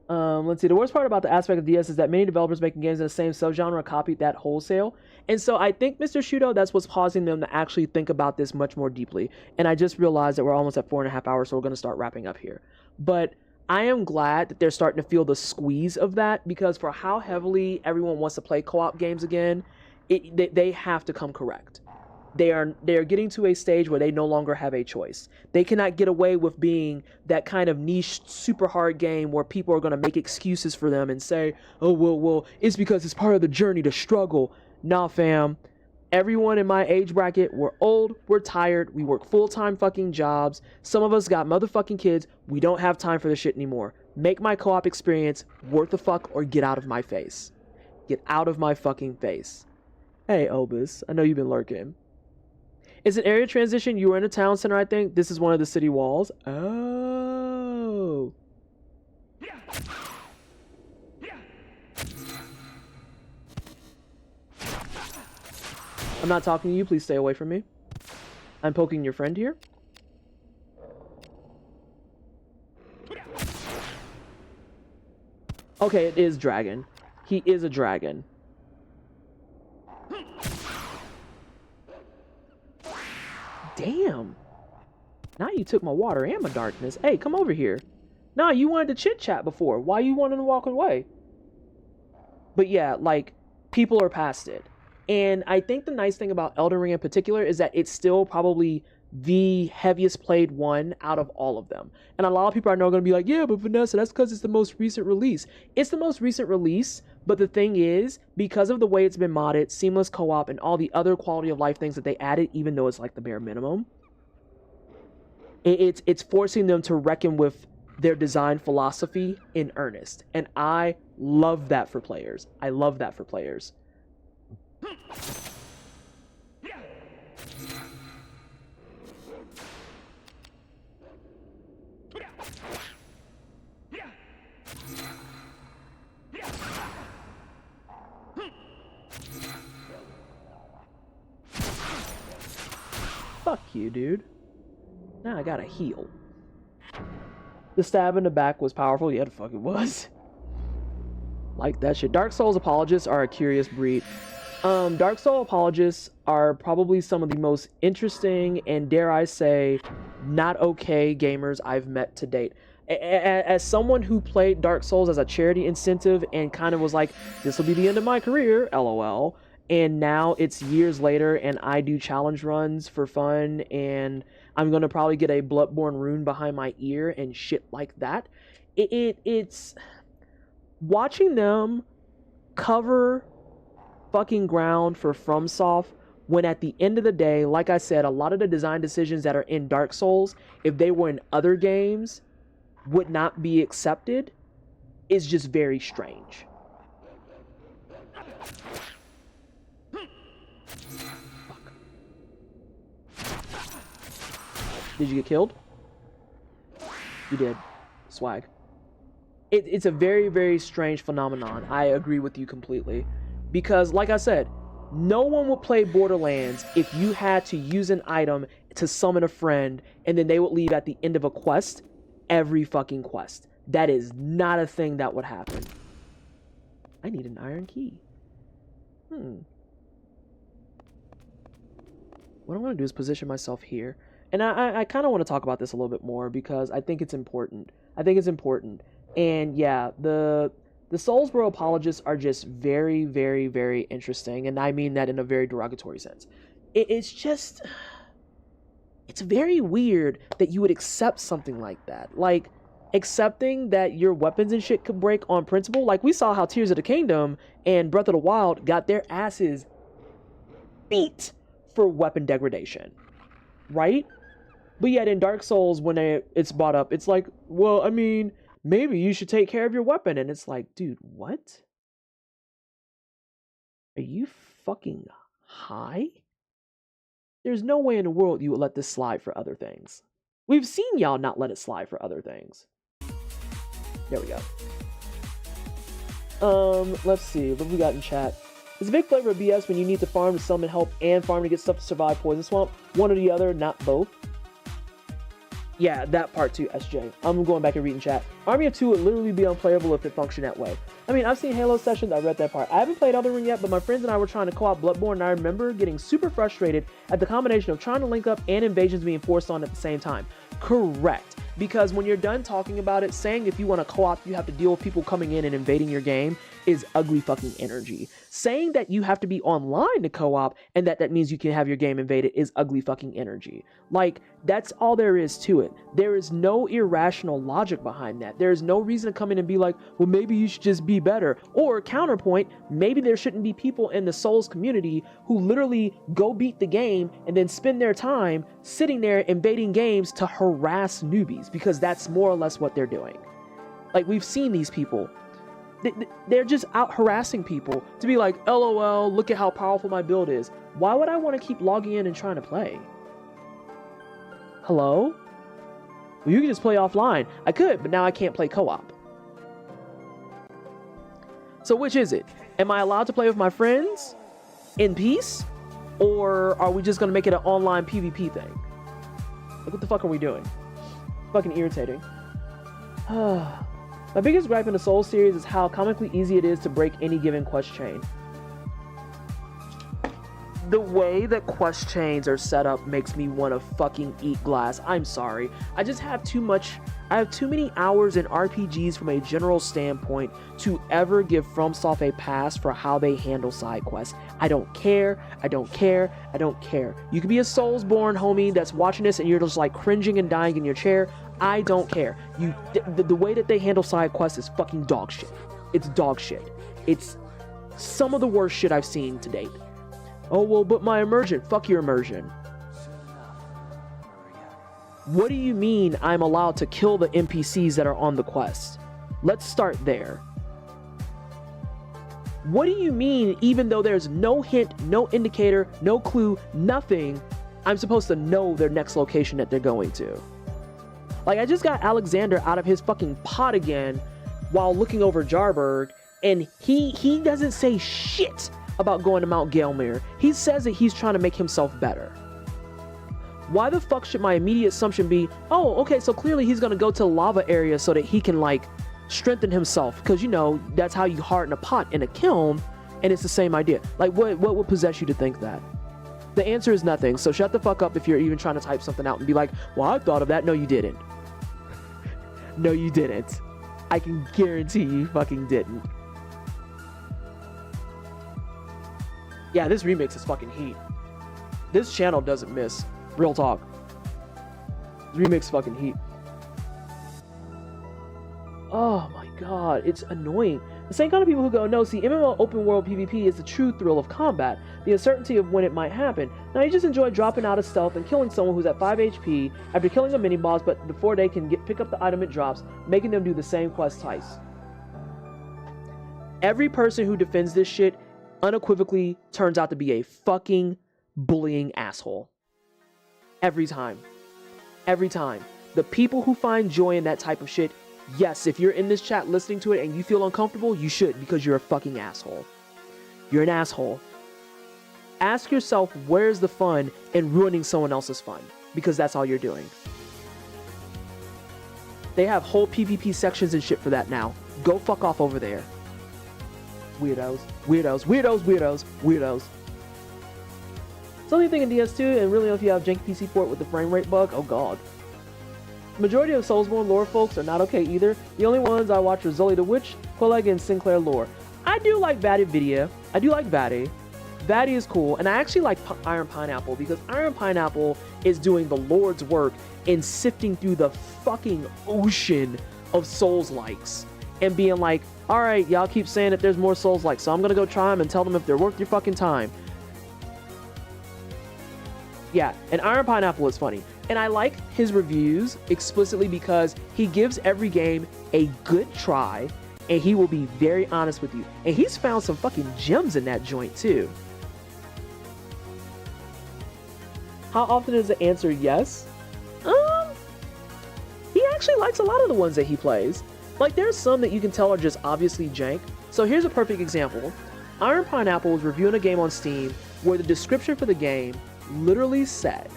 Let's see. The worst part about the aspect of DS is that many developers making games in the same subgenre copied that wholesale. And so I think, Mr. Shudo, that's what's causing them to actually think about this much more deeply. And I just realized that we're almost at 4.5 hours, so we're going to start wrapping up here. But I am glad that they're starting to feel the squeeze of that, because for how heavily everyone wants to play co-op games again, they have to come correct. They are getting to a stage where they no longer have a choice. They cannot get away with being that kind of niche, super hard game where people are going to make excuses for them and say, oh, well, it's because it's part of the journey to struggle. Nah, fam. Everyone in my age bracket, we're old, we're tired, we work full-time fucking jobs. Some of us got motherfucking kids. We don't have time for this shit anymore. Make my co-op experience worth the fuck or get out of my face. Get out of my fucking face. Hey, Obus, I know you've been lurking. It's an area transition. You were in a town center, I think. This is one of the city walls. Oh. I'm not talking to you. Please stay away from me. I'm poking your friend here. Okay, it is dragon. He is a dragon. Damn. Now you took my water and my darkness. Hey, come over here. Nah, you wanted to chit chat before. Why you wanted to walk away? But yeah, like, people are past it. And I think the nice thing about Elden Ring in particular is that it's still probably the heaviest played one out of all of them. And a lot of people I know are going to be like, yeah, but Vanessa, that's because it's the most recent release. It's the most recent release, but the thing is, because of the way it's been modded, seamless co-op, and all the other quality of life things that they added, even though it's like the bare minimum, it's forcing them to reckon with their design philosophy in earnest. And I love that for players. I love that for players. Fuck you, dude. Now I gotta heal. The stab in the back was powerful. Yeah, the fuck it was. Like that shit. Dark Souls apologists are a curious breed. Dark Souls apologists are probably some of the most interesting and, dare I say, not okay gamers I've met to date. As someone who played Dark Souls as a charity incentive and kind of was like, this will be the end of my career, LOL. And now it's years later and I do challenge runs for fun and I'm going to probably get a Bloodborne rune behind my ear and shit like that. It's watching them cover fucking ground for FromSoft when at the end of the day, like I said, a lot of the design decisions that are in Dark Souls, if they were in other games, would not be accepted, is just very strange. Fuck. Did you get killed? You did. Swag. It's a very, very strange phenomenon. I agree with you completely. Because, like I said, no one would play Borderlands if you had to use an item to summon a friend and then they would leave at the end of a quest every fucking quest. That is not a thing that would happen. I need an iron key. What I'm going to do is position myself here. And I kind of want to talk about this a little bit more because I think it's important. And yeah, the Soulsboro apologists are just very, very, very interesting. And I mean that in a very derogatory sense. It's just... It's very weird that you would accept something like that. Like, accepting that your weapons and shit could break on principle. Like, we saw how Tears of the Kingdom and Breath of the Wild got their asses beat for weapon degradation. Right? But yet in Dark Souls, when it's brought up, it's like, well, I mean, maybe you should take care of your weapon. And it's like, dude, what? Are you fucking high? There's no way in the world you would let this slide for other things. We've seen y'all not let it slide for other things. There we go. Let's see. What have we got in chat? It's a big flavor of BS when you need to farm to summon help and farm to get stuff to survive Poison Swamp. One or the other, not both. Yeah, that part too, SJ. I'm going back and reading chat. Army of Two would literally be unplayable if it functioned that way. I mean, I've seen Halo sessions, I read that part. I haven't played Elden Ring yet, but my friends and I were trying to co-op Bloodborne, and I remember getting super frustrated at the combination of trying to link up and invasions being forced on at the same time. Correct. Because when you're done talking about it, saying if you want to co-op, you have to deal with people coming in and invading your game is ugly fucking energy. Saying that you have to be online to co-op and that means you can have your game invaded is ugly fucking energy. Like, that's all there is to it. There is no irrational logic behind that. There is no reason to come in and be like, well, maybe you should just be better. Or counterpoint, maybe there shouldn't be people in the Souls community who literally go beat the game and then spend their time sitting there invading games to harass newbies, because that's more or less what they're doing. Like, we've seen these people. They're just out harassing people to be like, LOL, look at how powerful my build is. Why would I want to keep logging in and trying to play? Hello? Well, you can just play offline. I could, but now I can't play co-op. So which is it? Am I allowed to play with my friends in peace? Or are we just going to make it an online PvP thing? Like, what the fuck are we doing? Fucking irritating. My biggest gripe in the Souls series is how comically easy it is to break any given quest chain. The way that quest chains are set up makes me want to fucking eat glass. I'm sorry. I just have too many hours in RPGs from a general standpoint to ever give FromSoft a pass for how they handle side quests. I don't care. I don't care. I don't care. You could be a Soulsborne homie that's watching this and you're just like cringing and dying in your chair. I don't care. The way that they handle side quests is fucking dog shit. It's dog shit. It's some of the worst shit I've seen to date. Oh, well, but my immersion. Fuck your immersion. What do you mean I'm allowed to kill the NPCs that are on the quest? Let's start there. What do you mean, even though there's no hint, no indicator, no clue, nothing, I'm supposed to know their next location that they're going to? Like, I just got Alexander out of his fucking pot again while looking over Jarberg, and he doesn't say shit about going to Mount Gaelmere. He says that he's trying to make himself better. Why the fuck should my immediate assumption be, oh, okay, so clearly he's gonna go to the lava area so that he can, like, strengthen himself? Because, you know, that's how you harden a pot in a kiln, and it's the same idea. Like, what would possess you to think that? The answer is nothing, so shut the fuck up if you're even trying to type something out and be like, well, I thought of that. No, you didn't. No, you didn't. I can guarantee you fucking didn't. Yeah, this remix is fucking heat. This channel doesn't miss. Real talk. Remix fucking heat. Oh my god, it's annoying. The same kind of people who go, no, see, MMO open world PvP is the true thrill of combat, the uncertainty of when it might happen. Now you just enjoy dropping out of stealth and killing someone who's at 5 HP after killing a mini-boss, but before they can pick up the item it drops, making them do the same quest twice. Every person who defends this shit unequivocally turns out to be a fucking bullying asshole. Every time. Every time. The people who find joy in that type of shit, yes, if you're in this chat listening to it and you feel uncomfortable, you should, because you're a fucking asshole. You're an asshole. Ask yourself, where's the fun in ruining someone else's fun? Because that's all you're doing. They have whole PvP sections and shit for that now. Go fuck off over there. Weirdos. Weirdos. Weirdos. Weirdos. Weirdos. Something thing in DS2, and really if you have janky PC port with the frame rate bug, oh god. The majority of Soulsborne lore folks are not okay either. The only ones I watch are Zully the Witch, Quilleg, and Sinclair lore. I do like Vadividia. I do like Vadi. Vadi is cool, and I actually like Iron Pineapple, because Iron Pineapple is doing the Lord's work in sifting through the fucking ocean of Souls-likes and being like, alright, y'all keep saying that there's more Souls-likes, so I'm gonna go try them and tell them if they're worth your fucking time. Yeah, and Iron Pineapple is funny. And I like his reviews explicitly because he gives every game a good try, and he will be very honest with you. And he's found some fucking gems in that joint too. How often is the answer yes? He actually likes a lot of the ones that he plays. Like, there's some that you can tell are just obviously jank. So here's a perfect example. Iron Pineapple was reviewing a game on Steam where the description for the game literally said,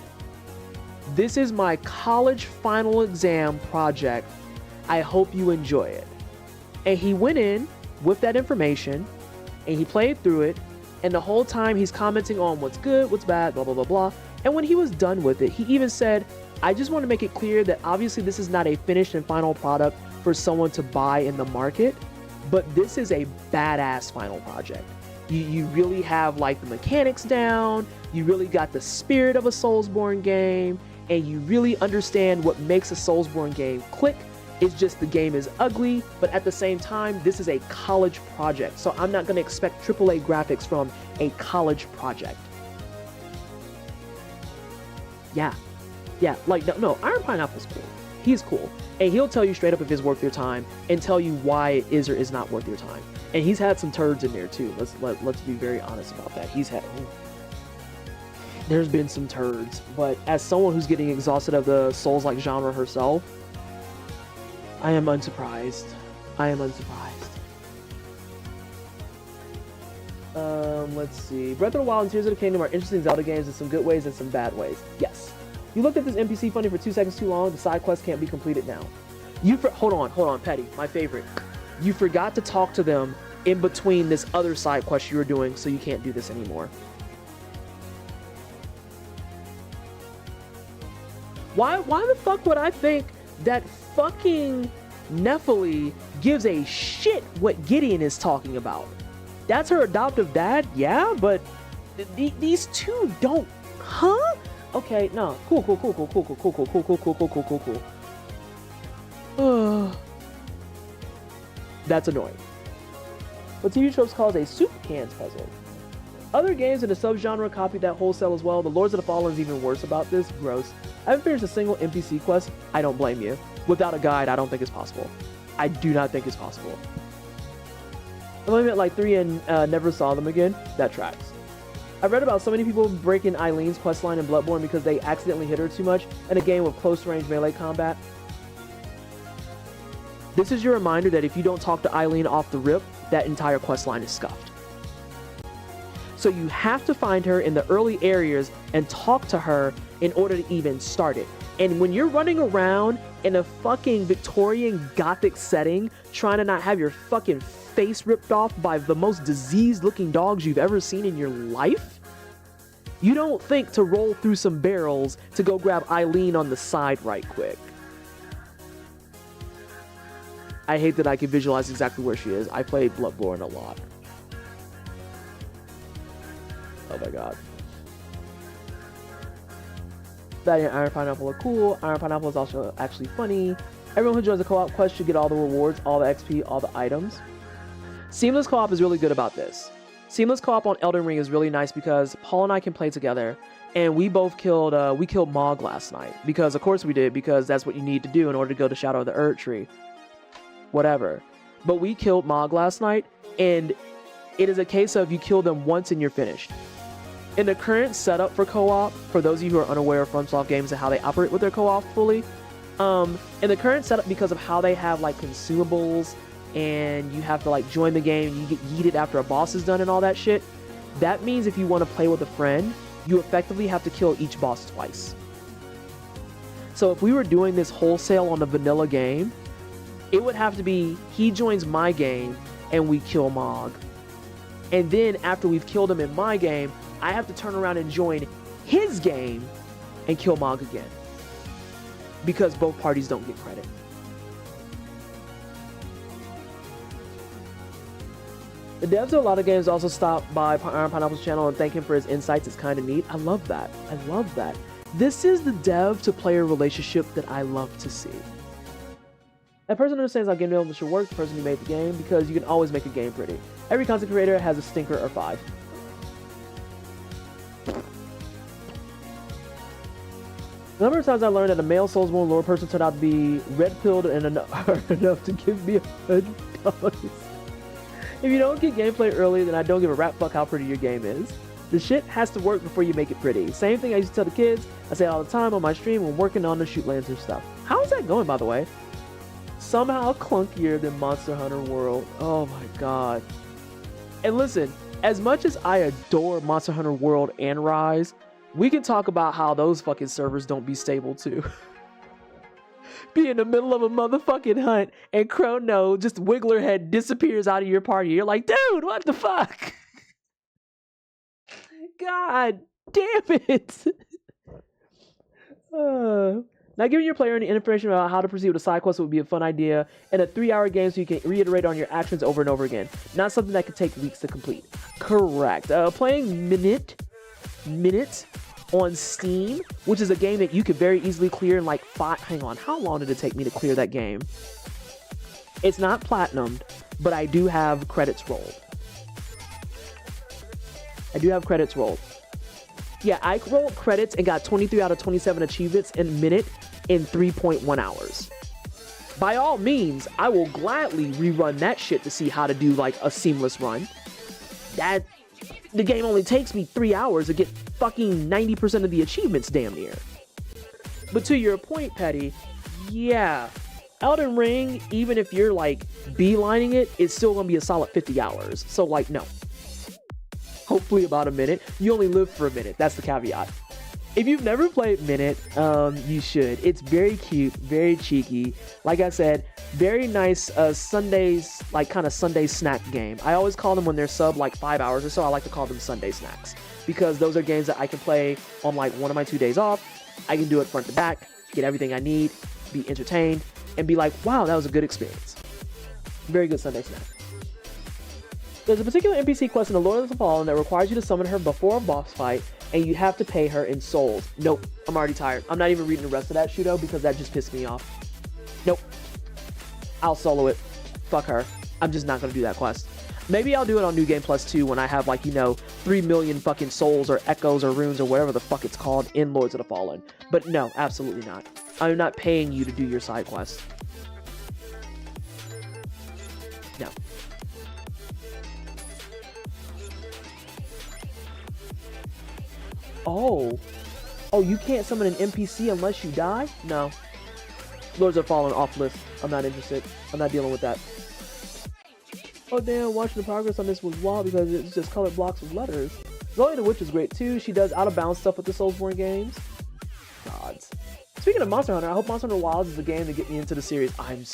This is my college final exam project. I hope you enjoy it. And he went in with that information and he played through it. And the whole time he's commenting on what's good, what's bad, blah, blah, blah, blah. And when he was done with it, he even said, I just want to make it clear that obviously this is not a finished and final product for someone to buy in the market, but this is a badass final project. You really have like the mechanics down, you really got the spirit of a Soulsborne game, and you really understand what makes a Soulsborne game click. It's just the game is ugly, but at the same time, this is a college project. So I'm not gonna expect AAA graphics from a college project. Yeah, like no, Iron Pineapple's cool. He's cool. And he'll tell you straight up if it's worth your time and tell you why it is or is not worth your time. And he's had some turds in there too. Let's be very honest about that. There's been some turds, but as someone who's getting exhausted of the Souls-like genre herself, I am unsurprised. Let's see. Breath of the Wild and Tears of the Kingdom are interesting Zelda games in some good ways and some bad ways. Yes. You looked at this NPC funny for 2 seconds too long. The side quest can't be completed now. Hold on, Petty, my favorite. You forgot to talk to them in between this other side quest you were doing, so you can't do this anymore. Why the fuck would I think that fucking Nephili gives a shit what Gideon is talking about? That's her adoptive dad, yeah, but these two don't, huh? Okay, no, cool. That's annoying. What TV tropes calls a soup cans puzzle. Other games in the subgenre copied that wholesale as well. The Lords of the Fallen is even worse about this. Gross. I haven't finished a single NPC quest. I don't blame you. Without a guide, I don't think it's possible. I do not think it's possible. I'm only at like 3 and never saw them again. That tracks. I read about so many people breaking Eileen's questline in Bloodborne because they accidentally hit her too much in a game with close-range melee combat. This is your reminder that if you don't talk to Eileen off the rip, that entire questline is scuffed. So you have to find her in the early areas and talk to her in order to even start it. And when you're running around in a fucking Victorian Gothic setting, trying to not have your fucking face ripped off by the most diseased looking dogs you've ever seen in your life, you don't think to roll through some barrels to go grab Eileen on the side right quick. I hate that I can visualize exactly where she is. I played Bloodborne a lot. Oh my god. That and Iron Pineapple are cool. Iron Pineapple is also actually funny. Everyone who joins the co-op quest should get all the rewards, all the XP, all the items. Seamless co-op is really good about this. Seamless co-op on Elden Ring is really nice because Paul and I can play together, and we both killed Mog last night. Because of course we did, because that's what you need to do in order to go to Shadow of the Erd Tree. Whatever. But we killed Mog last night, and it is a case of you kill them once and you're finished. In the current setup for co-op, for those of you who are unaware of FromSoft games and how they operate with their co-op fully, in the current setup, because of how they have like consumables and you have to like join the game, you get yeeted after a boss is done and all that shit, that means if you want to play with a friend, you effectively have to kill each boss twice. So if we were doing this wholesale on the vanilla game, it would have to be he joins my game and we kill Mog. And then after we've killed him in my game, I have to turn around and join his game and kill Mog again. Because both parties don't get credit. The devs of a lot of games also stop by Iron Pineapple's channel and thank him for his insights. It's kind of neat. I love that. This is the dev to player relationship that I love to see. That person understands how game development should work, the person who made the game, because you can always make a game pretty. Every content creator has a stinker or 5. The number of times I learned that a male Soulsborne lore person turned out to be red-pilled and enough to give me $100. If you don't get gameplay early, then I don't give a rat fuck how pretty your game is. The shit has to work before you make it pretty. Same thing I used to tell the kids. I say all the time on my stream when working on the shoot lantern stuff. How is that going, by the way? Somehow clunkier than Monster Hunter World. Oh my god. And listen, as much as I adore Monster Hunter World and Rise, we can talk about how those fucking servers don't be stable too. Be in the middle of a motherfucking hunt and Chrono just Wigglerhead disappears out of your party. You're like, dude, what the fuck? God damn it. Now, giving your player any information about how to proceed with a side quest would be a fun idea in a 3-hour game so you can reiterate on your actions over and over again. Not something that could take weeks to complete. Correct. Playing Minute on Steam, which is a game that you could very easily clear in like 5... Hang on, how long did it take me to clear that game? It's not platinumed, but I do have credits rolled. Yeah, I rolled credits and got 23 out of 27 achievements in Minute in 3.1 hours. By all means, I will gladly rerun that shit to see how to do like a seamless run. The game only takes me 3 hours to get fucking 90% of the achievements damn near. But to your point, Petty, yeah, Elden Ring, even if you're like beelining it, it's still gonna be a solid 50 hours. So like, no. Hopefully about a minute. You only live for a minute. That's the caveat. If you've never played Minute, you should. It's very cute, very cheeky. Like I said, very nice Sundays, like kind of Sunday snack game. I always call them when they're sub like 5 hours or so. I like to call them Sunday snacks because those are games that I can play on like one of my 2 days off. I can do it front to back, get everything I need, be entertained, and be like, wow, that was a good experience. Very good Sunday snack. There's a particular NPC quest in the Lord of the Fallen that requires you to summon her before a boss fight, and you have to pay her in souls. Nope, I'm already tired. I'm not even reading the rest of that Shudo because that just pissed me off. Nope. I'll solo it. Fuck her. I'm just not gonna do that quest. Maybe I'll do it on New Game Plus 2 when I have like, 3 million fucking souls or echoes or runes or whatever the fuck it's called in Lords of the Fallen. But no, absolutely not. I'm not paying you to do your side quest. No. Oh, you can't summon an NPC unless you die? No. Lords of Fallen off list. I'm not interested. I'm not dealing with that. Oh damn, watching the progress on this was wild because it's just colored blocks with letters. Zoe the Witch is great too. She does out of bounds stuff with the Soulsborne games. Gods. Speaking of Monster Hunter, I hope Monster Hunter Wilds is the game to get me into the series. I'm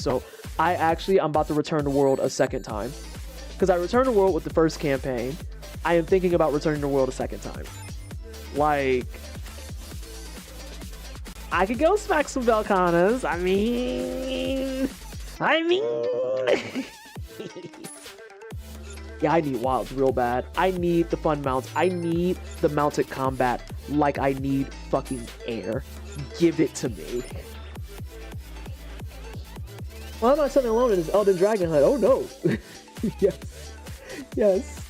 about to return to World a second time. Because I returned to World with the first campaign. I am thinking about returning to World a second time. Like, I could go smack some Velkanas. I mean. Yeah, I need Wilds real bad. I need the fun mounts. I need the mounted combat like I need fucking air. Give it to me. Why am I sitting alone in this Elden Dragon Hunt? Oh no. Yes.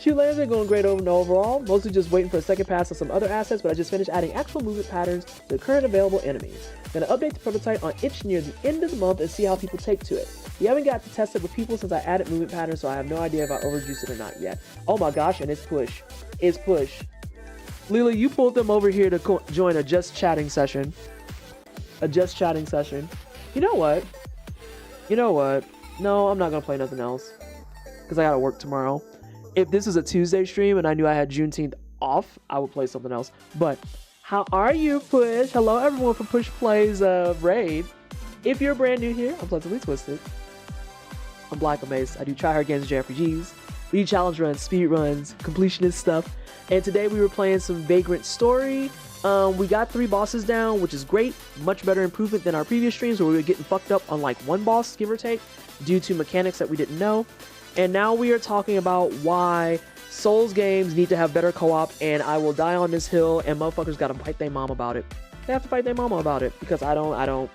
Shoot lands are going great overall, mostly just waiting for a second pass on some other assets, but I just finished adding actual movement patterns to the current available enemies. Gonna update the prototype on itch near the end of the month and see how people take to it. We haven't got to test it with people since I added movement patterns, so I have no idea if I overjuiced it or not yet. Oh my gosh, and it's push. It's push. Lila, you pulled them over here to join a just chatting session. You know what? No, I'm not gonna play nothing else. Because I gotta work tomorrow. If this was a Tuesday stream and I knew I had Juneteenth off, I would play something else. But how are you, Push? Hello, everyone from Push Plays Raid. If you're brand new here, I'm Pleasantly Twisted. I'm Black Amaze. I do tryhard games and JRPGs. We do challenge runs, speed runs, completionist stuff. And today we were playing some Vagrant story. We got 3 bosses down, which is great. Much better improvement than our previous streams where we were getting fucked up on like 1 boss, give or take, due to mechanics that we didn't know. And now we are talking about why Souls games need to have better co-op, and I will die on this hill, and motherfuckers gotta fight their mom about it. They have to fight their mama about it, because I don't.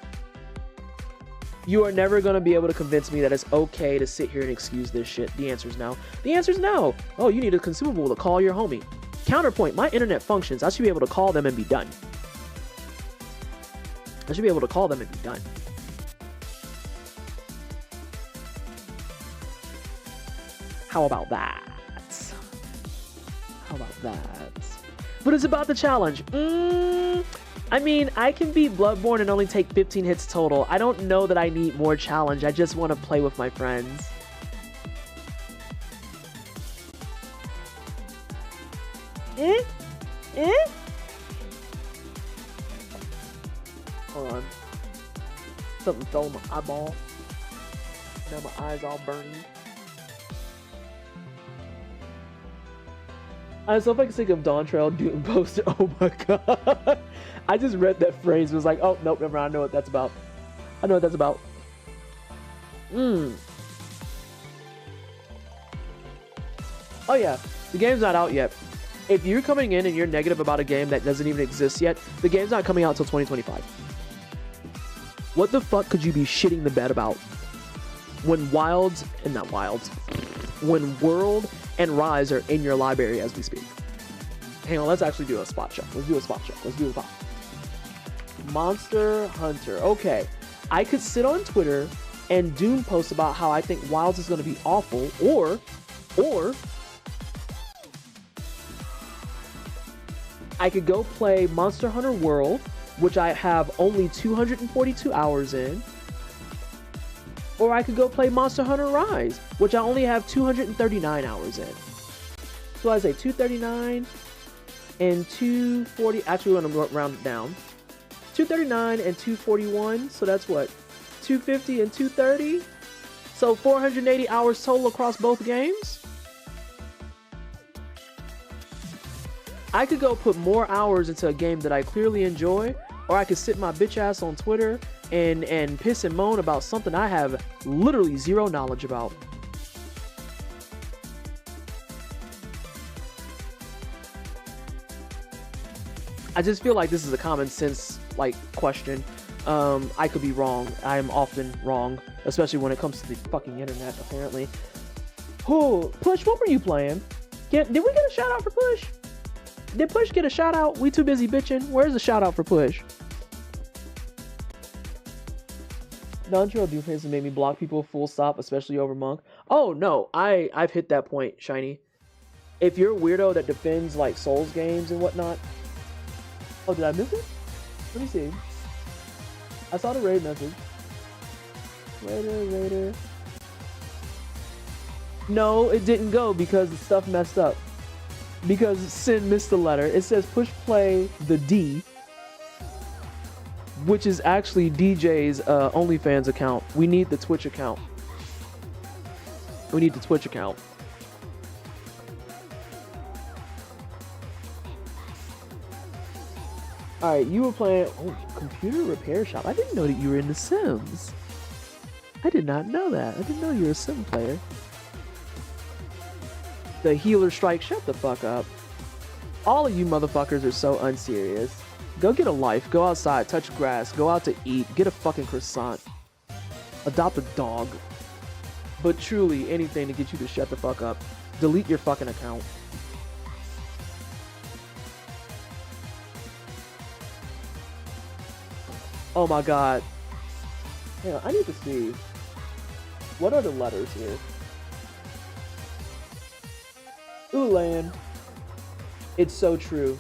You are never gonna be able to convince me that it's okay to sit here and excuse this shit. The answer is no. The answer is no. Oh, you need a consumable to call your homie. Counterpoint, my internet functions. I should be able to call them and be done. How about that? But it's about the challenge. I mean, I can beat Bloodborne and only take 15 hits total. I don't know that I need more challenge. I just want to play with my friends. Something fell in my eyeball. Now my eyes all burning. I so if I can think of Dawn Trail Doom poster. Oh my god. I just read that phrase. It was like, oh nope, never mind. I know what that's about. I know what that's about. Oh yeah, the game's not out yet. If you're coming in and you're negative about a game that doesn't even exist yet, the game's not coming out until 2025. What the fuck could you be shitting the bed about? When when World and Rise are in your library as we speak. Hang on, let's actually do a spot check. Let's do a spot check. Let's do a spot. Monster Hunter. Okay, I could sit on Twitter and doom post about how I think Wilds is going to be awful, or I could go play Monster Hunter World, which I have only 242 hours in, or I could go play Monster Hunter Rise, which I only have 239 hours in. So I say 239 and 240. Actually, I'm going to round it down. 239 and 241. So that's what? 250 and 230. So 480 hours total across both games. I could go put more hours into a game that I clearly enjoy, or I could sit my bitch ass on Twitter and piss and moan about something I have literally zero knowledge about. I just feel like this is a common sense like question. I could be wrong. I am often wrong, especially when it comes to the fucking internet, apparently. Oh, Push, what were you playing? Did we get a shout out for Push? Did Push get a shout out? We too busy bitching. Where's the shout out for Push? Non-trail do things that made me block people full stop, especially over Monk. Oh no, I've hit that point, Shiny. If you're a weirdo that defends like Souls games and whatnot. Oh, did I miss it? Let me see. I saw the raid message. Raider. No, it didn't go because the stuff messed up. Because Sin missed the letter. It says push play the D, which is actually DJ's OnlyFans account. We need the Twitch account. We need the Twitch account. Alright, you were playing computer repair shop. I didn't know that you were in The Sims. I did not know that. I didn't know you were a Sim player. The healer strike, shut the fuck up. All of you motherfuckers are so unserious. Go get a life, go outside, touch grass, go out to eat, get a fucking croissant. Adopt a dog. But truly, anything to get you to shut the fuck up. Delete your fucking account. Oh my god. Hang on, I need to see. What are the letters here? Ulan. It's so true.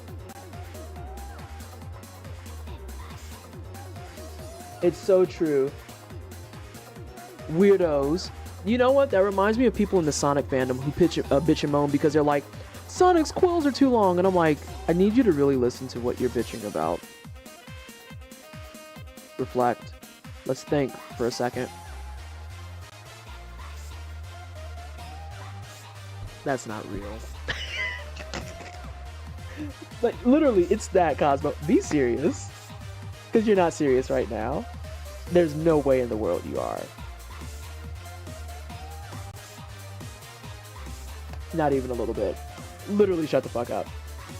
It's so true. Weirdos. You know what? That reminds me of people in the Sonic fandom who bitch and moan because they're like, Sonic's quills are too long. And I'm like, I need you to really listen to what you're bitching about. Reflect. Let's think for a second. That's not real. But literally, it's that, Cosmo. Be serious. Because you're not serious right now. There's no way in the world you are. Not even a little bit. Literally shut the fuck up.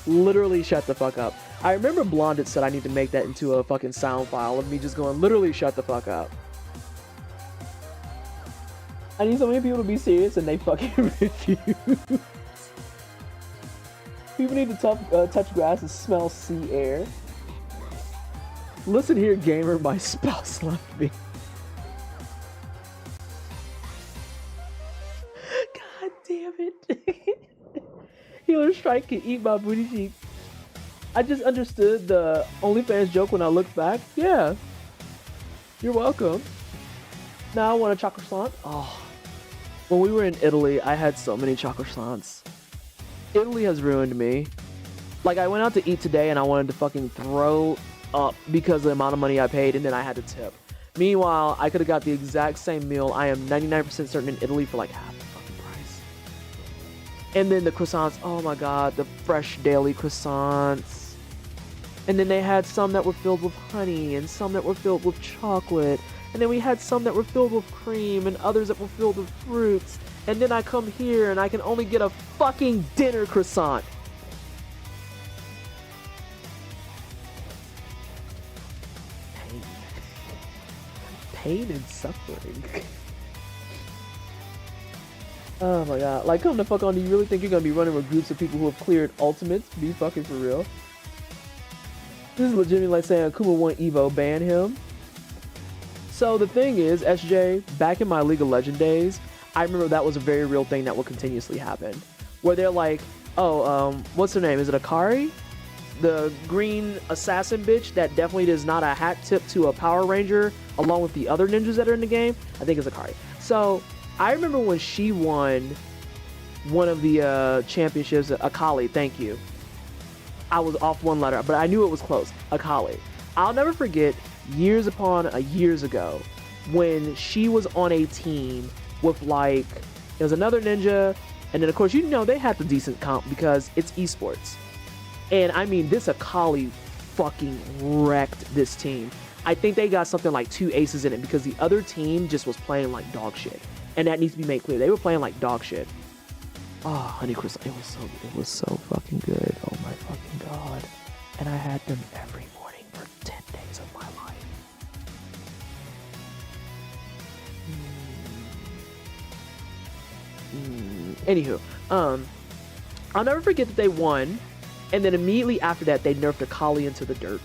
Literally shut the fuck up. I remember Blondit said I need to make that into a fucking sound file of me just going, literally shut the fuck up. I need so many people to be serious and they fucking refuse. People need to touch grass and smell sea air. Listen here, gamer, my spouse left me. God damn it. Healer Strike can eat my booty cheek. I just understood the OnlyFans joke when I looked back. Yeah. You're welcome. Now I want a chocolate croissant. Oh. When we were in Italy, I had so many chocolate croissants. Italy has ruined me. Like, I went out to eat today and I wanted to fucking throw up because of the amount of money I paid, and then I had to tip. Meanwhile, I could have got the exact same meal. I am 99% certain in Italy for like half the fucking price. And then the croissants, oh my god, the fresh daily croissants. And then they had some that were filled with honey and some that were filled with chocolate. And then we had some that were filled with cream and others that were filled with fruits. And then I come here and I can only get a fucking dinner croissant. Pain and suffering. Oh my god. Like, come the fuck on, do you really think you're gonna be running with groups of people who have cleared ultimates? Be fucking for real. This is legitimately like saying Akuma 1 Evo, ban him. So the thing is, SJ, back in my League of Legends days, I remember that was a very real thing that would continuously happen. Where they're like, oh, what's her name? Is it Akari? The green assassin bitch that definitely is not a hat tip to a Power Ranger along with the other ninjas that are in the game. I think it's Akari. So I remember when she won one of the championships, Akali, thank you. I was off one letter, but I knew it was close. Akali. I'll never forget years upon years ago when she was on a team with like, there was another ninja, and then of course, you know, they had the decent comp because it's esports. And I mean, this Akali fucking wrecked this team. I think they got something like 2 aces in it because the other team just was playing like dog shit. And that needs to be made clear. They were playing like dog shit. Oh, Honey Crystal, it was so fucking good. Oh my fucking god. And I had them every morning for 10 days of my life. Anywho, I'll never forget that they won. And then immediately after that, they nerfed Akali into the dirt.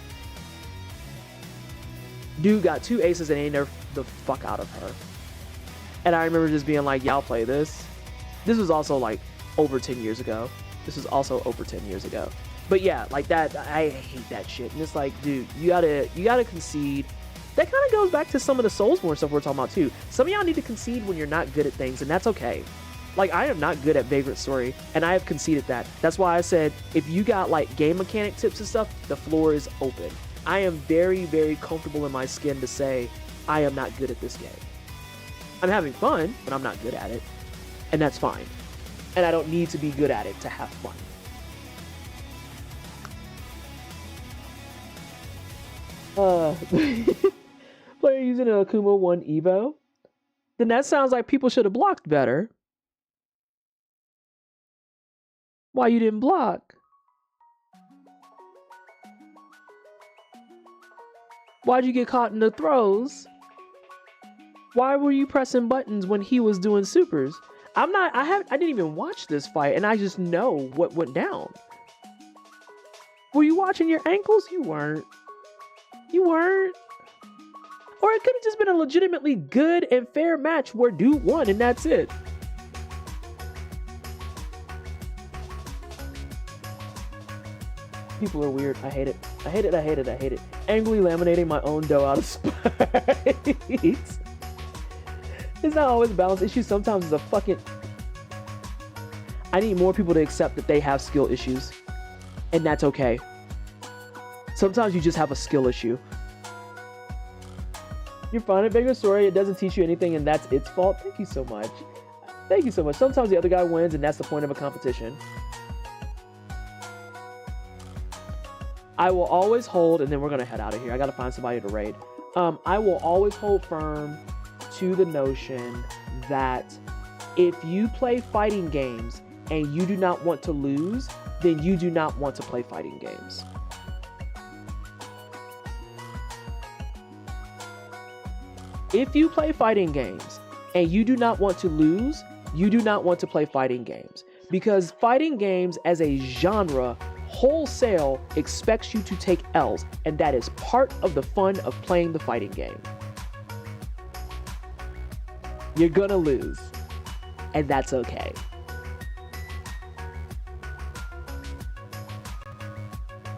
Dude got 2 aces and they nerfed the fuck out of her. And I remember just being like, y'all play this. This was also like over 10 years ago. But yeah, like that, I hate that shit. And it's like, dude, you gotta concede. That kind of goes back to some of the Soulsborne stuff we're talking about too. Some of y'all need to concede when you're not good at things, and that's okay. Like, I am not good at Vagrant Story, and I have conceded that. That's why I said, if you got, like, game mechanic tips and stuff, the floor is open. I am very, very comfortable in my skin to say, I am not good at this game. I'm having fun, but I'm not good at it. And that's fine. And I don't need to be good at it to have fun. Player using an Akuma 1 Evo? Then that sounds like people should have blocked better. Why you didn't block? Why'd you get caught in the throws? Why were you pressing buttons when he was doing supers? I didn't even watch this fight, and I just know what went down. Were you watching your ankles? You weren't. Or it could have just been a legitimately good and fair match where dude won and that's it. People are weird. I hate it. Angrily laminating my own dough out of spite. It's not always a balance issue. Sometimes it's a fucking... I need more people to accept that they have skill issues. And that's okay. Sometimes you just have a skill issue. You're fine at Vagrant Story. It doesn't teach you anything and that's its fault. Thank you so much. Sometimes the other guy wins and that's the point of a competition. I will always hold, and then we're going to head out of here. I got to find somebody to raid. I will always hold firm to the notion that if you play fighting games and you do not want to lose, then you do not want to play fighting games. If you play fighting games and you do not want to lose, you do not want to play fighting games. Because fighting games as a genre wholesale expects you to take L's, and that is part of the fun of playing the fighting game. You're gonna lose, and that's okay.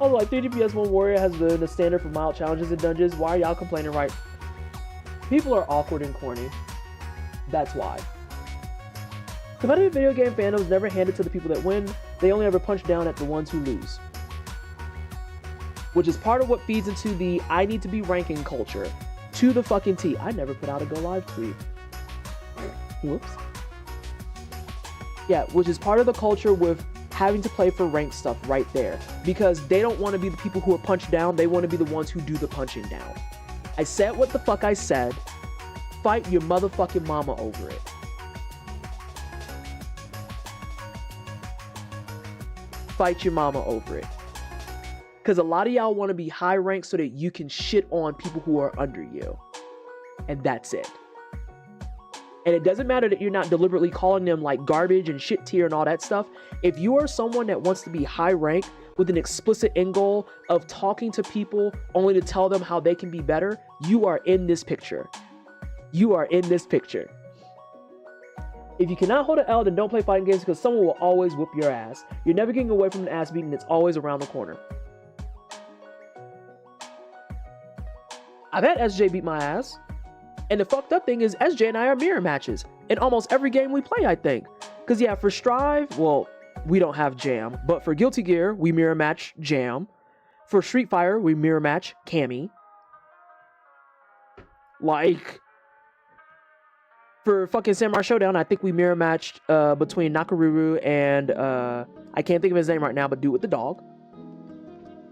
Although like 3DPS 1 Warrior has been the standard for mild challenges and dungeons, why are y'all complaining, right? People are awkward and corny. That's why. Competitive video game fandom is never handed to the people that win. They only ever punch down at the ones who lose. Which is part of what feeds into the I need to be ranking culture. to the fucking T. I never put out a go live tweet. Whoops. Yeah, which is part of the culture with having to play for ranked stuff right there. Because they don't want to be the people who are punched down. They want to be the ones who do the punching down. I said what the fuck I said. Fight your motherfucking mama over it. Fight your mama over it. Because a lot of y'all want to be high ranked so that you can shit on people who are under you. And that's it. And it doesn't matter that you're not deliberately calling them like garbage and shit tier and all that stuff. If you are someone that wants to be high ranked with an explicit end goal of talking to people only to tell them how they can be better, you are in this picture. You are in this picture. If you cannot hold an L, then don't play fighting games because someone will always whoop your ass. You're never getting away from an ass beating. It's always around the corner. I've had SJ beat my ass. And the fucked up thing is SJ and I are mirror matches in almost every game we play, I think. Because yeah, for Strive, well, we don't have Jam. But for Guilty Gear, we mirror match Jam. For Street Fighter, we mirror match Cammy. Like, for fucking Samurai Showdown, I think we mirror matched between Nakaruru and I can't think of his name right now, but dude with the dog.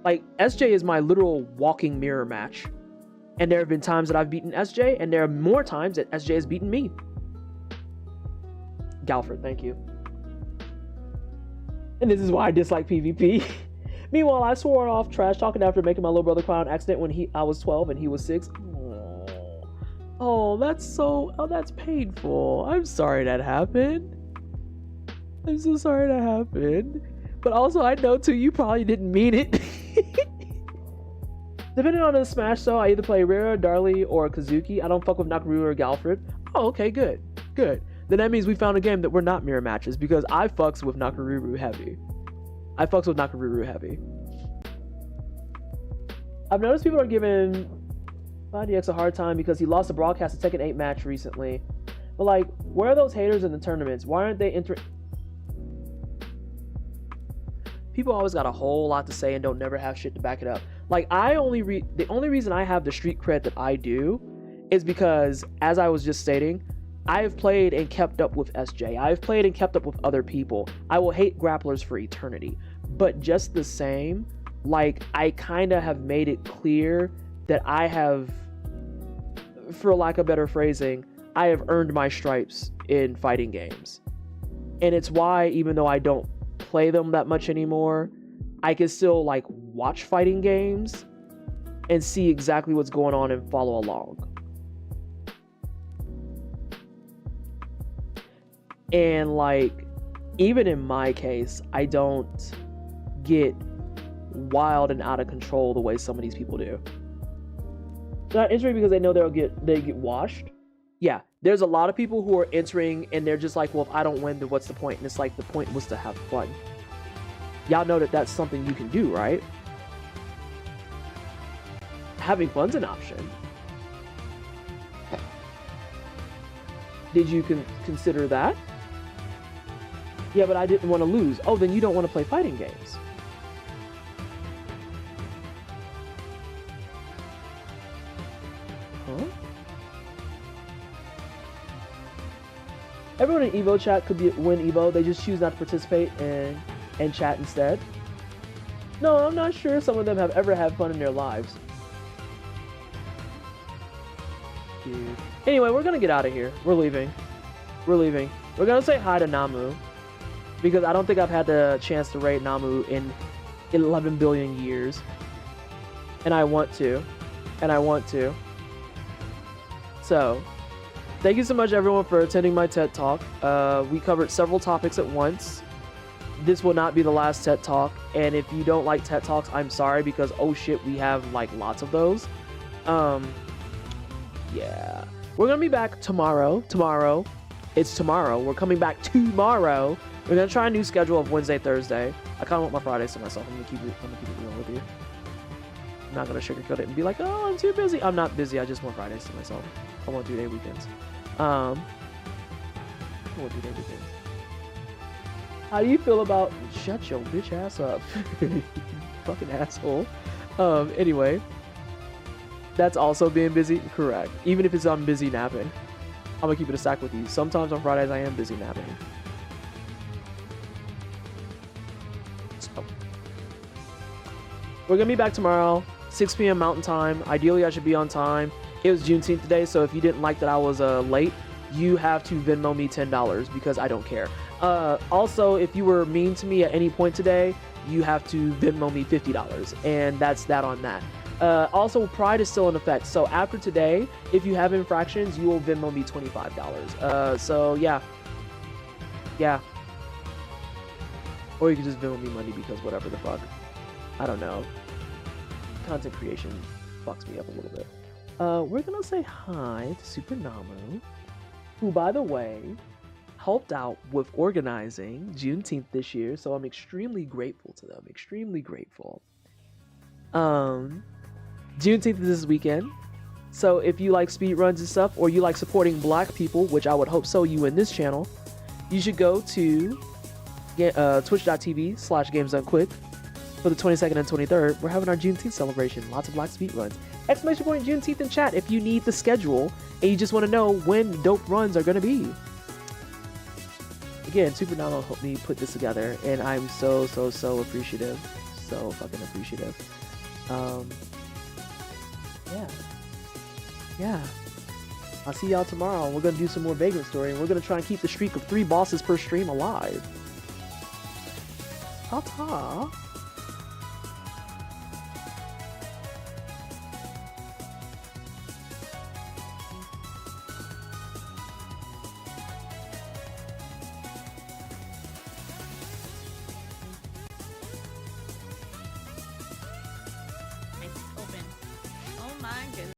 Like, SJ is my literal walking mirror match. And there have been times that I've beaten SJ, and there are more times that SJ has beaten me. Galford, thank you. And this is why I dislike PvP. Meanwhile, I swore off trash talking after making my little brother cry on accident when I was 12 and he was 6. Oh, that's painful. I'm sorry that happened. I'm so sorry that happened. But also, I know too, you probably didn't mean it. Depending on the Smash, though, I either play Rara, Darlie, or Kazuki. I don't fuck with Nakaruru or Galfred. Oh, okay, good. Good. Then that means we found a game that we're not mirror matches, because I fucks with Nakaruru heavy. I've noticed people are giving 5DX a hard time because he lost a broadcast to Tekken 8 match recently. But like, where are those haters in the tournaments? Why aren't they entering? People always got a whole lot to say and don't never have shit to back it up. Like, the only reason I have the street cred that I do is because, as I was just stating, I have played and kept up with SJ. I've played and kept up with other people. I will hate grapplers for eternity. But just the same, like, I kind of have made it clear that I have, for lack of better phrasing, I have earned my stripes in fighting games. And it's why, even though I don't play them that much anymore, I can still like watch fighting games and see exactly what's going on and follow along. And like, even in my case, I don't get wild and out of control the way some of these people do. They're not entering because they know they get washed. Yeah, there's a lot of people who are entering and they're just like, well, if I don't win, then what's the point? And it's like, the point was to have fun. Y'all know that that's something you can do, right? Having fun's an option. Did you consider that? Yeah, but I didn't want to lose. Oh, then you don't want to play fighting games. Huh? Everyone in Evo chat could win Evo. They just choose not to participate and chat instead. No, I'm not sure some of them have ever had fun in their lives. Dude. Anyway, we're gonna get out of here. We're leaving. We're gonna say hi to Namu, because I don't think I've had the chance to raid Namu in 11 billion years. And I want to. So, thank you so much everyone for attending my TED Talk. We covered several topics at once. This will not be the last TED Talk, and if you don't like TED Talks, I'm sorry, because oh shit, we have like lots of those. Yeah. We're gonna be back tomorrow. It's tomorrow. We're coming back tomorrow. We're gonna try a new schedule of Wednesday, Thursday. I kinda want my Fridays to myself. I'm gonna keep it real with you. I'm not gonna sugarcoat it and be like, oh, I'm too busy. I'm not busy, I just want Fridays to myself. I want 3-day weekends. How do you feel about... Shut your bitch ass up. You fucking asshole. Anyway. That's also being busy? Correct. Even if it's I'm busy napping. I'm gonna keep it a stack with you. Sometimes on Fridays I am busy napping. So. We're gonna be back tomorrow, 6 p.m. Mountain Time. Ideally I should be on time. It was Juneteenth today, so if you didn't like that I was late, you have to Venmo me $10 because I don't care. Also, if you were mean to me at any point today, you have to Venmo me $50, and that's that on that. Also, Pride is still in effect, so after today, if you have infractions, you will Venmo me $25. So yeah. Or you can just Venmo me money because whatever the fuck. I don't know. Content creation fucks me up a little bit. We're gonna say hi to Super Namu, who, by the way, helped out with organizing Juneteenth this year, so I'm extremely grateful to them. Extremely grateful. Juneteenth is this weekend, so if you like speedruns and stuff, or you like supporting black people, which I would hope so you in this channel, you should go to twitch.tv/gamesdonequick for the 22nd and 23rd. We're having our Juneteenth celebration. Lots of black speedruns. Exclamation point Juneteenth in chat if you need the schedule and you just want to know when dope runs are going to be. Again, Super Nano helped me put this together, and I'm so appreciative. So fucking appreciative. Yeah. I'll see y'all tomorrow. We're going to do some more Vagrant story, and we're going to try and keep the streak of 3 bosses per stream alive. Ta-ta.